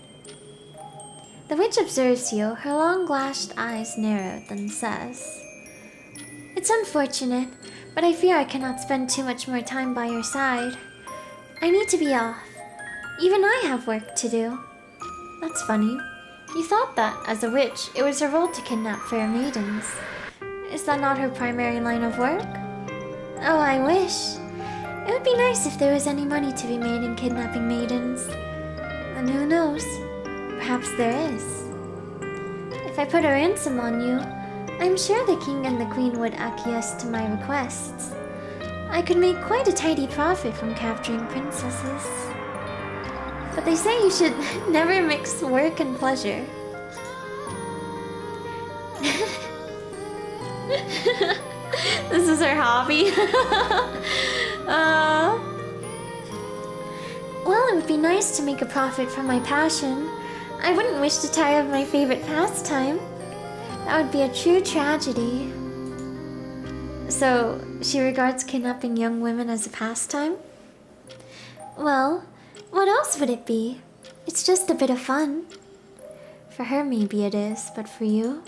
The witch observes you, her long-lashed eyes narrowed, then says, "It's unfortunate, but I fear I cannot spend too much more time by your side. I need to be off. Even I have work to do." That's funny. You thought that, as a witch, it was her role to kidnap fair maidens. Is that not her primary line of work? Oh, I wish. It would be nice if there was any money to be made in kidnapping maidens. And who knows? Perhaps there is. If I put a ransom on you, I'm sure the king and the queen would acquiesce to my requests. I could make quite a tidy profit from capturing princesses. But they say you should never mix work and pleasure. This is her hobby. Well, it would be nice to make a profit from my passion. I wouldn't wish to tire of my favorite pastime. That would be a true tragedy. So, she regards kidnapping young women as a pastime? Well, what else would it be? It's just a bit of fun. For her, maybe it is, but for you?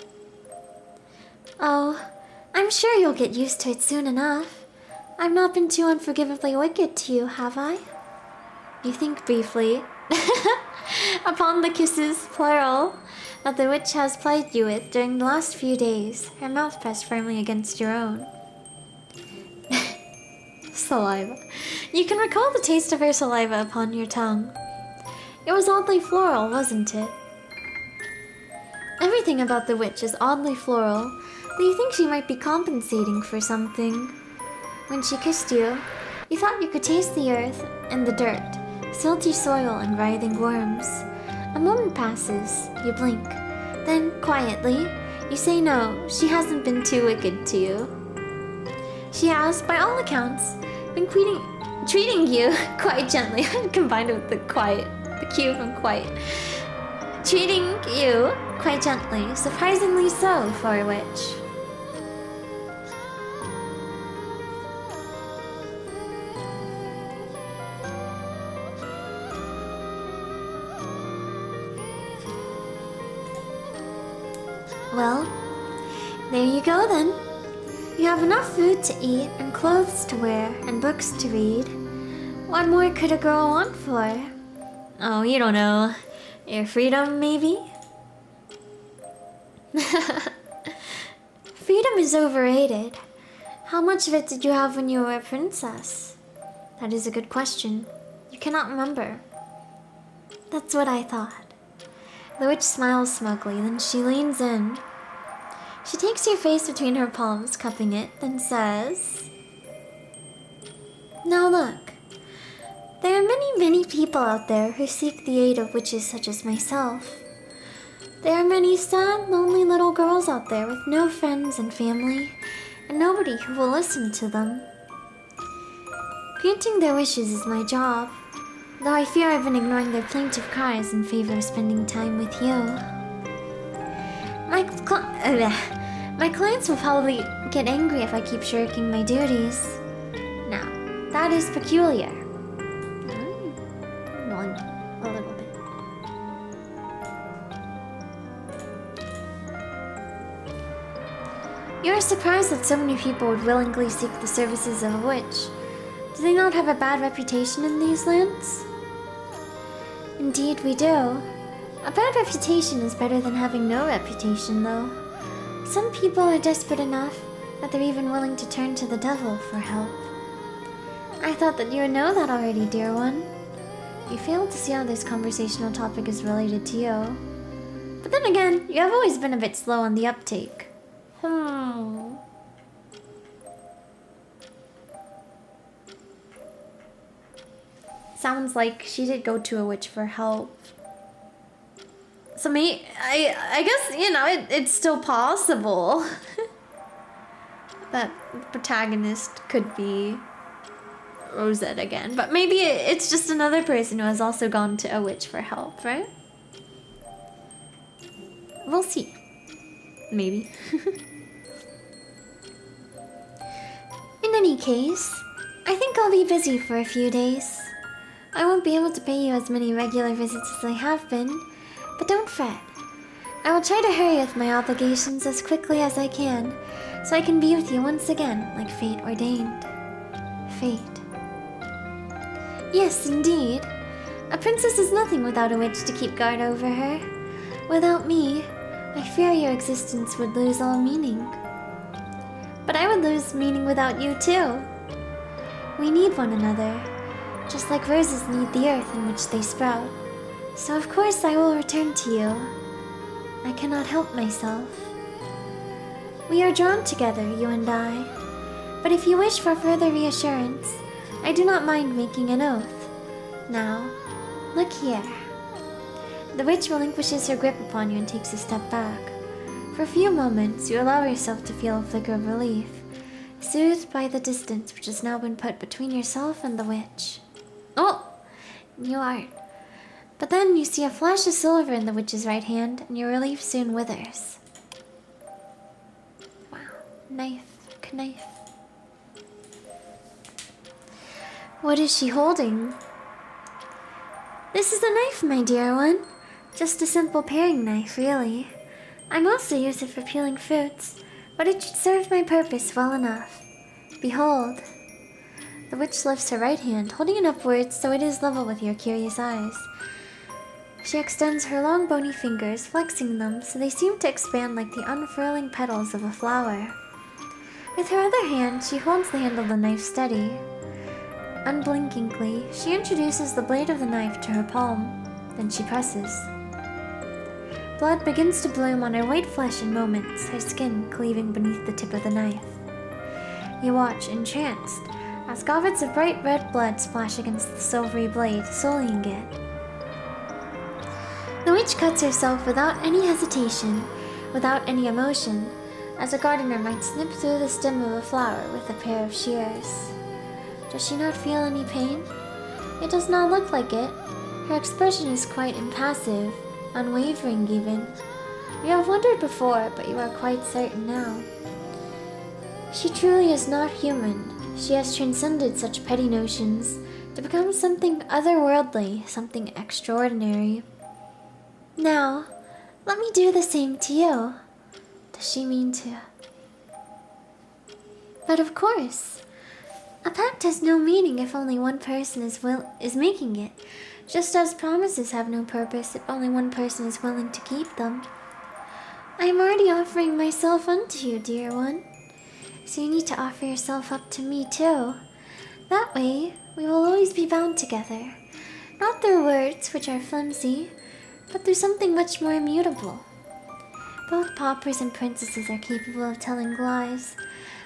Oh, I'm sure you'll get used to it soon enough. I've not been too unforgivably wicked to you, have I? You think briefly. Upon the kisses, plural, that the witch has plied you with during the last few days, her mouth pressed firmly against your own. Saliva. You can recall the taste of her saliva upon your tongue. It was oddly floral, wasn't it? Everything about the witch is oddly floral, but you think she might be compensating for something. When she kissed you, you thought you could taste the earth and the dirt, silty soil and writhing worms. A moment passes, you blink. Then, quietly, you say no, she hasn't been too wicked to you. She has, by all accounts, been treating you quite gently. I combined it with the cue from quiet. Treating you quite gently, surprisingly so for a witch. Well, there you go then. You have enough food to eat and clothes to wear and books to read. What more could a girl want for? Oh, you don't know. Your freedom, maybe? Freedom is overrated. How much of it did you have when you were a princess? That is a good question. You cannot remember. That's what I thought. The witch smiles smugly, then she leans in. She takes your face between her palms, cupping it, then says, "Now look. There are many, many people out there who seek the aid of witches such as myself. There are many sad, lonely little girls out there with no friends and family, and nobody who will listen to them. Granting their wishes is my job, though I fear I've been ignoring their plaintive cries in favor of spending time with you. My clients will probably get angry if I keep shirking my duties. Now, that is peculiar." A little bit. You're surprised that so many people would willingly seek the services of a witch. Do they not have a bad reputation in these lands? Indeed, we do. A bad reputation is better than having no reputation, though. Some people are desperate enough that they're even willing to turn to the devil for help. I thought that you would know that already, dear one. You failed to see how this conversational topic is related to you. But then again, you have always been a bit slow on the uptake. Sounds like she did go to a witch for help. So I guess, you know, it's still possible that the protagonist could be Rosette again. But maybe it's just another person who has also gone to a witch for help, right? We'll see. Maybe. In any case, I think I'll be busy for a few days. I won't be able to pay you as many regular visits as I have been, but don't fret. I will try to hurry with my obligations as quickly as I can, so I can be with you once again, like fate ordained. Fate. Yes, indeed. A princess is nothing without a witch to keep guard over her. Without me, I fear your existence would lose all meaning. But I would lose meaning without you too. We need one another, just like roses need the earth in which they sprout. So of course I will return to you. I cannot help myself. We are drawn together, you and I. But if you wish for further reassurance, I do not mind making an oath. Now, look here. The witch relinquishes her grip upon you and takes a step back. For a few moments, you allow yourself to feel a flicker of relief, soothed by the distance which has now been put between yourself and the witch. Oh! You aren't. But then you see a flash of silver in the witch's right hand, and your relief soon withers. Wow. Knife. Knife. What is she holding? This is a knife, my dear one. Just a simple paring knife, really. I mostly use it for peeling fruits, but it should serve my purpose well enough. Behold. The witch lifts her right hand, holding it upwards so it is level with your curious eyes. She extends her long bony fingers, flexing them so they seem to expand like the unfurling petals of a flower. With her other hand, she holds the handle of the knife steady. Unblinkingly, she introduces the blade of the knife to her palm. Then she presses. Blood begins to bloom on her white flesh in moments, her skin cleaving beneath the tip of the knife. You watch, entranced, as goblets of bright red blood splash against the silvery blade, sullying it. The witch cuts herself without any hesitation, without any emotion, as a gardener might snip through the stem of a flower with a pair of shears. Does she not feel any pain? It does not look like it. Her expression is quite impassive, unwavering even. You have wondered before, but you are quite certain now. She truly is not human. She has transcended such petty notions to become something otherworldly, something extraordinary. Now, let me do the same to you. Does she mean to? But of course, a pact has no meaning if only one person is making it, just as promises have no purpose if only one person is willing to keep them. I am already offering myself unto you, dear one, so you need to offer yourself up to me too. That way, we will always be bound together, not through words, which are flimsy, but through something much more immutable. Both paupers and princesses are capable of telling lies,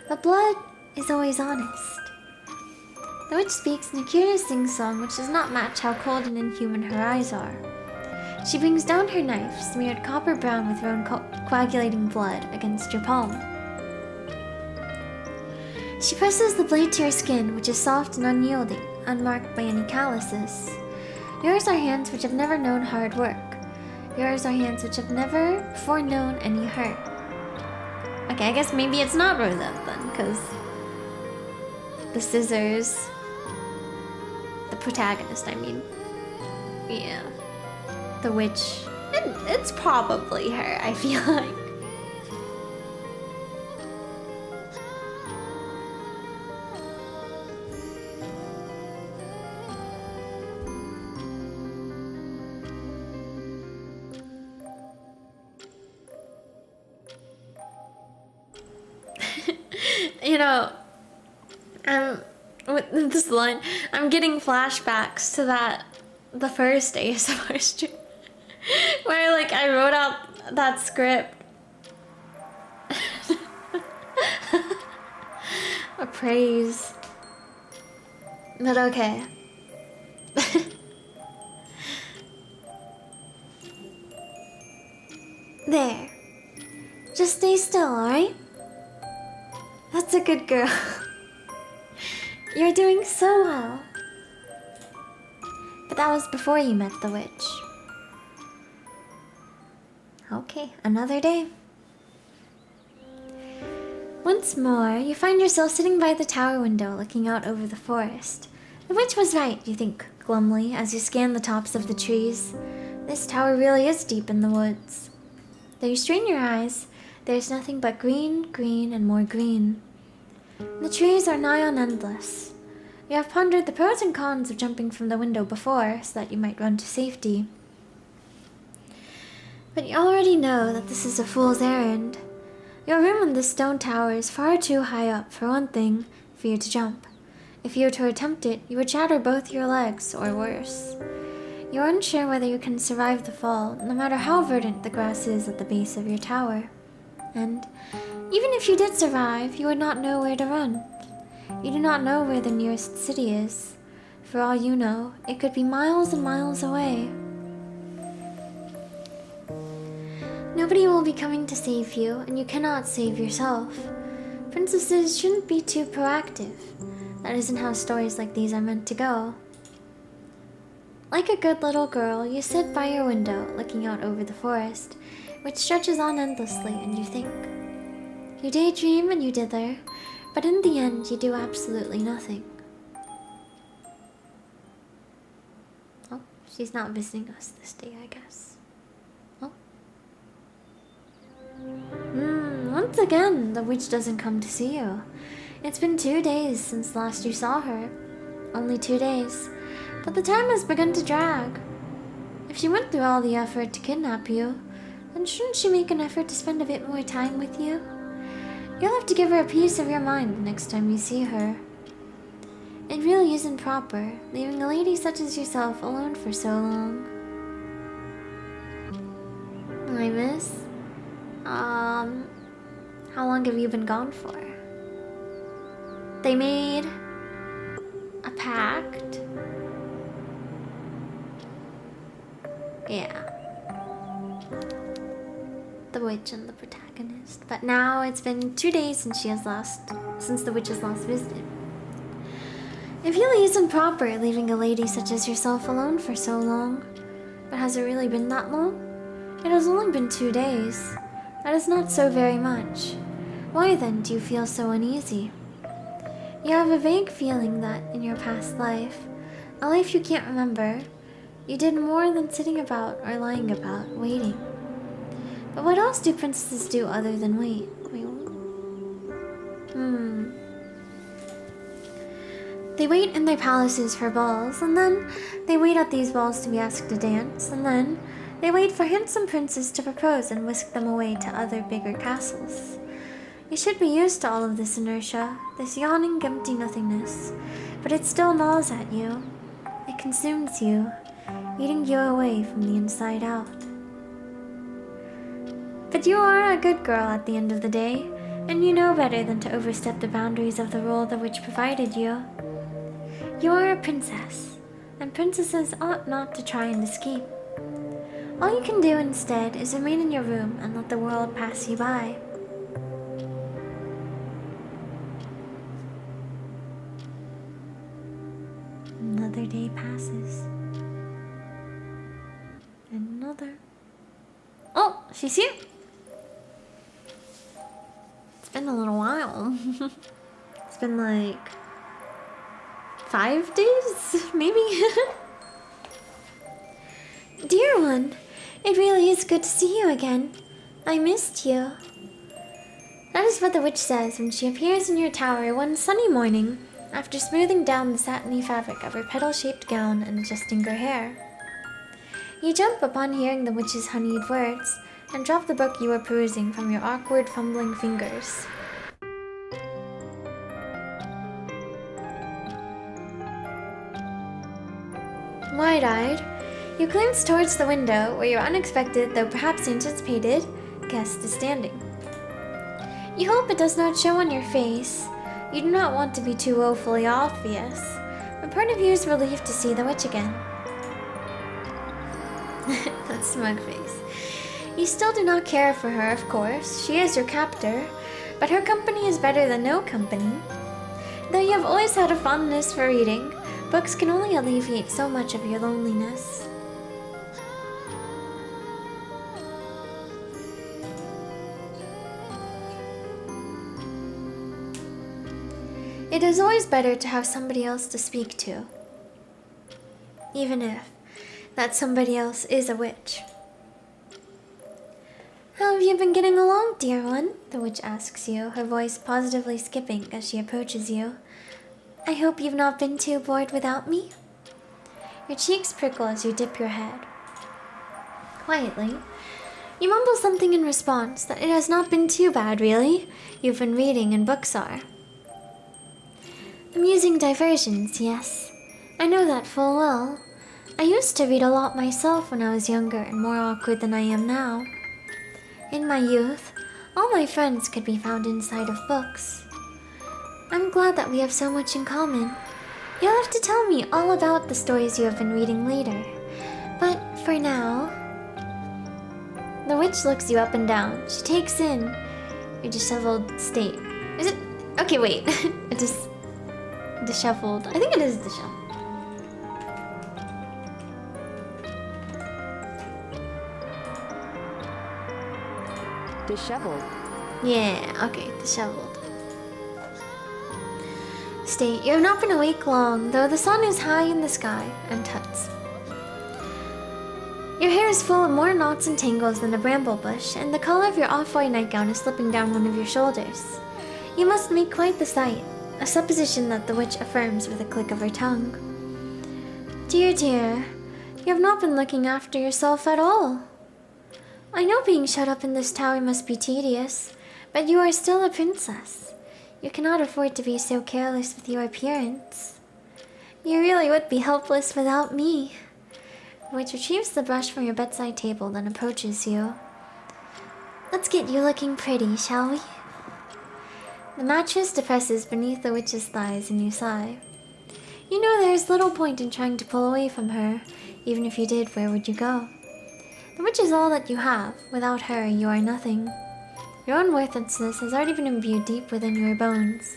but blood is always honest. The witch speaks in a curious sing-song which does not match how cold and inhuman her eyes are. She brings down her knife, smeared copper brown with her own coagulating blood, against your palm. She presses the blade to your skin, which is soft and unyielding, unmarked by any calluses. Yours are hands which have never known hard work. Yours are hands which have never before known any hurt. Okay, I guess maybe it's not roulette then, because the scissors... The protagonist, I mean. Yeah. The witch. It's probably her, I feel like. You know, with this line, I'm getting flashbacks to the first ASMR stream, where like I wrote out that script. A praise. But okay. There. Just stay still, alright? That's a good girl. You're doing so well. But that was before you met the witch. Okay, another day. Once more, you find yourself sitting by the tower window looking out over the forest. The witch was right, you think glumly, as you scan the tops of the trees. This tower really is deep in the woods. Though you strain your eyes, there's nothing but green, green, and more green. The trees are nigh on endless. You have pondered the pros and cons of jumping from the window before, so that you might run to safety. But you already know that this is a fool's errand. Your room in this stone tower is far too high up, for one thing, for you to jump. If you were to attempt it, you would shatter both your legs, or worse. You are unsure whether you can survive the fall, no matter how verdant the grass is at the base of your tower. And even if you did survive, you would not know where to run. You do not know where the nearest city is. For all you know, it could be miles and miles away. Nobody will be coming to save you, and you cannot save yourself. Princesses shouldn't be too proactive. That isn't how stories like these are meant to go. Like a good little girl, you sit by your window, looking out over the forest, which stretches on endlessly, and you think. You daydream and you dither, but in the end you do absolutely nothing. Oh, she's not visiting us this day, I guess. Oh. Once again, the witch doesn't come to see you. It's been 2 days since last you saw her. Only 2 days. But the time has begun to drag. If she went through all the effort to kidnap you, then shouldn't she make an effort to spend a bit more time with you? You'll have to give her a piece of your mind the next time you see her. It really isn't proper, leaving a lady such as yourself alone for so long. Hi, miss. How long have you been gone for? They made a pact. Yeah. The witch and the protagonist. But now it's been 2 days since the witch has last visited. It really isn't proper leaving a lady such as yourself alone for so long. But has it really been that long? It has only been 2 days. That is not so very much. Why then do you feel so uneasy? You have a vague feeling that, in your past life, a life you can't remember, you did more than sitting about or lying about, waiting. But what else do princesses do other than wait? Wait, what? They wait in their palaces for balls, and then they wait at these balls to be asked to dance, and then they wait for handsome princes to propose and whisk them away to other bigger castles. You should be used to all of this inertia, this yawning, empty nothingness, but it still gnaws at you. It consumes you, eating you away from the inside out. But you are a good girl at the end of the day, and you know better than to overstep the boundaries of the role the witch provided you. You are a princess, and princesses ought not to try and escape. All you can do instead is remain in your room and let the world pass you by. Another day passes. Another. Oh, she's here! It's been a little while. It's been like 5 days, maybe? Dear one, it really is good to see you again. I missed you. That is what the witch says when she appears in your tower one sunny morning, after smoothing down the satiny fabric of her petal-shaped gown and adjusting her hair. You jump upon hearing the witch's honeyed words, and drop the book you were perusing from your awkward, fumbling fingers. Wide-eyed, you glance towards the window where your unexpected, though perhaps anticipated, guest is standing. You hope it does not show on your face. You do not want to be too woefully obvious, but part of you is relieved to see the witch again. That smug face. You still do not care for her, of course. She is your captor, but her company is better than no company. Though you have always had a fondness for reading, books can only alleviate so much of your loneliness. It is always better to have somebody else to speak to, even if that somebody else is a witch. How have you been getting along, dear one? The witch asks you, her voice positively skipping as she approaches you. I hope you've not been too bored without me? Your cheeks prickle as you dip your head. Quietly, you mumble something in response that it has not been too bad, really. You've been reading and books are. Amusing diversions, yes. I know that full well. I used to read a lot myself when I was younger and more awkward than I am now. In my youth, all my friends could be found inside of books. I'm glad that we have so much in common. You'll have to tell me all about the stories you have been reading later. But for now... The witch looks you up and down. She takes in your disheveled state. Is it? Okay, wait. Disheveled. I think it is disheveled. Disheveled. Yeah, okay, disheveled. State, you have not been awake long, though the sun is high in the sky, and tuts. Your hair is full of more knots and tangles than a bramble bush, and the collar of your off-white nightgown is slipping down one of your shoulders. You must make quite the sight, a supposition that the witch affirms with a click of her tongue. Dear, dear, you have not been looking after yourself at all. I know being shut up in this tower must be tedious, but you are still a princess. You cannot afford to be so careless with your appearance. You really would be helpless without me. The witch retrieves the brush from your bedside table, then approaches you. Let's get you looking pretty, shall we? The mattress depresses beneath the witch's thighs and you sigh. You know there is little point in trying to pull away from her. Even if you did, where would you go? The witch is all that you have. Without her, you are nothing. Your own worthlessness has already been imbued deep within your bones.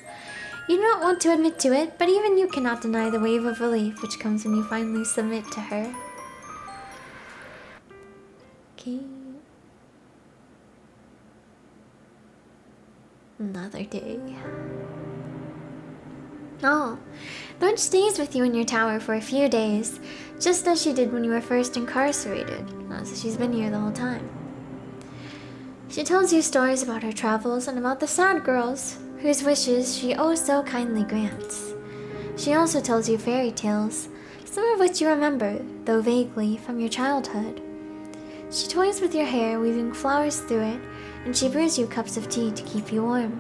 You do not want to admit to it, but even you cannot deny the wave of relief which comes when you finally submit to her. Okay. Another day. Oh, the witch stays with you in your tower for a few days, just as she did when you were first incarcerated. So she's been here the whole time. She tells you stories about her travels and about the sad girls, whose wishes she oh so kindly grants. She also tells you fairy tales, some of which you remember, though vaguely, from your childhood. She toys with your hair, weaving flowers through it, and she brews you cups of tea to keep you warm.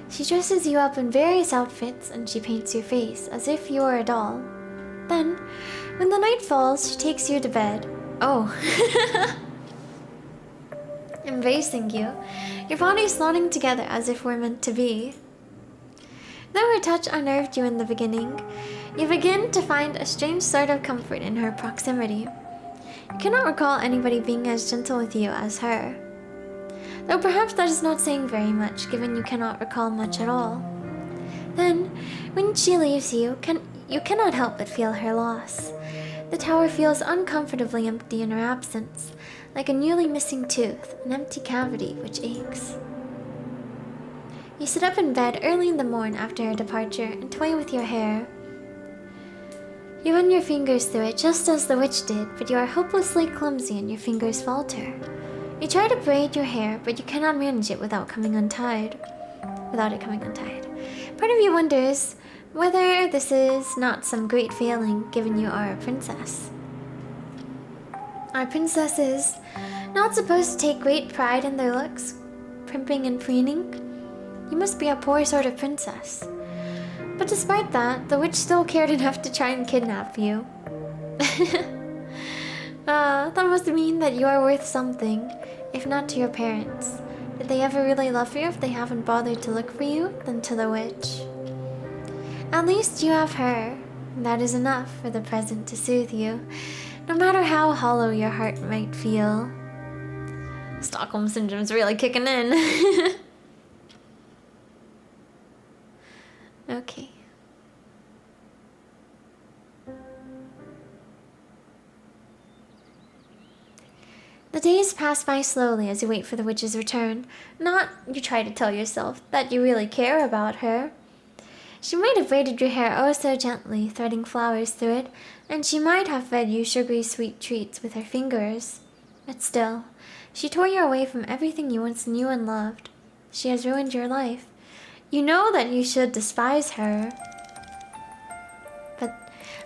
She dresses you up in various outfits, and she paints your face as if you were a doll. Then, when the night falls, she takes you to bed. Oh. Embracing you, your bodies nodding together as if we're meant to be. Though her touch unnerved you in the beginning, you begin to find a strange sort of comfort in her proximity. You cannot recall anybody being as gentle with you as her. Though perhaps that is not saying very much, given you cannot recall much at all. Then, when she leaves you, you cannot help but feel her loss. The tower feels uncomfortably empty in her absence, like a newly missing tooth, an empty cavity which aches. You sit up in bed early in the morn after her departure and toy with your hair. You run your fingers through it just as the witch did, but you are hopelessly clumsy and your fingers falter. You try to braid your hair, but you cannot manage it without it coming untied. Part of you wonders whether this is not some great failing, given you are a princess. Are princesses not supposed to take great pride in their looks, primping and preening? You must be a poor sort of princess. But despite that, the witch still cared enough to try and kidnap you. That must mean that you are worth something, if not to your parents. Did they ever really love you if they haven't bothered to look for you, than to the witch? At least you have her, and that is enough for the present to soothe you, no matter how hollow your heart might feel. Stockholm Syndrome's really kicking in. Okay. The days pass by slowly as you wait for the witch's return. Not, you try to tell yourself, that you really care about her. She might have braided your hair oh so gently, threading flowers through it, and she might have fed you sugary sweet treats with her fingers. But still, she tore you away from everything you once knew and loved. She has ruined your life. You know that you should despise her.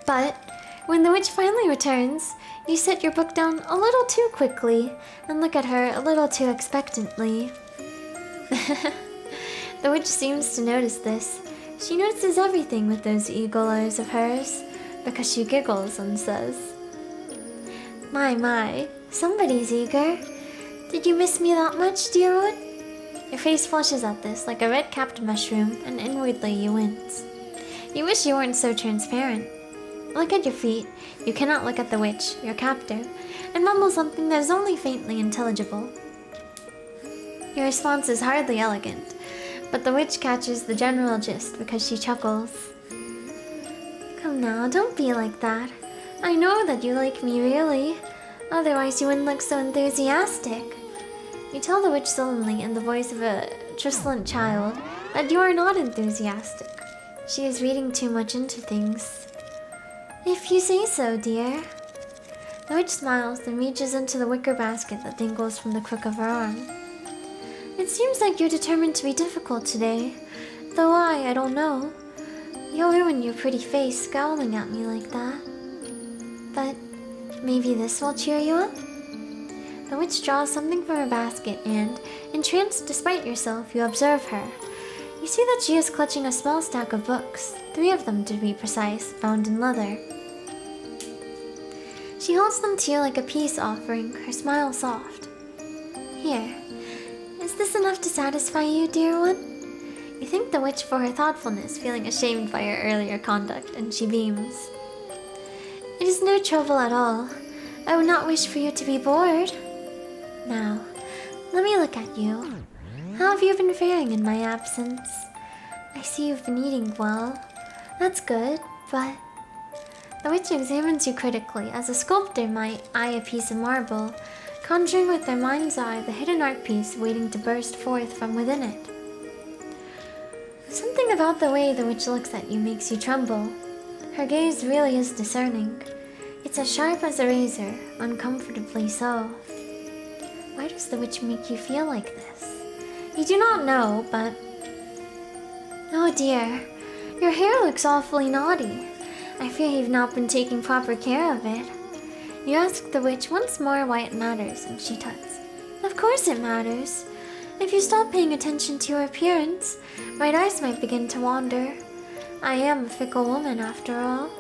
But when the witch finally returns, you set your book down a little too quickly and look at her a little too expectantly. The witch seems to notice this. She notices everything with those eagle eyes of hers, because she giggles and says, My, somebody's eager. Did you miss me that much, dear one? Your face flushes at this like a red-capped mushroom, and inwardly you wince. You wish you weren't so transparent. Look at your feet. You cannot look at the witch, your captor, and mumble something that is only faintly intelligible. Your response is hardly elegant, but the witch catches the general gist because she chuckles. Come now, don't be like that. I know that you like me really. Otherwise you wouldn't look so enthusiastic. You tell the witch sullenly in the voice of a truculent child that you are not enthusiastic. She is reading too much into things. If you say so, dear. The witch smiles, then reaches into the wicker basket that dangles from the crook of her arm. It seems like you're determined to be difficult today, though I don't know. You'll ruin your pretty face scowling at me like that. But maybe this will cheer you up? The witch draws something from her basket and, entranced despite yourself, you observe her. You see that she is clutching a small stack of books, 3 of them to be precise, bound in leather. She holds them to you like a peace offering, her smile soft. Here, is this enough to satisfy you, dear one? You thank the witch for her thoughtfulness, feeling ashamed by her earlier conduct, and she beams. It is no trouble at all. I would not wish for you to be bored. Now, let me look at you. How have you been faring in my absence? I see you've been eating well. That's good, but... The witch examines you critically, as a sculptor might eye a piece of marble, conjuring with their mind's eye the hidden art piece waiting to burst forth from within it. Something about the way the witch looks at you makes you tremble. Her gaze really is discerning. It's as sharp as a razor, uncomfortably so. Why does the witch make you feel like this? You do not know, but... Oh dear, your hair looks awfully naughty. I fear you've not been taking proper care of it. You ask the witch once more why it matters, and she tuts. Of course it matters. If you stop paying attention to your appearance, my eyes might begin to wander. I am a fickle woman, after all.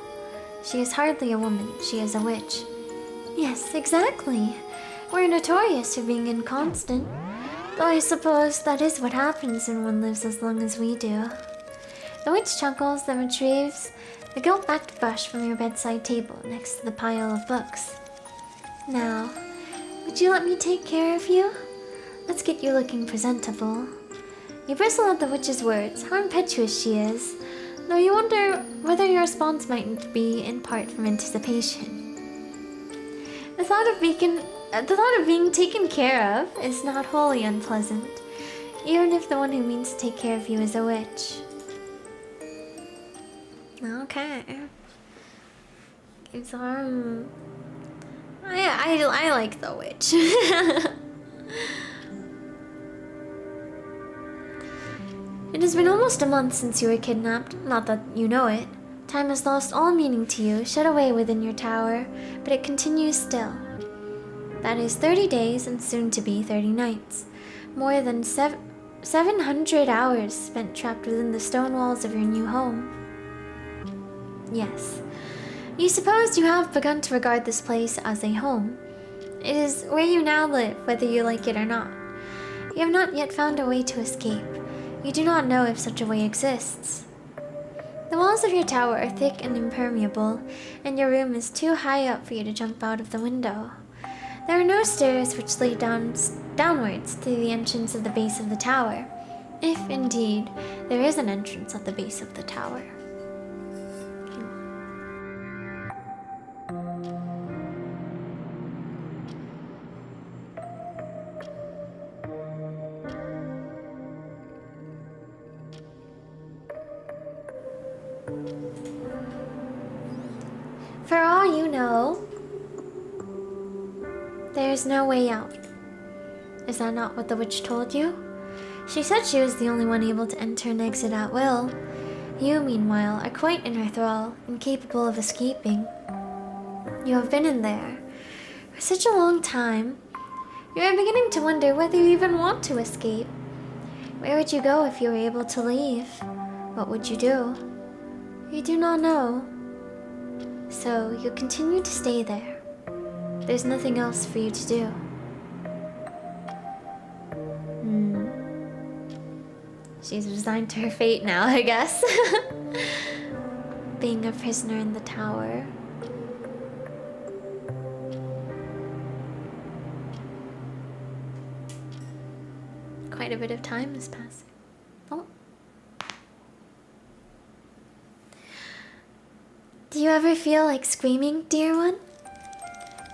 She is hardly a woman, she is a witch. Yes, exactly. We're notorious for being inconstant. Though I suppose that is what happens when one lives as long as we do. The witch chuckles, then retrieves the gilt-backed brush from your bedside table next to the pile of books. Now, would you let me take care of you? Let's get you looking presentable. You bristle at the witch's words, how impetuous she is, though you wonder whether your response mightn't be in part from anticipation. The thought of being taken care of is not wholly unpleasant, even if the one who means to take care of you is a witch. Okay. It's I like the witch. It has been almost a month since you were kidnapped, not that you know it. Time has lost all meaning to you, shut away within your tower, but it continues still. That is 30 days and soon to be 30 nights. More than 700 hours spent trapped within the stone walls of your new home. Yes. You suppose you have begun to regard this place as a home. It is where you now live, whether you like it or not. You have not yet found a way to escape. You do not know if such a way exists. The walls of your tower are thick and impermeable, and your room is too high up for you to jump out of the window. There are no stairs which lead downwards to the entrance of the base of the tower, if indeed there is an entrance at the base of the tower. For all you know, there is no way out. Is that not what the witch told you? She said she was the only one able to enter and exit at will. You, meanwhile, are quite in her thrall, incapable of escaping. You have been in there for such a long time, you are beginning to wonder whether you even want to escape. Where would you go if you were able to leave? What would you do? You do not know. So you continue to stay there. There's nothing else for you to do. She's resigned to her fate now, I guess. Being a prisoner in the tower. Quite a bit of time is passing. Oh. Do you ever feel like screaming, dear one?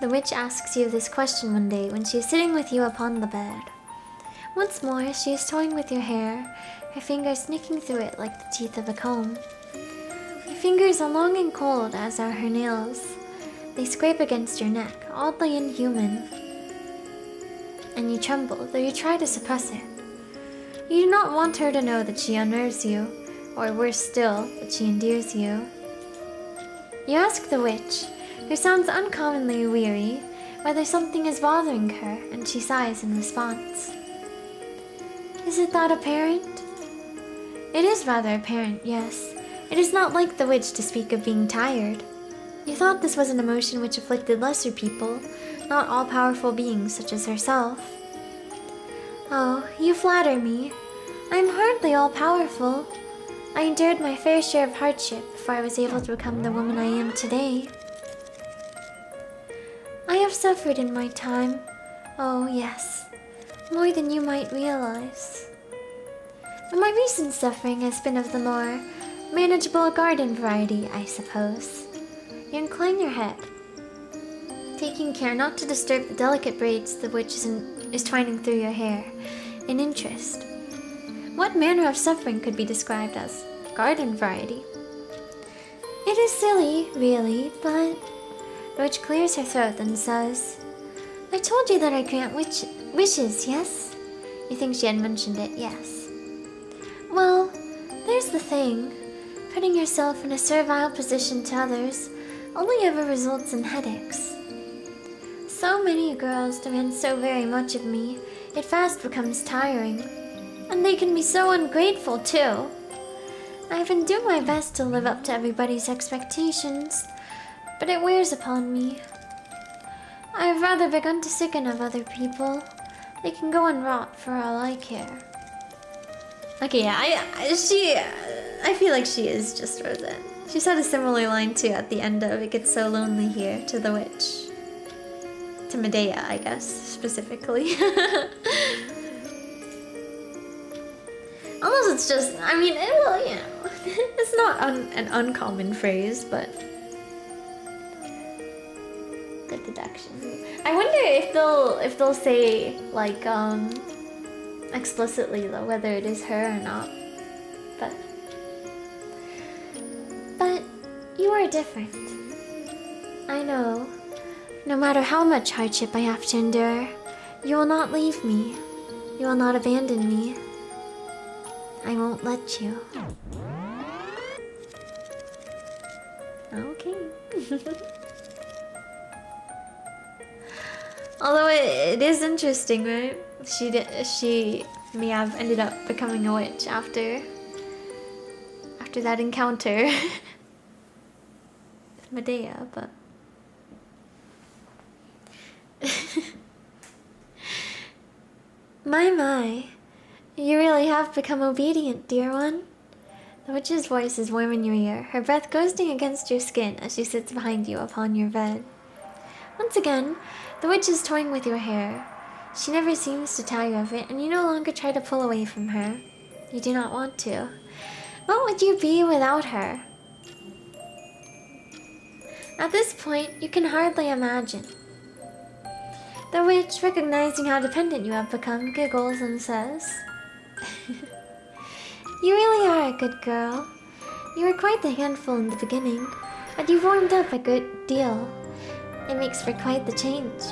The witch asks you this question one day when she is sitting with you upon the bed. Once more, she is toying with your hair, her fingers nicking through it like the teeth of a comb. Your fingers are long and cold, as are her nails. They scrape against your neck, oddly inhuman. And you tremble, though you try to suppress it. You do not want her to know that she unnerves you, or worse still, that she endears you. You ask the witch, who sounds uncommonly weary, whether something is bothering her, and she sighs in response. Is it that apparent? It is rather apparent, yes. It is not like the witch to speak of being tired. You thought this was an emotion which afflicted lesser people, not all-powerful beings such as herself. Oh, you flatter me. I am hardly all-powerful. I endured my fair share of hardship before I was able to become the woman I am today. I have suffered in my time. Oh, yes. More than you might realize. But my recent suffering has been of the more manageable garden variety, I suppose. You incline your head, taking care not to disturb the delicate braids the witch is twining through your hair, in interest. What manner of suffering could be described as garden variety? It is silly, really, but... The witch clears her throat and says, I told you that I grant Wishes, yes? You think she had mentioned it, yes. Well, there's the thing. Putting yourself in a servile position to others only ever results in headaches. So many girls demand so very much of me, it fast becomes tiring. And they can be so ungrateful, too. I've been doing my best to live up to everybody's expectations, but it wears upon me. I've rather begun to sicken of other people. They can go and rot for all I care. Okay, yeah, I feel like she is just Rosette. She said a similar line too at the end of "It gets so lonely here" to the witch. To Medea, I guess, specifically. Unless it's just, I mean, it's not an uncommon phrase, but good deduction. I wonder if they'll say like explicitly though whether it is her or not. But you are different. I know. No matter how much hardship I have to endure, you will not leave me. You will not abandon me. I won't let you. Okay. Although it is interesting, right? She may have ended up becoming a witch after that encounter with Medea, but my, you really have become obedient, dear one. The witch's voice is warm in your ear, her breath ghosting against your skin as she sits behind you upon your bed. Once again, the witch is toying with your hair. She never seems to tire of it, and you no longer try to pull away from her. You do not want to. What would you be without her? At this point, you can hardly imagine. The witch, recognizing how dependent you have become, giggles and says, "You really are a good girl. You were quite the handful in the beginning, but you've warmed up a good deal. It makes for quite the change."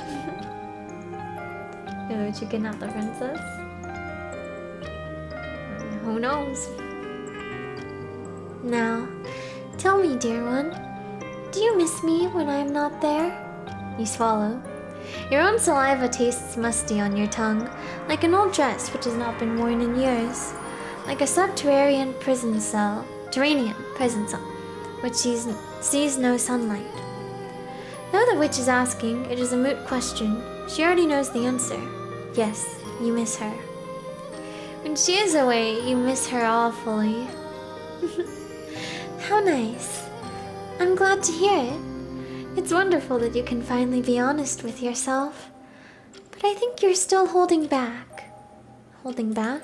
Would you kidnap the princess? Who knows? Now, tell me, dear one, do you miss me when I am not there? You swallow. Your own saliva tastes musty on your tongue, like an old dress which has not been worn in years, like a subterranean prison cell, which sees no sunlight. Though the witch is asking, it is a moot question. She already knows the answer. Yes, you miss her. When she is away, you miss her awfully. How nice. I'm glad to hear it. It's wonderful that you can finally be honest with yourself. But I think you're still holding back. Holding back?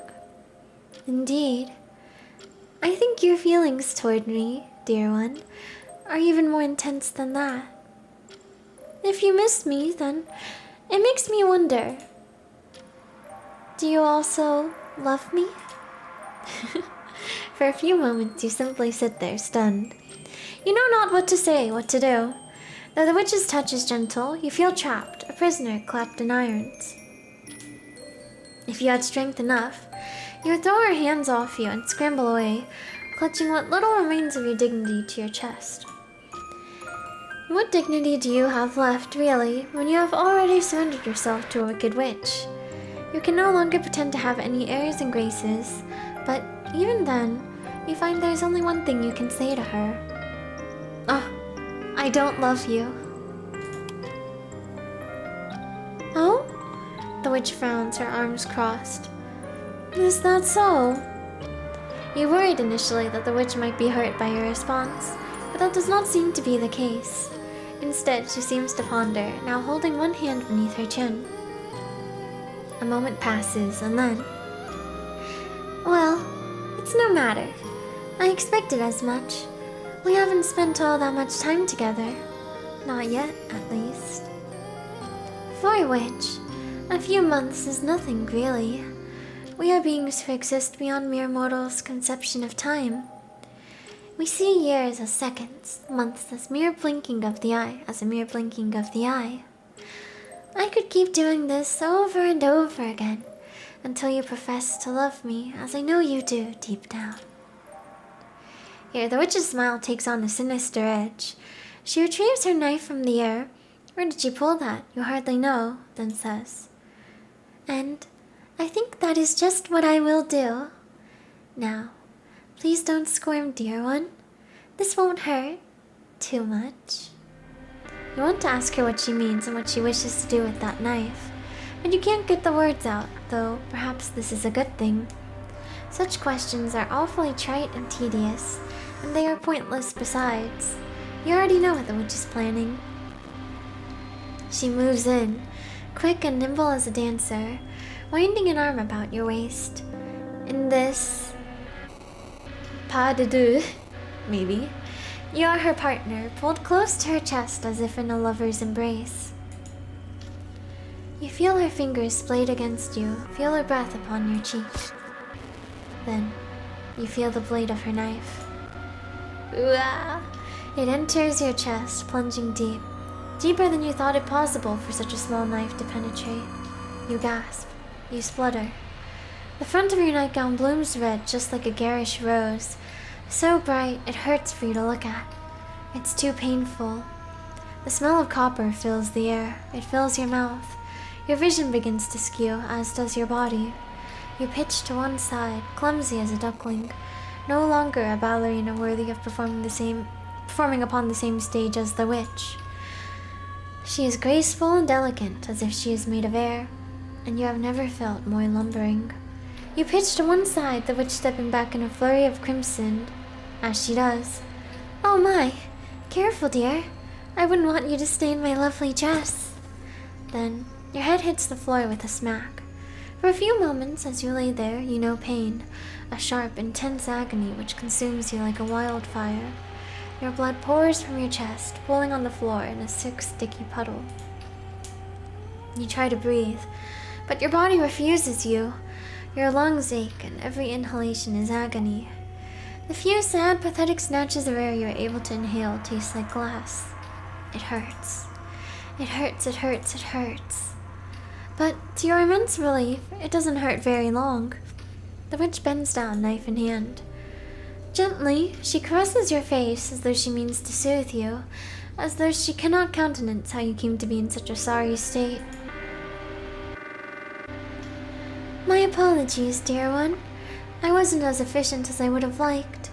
Indeed. I think your feelings toward me, dear one, are even more intense than that. If you miss me, then it makes me wonder. Do you also love me? For a few moments, you simply sit there, stunned. You know not what to say, what to do. Though the witch's touch is gentle, you feel trapped, a prisoner clapped in irons. If you had strength enough, you would throw her hands off you and scramble away, clutching what little remains of your dignity to your chest. What dignity do you have left, really, when you have already surrendered yourself to a wicked witch? You can no longer pretend to have any airs and graces, but even then, you find there's only one thing you can say to her. "Oh, I don't love you." Oh? The witch frowns, her arms crossed. Is that so? You worried initially that the witch might be hurt by your response, but that does not seem to be the case. Instead, she seems to ponder, now holding one hand beneath her chin. A moment passes, and then... Well, it's no matter. I expected as much. We haven't spent all that much time together. Not yet, at least. For a witch, a few months is nothing, really. We are beings who exist beyond mere mortals' conception of time. We see years as seconds, months as mere blinking of the eye, I could keep doing this over and over again until you profess to love me, as I know you do deep down. Here, the witch's smile takes on a sinister edge. She retrieves her knife from the air. Where did she pull that? You hardly know, then says, "And I think that is just what I will do. Now, please don't squirm, dear one. This won't hurt too much." You want to ask her what she means and what she wishes to do with that knife, but you can't get the words out, though perhaps this is a good thing. Such questions are awfully trite and tedious, and they are pointless besides. You already know what the witch is planning. She moves in, quick and nimble as a dancer, winding an arm about your waist. In this pas de deux, maybe, you are her partner, pulled close to her chest as if in a lover's embrace. You feel her fingers splayed against you, feel her breath upon your cheek. Then, you feel the blade of her knife. Ooh-ah! It enters your chest, plunging deep, deeper than you thought it possible for such a small knife to penetrate. You gasp. You splutter. The front of your nightgown blooms red just like a garish rose, so bright it hurts for you to look at. It's too painful. The smell of copper fills the air. It fills your mouth. Your vision begins to skew, as does your body. You pitch to one side, clumsy as a duckling, no longer a ballerina worthy of performing upon the same stage as the witch. She is graceful and delicate, as if she is made of air, and you have never felt more lumbering. You pitch to one side, the witch stepping back in a flurry of crimson, as she does. "Oh my! Careful, dear. I wouldn't want you to stain my lovely dress." Then, your head hits the floor with a smack. For a few moments, as you lay there, you know pain, a sharp, intense agony which consumes you like a wildfire. Your blood pours from your chest, pooling on the floor in a sick, sticky puddle. You try to breathe, but your body refuses you. Your lungs ache, and every inhalation is agony. The few sad, pathetic snatches of air you are able to inhale taste like glass. It hurts. It hurts, it hurts, it hurts. But, to your immense relief, it doesn't hurt very long. The witch bends down, knife in hand. Gently, she caresses your face as though she means to soothe you, as though she cannot countenance how you came to be in such a sorry state. "My apologies, dear one. I wasn't as efficient as I would have liked.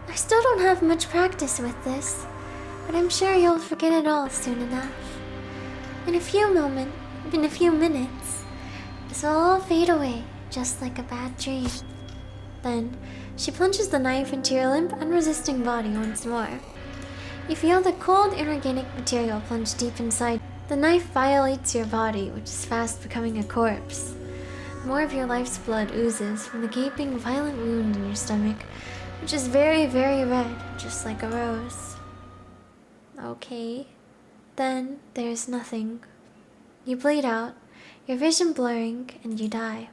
I still don't have much practice with this, but I'm sure you'll forget it all soon enough. In a few minutes, this will all fade away, just like a bad dream." Then, she plunges the knife into your limp, unresisting body once more. You feel the cold, inorganic material plunge deep inside. The knife violates your body, which is fast becoming a corpse. More of your life's blood oozes from the gaping, violent wound in your stomach, which is very, very red, just like a rose. Okay. Then there's nothing. You bleed out, your vision blurring, and you die.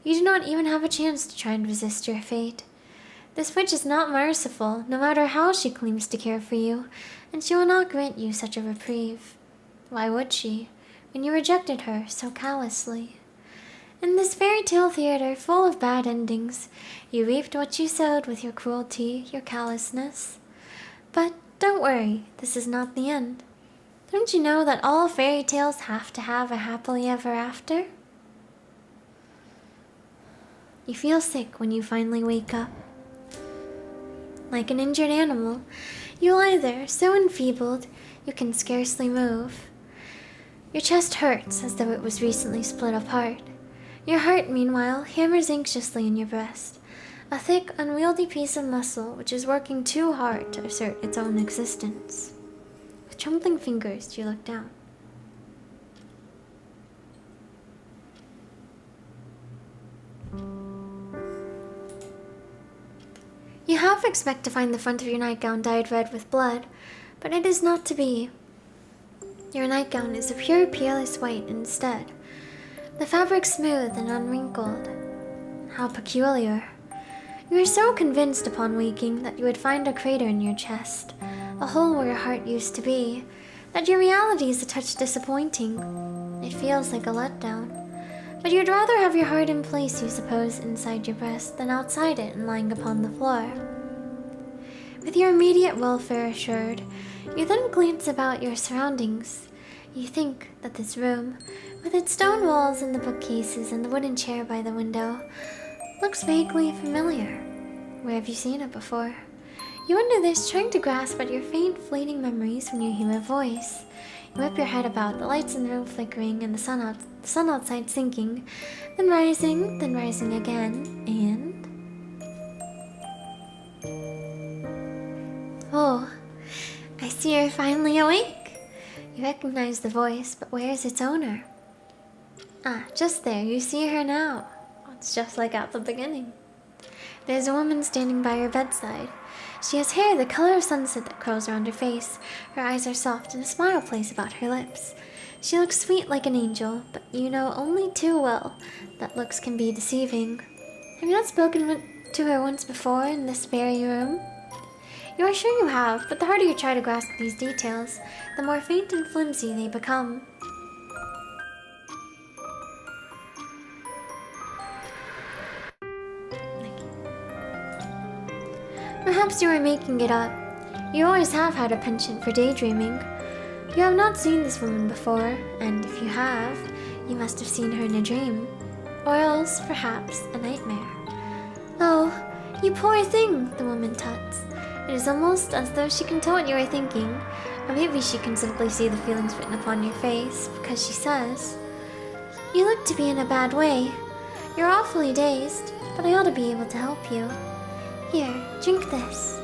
You do not even have a chance to try and resist your fate. This witch is not merciful, no matter how she claims to care for you, and she will not grant you such a reprieve. Why would she, when you rejected her so callously? In this fairy tale theater full of bad endings, you reaped what you sowed with your cruelty, your callousness. But don't worry, this is not the end. Don't you know that all fairy tales have to have a happily ever after? You feel sick when you finally wake up. Like an injured animal, you lie there, so enfeebled you can scarcely move. Your chest hurts as though it was recently split apart. Your heart, meanwhile, hammers anxiously in your breast, a thick, unwieldy piece of muscle which is working too hard to assert its own existence. With trembling fingers, you look down. You half expect to find the front of your nightgown dyed red with blood, but it is not to be. Your nightgown is a pure, peerless white instead. The fabric smooth and unwrinkled. How peculiar. You were so convinced upon waking that you would find a crater in your chest, a hole where your heart used to be, that your reality is a touch disappointing. It feels like a letdown. But you'd rather have your heart in place, you suppose, inside your breast than outside it and lying upon the floor. With your immediate welfare assured, you then glance about your surroundings. You think that this room, with its stone walls and the bookcases and the wooden chair by the window, looks vaguely familiar. Where have you seen it before? You wonder this, trying to grasp at your faint, fleeting memories when you hear a voice. You whip your head about, the lights in the room flickering and the sun outside sinking, then rising again, and... Oh, I see you're finally awake. You recognize the voice, but where's its owner? Ah, just there, you see her now. It's just like at the beginning. There's a woman standing by her bedside. She has hair the color of sunset that curls around her face. Her eyes are soft and a smile plays about her lips. She looks sweet like an angel, but you know only too well that looks can be deceiving. Have you not spoken to her once before in this very room? You are sure you have, but the harder you try to grasp these details, the more faint and flimsy they become. Perhaps you are making it up. You always have had a penchant for daydreaming. You have not seen this woman before, and if you have, you must have seen her in a dream. Or else, perhaps, a nightmare. Oh, you poor thing, the woman tuts. It is almost as though she can tell what you are thinking, or maybe she can simply see the feelings written upon your face, because she says, "You look to be in a bad way. You're awfully dazed, but I ought to be able to help you. Here, drink this."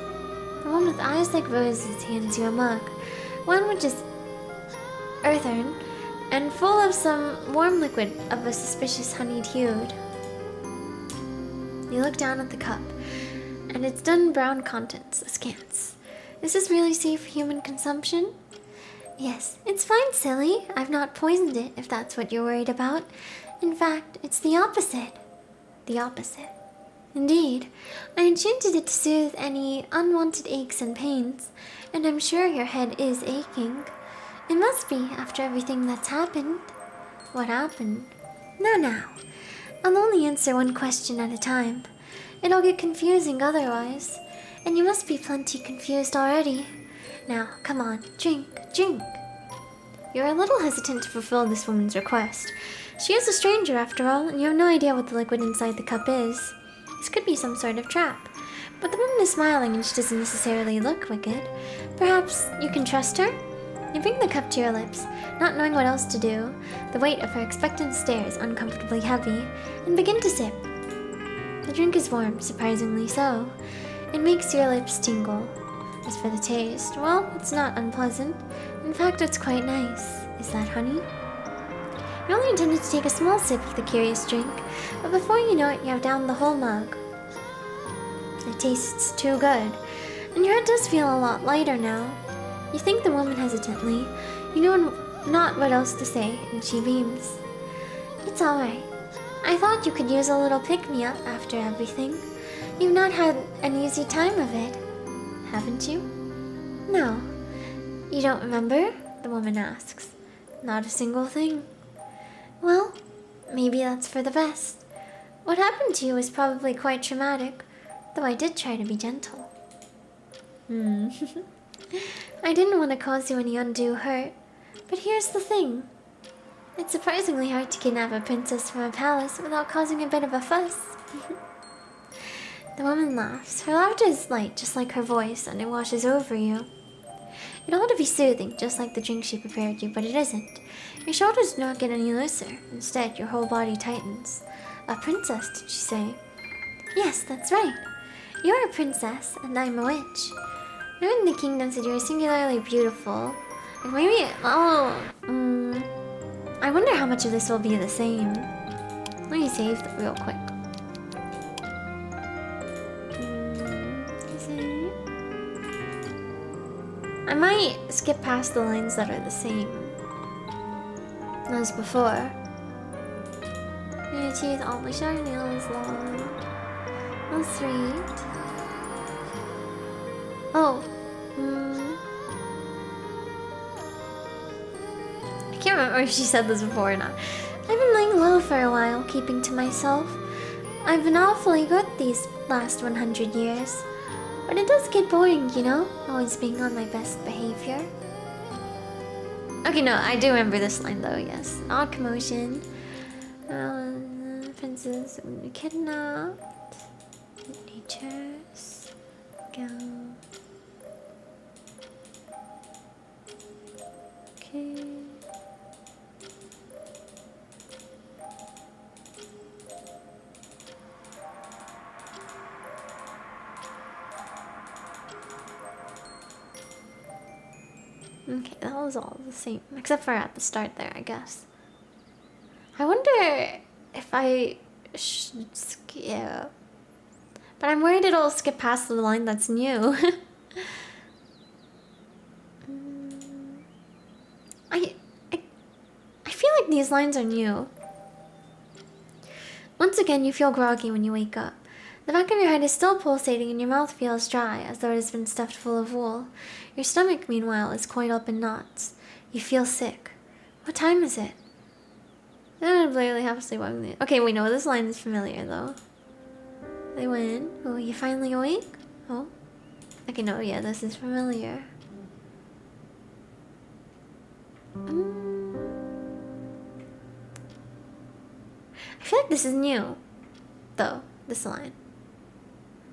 The woman with eyes like roses hands you a mug, one which is earthen and full of some warm liquid of a suspicious honeyed hue. You look down at the cup, and its dun brown contents askance. Is this really safe for human consumption? Yes, it's fine, silly. I've not poisoned it, if that's what you're worried about. In fact, it's the opposite. The opposite. Indeed, I enchanted it to soothe any unwanted aches and pains, and I'm sure your head is aching. It must be, after everything that's happened. What happened? Now. I'll only answer one question at a time. It'll get confusing otherwise, and you must be plenty confused already. Now, come on, drink. You're a little hesitant to fulfill this woman's request. She is a stranger after all, and you have no idea what the liquid inside the cup is. This could be some sort of trap. But the woman is smiling and she doesn't necessarily look wicked. Perhaps you can trust her? You bring the cup to your lips, not knowing what else to do. The weight of her expectant stare is uncomfortably heavy, and begin to sip. The drink is warm, surprisingly so. It makes your lips tingle. As for the taste, well, it's not unpleasant. In fact, it's quite nice. Is that honey? You only intended to take a small sip of the curious drink, but before you know it, you have downed the whole mug. It tastes too good, and your head does feel a lot lighter now. You thank the woman hesitantly. You know not what else to say, and she beams. It's all right. I thought you could use a little pick-me-up after everything. You've not had an easy time of it, haven't you? No. You don't remember? The woman asks. Not a single thing. Well, maybe that's for the best. What happened to you was probably quite traumatic, though I did try to be gentle. I didn't want to cause you any undue hurt, but here's the thing. It's surprisingly hard to kidnap a princess from a palace without causing a bit of a fuss. The woman laughs. Her laughter is light, just like her voice, and it washes over you. It ought to be soothing, just like the drink she prepared you, but it isn't. Your shoulders do not get any looser. Instead, your whole body tightens. A princess, did she say? Yes, that's right. You're a princess, and I'm a witch. No one in the kingdom said you were singularly beautiful. Like maybe, I wonder how much of this will be the same. Let me save that real quick. I might skip past the lines that are the same as before. Your teeth always shine, nails long. Oh, sweet. Oh. can't remember if she said this before or not. I've been laying low for a while, keeping to myself. I've been awfully good these last 100 years. But it does get boring, you know? Always being on my best behavior. Okay, no, I do remember this line though, yes. Odd commotion. Princess kidnapped. Nature's go. Okay. Okay, that was all the same, except for at the start there, I guess. I wonder if I should skip. But I'm worried it'll skip past the line that's new. I feel like these lines are new. Once again, you feel groggy when you wake up. The back of your head is still pulsating and your mouth feels dry, as though it has been stuffed full of wool. Your stomach, meanwhile, is coiled up in knots. You feel sick. What time is it? I literally have to sleep. Okay, wait, no, this line is familiar, though. They win. Oh, you finally awake? Oh. Okay, no, yeah, this is familiar. I feel like this is new, though, this line.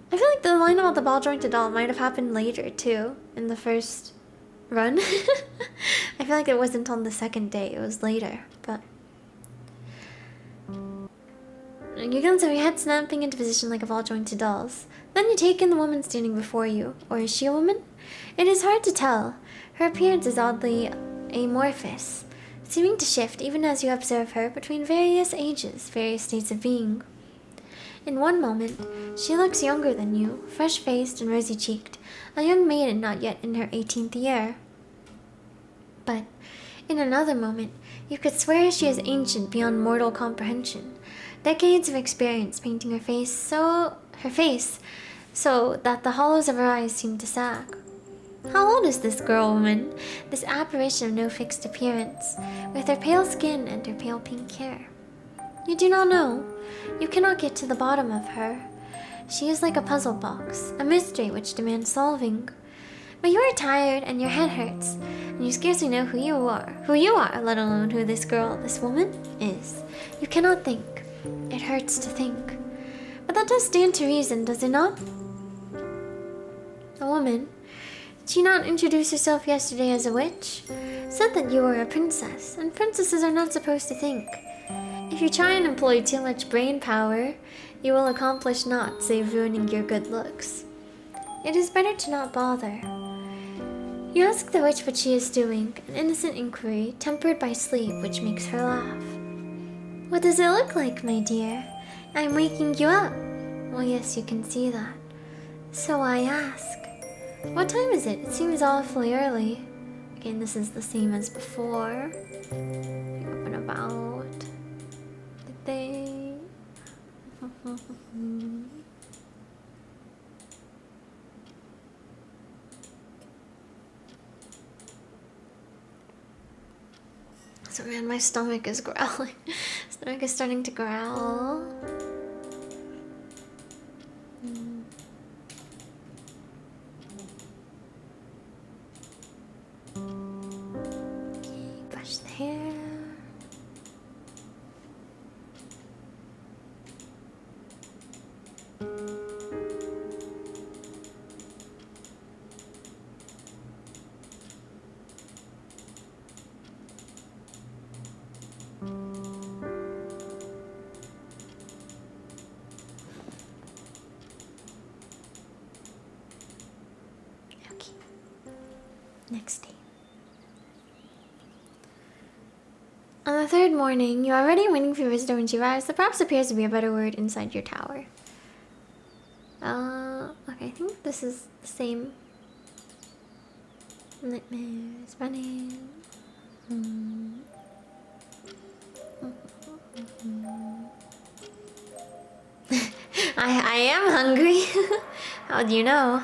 I feel like the line about the ball-jointed doll might have happened later, too, in the first run. I feel like it wasn't on the second day, it was later, but... You glance over your head, snapping into position like a ball-jointed doll's. Then you take in the woman standing before you. Or is she a woman? It is hard to tell. Her appearance is oddly amorphous, seeming to shift even as you observe her between various ages, various states of being. In one moment, she looks younger than you, fresh-faced and rosy-cheeked, a young maiden not yet in her 18th year. But in another moment, you could swear she is ancient beyond mortal comprehension. Decades of experience painting her face so that the hollows of her eyes seem to sag. How old is this girl-woman, this apparition of no fixed appearance, with her pale skin and her pale pink hair? You do not know. You cannot get to the bottom of her. She is like a puzzle box, a mystery which demands solving. But you are tired and your head hurts, and you scarcely know who you are, let alone who this girl, this woman, is. You cannot think. It hurts to think. But that does stand to reason, does it not? A woman. Did she not introduce herself yesterday as a witch? Said that you were a princess, and princesses are not supposed to think. If you try and employ too much brain power, you will accomplish naught save ruining your good looks. It is better to not bother. You ask the witch what she is doing, an innocent inquiry, tempered by sleep, which makes her laugh. What does it look like, my dear? I'm waking you up. Well, yes, you can see that. So I ask, what time is it? It seems awfully early. Again, this is the same as before. Up and about. Did they? So man, my stomach is growling. Stomach is starting to growl. Okay, brush the hair. Okay. Next day. On the third morning, you are already waiting for your visitor when she arrives. There perhaps appears to be a better word inside your tower. Okay, I think this is the same. Nightmares running. I am hungry. How do you know?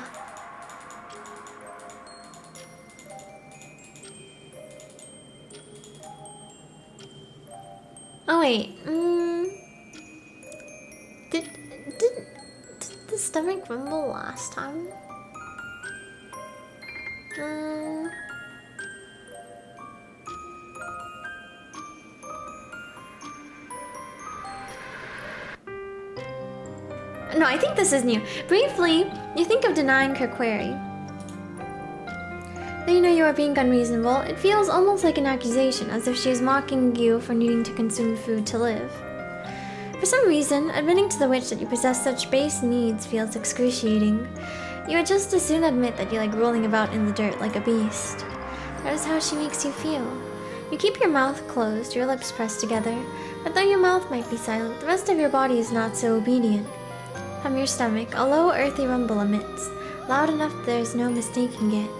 Oh wait. Did did the stomach rumble last time? No, I think this is new. Briefly, you think of denying her query. Though you know you are being unreasonable, it feels almost like an accusation, as if she is mocking you for needing to consume food to live. For some reason, admitting to the witch that you possess such base needs feels excruciating. You would just as soon admit that you like rolling about in the dirt like a beast. That is how she makes you feel. You keep your mouth closed, your lips pressed together, but though your mouth might be silent, the rest of your body is not so obedient. From your stomach, a low, earthy rumble emits, loud enough that there is no mistaking it.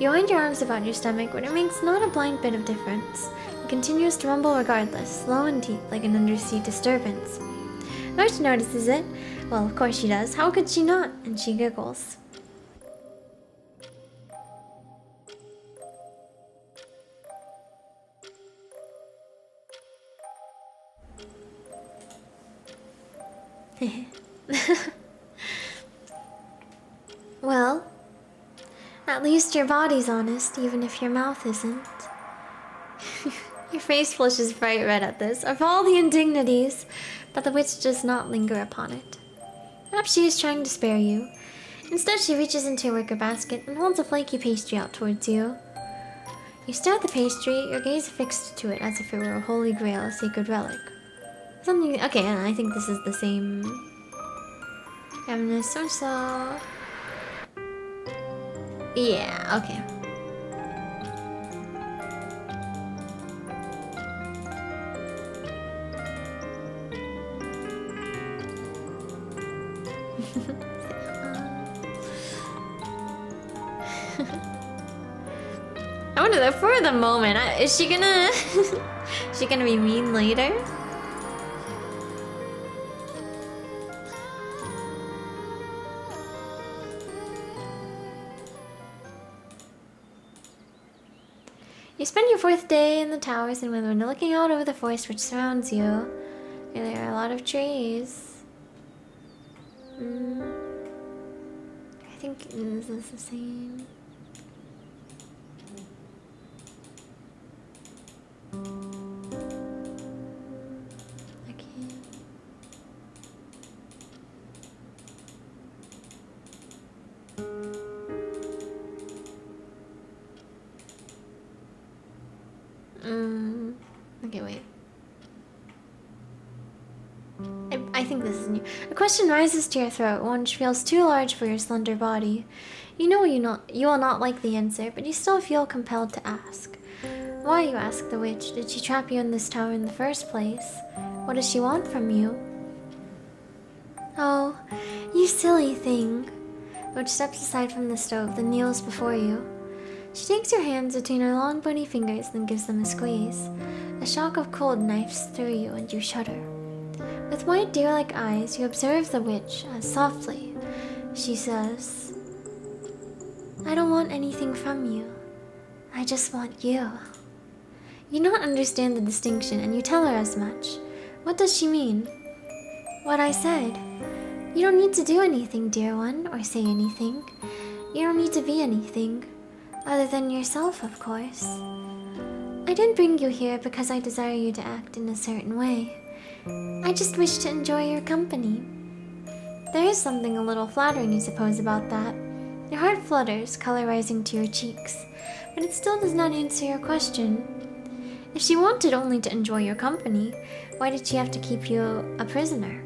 You wind your arms about your stomach, but it makes not a blind bit of difference. It continues to rumble regardless, low and deep, like an undersea disturbance. The witch notices it. Well, of course she does. How could she not? And she giggles. Well, at least your body's honest, even if your mouth isn't. Your face flushes bright red at this, of all the indignities, but the witch does not linger upon it. Perhaps she is trying to spare you. Instead, she reaches into her wicker basket and holds a flaky pastry out towards you. You stare at the pastry, your gaze fixed to it as if it were a holy grail, a sacred relic. Something. Okay, and I think this is the same. So. Yeah, okay. I wonder though, for the moment, is she gonna is she gonna be mean later? You spend your fourth day in the towers and when looking out over the forest which surrounds you. There are a lot of trees. I think this is the same. I can't. Okay, wait. I think this is new. A question rises to your throat, one which feels too large for your slender body. You know you will not like the answer, but you still feel compelled to ask. Why, you ask the witch, did she trap you in this tower in the first place? What does she want from you? Oh, you silly thing. The witch steps aside from the stove, then kneels before you. She takes your hands between her long bony fingers, then gives them a squeeze. A shock of cold knifes through you, and you shudder. With white deer-like eyes, you observe the witch as softly she says, I don't want anything from you. I just want you. You do not understand the distinction, and you tell her as much. What does she mean? What I said. You don't need to do anything, dear one, or say anything. You don't need to be anything. Other than yourself, of course. I didn't bring you here because I desire you to act in a certain way. I just wish to enjoy your company. There is something a little flattering, you suppose, about that. Your heart flutters, color rising to your cheeks, but it still does not answer your question. If she wanted only to enjoy your company, why did she have to keep you a prisoner?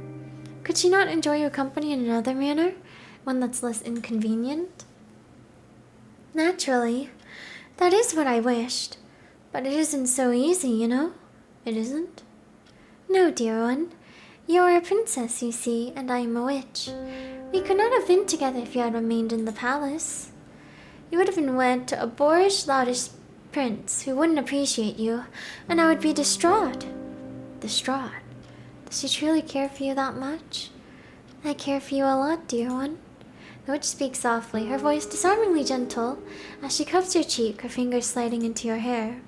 Could she not enjoy your company in another manner, one that's less inconvenient? Naturally. That is what I wished. But it isn't so easy, you know? It isn't? No, dear one. You are a princess, you see, and I am a witch. We could not have been together if you had remained in the palace. You would have been wed to a boorish, loutish prince who wouldn't appreciate you, and I would be distraught. Distraught? Does she truly care for you that much? I care for you a lot, dear one. The witch speaks softly, her voice disarmingly gentle, as she cups your cheek, her fingers sliding into your hair.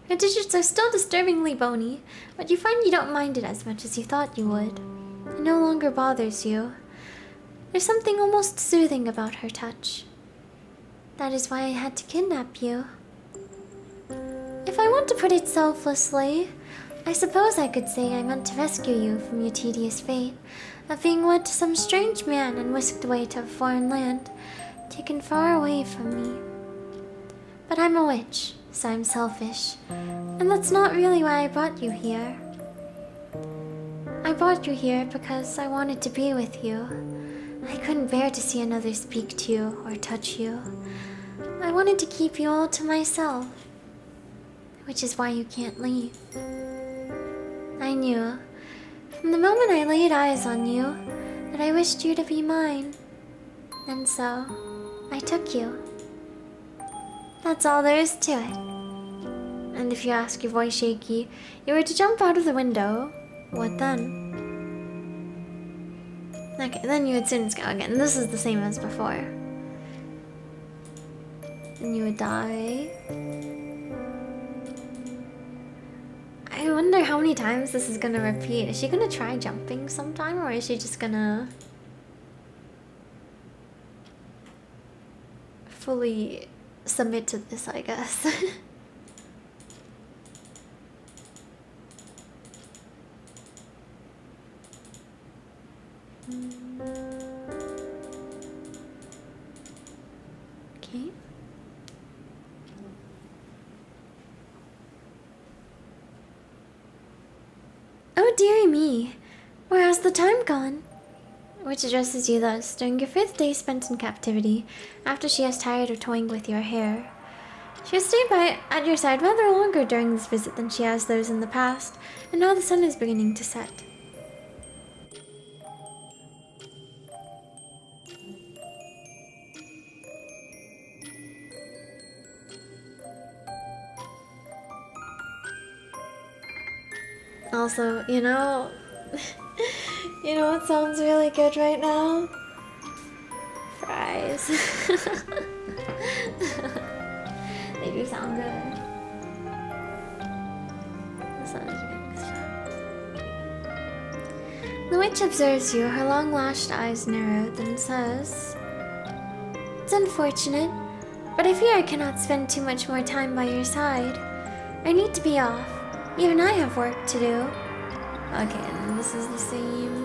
Her digits are still disturbingly bony, but you find you don't mind it as much as you thought you would. It no longer bothers you. There's something almost soothing about her touch. That is why I had to kidnap you. If I want to put it selflessly, I suppose I could say I meant to rescue you from your tedious fate of being wed to some strange man and whisked away to a foreign land, taken far away from me. But I'm a witch, so I'm selfish, and that's not really why I brought you here. I brought you here because I wanted to be with you. I couldn't bear to see another speak to you or touch you. I wanted to keep you all to myself, which is why you can't leave. I knew, from the moment I laid eyes on you, that I wished you to be mine. And so, I took you. That's all there is to it. And if you ask your voice shaky, you were to jump out of the window, what then? Okay, then you would soon go again. This is the same as before. And you would die. I wonder how many times this is gonna repeat. Is she gonna try jumping sometime, or is she just gonna fully submit to this, I guess? Okay. Oh dearie me, where has the time gone? Which addresses you thus during your 5th day spent in captivity, after she has tired of toying with your hair. She has stayed at your side rather longer during this visit than she has those in the past, and now the sun is beginning to set. Also, you know what sounds really good right now? Fries. They do sound good. The sun is beginning to set. The witch observes you, her long-lashed eyes narrowed, then says, "It's unfortunate, but I fear I cannot spend too much more time by your side. I need to be off. Even I have work to do." Okay, and this is the same.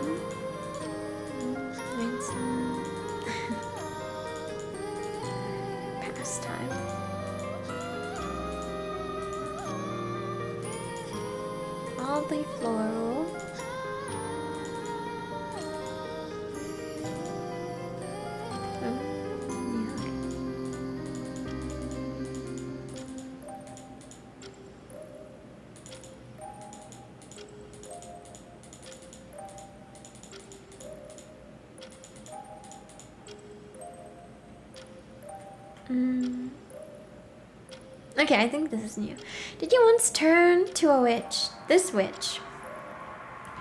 Pastime. Oddly floral. Okay, I think this is new. Did you once turn to a witch, this witch,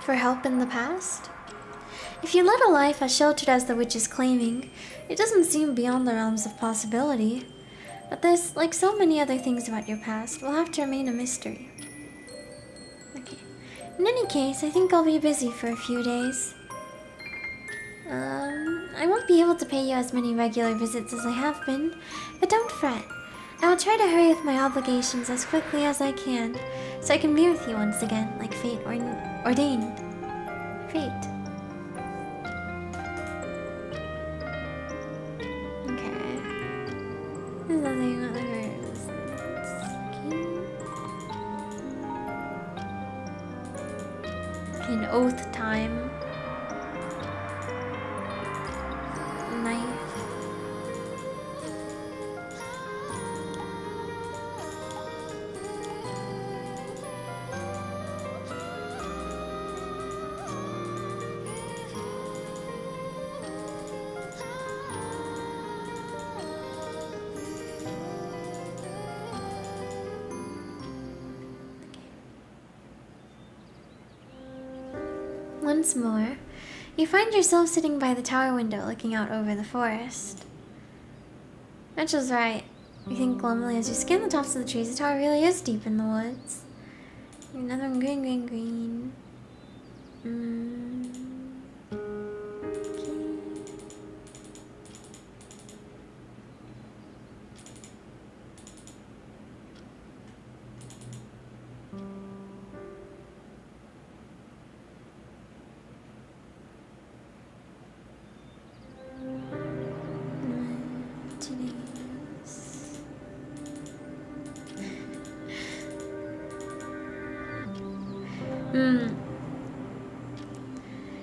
for help in the past? If you led a life as sheltered as the witch is claiming, it doesn't seem beyond the realms of possibility. But this, like so many other things about your past, will have to remain a mystery. Okay. In any case, I think I'll be busy for a few days. I won't be able to pay you as many regular visits as I have been, but don't fret. I will try to hurry with my obligations as quickly as I can, so I can be with you once again, like fate ordained. Fate. Okay. There's nothing other. In oath time. Knife. Once more, you find yourself sitting by the tower window looking out over the forest. Which was right. You think glumly as you scan the tops of the trees. The tower really is deep in the woods. Another one, green, green, green. Okay.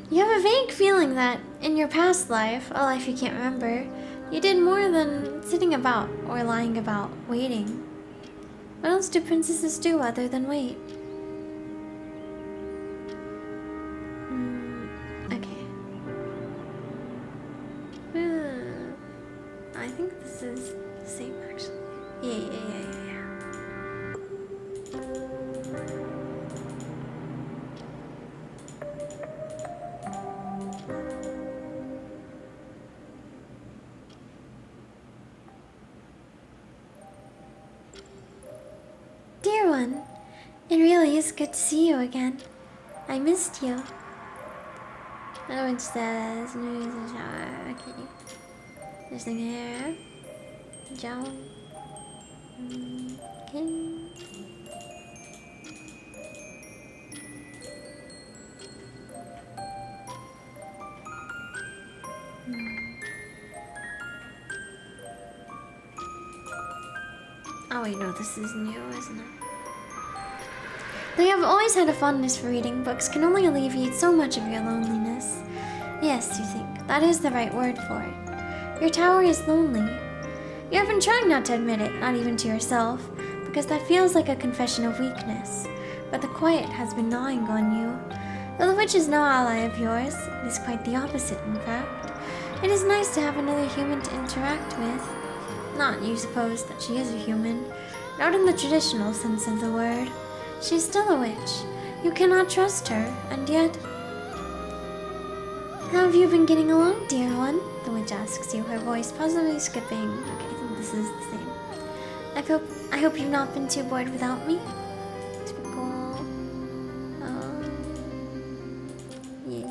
You have a vague feeling that, in your past life, a life you can't remember, you did more than sitting about or lying about, waiting. What else do princesses do other than wait? Okay. I think this is the same, actually. Yeah. Dear one, it really is good to see you again. I missed you. Oh, it says, okay. There's the hair. Jump. Okay. Oh wait, no, this is new, isn't it? Though you have always had a fondness for reading, books can only alleviate so much of your loneliness. Yes, you think, that is the right word for it. Your tower is lonely. You have been trying not to admit it, not even to yourself, because that feels like a confession of weakness. But the quiet has been gnawing on you. Though the witch is no ally of yours, it is quite the opposite, in fact. It is nice to have another human to interact with. Not, you suppose, that she is a human. Not in the traditional sense of the word. She is still a witch. You cannot trust her, and yet... How have you been getting along, dear one? The witch asks you, her voice possibly skipping. Okay, I think this is the same. I hope you've not been too bored without me. Typical. Yeah.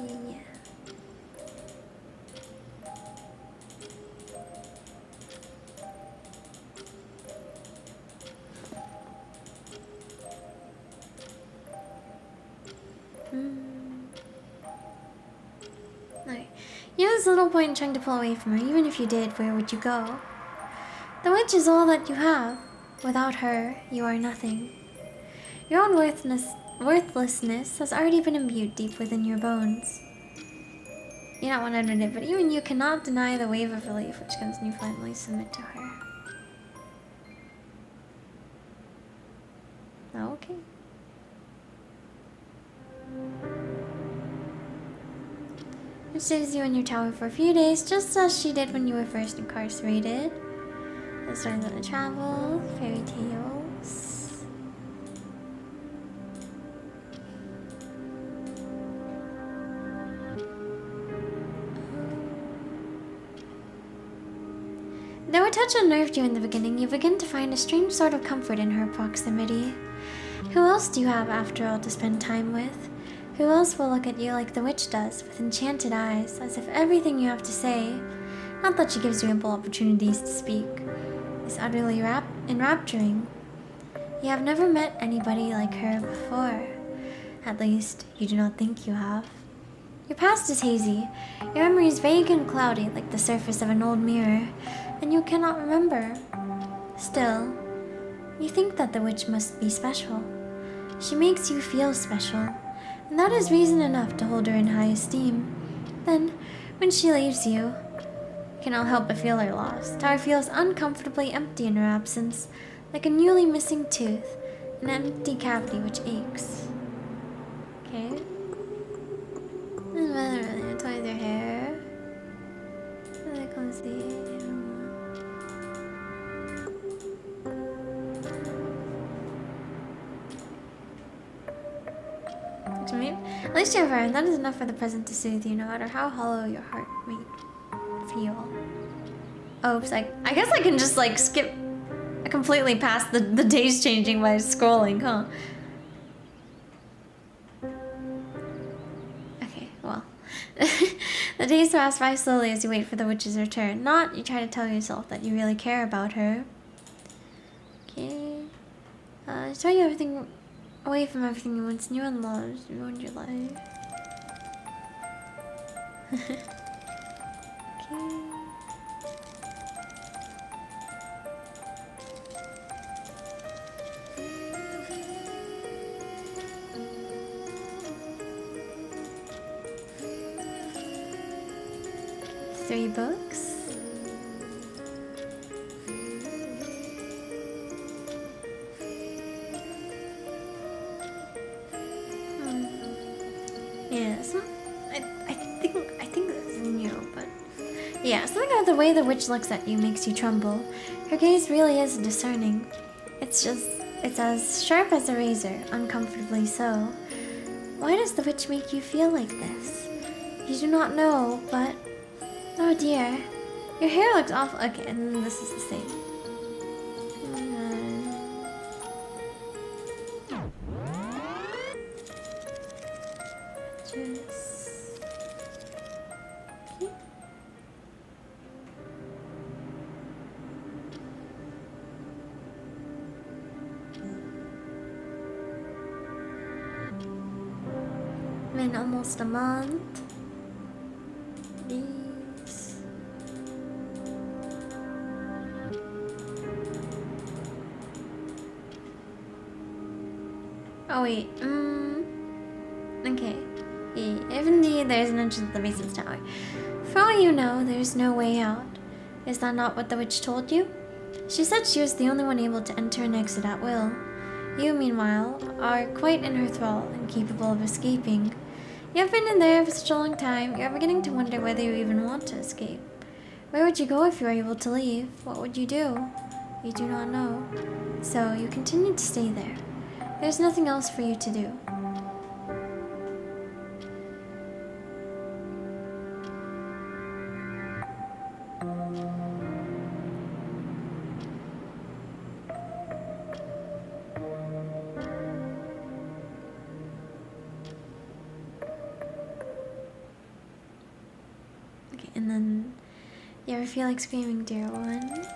Okay. You have this little point in trying to pull away from her. Even if you did, where would you go? The witch is all that you have. Without her, you are nothing. Your own worthlessness has already been imbued deep within your bones. You don't want to admit it, but even you cannot deny the wave of relief which comes when you finally submit to her. Okay. It stays you in your tower for a few days, just as she did when you were first incarcerated. Let's learn how to travel, fairy tales. Though her touch unnerved you in the beginning, you begin to find a strange sort of comfort in her proximity. Who else do you have, after all, to spend time with? Who else will look at you like the witch does, with enchanted eyes, as if everything you have to say, not that she gives you ample opportunities to speak, is utterly enrapturing? You have never met anybody like her before. At least, you do not think you have. Your past is hazy, your memory is vague and cloudy like the surface of an old mirror, and you cannot remember. Still, you think that the witch must be special. She makes you feel special, and that is reason enough to hold her in high esteem. Then, when she leaves you cannot help but feel her loss. Tower feels uncomfortably empty in her absence, like a newly missing tooth, an empty cavity which aches. Okay. Toys her hair. Really cozy. At least you have her, and that is enough for the present to soothe you, no matter how hollow your heart may feel. Oops, I guess I can just like skip I completely passed the days changing by scrolling, huh? Okay, well. The days pass by slowly as you wait for the witch's return. Not, you try to tell yourself that you really care about her. Okay. Tell you everything away from everything you once knew and loved. You ruined your life. Okay. 3 books. Yeah, I think this is new, but yeah, something about the way the witch looks at you makes you tremble. Her gaze really is discerning. It's as sharp as a razor, uncomfortably so. Why does the witch make you feel like this? You do not know, but oh dear, your hair looks awful. Okay, and then this is the same. Been almost a month. These. Oh wait. Okay. If indeed there is an entrance at the base of the tower, for all you know, there is no way out. Is that not what the witch told you? She said she was the only one able to enter and exit at will. You, meanwhile, are quite in her thrall and capable of escaping. You have been in there for such a long time, you are beginning to wonder whether you even want to escape. Where would you go if you were able to leave? What would you do? You do not know. So you continue to stay there. There's nothing else for you to do. Okay, and then you ever feel like screaming, dear one?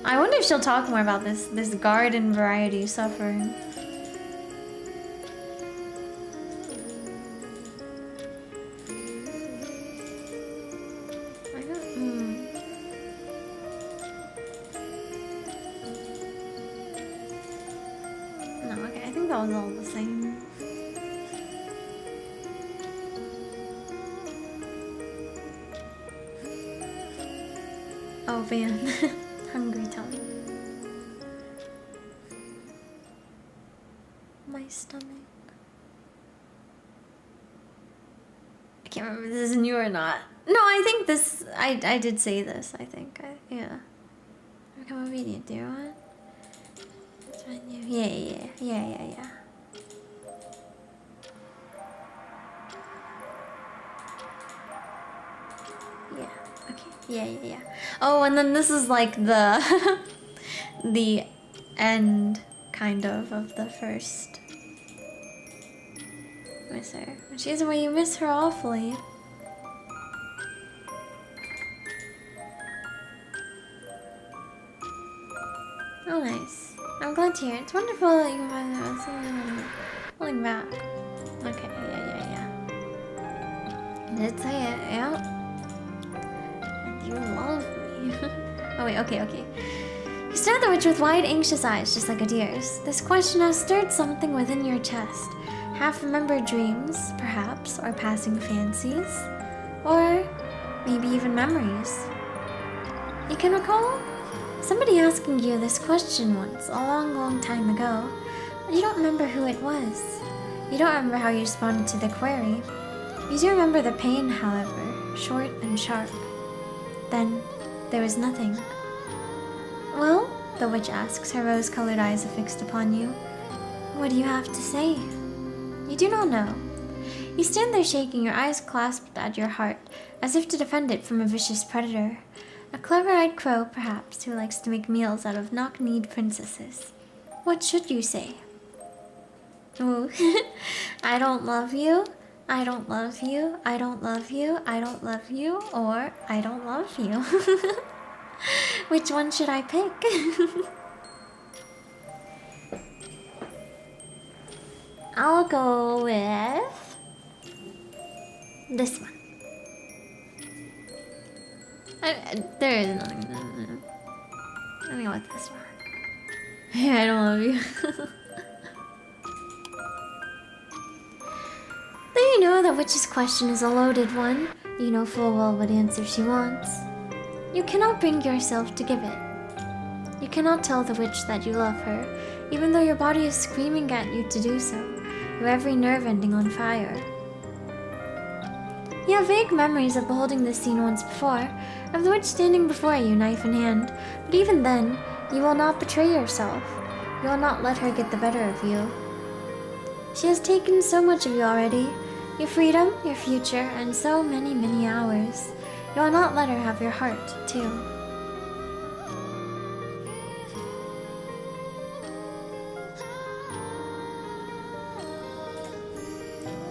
I wonder if she'll talk more about this garden variety suffering. I don't. No, okay, I think that was all the same. Oh man, hungry tummy. My stomach. I can't remember if this is new or not. No, I think this. I did say this. I think. Yeah. Become obedient, dear one. That's right. Yeah. Yeah. Okay. Yeah. Oh, and then this is like the the end kind of the first. Miss her. When she's away, you miss her awfully. Oh, nice. I'm glad to hear it. It's wonderful that you can find that. Pulling back. Okay, yeah. I did say it, yeah. You love me. Oh, wait, okay. You stare at the witch with wide, anxious eyes, just like a deer's. This question has stirred something within your chest. Half-remembered dreams, perhaps, or passing fancies, or maybe even memories. You can recall somebody asking you this question once, a long time ago, but you don't remember who it was. You don't remember how you responded to the query. You do remember the pain, however, short and sharp. Then, there was nothing. Well, the witch asks, her rose-colored eyes affixed upon you. What do you have to say? You do not know. You stand there shaking, your eyes clasped at your heart, as if to defend it from a vicious predator. A clever-eyed crow, perhaps, who likes to make meals out of knock-kneed princesses. What should you say? Ooh. I don't love you. I don't love you. I don't love you. I don't love you. Or I don't love you. Which one should I pick? I'll go with this one. There is nothing. Let me go with this one. I don't love you. Though you know that witch's question is a loaded one, you know full well what answer she wants. You cannot bring yourself to give it. You cannot tell the witch that you love her, even though your body is screaming at you to do so, your every nerve ending on fire. You have vague memories of beholding this scene once before, of the witch standing before you, knife in hand, but even then, you will not betray yourself. You will not let her get the better of you. She has taken so much of you already, your freedom, your future, and so many, many hours. You will not let her have your heart, too.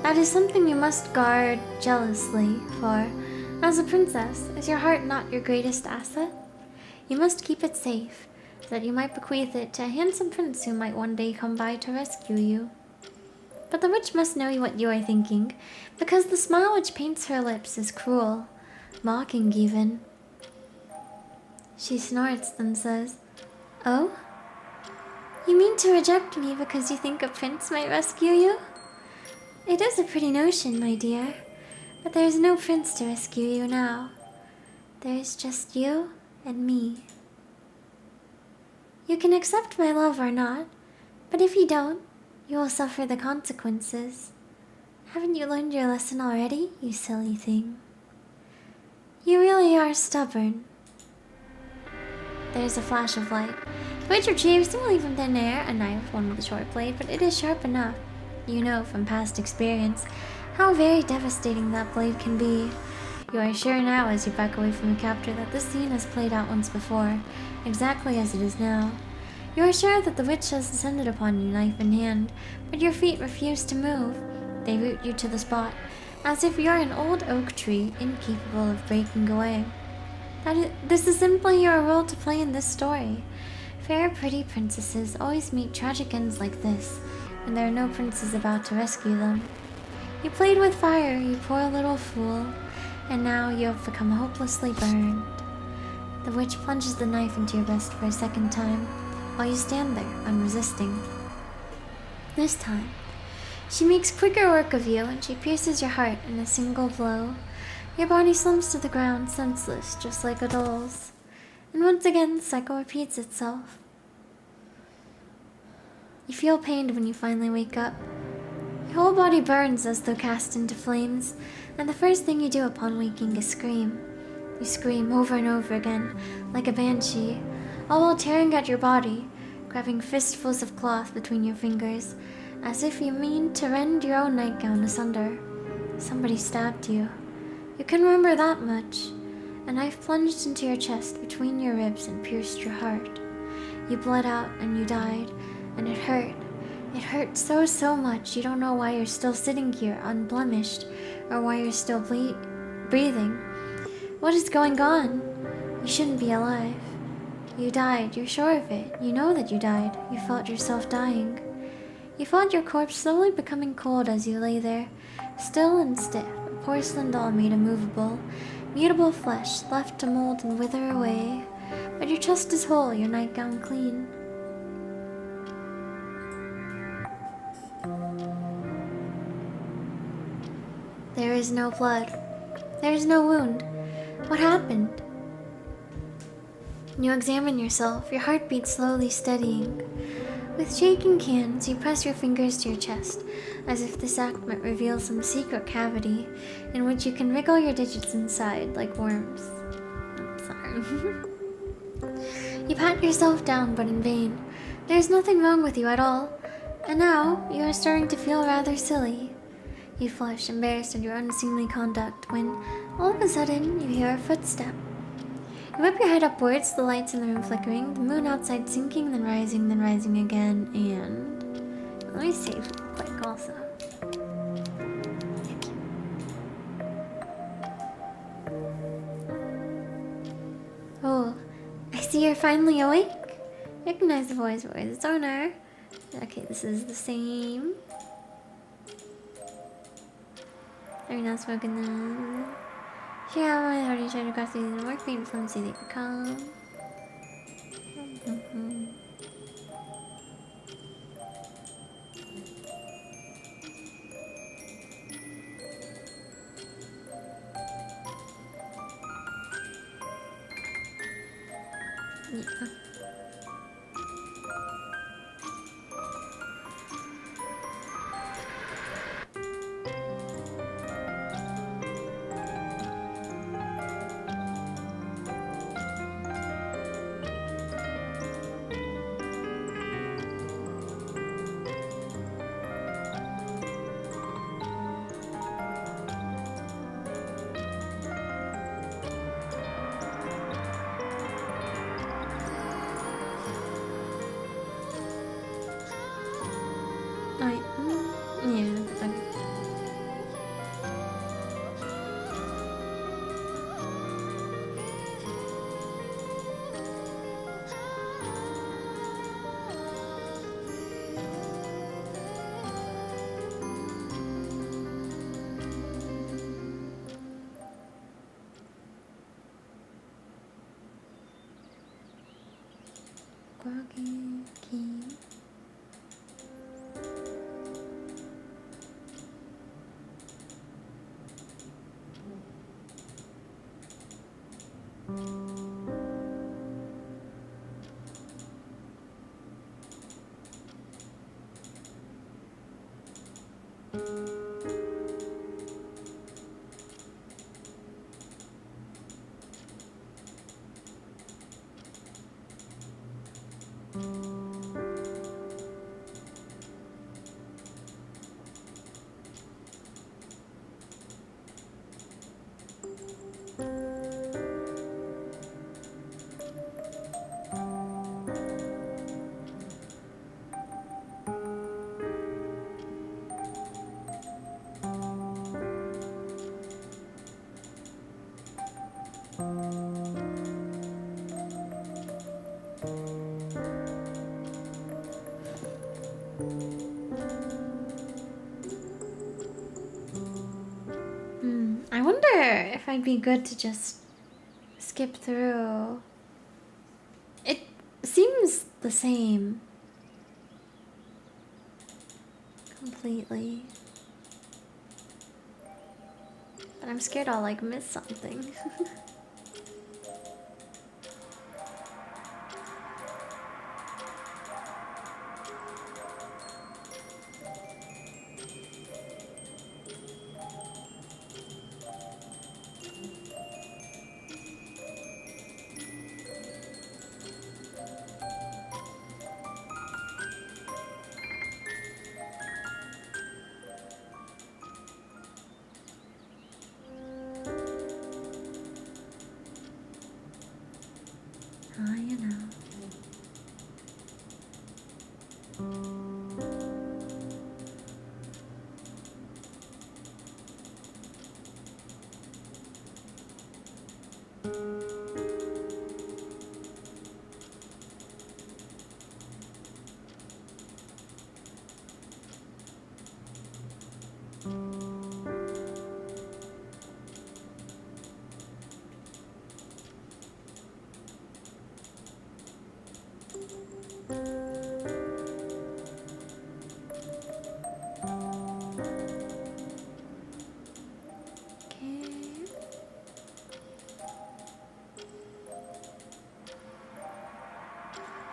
That is something you must guard jealously, for, as a princess, is your heart not your greatest asset? You must keep it safe, so that you might bequeath it to a handsome prince who might one day come by to rescue you. But the witch must know what you are thinking, because the smile which paints her lips is cruel, mocking even. She snorts, then says, "Oh? You mean to reject me because you think a prince might rescue you? It is a pretty notion, my dear, but there is no prince to rescue you now. There is just you and me. You can accept my love or not, but if you don't, you will suffer the consequences. Haven't you learned your lesson already, you silly thing? You really are stubborn." There is a flash of light. The witch retrieves, seemingly from thin air, a knife, one with a short blade, but it is sharp enough. You know from past experience how very devastating that blade can be. You are sure now, as you back away from your captor, that this scene has played out once before, exactly as it is now. You are sure that the witch has descended upon you, knife in hand, but your feet refuse to move. They root you to the spot, as if you are an old oak tree, incapable of breaking away. This is simply your role to play in this story. Fair, pretty princesses always meet tragic ends like this, and there are no princes about to rescue them. You played with fire, you poor little fool, and now you have become hopelessly burned. The witch plunges the knife into your breast for a second time, while you stand there, unresisting. This time, she makes quicker work of you, and she pierces your heart in a single blow. Your body slumps to the ground, senseless, just like a doll's. And once again, the cycle repeats itself. You feel pained when you finally wake up. Your whole body burns as though cast into flames, and the first thing you do upon waking is scream. You scream over and over again, like a banshee, all while tearing at your body, grabbing fistfuls of cloth between your fingers, as if you mean to rend your own nightgown asunder. Somebody stabbed you. You can remember that much. A knife plunged into your chest between your ribs and pierced your heart. You bled out and you died, and it hurt. It hurt so much you don't know why you're still sitting here unblemished, or why you're still breathing. What is going on? You shouldn't be alive. You died, you're sure of it. You know that you died. You felt yourself dying. You felt your corpse slowly becoming cold as you lay there, still and stiff, a porcelain doll made immovable, mutable flesh left to mold and wither away. But your chest is whole, your nightgown clean. There is no blood. There is no wound. What happened? You examine yourself, your heartbeat slowly steadying. With shaking hands, you press your fingers to your chest, as if this act might reveal some secret cavity in which you can wriggle your digits inside like worms. Oh, sorry. You pat yourself down, but in vain. There is nothing wrong with you at all. And now you are starting to feel rather silly. You flush, embarrassed at your unseemly conduct, when all of a sudden you hear a footstep. You whip your head upwards, the lights in the room flickering, the moon outside sinking, then rising again, and let me save real quick also. Oh, I see you're finally awake. Recognize the voice its owner. Okay, this is the same. Are you not smoking then? Yeah, my heart is trying to cross the more faint from see they become. Yeah. Wait, yeah, okay. Groggy key. I wonder if I'd be good to just skip through. It seems the same. Completely. But I'm scared I'll like miss something. You know.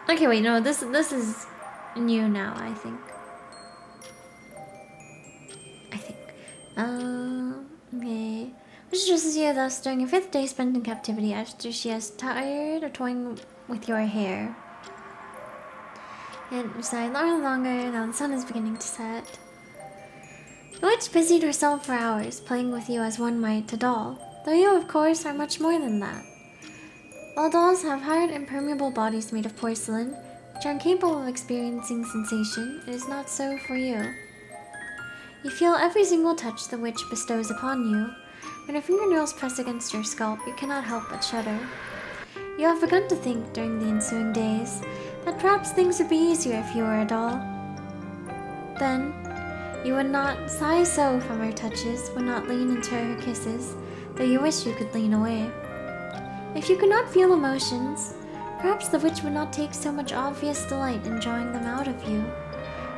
Okay, wait, no, this is new now, I think. Okay. Which addresses you thus during your 5th day spent in captivity after she has tired of toying with your hair. And sighed no longer, now the sun is beginning to set. The witch busied herself for hours, playing with you as one might a doll, though you, of course, are much more than that. While dolls have hard, impermeable bodies made of porcelain, which are incapable of experiencing sensation, it is not so for you. You feel every single touch the witch bestows upon you. When her fingernails press against your scalp, you cannot help but shudder. You have begun to think during the ensuing days that perhaps things would be easier if you were a doll. Then, you would not sigh so from her touches, would not lean into her kisses, though you wish you could lean away. If you could not feel emotions, perhaps the witch would not take so much obvious delight in drawing them out of you.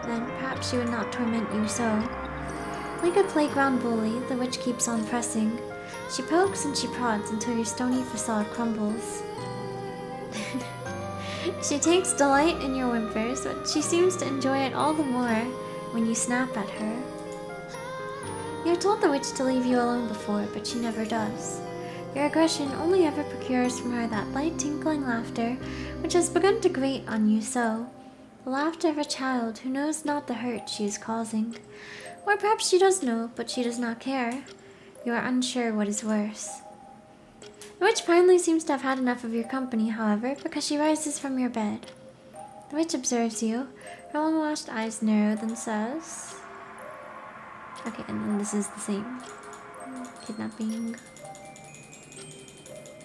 Then perhaps she would not torment you so. Like a playground bully, the witch keeps on pressing. She pokes and she prods until your stony facade crumbles. She takes delight in your whimpers, but she seems to enjoy it all the more when you snap at her. You have told the witch to leave you alone before, but she never does. Your aggression only ever procures from her that light tinkling laughter which has begun to grate on you so. The laughter of a child who knows not the hurt she is causing. Or perhaps she does know, but she does not care. You are unsure what is worse. The witch finally seems to have had enough of your company, however, because she rises from your bed. The witch observes you. Her long-lashed eyes narrow, then says... Okay, and then this is the same. Kidnapping.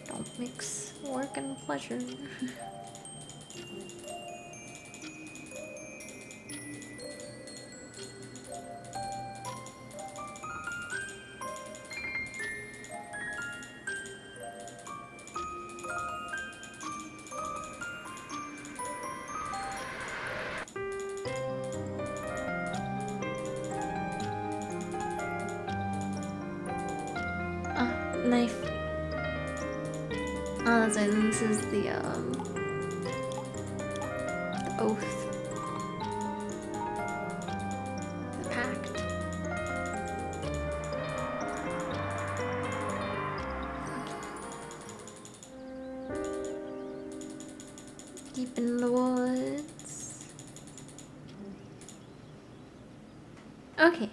Don't mix work and pleasure. Knife. Oh, that's right. This is the oath. The pact. Deep in the woods. Okay.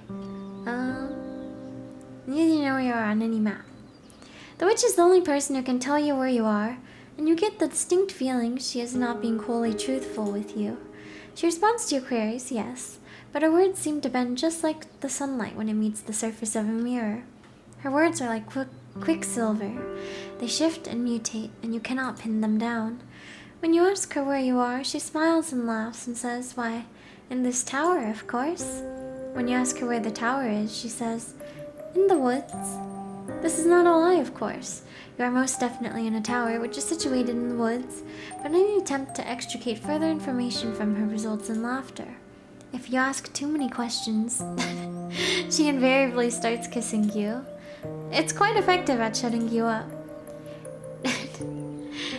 You know where you are on any map. The witch is the only person who can tell you where you are, and you get the distinct feeling she is not being wholly truthful with you. She responds to your queries, yes, but her words seem to bend just like the sunlight when it meets the surface of a mirror. Her words are like quicksilver. They shift and mutate, and you cannot pin them down. When you ask her where you are, she smiles and laughs and says, "Why, in this tower, of course." When you ask her where the tower is, she says, "In the woods." This is not a lie, of course. You are most definitely in a tower, which is situated in the woods, but any attempt to extricate further information from her results in laughter. If you ask too many questions, she invariably starts kissing you. It's quite effective at shutting you up.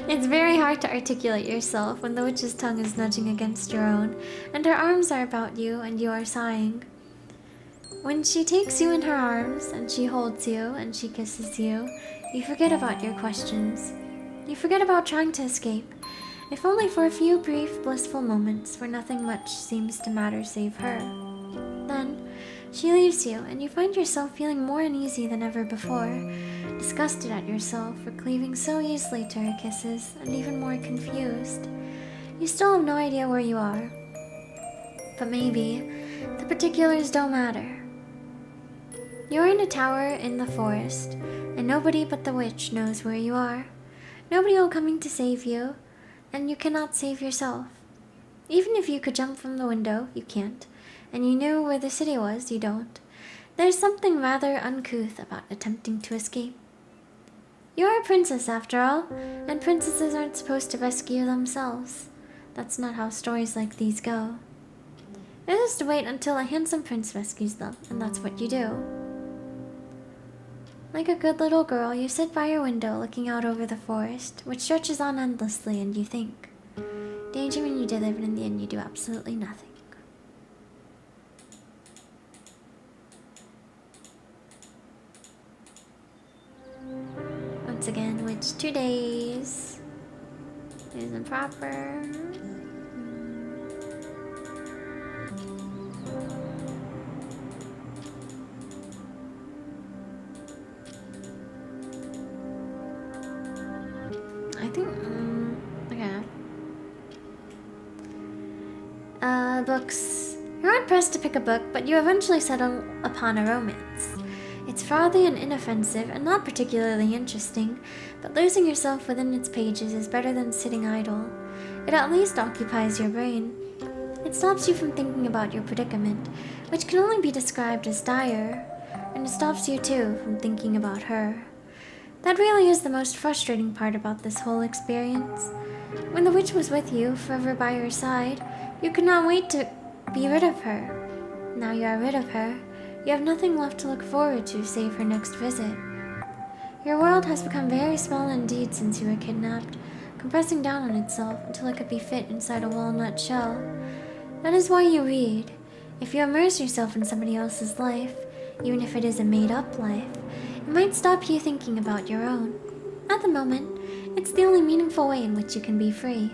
It's very hard to articulate yourself when the witch's tongue is nudging against your own, and her arms are about you, and you are sighing. When she takes you in her arms, and she holds you, and she kisses you, you forget about your questions. You forget about trying to escape, if only for a few brief, blissful moments where nothing much seems to matter save her. Then, she leaves you, and you find yourself feeling more uneasy than ever before, disgusted at yourself for cleaving so easily to her kisses, and even more confused. You still have no idea where you are. But maybe the particulars don't matter. You're in a tower in the forest, and nobody but the witch knows where you are. Nobody will come to save you, and you cannot save yourself. Even if you could jump from the window, you can't, and you knew where the city was, you don't. There's something rather uncouth about attempting to escape. You're a princess, after all, and princesses aren't supposed to rescue themselves. That's not how stories like these go. They're just to wait until a handsome prince rescues them, and that's what you do. Like a good little girl, you sit by your window looking out over the forest, which stretches on endlessly, and you think. Daydream and you deliver, and in the end you do absolutely nothing. Once again, which 2 days isn't proper. books. You're hard pressed to pick a book, but you eventually settle upon a romance. It's frothy and inoffensive and not particularly interesting, but losing yourself within its pages is better than sitting idle. It at least occupies your brain. It stops you from thinking about your predicament, which can only be described as dire, and it stops you too from thinking about her. That really is the most frustrating part about this whole experience. When the witch was with you, forever by your side, you could not wait to be rid of her. Now you are rid of her, you have nothing left to look forward to save her next visit. Your world has become very small indeed since you were kidnapped, compressing down on itself until it could be fit inside a walnut shell. That is why you read. If you immerse yourself in somebody else's life, even if it is a made-up life, it might stop you thinking about your own. At the moment, it's the only meaningful way in which you can be free.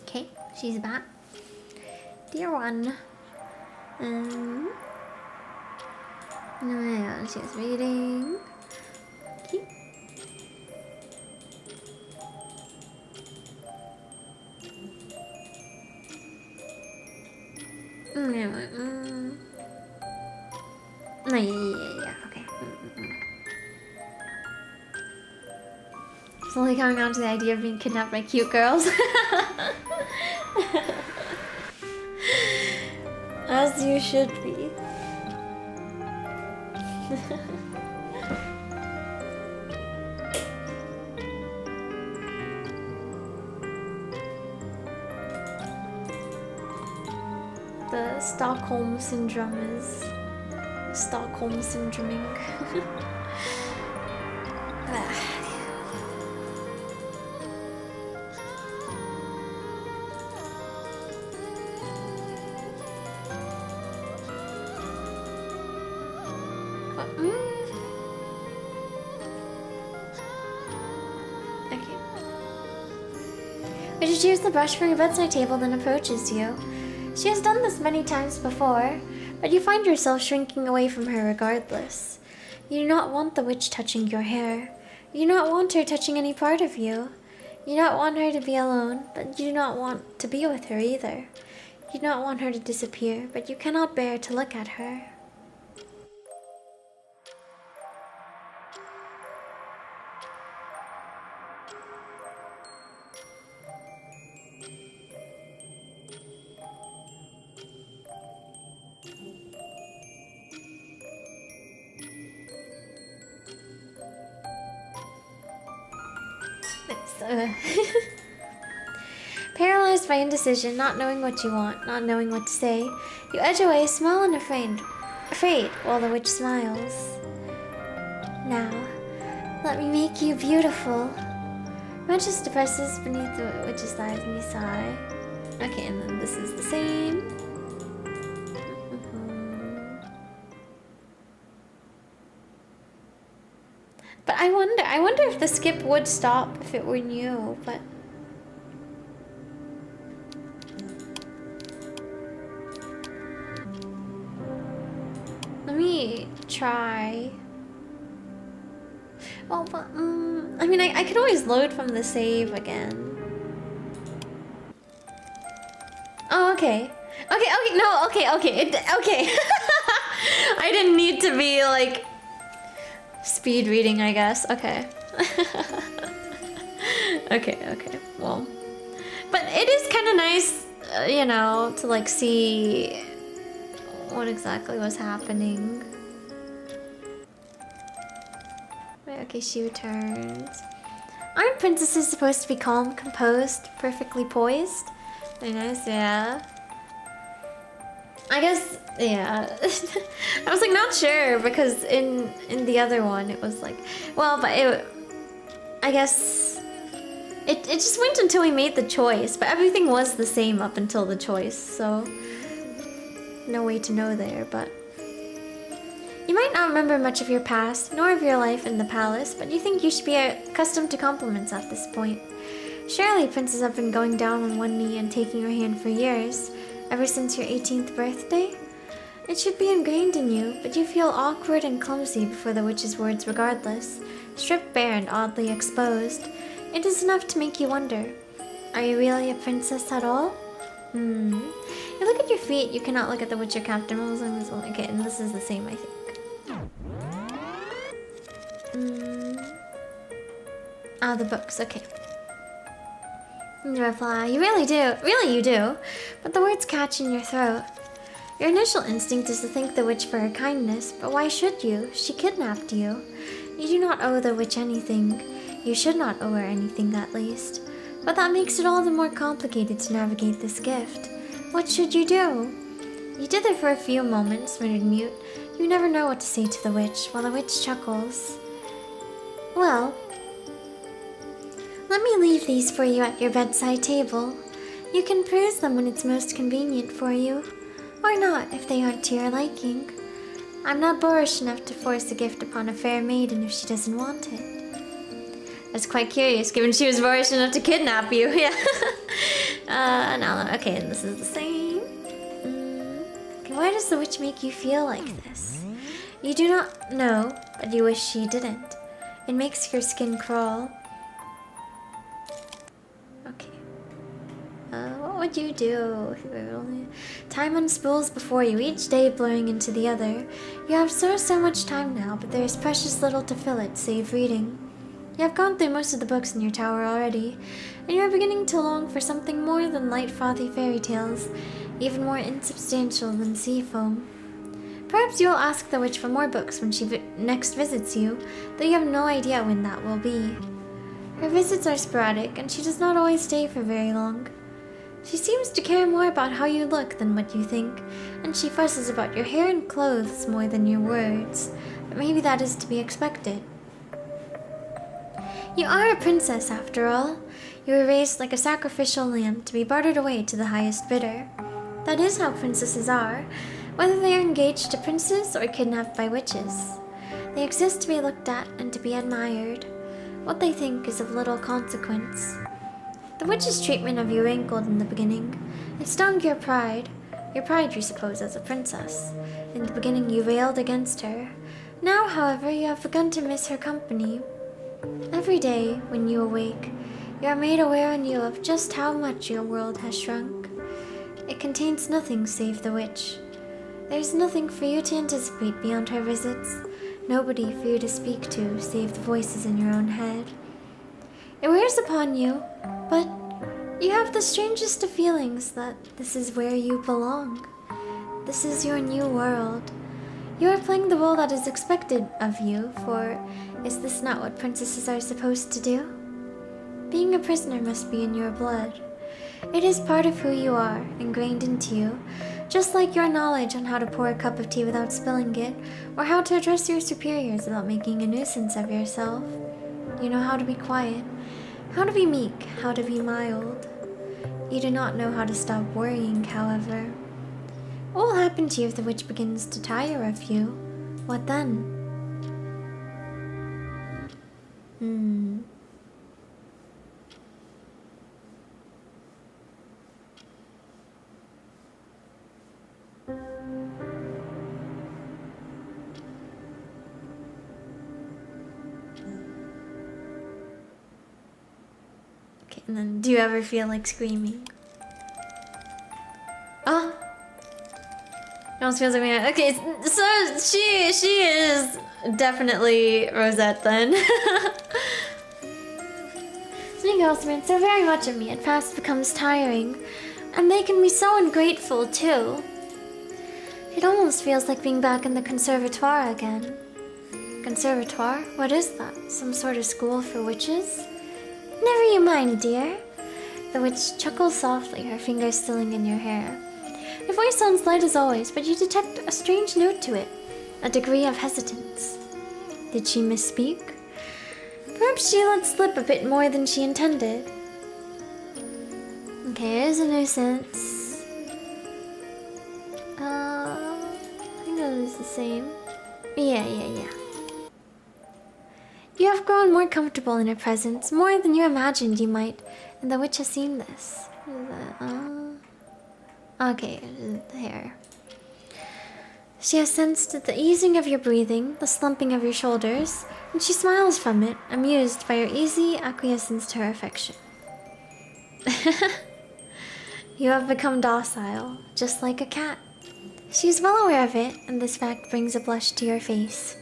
Okay, she's back. Dear one. No, she's reading. Okay. No, yeah, okay. Slowly coming on to the idea of being kidnapped by cute girls. As you should be. The Stockholm syndrome is Stockholm syndroming. Okay. But she chooses the brush from your bedside table, then approaches you. She has done this many times before, but you find yourself shrinking away from her regardless. You do not want the witch touching your hair. You do not want her touching any part of you. You do not want her to be alone, but you do not want to be with her either. You do not want her to disappear, but you cannot bear to look at her. Paralyzed by indecision, not knowing what you want, not knowing what to say, you edge away, small and afraid, while the witch smiles. Now, let me make you beautiful. Manchester depresses beneath the witch's thighs and you sigh. Okay, and then this is the same. But I wonder if the skip would stop if it were new, but... Let me try. Well, but, I mean, I could always load from the save again. Oh, okay. Okay. I didn't need to be, like... speed reading, I guess. Okay. okay. Well, but it is kind of nice, you know, to like see what exactly was happening. Wait, okay, she returns. Aren't princesses supposed to be calm, composed, perfectly poised? Very nice, yeah. I guess, yeah. I was like not sure because in the other one it was like, well, but I guess it just went until we made the choice, but everything was the same up until the choice, so no way to know there. But you might not remember much of your past nor of your life in the palace, but you think you should be accustomed to compliments at this point. Surely princes have been going down on one knee and taking your hand for years. Ever since your 18th birthday? It should be ingrained in you, but you feel awkward and clumsy before the witch's words regardless. Stripped bare and oddly exposed, it is enough to make you wonder, are you really a princess at all? You look at your feet, you cannot look at the witcher captain rules. Okay, and this is the same, I think. The books, okay. You reply, you really do. Really, you do. But the words catch in your throat. Your initial instinct is to thank the witch for her kindness, but why should you? She kidnapped you. You do not owe the witch anything. You should not owe her anything, at least. But that makes it all the more complicated to navigate this gift. What should you do? You dither for a few moments, rendered mute. You never know what to say to the witch, while the witch chuckles. Well, let me leave these for you at your bedside table. You can peruse them when it's most convenient for you. Or not, if they aren't to your liking. I'm not boorish enough to force a gift upon a fair maiden if she doesn't want it. That's quite curious, given she was boorish enough to kidnap you, yeah. No, okay, and this is the same. Okay, why does the witch make you feel like this? You do not know, but you wish she didn't. It makes your skin crawl. Okay. What would you do? Time unspools before you, each day blurring into the other. You have so much time now, but there is precious little to fill it, save reading. You have gone through most of the books in your tower already, and you are beginning to long for something more than light frothy fairy tales, even more insubstantial than sea foam. Perhaps you will ask the witch for more books when she next visits you, though you have no idea when that will be. Her visits are sporadic, and she does not always stay for very long. She seems to care more about how you look than what you think, and she fusses about your hair and clothes more than your words, but maybe that is to be expected. You are a princess, after all. You were raised like a sacrificial lamb to be bartered away to the highest bidder. That is how princesses are, whether they are engaged to princes or kidnapped by witches. They exist to be looked at and to be admired. What they think is of little consequence. The witch's treatment of you rankled in the beginning. It stung your pride. Your pride, you suppose, as a princess. In the beginning you railed against her. Now, however, you have begun to miss her company. Every day, when you awake, you are made aware anew of just how much your world has shrunk. It contains nothing save the witch. There is nothing for you to anticipate beyond her visits, nobody for you to speak to save the voices in your own head. It wears upon you, but you have the strangest of feelings that this is where you belong. This is your new world. You are playing the role that is expected of you, for is this not what princesses are supposed to do? Being a prisoner must be in your blood. It is part of who you are, ingrained into you, just like your knowledge on how to pour a cup of tea without spilling it, or how to address your superiors without making a nuisance of yourself. You know how to be quiet, how to be meek, how to be mild. You do not know how to stop worrying, however. What will happen to you if the witch begins to tire of you? What then? Okay, and then do you ever feel like screaming? Oh! It almost feels like me. Okay, so she is definitely Rosette then. Many girls demand so very much of me, it fast becomes tiring. And they can be so ungrateful too. It almost feels like being back in the conservatoire again. Conservatoire? What is that? Some sort of school for witches? Never you mind, dear. The witch chuckles softly, her fingers stilling in your hair. Your voice sounds light as always, but you detect a strange note to it, a degree of hesitance. Did she misspeak? Perhaps she let slip a bit more than she intended. Okay, here's a nuisance. I think that is the same. Yeah. You have grown more comfortable in her presence, more than you imagined you might, and the witch has seen this. Okay, the hair. She has sensed the easing of your breathing, the slumping of your shoulders, and she smiles from it, amused by your easy acquiescence to her affection. You have become docile, just like a cat. She is well aware of it, and this fact brings a blush to your face.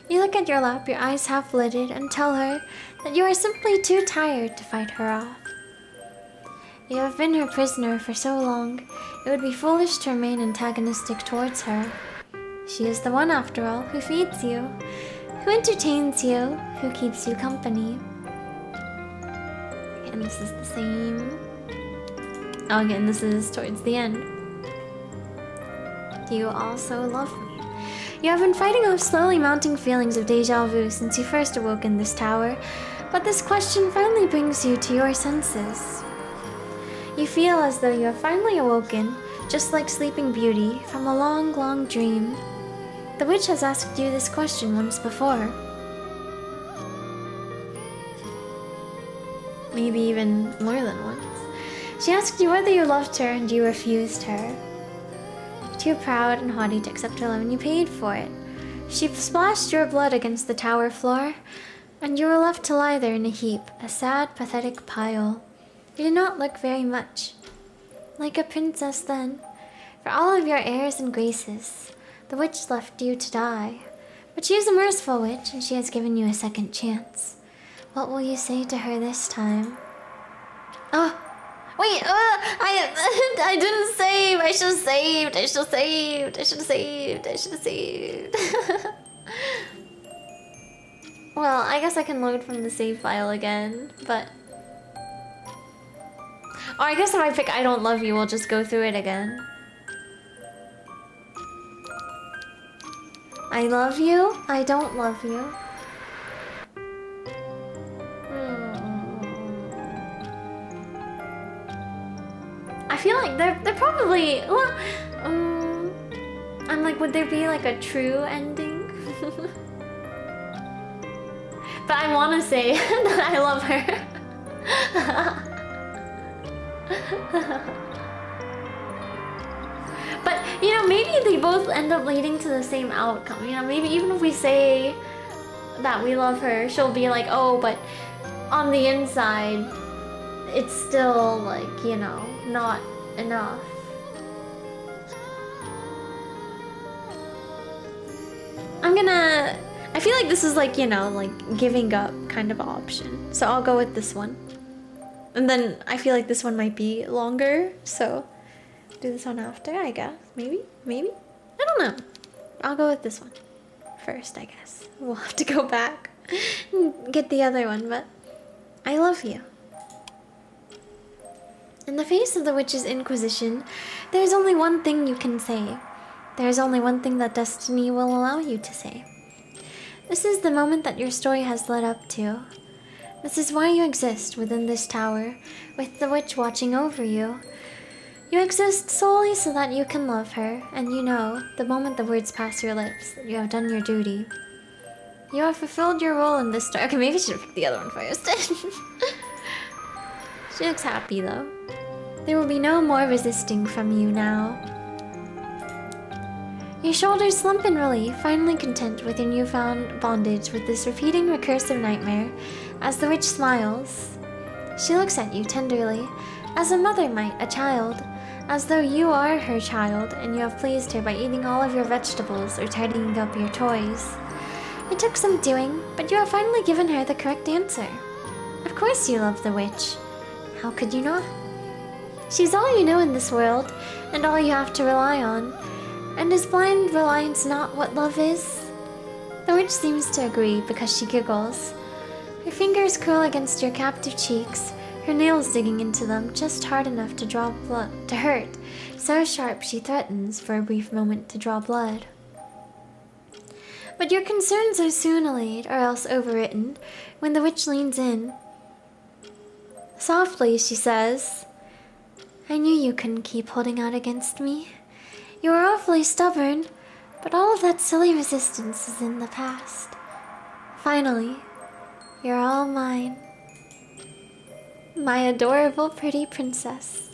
You look at your lap, your eyes half lidded, and tell her that you are simply too tired to fight her off. You have been her prisoner for so long, it would be foolish to remain antagonistic towards her. She is the one, after all, who feeds you, who entertains you, who keeps you company. And this is the same. Oh, again, this is towards the end. Do you also love me? You have been fighting off slowly mounting feelings of deja vu since you first awoke in this tower, but this question finally brings you to your senses. You feel as though you have finally awoken, just like Sleeping Beauty, from a long, long dream. The witch has asked you this question once before. Maybe even more than once. She asked you whether you loved her and you refused her. Too proud and haughty to accept her love, and you paid for it. She splashed your blood against the tower floor, and you were left to lie there in a heap, a sad, pathetic pile. You did not look very much like a princess then. For all of your airs and graces, the witch left you to die. But she is a merciful witch, and she has given you a second chance. What will you say to her this time? Oh! Wait, I didn't save. I should have saved. I should have saved. I should have saved. I should have saved. Well, I guess I can load from the save file again, but... Or I guess if I pick I don't love you, we'll just go through it again. I love you. I don't love you. I feel like they're probably, well, I'm like, would there be like a true ending? But I want to say that I love her. But, you know, maybe they both end up leading to the same outcome. You know, maybe even if we say that we love her, she'll be like, oh, but on the inside, it's still like, you know, not enough. I feel like this is like, you know, like giving up kind of option. So I'll go with this one. And then I feel like this one might be longer, so do this one after, I guess. Maybe? I don't know. I'll go with this one first, I guess. We'll have to go back and get the other one, but I love you. In the face of the witch's inquisition, there is only one thing you can say. There is only one thing that destiny will allow you to say. This is the moment that your story has led up to. This is why you exist within this tower, with the witch watching over you. You exist solely so that you can love her, and you know, the moment the words pass your lips, that you have done your duty. You have fulfilled your role in this story. Okay, maybe I should have picked the other one first. She looks happy though. There will be no more resisting from you now. Your shoulders slump in relief, finally content with your newfound bondage with this repeating recursive nightmare, as the witch smiles. She looks at you tenderly, as a mother might a child, as though you are her child and you have pleased her by eating all of your vegetables or tidying up your toys. It took some doing, but you have finally given her the correct answer. Of course you love the witch. How could you not? She's all you know in this world, and all you have to rely on. And is blind reliance not what love is? The witch seems to agree because she giggles. Her fingers curl against your captive cheeks, her nails digging into them just hard enough to draw blood, to hurt, so sharp she threatens for a brief moment to draw blood. But your concerns are soon allayed, or else overwritten, when the witch leans in. Softly, she says, I knew you couldn't keep holding out against me. You were awfully stubborn, but all of that silly resistance is in the past. Finally, you're all mine. My adorable, pretty princess.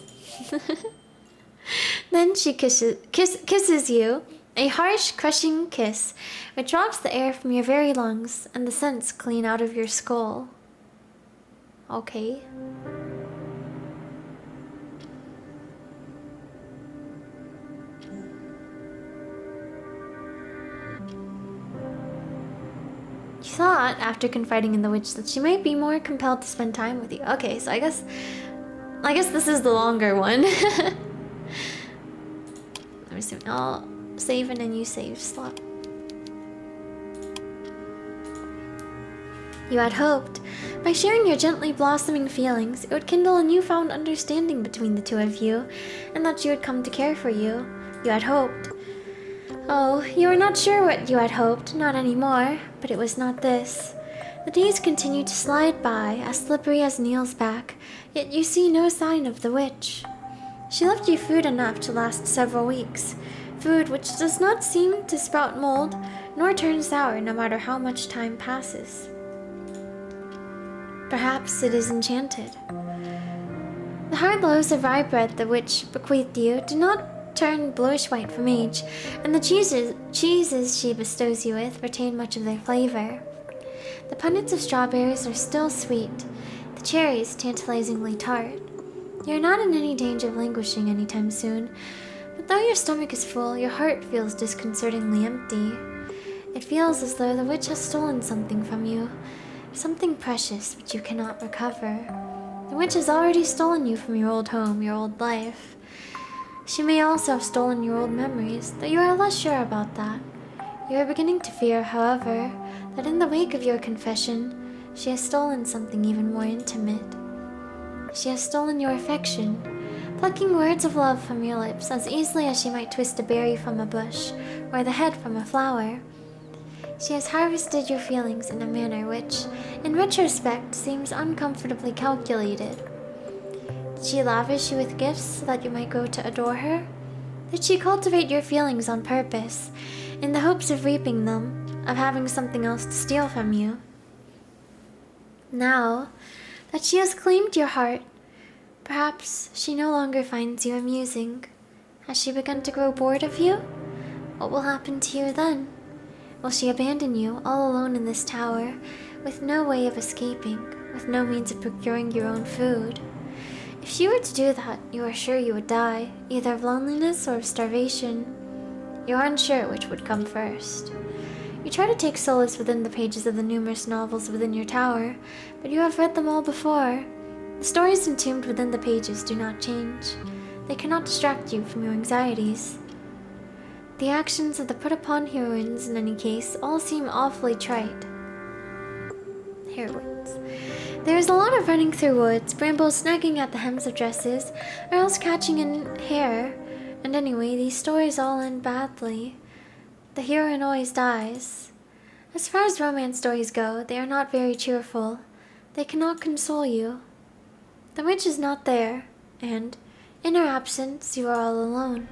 Then she kisses you, A harsh, crushing kiss which robs the air from your very lungs and the sense clean out of your skull. Okay. You thought, after confiding in the witch, that she might be more compelled to spend time with you. Okay, so I guess this is the longer one. Let me see. I'll save in a new save slot. You had hoped, by sharing your gently blossoming feelings, it would kindle a newfound understanding between the two of you, and that she would come to care for you. You had hoped. Oh, you were not sure what you had hoped, not anymore, but it was not this. The days continue to slide by, as slippery as Neil's back, yet you see no sign of the witch. She left you food enough to last several weeks, food which does not seem to sprout mold, nor turn sour no matter how much time passes. Perhaps it is enchanted. The hard loaves of rye bread the witch bequeathed you do not turn bluish-white from age, and the cheeses she bestows you with retain much of their flavor. The punnets of strawberries are still sweet, the cherries tantalizingly tart. You are not in any danger of languishing anytime soon, but though your stomach is full, your heart feels disconcertingly empty. It feels as though the witch has stolen something from you, something precious which you cannot recover. The witch has already stolen you from your old home, your old life. She may also have stolen your old memories, though you are less sure about that. You are beginning to fear, however, that in the wake of your confession, she has stolen something even more intimate. She has stolen your affection, plucking words of love from your lips as easily as she might twist a berry from a bush, or the head from a flower. She has harvested your feelings in a manner which, in retrospect, seems uncomfortably calculated. Did she lavish you with gifts so that you might grow to adore her? Did she cultivate your feelings on purpose, in the hopes of reaping them, of having something else to steal from you? Now that she has claimed your heart, perhaps she no longer finds you amusing. Has she begun to grow bored of you? What will happen to you then? Will she abandon you all alone in this tower, with no way of escaping, with no means of procuring your own food? If she were to do that, you are sure you would die, either of loneliness or of starvation. You are unsure which would come first. You try to take solace within the pages of the numerous novels within your tower, but you have read them all before. The stories entombed within the pages do not change. They cannot distract you from your anxieties. The actions of the put-upon heroines, in any case, all seem awfully trite. Heroines. There is a lot of running through woods, brambles snagging at the hems of dresses, or else catching in hair, and anyway, these stories all end badly. The heroine always dies. As far as romance stories go, they are not very cheerful. They cannot console you. The witch is not there, and, in her absence, you are all alone.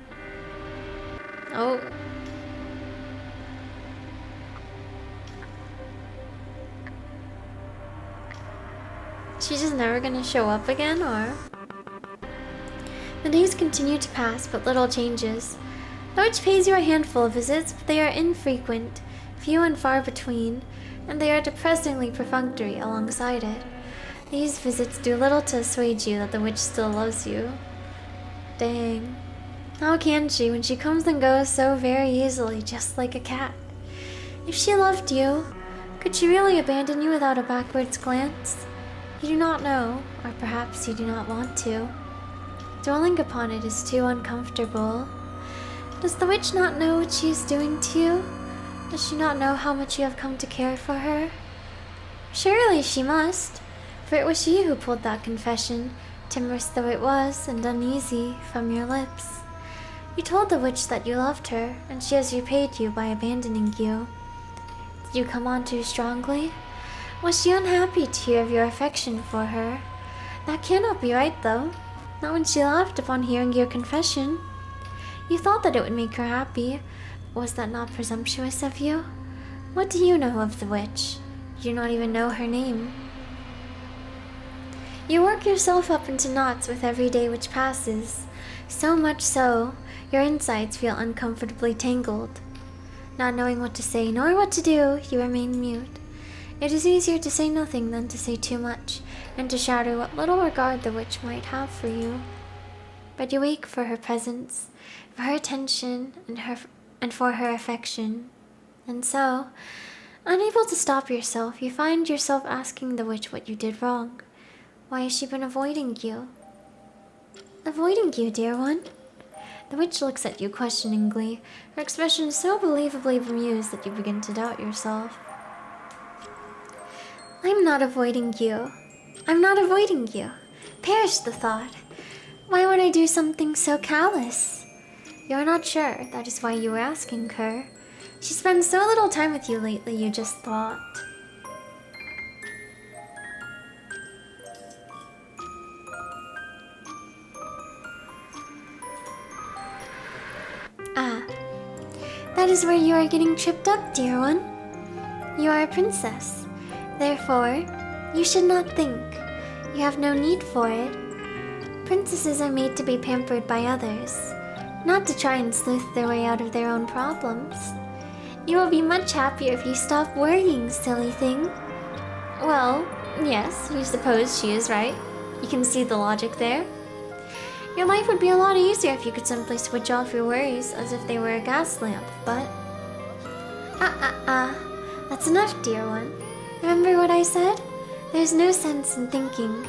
Oh. She's just never gonna show up again, or? The days continue to pass, but little changes. The witch pays you a handful of visits, but they are infrequent, few and far between, and they are depressingly perfunctory alongside it. These visits do little to assuage you that the witch still loves you. Dang. How can she when she comes and goes so very easily, just like a cat? If she loved you, could she really abandon you without a backwards glance? You do not know, or perhaps you do not want to. Dwelling upon it is too uncomfortable. Does the witch not know what she is doing to you? Does she not know how much you have come to care for her? Surely she must, for it was she who pulled that confession, timorous though it was, and uneasy, from your lips. You told the witch that you loved her, and she has repaid you by abandoning you. Did you come on too strongly? Was she unhappy to hear of your affection for her? That cannot be right, though. Not when she laughed upon hearing your confession. You thought that it would make her happy. Was that not presumptuous of you? What do you know of the witch? You do not even know her name. You work yourself up into knots with every day which passes. So much so, Your insides feel uncomfortably tangled. Not knowing what to say nor what to do, you remain mute. It is easier to say nothing than to say too much, and to shatter what little regard the witch might have for you. But you wake for her presence, for her attention, and for her affection. And so, unable to stop yourself, you find yourself asking the witch what you did wrong. Why has she been avoiding you? Avoiding you, dear one? The witch looks at you questioningly, her expression so believably bemused that you begin to doubt yourself. I'm not avoiding you. I'm not avoiding you. Perish the thought. Why would I do something so callous? You're not sure, that is why you were asking her. She spends so little time with you lately, you just thought. Ah, that is where you are getting tripped up, dear one. You are a princess. Therefore, you should not think. You have no need for it. Princesses are made to be pampered by others, not to try and sleuth their way out of their own problems. You will be much happier if you stop worrying, silly thing. Well, yes, you suppose she is right. You can see the logic there. Your life would be a lot easier if you could simply switch off your worries as if they were a gas lamp, but... That's enough, dear one. Remember what I said? There's no sense in thinking.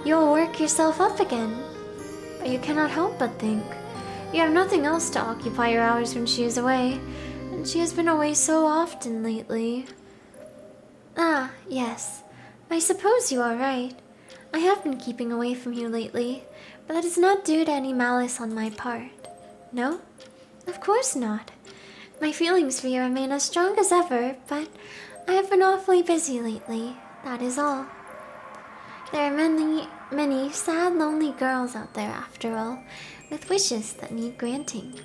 You will work yourself up again. But you cannot help but think. You have nothing else to occupy your hours when she is away, and she has been away so often lately. Ah, yes. I suppose you are right. I have been keeping away from you lately, but that is not due to any malice on my part. No? Of course not. My feelings for you remain as strong as ever, but I have been awfully busy lately, that is all. There are many, many sad, lonely girls out there, after all, with wishes that need granting.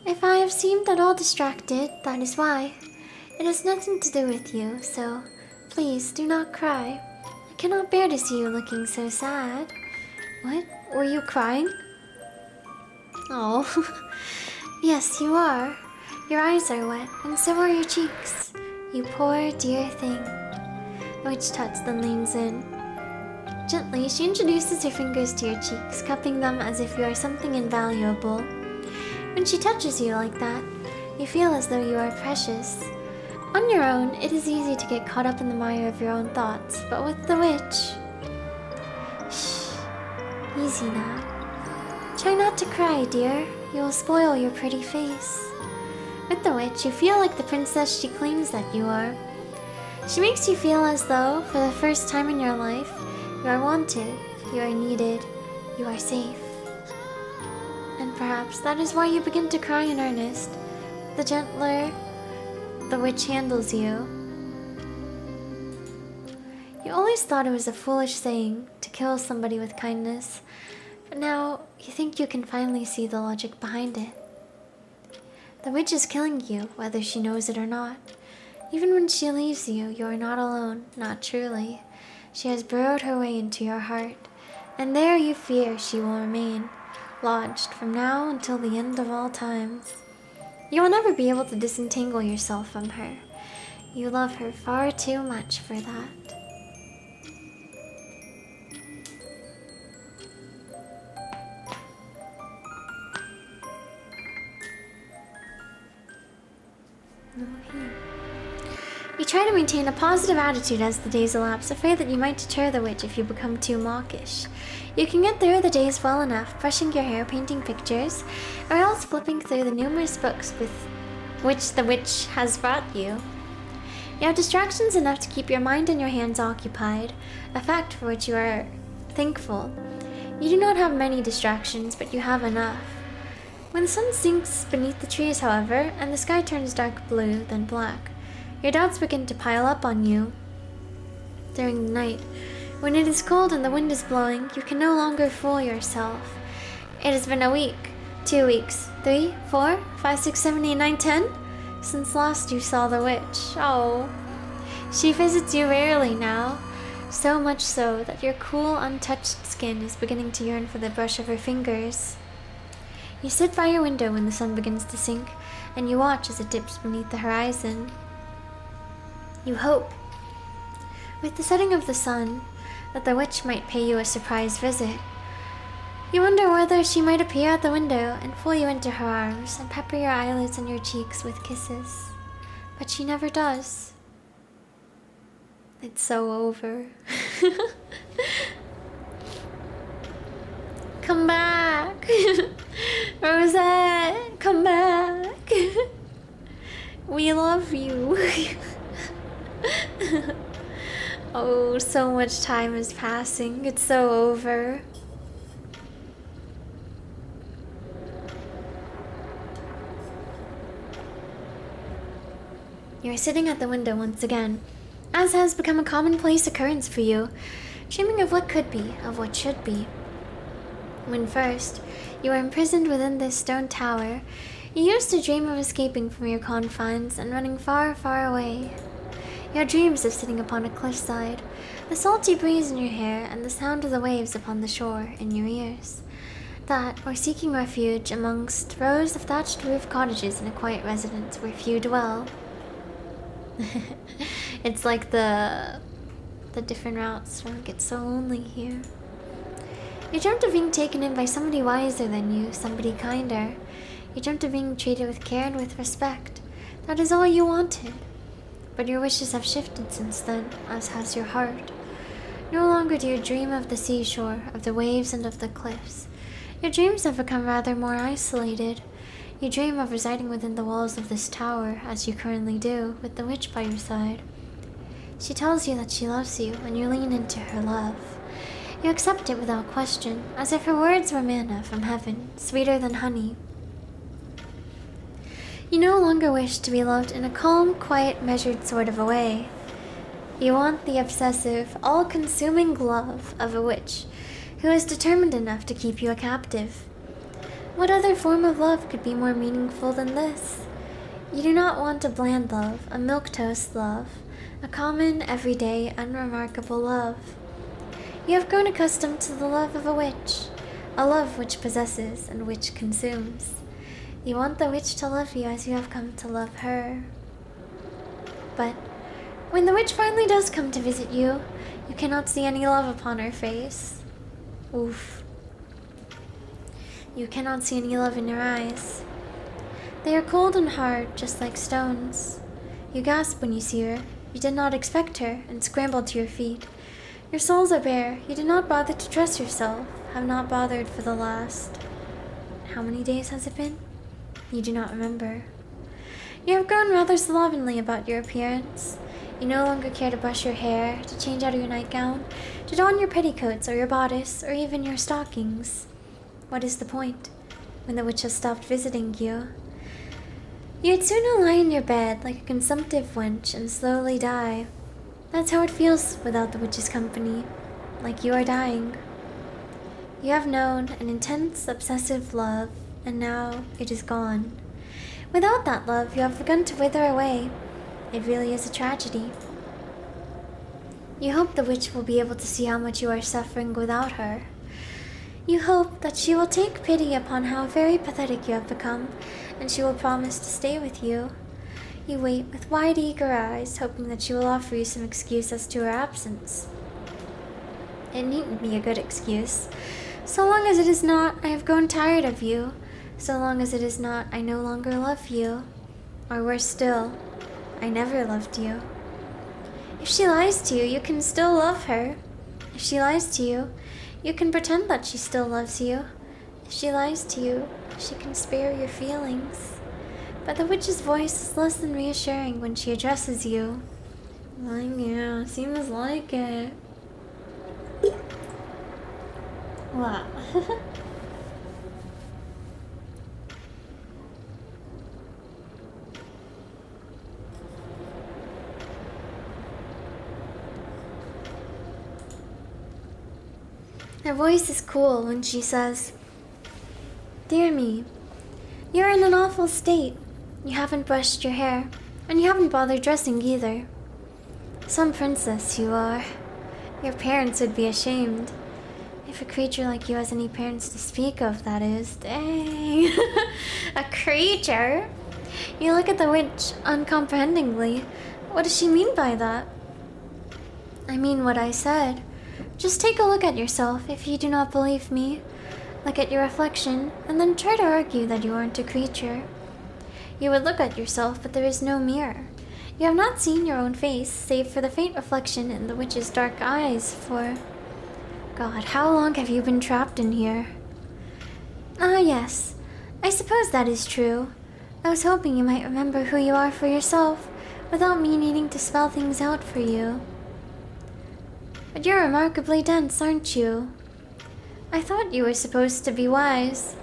If I have seemed at all distracted, that is why. It has nothing to do with you, so please do not cry. I cannot bear to see you looking so sad. What? Were you crying? Oh, yes, you are. Your eyes are wet, and so are your cheeks. You poor, dear thing. The witch tuts then leans in. Gently, she introduces her fingers to your cheeks, cupping them as if you are something invaluable. When she touches you like that, you feel as though you are precious. On your own, it is easy to get caught up in the mire of your own thoughts, but with the witch... Shh. Easy now. Try not to cry, dear. You will spoil your pretty face. With the witch, you feel like the princess she claims that you are. She makes you feel as though, for the first time in your life, you are wanted, you are needed, you are safe. And perhaps that is why you begin to cry in earnest. The gentler the witch handles you. You always thought it was a foolish saying to kill somebody with kindness, but now you think you can finally see the logic behind it. The witch is killing you, whether she knows it or not. Even when she leaves you, you are not alone, not truly. She has burrowed her way into your heart, and there you fear she will remain, lodged from now until the end of all times. You will never be able to disentangle yourself from her. You love her far too much for that. You try to maintain a positive attitude as the days elapse, afraid that you might deter the witch if you become too mawkish. You can get through the days well enough, brushing your hair, painting pictures, or else flipping through the numerous books with which the witch has brought you. You have distractions enough to keep your mind and your hands occupied, a fact for which you are thankful. You do not have many distractions, but you have enough. When the sun sinks beneath the trees, however, and the sky turns dark blue, then black, your doubts begin to pile up on you. During the night, when it is cold and the wind is blowing, you can no longer fool yourself. It has been a week, 2 weeks, 3, 4, 5, 6, 7, 8, 9, 10, since last you saw the witch. Oh, she visits you rarely now, so much so that your cool, untouched skin is beginning to yearn for the brush of her fingers. You sit by your window when the sun begins to sink, and you watch as it dips beneath the horizon. You hope, with the setting of the sun, that the witch might pay you a surprise visit. You wonder whether she might appear at the window and pull you into her arms and pepper your eyelids and your cheeks with kisses. But she never does. It's so over. Come back! Rosette, come back! We love you. Oh, so much time is passing. It's so over. You're sitting at the window once again, as has become a commonplace occurrence for you, dreaming of what could be, of what should be. When first you were imprisoned within this stone tower, you used to dream of escaping from your confines and running far, far away. You had dreams of sitting upon a cliffside, the salty breeze in your hair and the sound of the waves upon the shore in your ears. That, or seeking refuge amongst rows of thatched roof cottages in a quiet residence where few dwell. It's like the different routes don't get so lonely here. You dreamt of being taken in by somebody wiser than you, somebody kinder. You dreamt of being treated with care and with respect. That is all you wanted. But your wishes have shifted since then, as has your heart. No longer do you dream of the seashore, of the waves and of the cliffs. Your dreams have become rather more isolated. You dream of residing within the walls of this tower, as you currently do, with the witch by your side. She tells you that she loves you, and you lean into her love. You accept it without question, as if her words were manna from heaven, sweeter than honey. You no longer wish to be loved in a calm, quiet, measured sort of a way. You want the obsessive, all-consuming love of a witch who is determined enough to keep you a captive. What other form of love could be more meaningful than this? You do not want a bland love, a milquetoast love, a common, everyday, unremarkable love. You have grown accustomed to the love of a love which possesses and which consumes. You want the witch to love you as you have come to love her. But when the witch finally does come to visit you, you cannot see any love upon her face. Oof. You cannot see any love in her eyes. They are cold and hard, just like stones. You gasp when you see her. You did not expect her, and scramble to your feet. Your souls are bare. You did not bother to dress yourself, have not bothered for the last... How many days has it been? You do not remember. You have grown rather slovenly about your appearance. You no longer care to brush your hair, to change out of your nightgown, to don your petticoats or your bodice, or even your stockings. What is the point, when the witch has stopped visiting you? You'd sooner lie in your bed like a consumptive wench and slowly die. That's how it feels without the witch's company, like you are dying. You have known an intense, obsessive love, and now it is gone. Without that love, you have begun to wither away. It really is a tragedy. You hope the witch will be able to see how much you are suffering without her. You hope that she will take pity upon how very pathetic you have become, and she will promise to stay with you. You wait with wide, eager eyes, hoping that she will offer you some excuse as to her absence. It needn't be a good excuse. So long as it is not, I have grown tired of you. So long as it is not, I no longer love you. Or worse still, I never loved you. If she lies to you, you can still love her. If she lies to you, you can pretend that she still loves you. If she lies to you, she can spare your feelings. But the witch's voice is less than reassuring when she addresses you. Yeah, seems like it. Wow. Her voice is cool when she says, "Dear me, you're in an awful state. You haven't brushed your hair, and you haven't bothered dressing either. Some princess you are. Your parents would be ashamed. If if a creature like you has any parents to speak of, that is. Dang. A creature? You look at the witch uncomprehendingly. What does she mean by that? I mean what I said. Just take a look at yourself if you do not believe me. Look at your reflection, and then try to argue that you aren't a creature. You would look at yourself, but there is no mirror. You have not seen your own face, save for the faint reflection in the witch's dark eyes for... God, how long have you been trapped in here? Ah, yes. I suppose that is true. I was hoping you might remember who you are for yourself, without me needing to spell things out for you. But you're remarkably dense, aren't you? I thought you were supposed to be wise.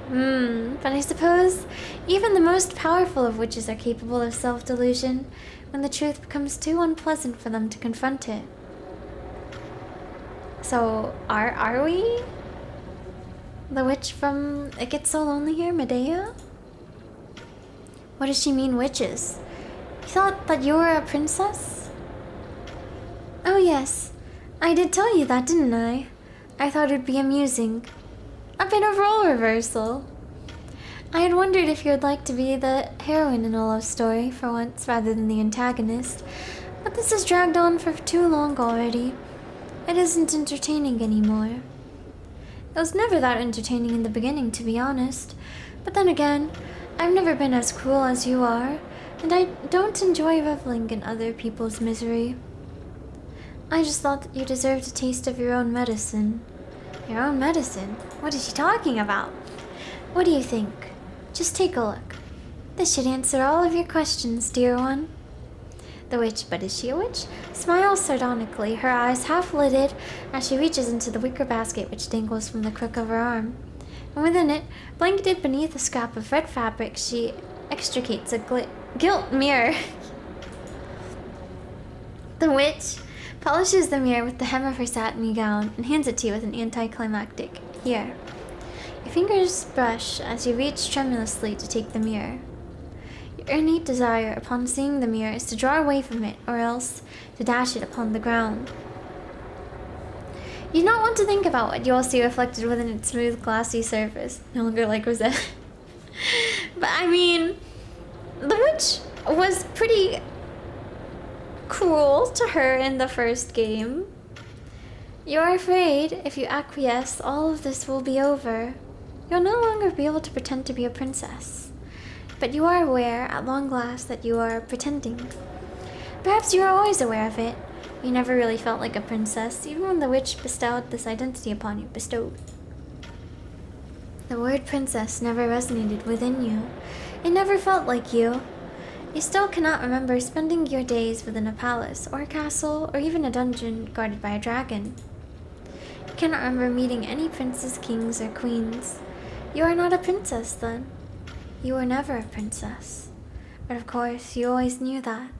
But I suppose even the most powerful of witches are capable of self-delusion when the truth becomes too unpleasant for them to confront it. So, are we? The witch from It Gets So Lonely Here, Medea? What does she mean, witches? You thought that you were a princess? Oh yes, I did tell you that, didn't I? I thought it'd be amusing. A bit of role reversal. I had wondered if you would like to be the heroine in a love story for once rather than the antagonist, but this has dragged on for too long already. It isn't entertaining anymore. It was never that entertaining in the beginning, to be honest. But then again, I've never been as cruel as you are, and I don't enjoy reveling in other people's misery. I just thought that you deserved a taste of your own medicine. Your own medicine? What is she talking about? What do you think? Just take a look. This should answer all of your questions, dear one. The witch, but is she a witch? Smiles sardonically, her eyes half lidded as she reaches into the wicker basket which dangles from the crook of her arm. And within it, blanketed beneath a scrap of red fabric, she extricates a gilt mirror. The witch polishes the mirror with the hem of her satiny gown and hands it to you with an anticlimactic, "Here." Your fingers brush as you reach tremulously to take the mirror. Your innate desire upon seeing the mirror is to draw away from it, or else to dash it upon the ground. You do not want to think about what you will see reflected within its smooth, glassy surface. No longer like Rosette. But I mean, the witch was pretty cruel to her in the first game. You are afraid if you acquiesce, all of this will be over. You'll no longer be able to pretend to be a princess. But you are aware, at long last, that you are pretending. Perhaps you are always aware of it. You never really felt like a princess, even when the witch bestowed this identity upon you. Bestowed. The word princess never resonated within you. It never felt like you. You still cannot remember spending your days within a palace, or a castle, or even a dungeon guarded by a dragon. You cannot remember meeting any princes, kings, or queens. You are not a princess, then. You were never a princess. But of course, you always knew that.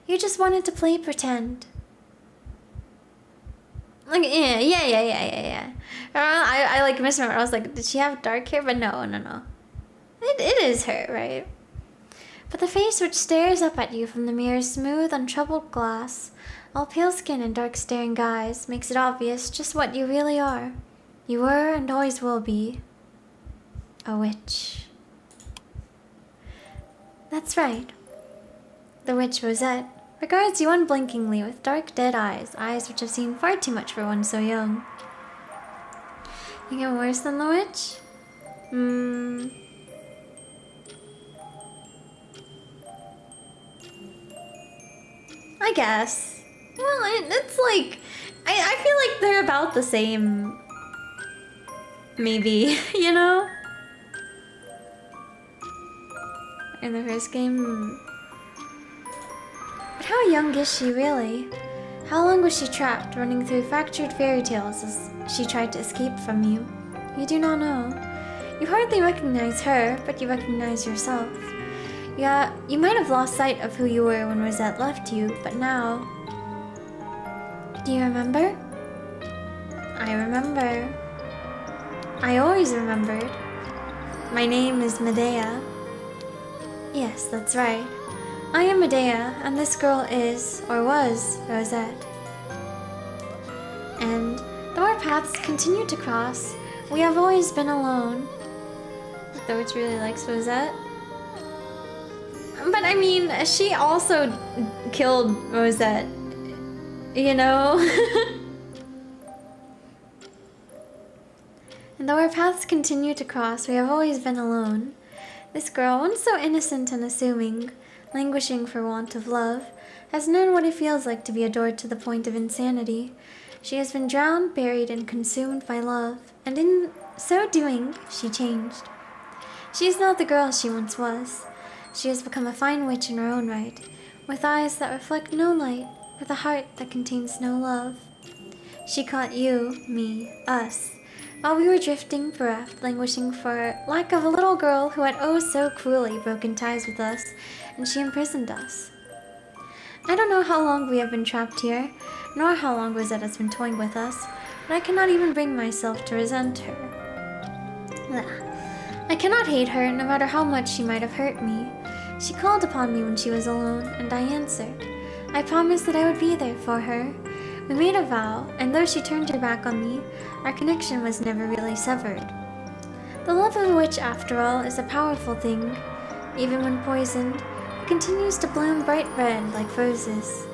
You just wanted to play pretend. Like, yeah. I like misremembered. I was like, did she have dark hair? But no. It is her, right? But the face which stares up at you from the mirror's smooth, untroubled glass, all pale skin and dark staring eyes, makes it obvious just what you really are. You were and always will be a witch. That's right. The witch Rosette regards you unblinkingly with dark, dead eyes, eyes which have seen far too much for one so young. You get worse than the witch? I guess. Well, it's like... I feel like they're about the same. Maybe, you know? In the first game. But how young is she really? How long was she trapped, running through fractured fairy tales as she tried to escape from you? You do not know. You hardly recognize her, but you recognize yourself. Yeah, you might have lost sight of who you were when Rosette left you, but now... Do you remember? I remember. I always remembered. My name is Medea. Yes, that's right. I am Medea, and this girl is, or was, Rosette. And the more paths continue to cross, we have always been alone. Though really likes Rosette. But I mean, she also killed Rosette, you know? And though our paths continue to cross, we have always been alone. This girl, once so innocent and assuming, languishing for want of love, has known what it feels like to be adored to the point of insanity. She has been drowned, buried, and consumed by love, and in so doing, she changed. She is not the girl she once was. She has become a fine witch in her own right, with eyes that reflect no light, with a heart that contains no love. She caught you, me, us, while we were drifting bereft, languishing for lack of a little girl who had oh so cruelly broken ties with us, and she imprisoned us. I don't know how long we have been trapped here, nor how long Rosette has been toying with us, but I cannot even bring myself to resent her. Ugh. I cannot hate her, no matter how much she might have hurt me. She called upon me when she was alone, and I answered. I promised that I would be there for her. We made a vow, and though she turned her back on me, our connection was never really severed. The love of a witch, after all, is a powerful thing. Even when poisoned, it continues to bloom bright red like roses.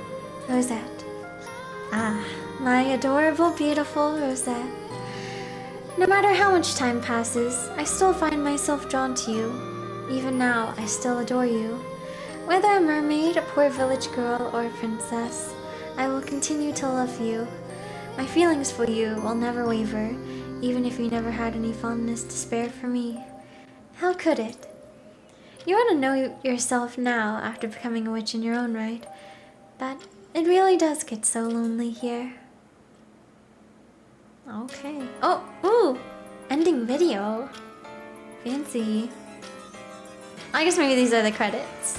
Rosette. Ah, my adorable, beautiful Rosette. No matter how much time passes, I still find myself drawn to you. Even now, I still adore you. Whether a mermaid, a poor village girl, or a princess, I will continue to love you. My feelings for you will never waver, even if you never had any fondness to spare for me. How could it? You ought to know yourself now, after becoming a witch in your own right, that it really does get so lonely here. Okay. Oh, ooh! Ending video. Fancy. I guess maybe these are the credits.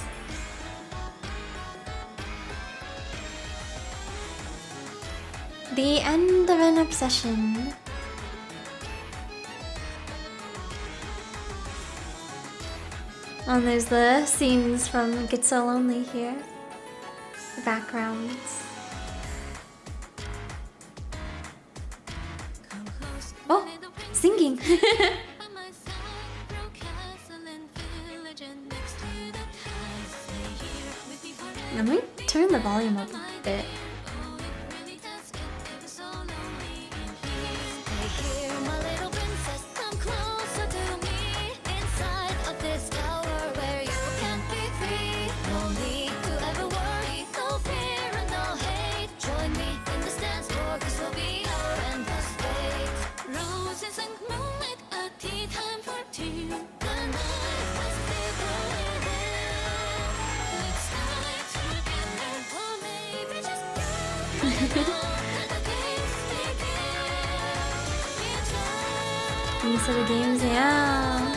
The end of an obsession. And there's the scenes from Get So Lonely here. The backgrounds. Oh, singing. Let me turn the volume up a bit. These are the games, yeah.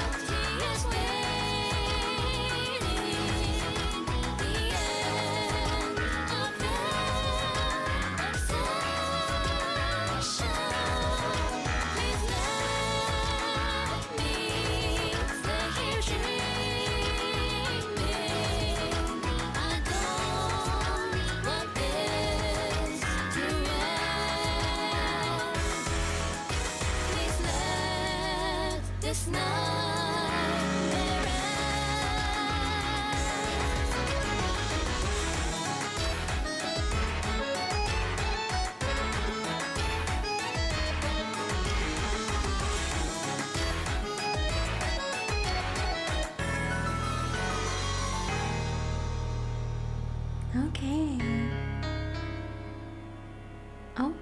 Okay. Oh.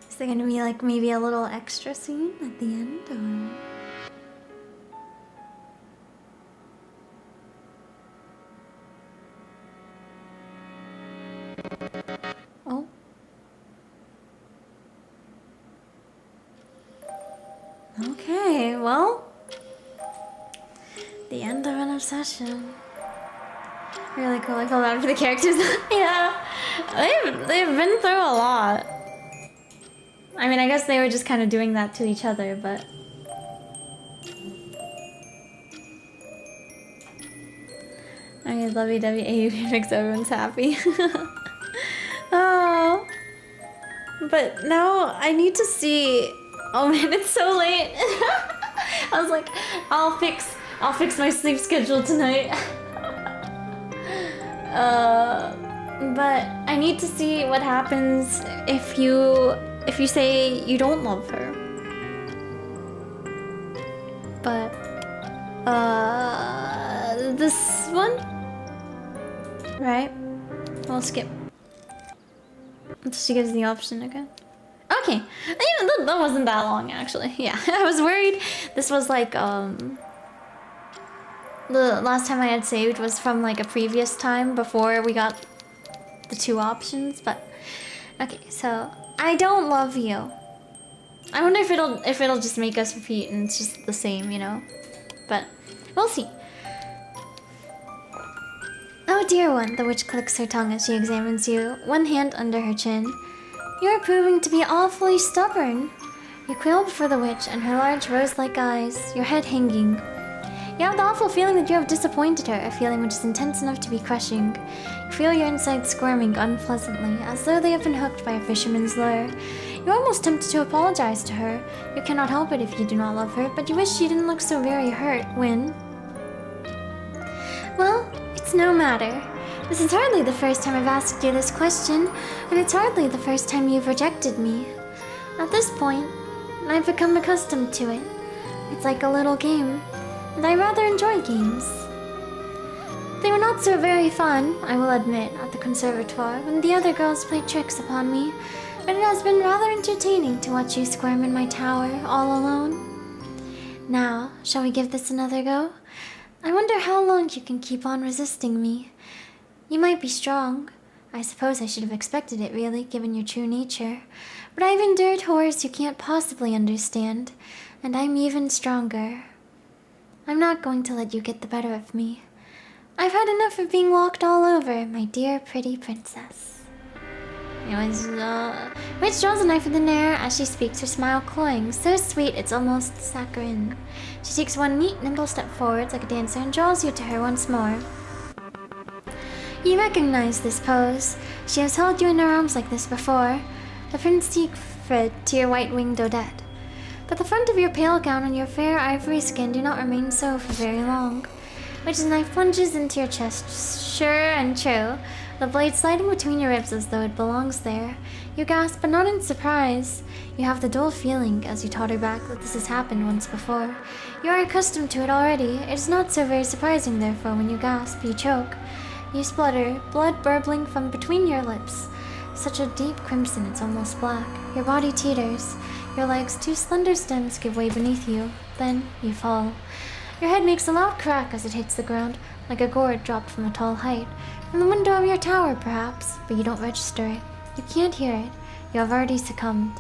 Is there gonna be like maybe a little extra scene at the end or? Oh. Okay, well, the end of an obsession. Really cool. I feel bad for the characters. Yeah, they've been through a lot. I mean, I guess they were just kind of doing that to each other, but My WWE makes everyone's happy. Oh. But now I need to see. Oh man, it's so late. I was like, I'll fix my sleep schedule tonight. But I need to see what happens if you say you don't love her. But this one, right? We'll skip. She gives the option again. Okay, that wasn't that long actually. Yeah, I was worried. This was like the last time I had saved was from like a previous time before we got the 2 options. But okay, so I don't love you. I wonder if it'll just make us repeat and it's just the same, you know. But we'll see. Oh dear one, the witch clicks her tongue as she examines you, one hand under her chin. You are proving to be awfully stubborn. You quail before the witch and her large rose-like eyes, your head hanging. You have the awful feeling that you have disappointed her, a feeling which is intense enough to be crushing. You feel your insides squirming unpleasantly, as though they have been hooked by a fisherman's lure. You're almost tempted to apologize to her. You cannot help it if you do not love her, but you wish she didn't look so very hurt when... Well, it's no matter. This is hardly the first time I've asked you this question, and it's hardly the first time you've rejected me. At this point, I've become accustomed to it. It's like a little game, and I rather enjoy games. They were not so very fun, I will admit, at the conservatoire when the other girls played tricks upon me, but it has been rather entertaining to watch you squirm in my tower all alone. Now, shall we give this another go? I wonder how long you can keep on resisting me. You might be strong. I suppose I should have expected it, really, given your true nature. But I've endured horrors you can't possibly understand, and I'm even stronger. I'm not going to let you get the better of me. I've had enough of being walked all over, my dear pretty princess. Anyways, Witch draws a knife in the air as she speaks, her smile cloying, so sweet it's almost saccharine. She takes one neat, nimble step forwards like a dancer and draws you to her once more. You recognize this pose. She has held you in her arms like this before. The Prince Siegfried to your white-winged Odette. But the front of your pale gown and your fair ivory skin do not remain so for very long. Witch's knife plunges into your chest, sure and true, the blade sliding between your ribs as though it belongs there. You gasp, but not in surprise. You have the dull feeling, as you totter back, that this has happened once before. You are accustomed to it already. It is not so very surprising, therefore, when you gasp, you choke. You splutter, blood burbling from between your lips. Such a deep crimson it's almost black. Your body teeters. Your legs, 2 slender stems, give way beneath you. Then you fall. Your head makes a loud crack as it hits the ground, like a gourd dropped from a tall height. From the window of your tower, perhaps, but you don't register it. You can't hear it. You have already succumbed.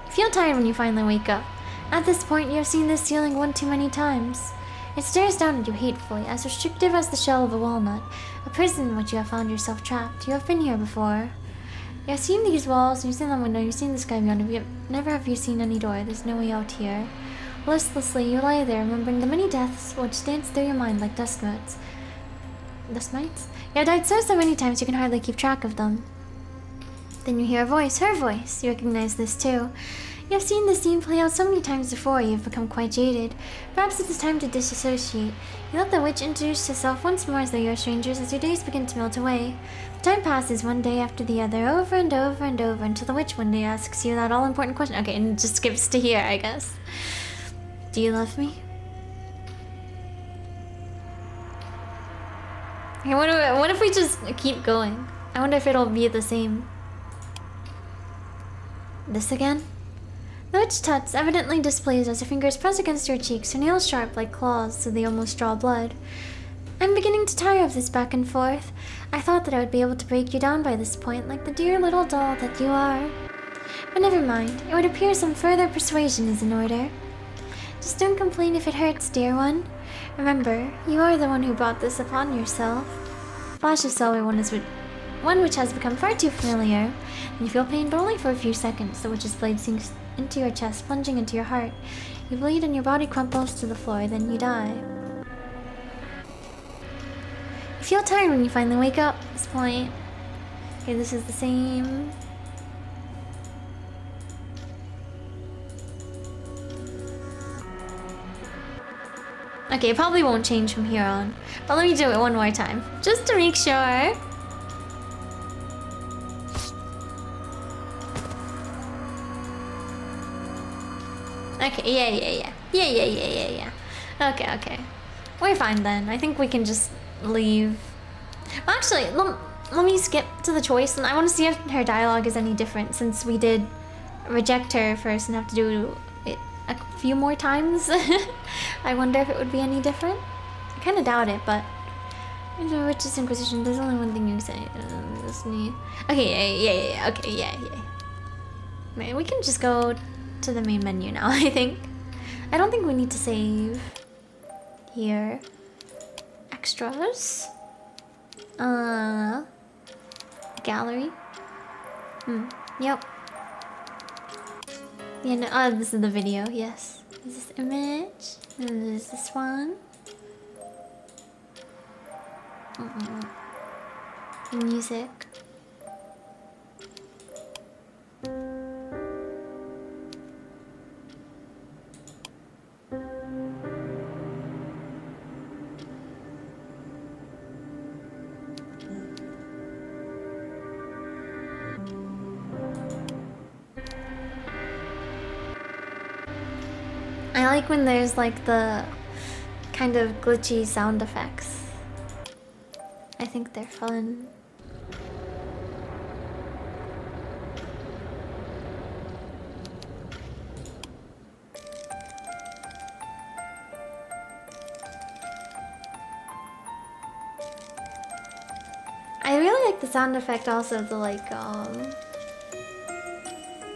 You feel tired when you finally wake up. At this point, you have seen this ceiling one too many times. It stares down at you hatefully, as restrictive as the shell of a walnut, a prison in which you have found yourself trapped. You have been here before. You have seen these walls, you've seen the window, you've seen the sky beyond. Never have you seen any door. There's no way out here. Listlessly, you lie there, remembering the many deaths which dance through your mind like dust mites. Dust mites? You have died so many times you can hardly keep track of them. Then you hear a voice, her voice. You recognize this too. You have seen this scene play out so many times before, you have become quite jaded. Perhaps it is time to disassociate. You let the witch introduce herself once more as though you are strangers as your days begin to melt away. The time passes one day after the other, over and over and over, until the witch one day asks you that all-important question. Okay, and it just skips to here, I guess. Do you love me? Okay, what if we just keep going? I wonder if it'll be the same. This again? The witch tuts, evidently displeased as her fingers press against your cheeks, her nails sharp like claws so they almost draw blood. I'm beginning to tire of this back and forth. I thought that I would be able to break you down by this point, like the dear little doll that you are. But never mind, it would appear some further persuasion is in order. Just don't complain if it hurts, dear one. Remember, you are the one who brought this upon yourself. Flash of silver one which has become far too familiar. You feel pain, but only for a few seconds. The witch's blade sinks into your chest, plunging into your heart. You bleed and your body crumples to the floor, then you die. feel tired when you finally wake up at this point. Okay, this is the same. Okay, it probably won't change from here on. But let me do it one more time, just to make sure. Okay, yeah. Okay. We're fine then. I think we can just leave. Well, actually, let me skip to the choice, and I want to see if her dialogue is any different since we did reject her first and have to do it a few more times. I wonder if it would be any different. I kind of doubt it, but in the richest inquisition, there's only one thing you can say. Okay, yeah. Man, we can just go to the main menu now. I think. I don't think we need to save here. Extras. Gallery. Yep. Yeah, no, oh, this is the video, yes. Is this image? And there's this one. Music. I like when there's like the kind of glitchy sound effects. I think they're fun. I really like the sound effect also, the like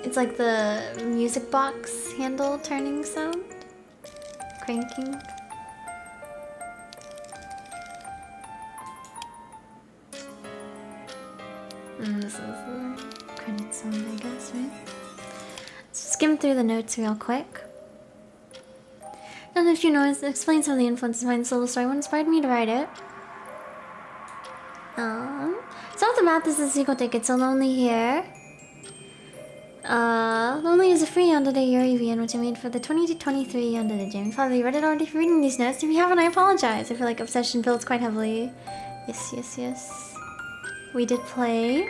it's like the music box handle turning sound. Cranking. And this is the credit song, I guess, right? So skim through the notes real quick. Now, if you know, it explains some of the influences behind this little story. What inspired me to write it? So the math is the sequel ticket, so Lonely here. Lonely is a free Yandere Yuri VN which I made for the 2023 Yandere Jam. Probably read it already for reading these notes. If you haven't, I apologize. I feel like obsession builds quite heavily. Yes. We did play.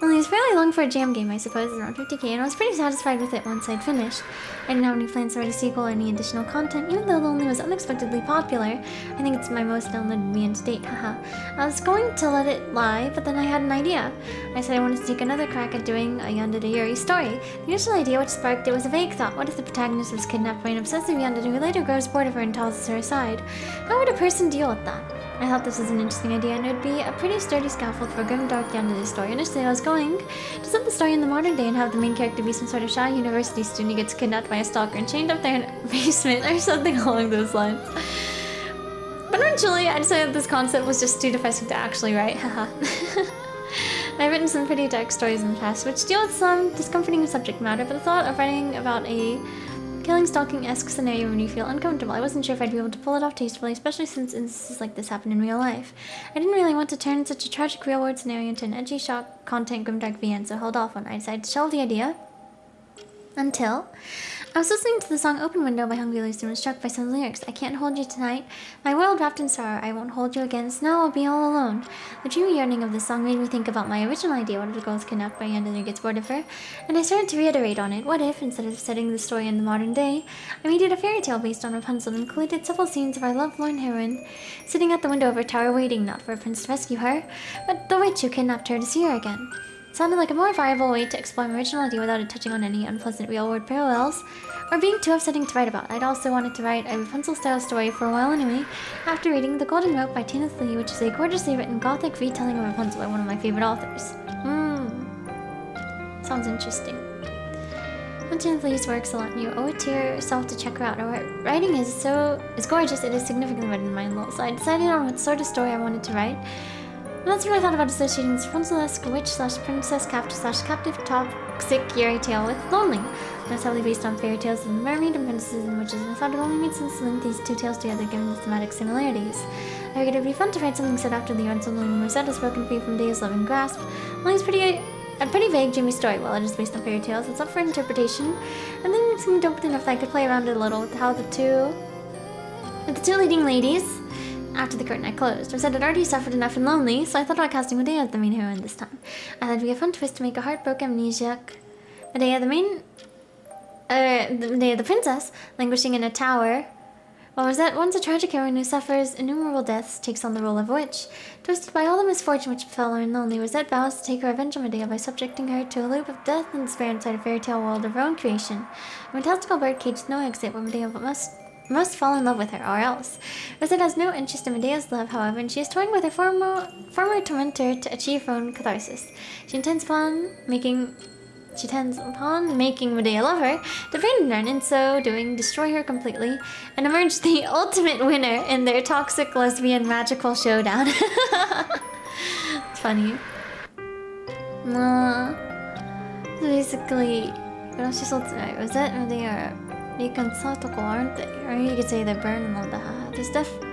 Lonely is fairly long for a jam game, I suppose, around 50k, and I was pretty satisfied with it once I'd finished. I didn't have any plans to write a sequel or any additional content, even though Lonely was unexpectedly popular. I think it's my most downloaded VN to date, haha. I was going to let it lie, but then I had an idea. I said I wanted to take another crack at doing a Yandere Yuri story. The initial idea which sparked it was a vague thought. What if the protagonist was kidnapped by an obsessive Yandere who later grows bored of her and tosses her aside? How would a person deal with that? I thought this was an interesting idea, and it would be a pretty sturdy scaffold for a grim, dark Yandere story. Initially, I was going to set the story in the modern day and have the main character be some sort of shy university student who gets kidnapped by a stalker and chained up there in a basement or something along those lines. But eventually, I decided this concept was just too depressing to actually write, haha. I've written some pretty dark stories in the past, which deal with some discomforting subject matter, but the thought of writing about a killing, stalking-esque scenario made me feel uncomfortable. I wasn't sure if I'd be able to pull it off tastefully, especially since instances like this happen in real life. I didn't really want to turn such a tragic real-world scenario into an edgy, shock, content, grimdark VN, so held off on. I decided to shelve the idea until I was listening to the song Open Window by Hungry Lucy and was struck by some of the lyrics. I can't hold you tonight. My world wrapped in sorrow. I won't hold you again. So now I'll be all alone. The dreamy yearning of this song made me think about my original idea. What if the girl is kidnapped by a Yandere who gets bored of her? And I started to reiterate on it. What if, instead of setting the story in the modern day, I made it a fairy tale based on Rapunzel and included several scenes of our lovelorn heroine sitting at the window of her tower waiting, not for a prince to rescue her, but the witch who kidnapped her to see her again. It sounded like a more viable way to explore my original idea without it touching on any unpleasant real-world parallels or being too upsetting to write about. I'd also wanted to write a Rapunzel-style story for a while anyway, after reading The Golden Rope by Tina Lee, which is a gorgeously written gothic retelling of Rapunzel by one of my favorite authors. Sounds interesting. On Tina Lee's works a lot, and you owe it to yourself to check her out. Her writing is gorgeous, it is significantly better than mine, so I decided on what sort of story I wanted to write. And that's when I thought about associating this Rapunzel-esque witch/princess captive/captive top toxic fairy tale with Lonely. It's heavily based on fairy tales of mermaid and princesses and witches, and I thought it only made sense to link these two tales together given the thematic similarities. I figured it'd be fun to write something set after the events of Lonely Rosetta has broken free from Dea's loving grasp. Lonely's a pretty vague, dreamy story. While it is based on fairy tales, it's up for interpretation, and then it seemed open enough that I could play around it a little with how the two leading ladies, after the curtain had closed, Rosetta had already suffered enough and Lonely, so I thought about casting Medea as the main heroine this time. I thought it'd be a fun twist to make a heartbroken amnesiac Medea the princess, languishing in a tower, while Rosette, once a tragic heroine who suffers innumerable deaths, takes on the role of witch. Twisted by all the misfortune which befell her in Lonely, Rosette vows to take her revenge on Medea by subjecting her to a loop of death and despair inside a fairy tale world of her own creation. A fantastical birdcage with no exit where Medea must fall in love with her, or else. Rosette has no interest in Medea's love, however, and she is toying with her former tormentor to achieve her own catharsis. She intends upon making Medea love her, defeating her, and in so doing, destroy her completely, and emerge the ultimate winner in their toxic lesbian magical showdown. It's funny. Basically, Rosette and Medea are reconcilable, aren't they? Or you could say they're burning on the heart. There's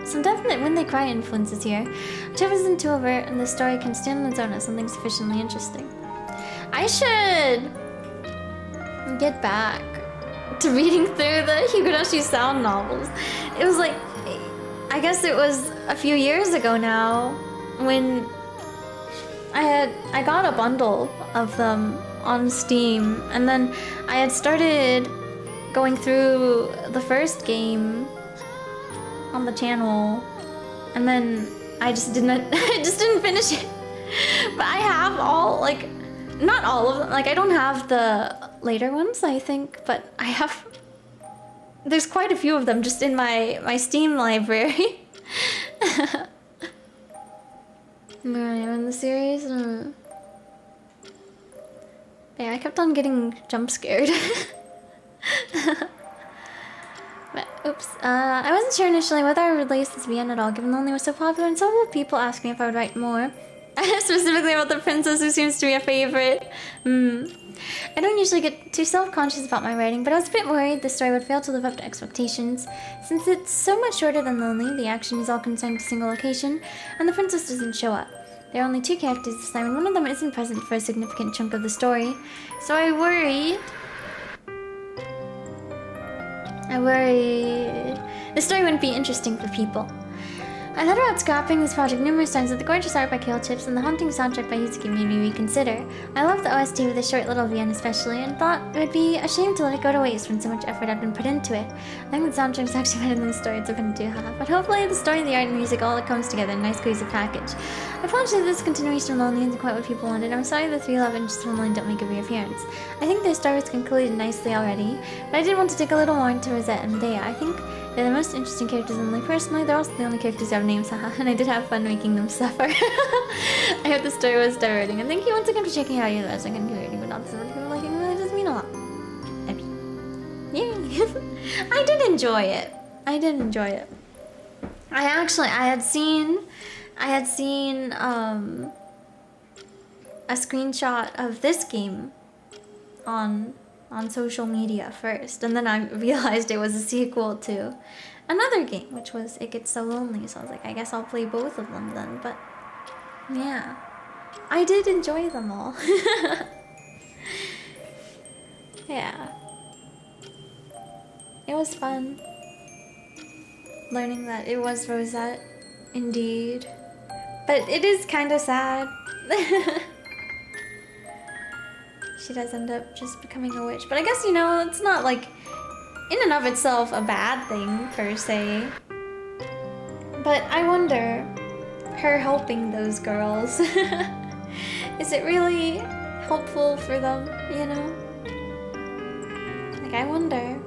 some definite when they cry influences here. Whichever isn't too overt, and the story can stand on its own as something sufficiently interesting. I should get back to reading through the Higurashi sound novels. It was like, I guess it was a few years ago now when I got a bundle of them on Steam, and then I had started going through the first game on the channel, and then I just didn't finish it. But I have all, like, not all of them, like I don't have the later ones, I think, but I have, there's quite a few of them just in my Steam library. Where I am in the series. Yeah, I kept on getting jump scared. But oops, I wasn't sure initially whether I would release this VN at all, given Lonely was so popular, and several people asked me if I would write more. Specifically about the princess who seems to be a favorite. I don't usually get too self-conscious about my writing, but I was a bit worried the story would fail to live up to expectations. Since it's so much shorter than Lonely, the action is all confined to a single location, and the princess doesn't show up. There are only two characters this time, and one of them isn't present for a significant chunk of the story. So I worry the story wouldn't be interesting for people. I thought about scrapping this project numerous times, but the gorgeous art by Kale Chips and the haunting soundtrack by Yuzuki made me reconsider. I love the OST with the short little VN especially, and thought it would be a shame to let it go to waste when so much effort had been put into it. I think the soundtrack is actually better than the story it's open to have, but hopefully the story, the art, and music all comes together in a nice cohesive package. I apologize if this continuation of Lonely isn't quite what people wanted. I'm sorry the 3 love interests from Lonely don't make a reappearance. I think their story was concluded nicely already, but I did want to dig a little more into Rosette and Medea. I think they're the most interesting characters in Lonely. Personally, they're also the only characters who have names, haha, and I did have fun making them suffer. I hope the story was diverting, and thank you once again for checking out your guys. I can hear but not so many people liking it really does mean a lot. I mean, yay! I did enjoy it. I had seen a screenshot of this game on social media first, and then I realized it was a sequel to another game, which was It Gets So Lonely, so I was like, I guess I'll play both of them then, but yeah. I did enjoy them all. Yeah. It was fun learning that it was Rosette, indeed. But it is kind of sad. She does end up just becoming a witch. But I guess, you know, it's not like in and of itself a bad thing per se. But I wonder, her helping those girls, is it really helpful for them, you know? Like, I wonder.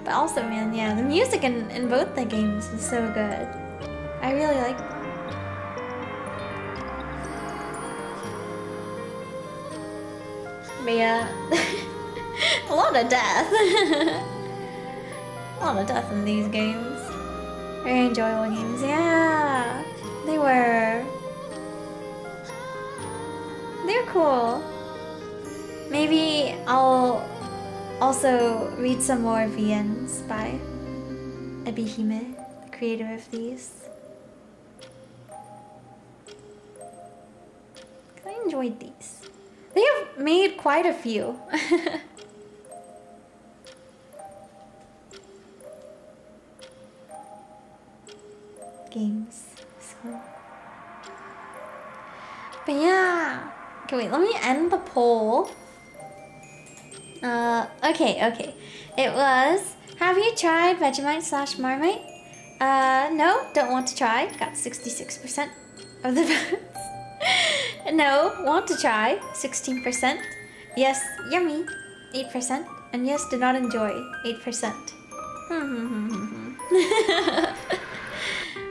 But also, man, yeah, the music in both the games was so good. I really liked it. But yeah, a lot of death. A lot of death in these games. Very enjoyable games, yeah. They were. they're cool. Maybe I'll also read some more VNs by Ebihime, the creator of these. I enjoyed these. They have made quite a few. Games. So. But yeah. Okay, wait, let me end the poll. Okay. It was, have you tried Vegemite slash Marmite? No, don't want to try. Got 66% of the votes. No, want to try. 16%. Yes, yummy. 8%. And yes, did not enjoy. 8%.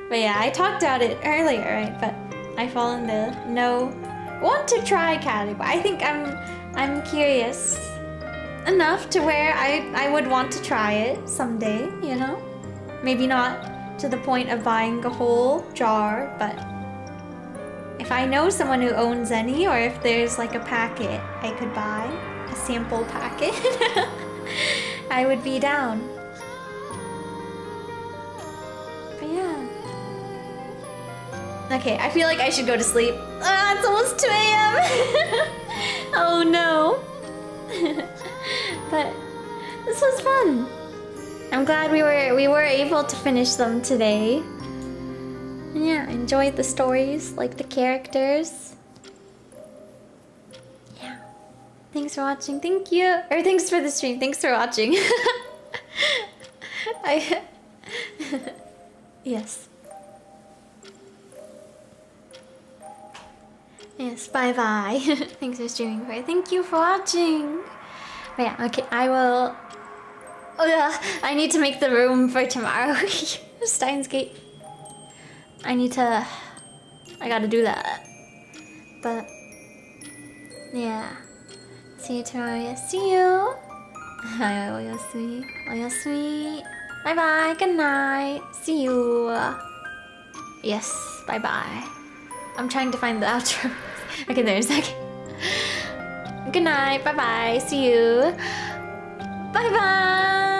But yeah, I talked about it earlier, right? But I fall in the no, want to try category. I think I'm curious enough to where I would want to try it someday, you know? Maybe not to the point of buying a whole jar, but if I know someone who owns any, or if there's like a packet I could buy, a sample packet, I would be down. But yeah. Okay, I feel like I should go to sleep. Ah, it's almost 2 a.m. Oh no. But this was fun. I'm glad we were able to finish them today. And yeah, I enjoyed the stories, like the characters. Yeah. Thanks for watching. Thank you. Or thanks for the stream. Thanks for watching. Yes. Yes, bye-bye. Thanks for streaming. Thank you for watching. But yeah, okay, I will... Oh yeah, I need to make the room for tomorrow. Steins Gate. I gotta do that. But... yeah. See you tomorrow. Yeah, see you. Oyasumi. Oyasumi. Bye-bye. Good night. See you. Yes, bye-bye. I'm trying to find the outro. Okay, there's a second. Good night. Bye-bye. See you. Bye-bye.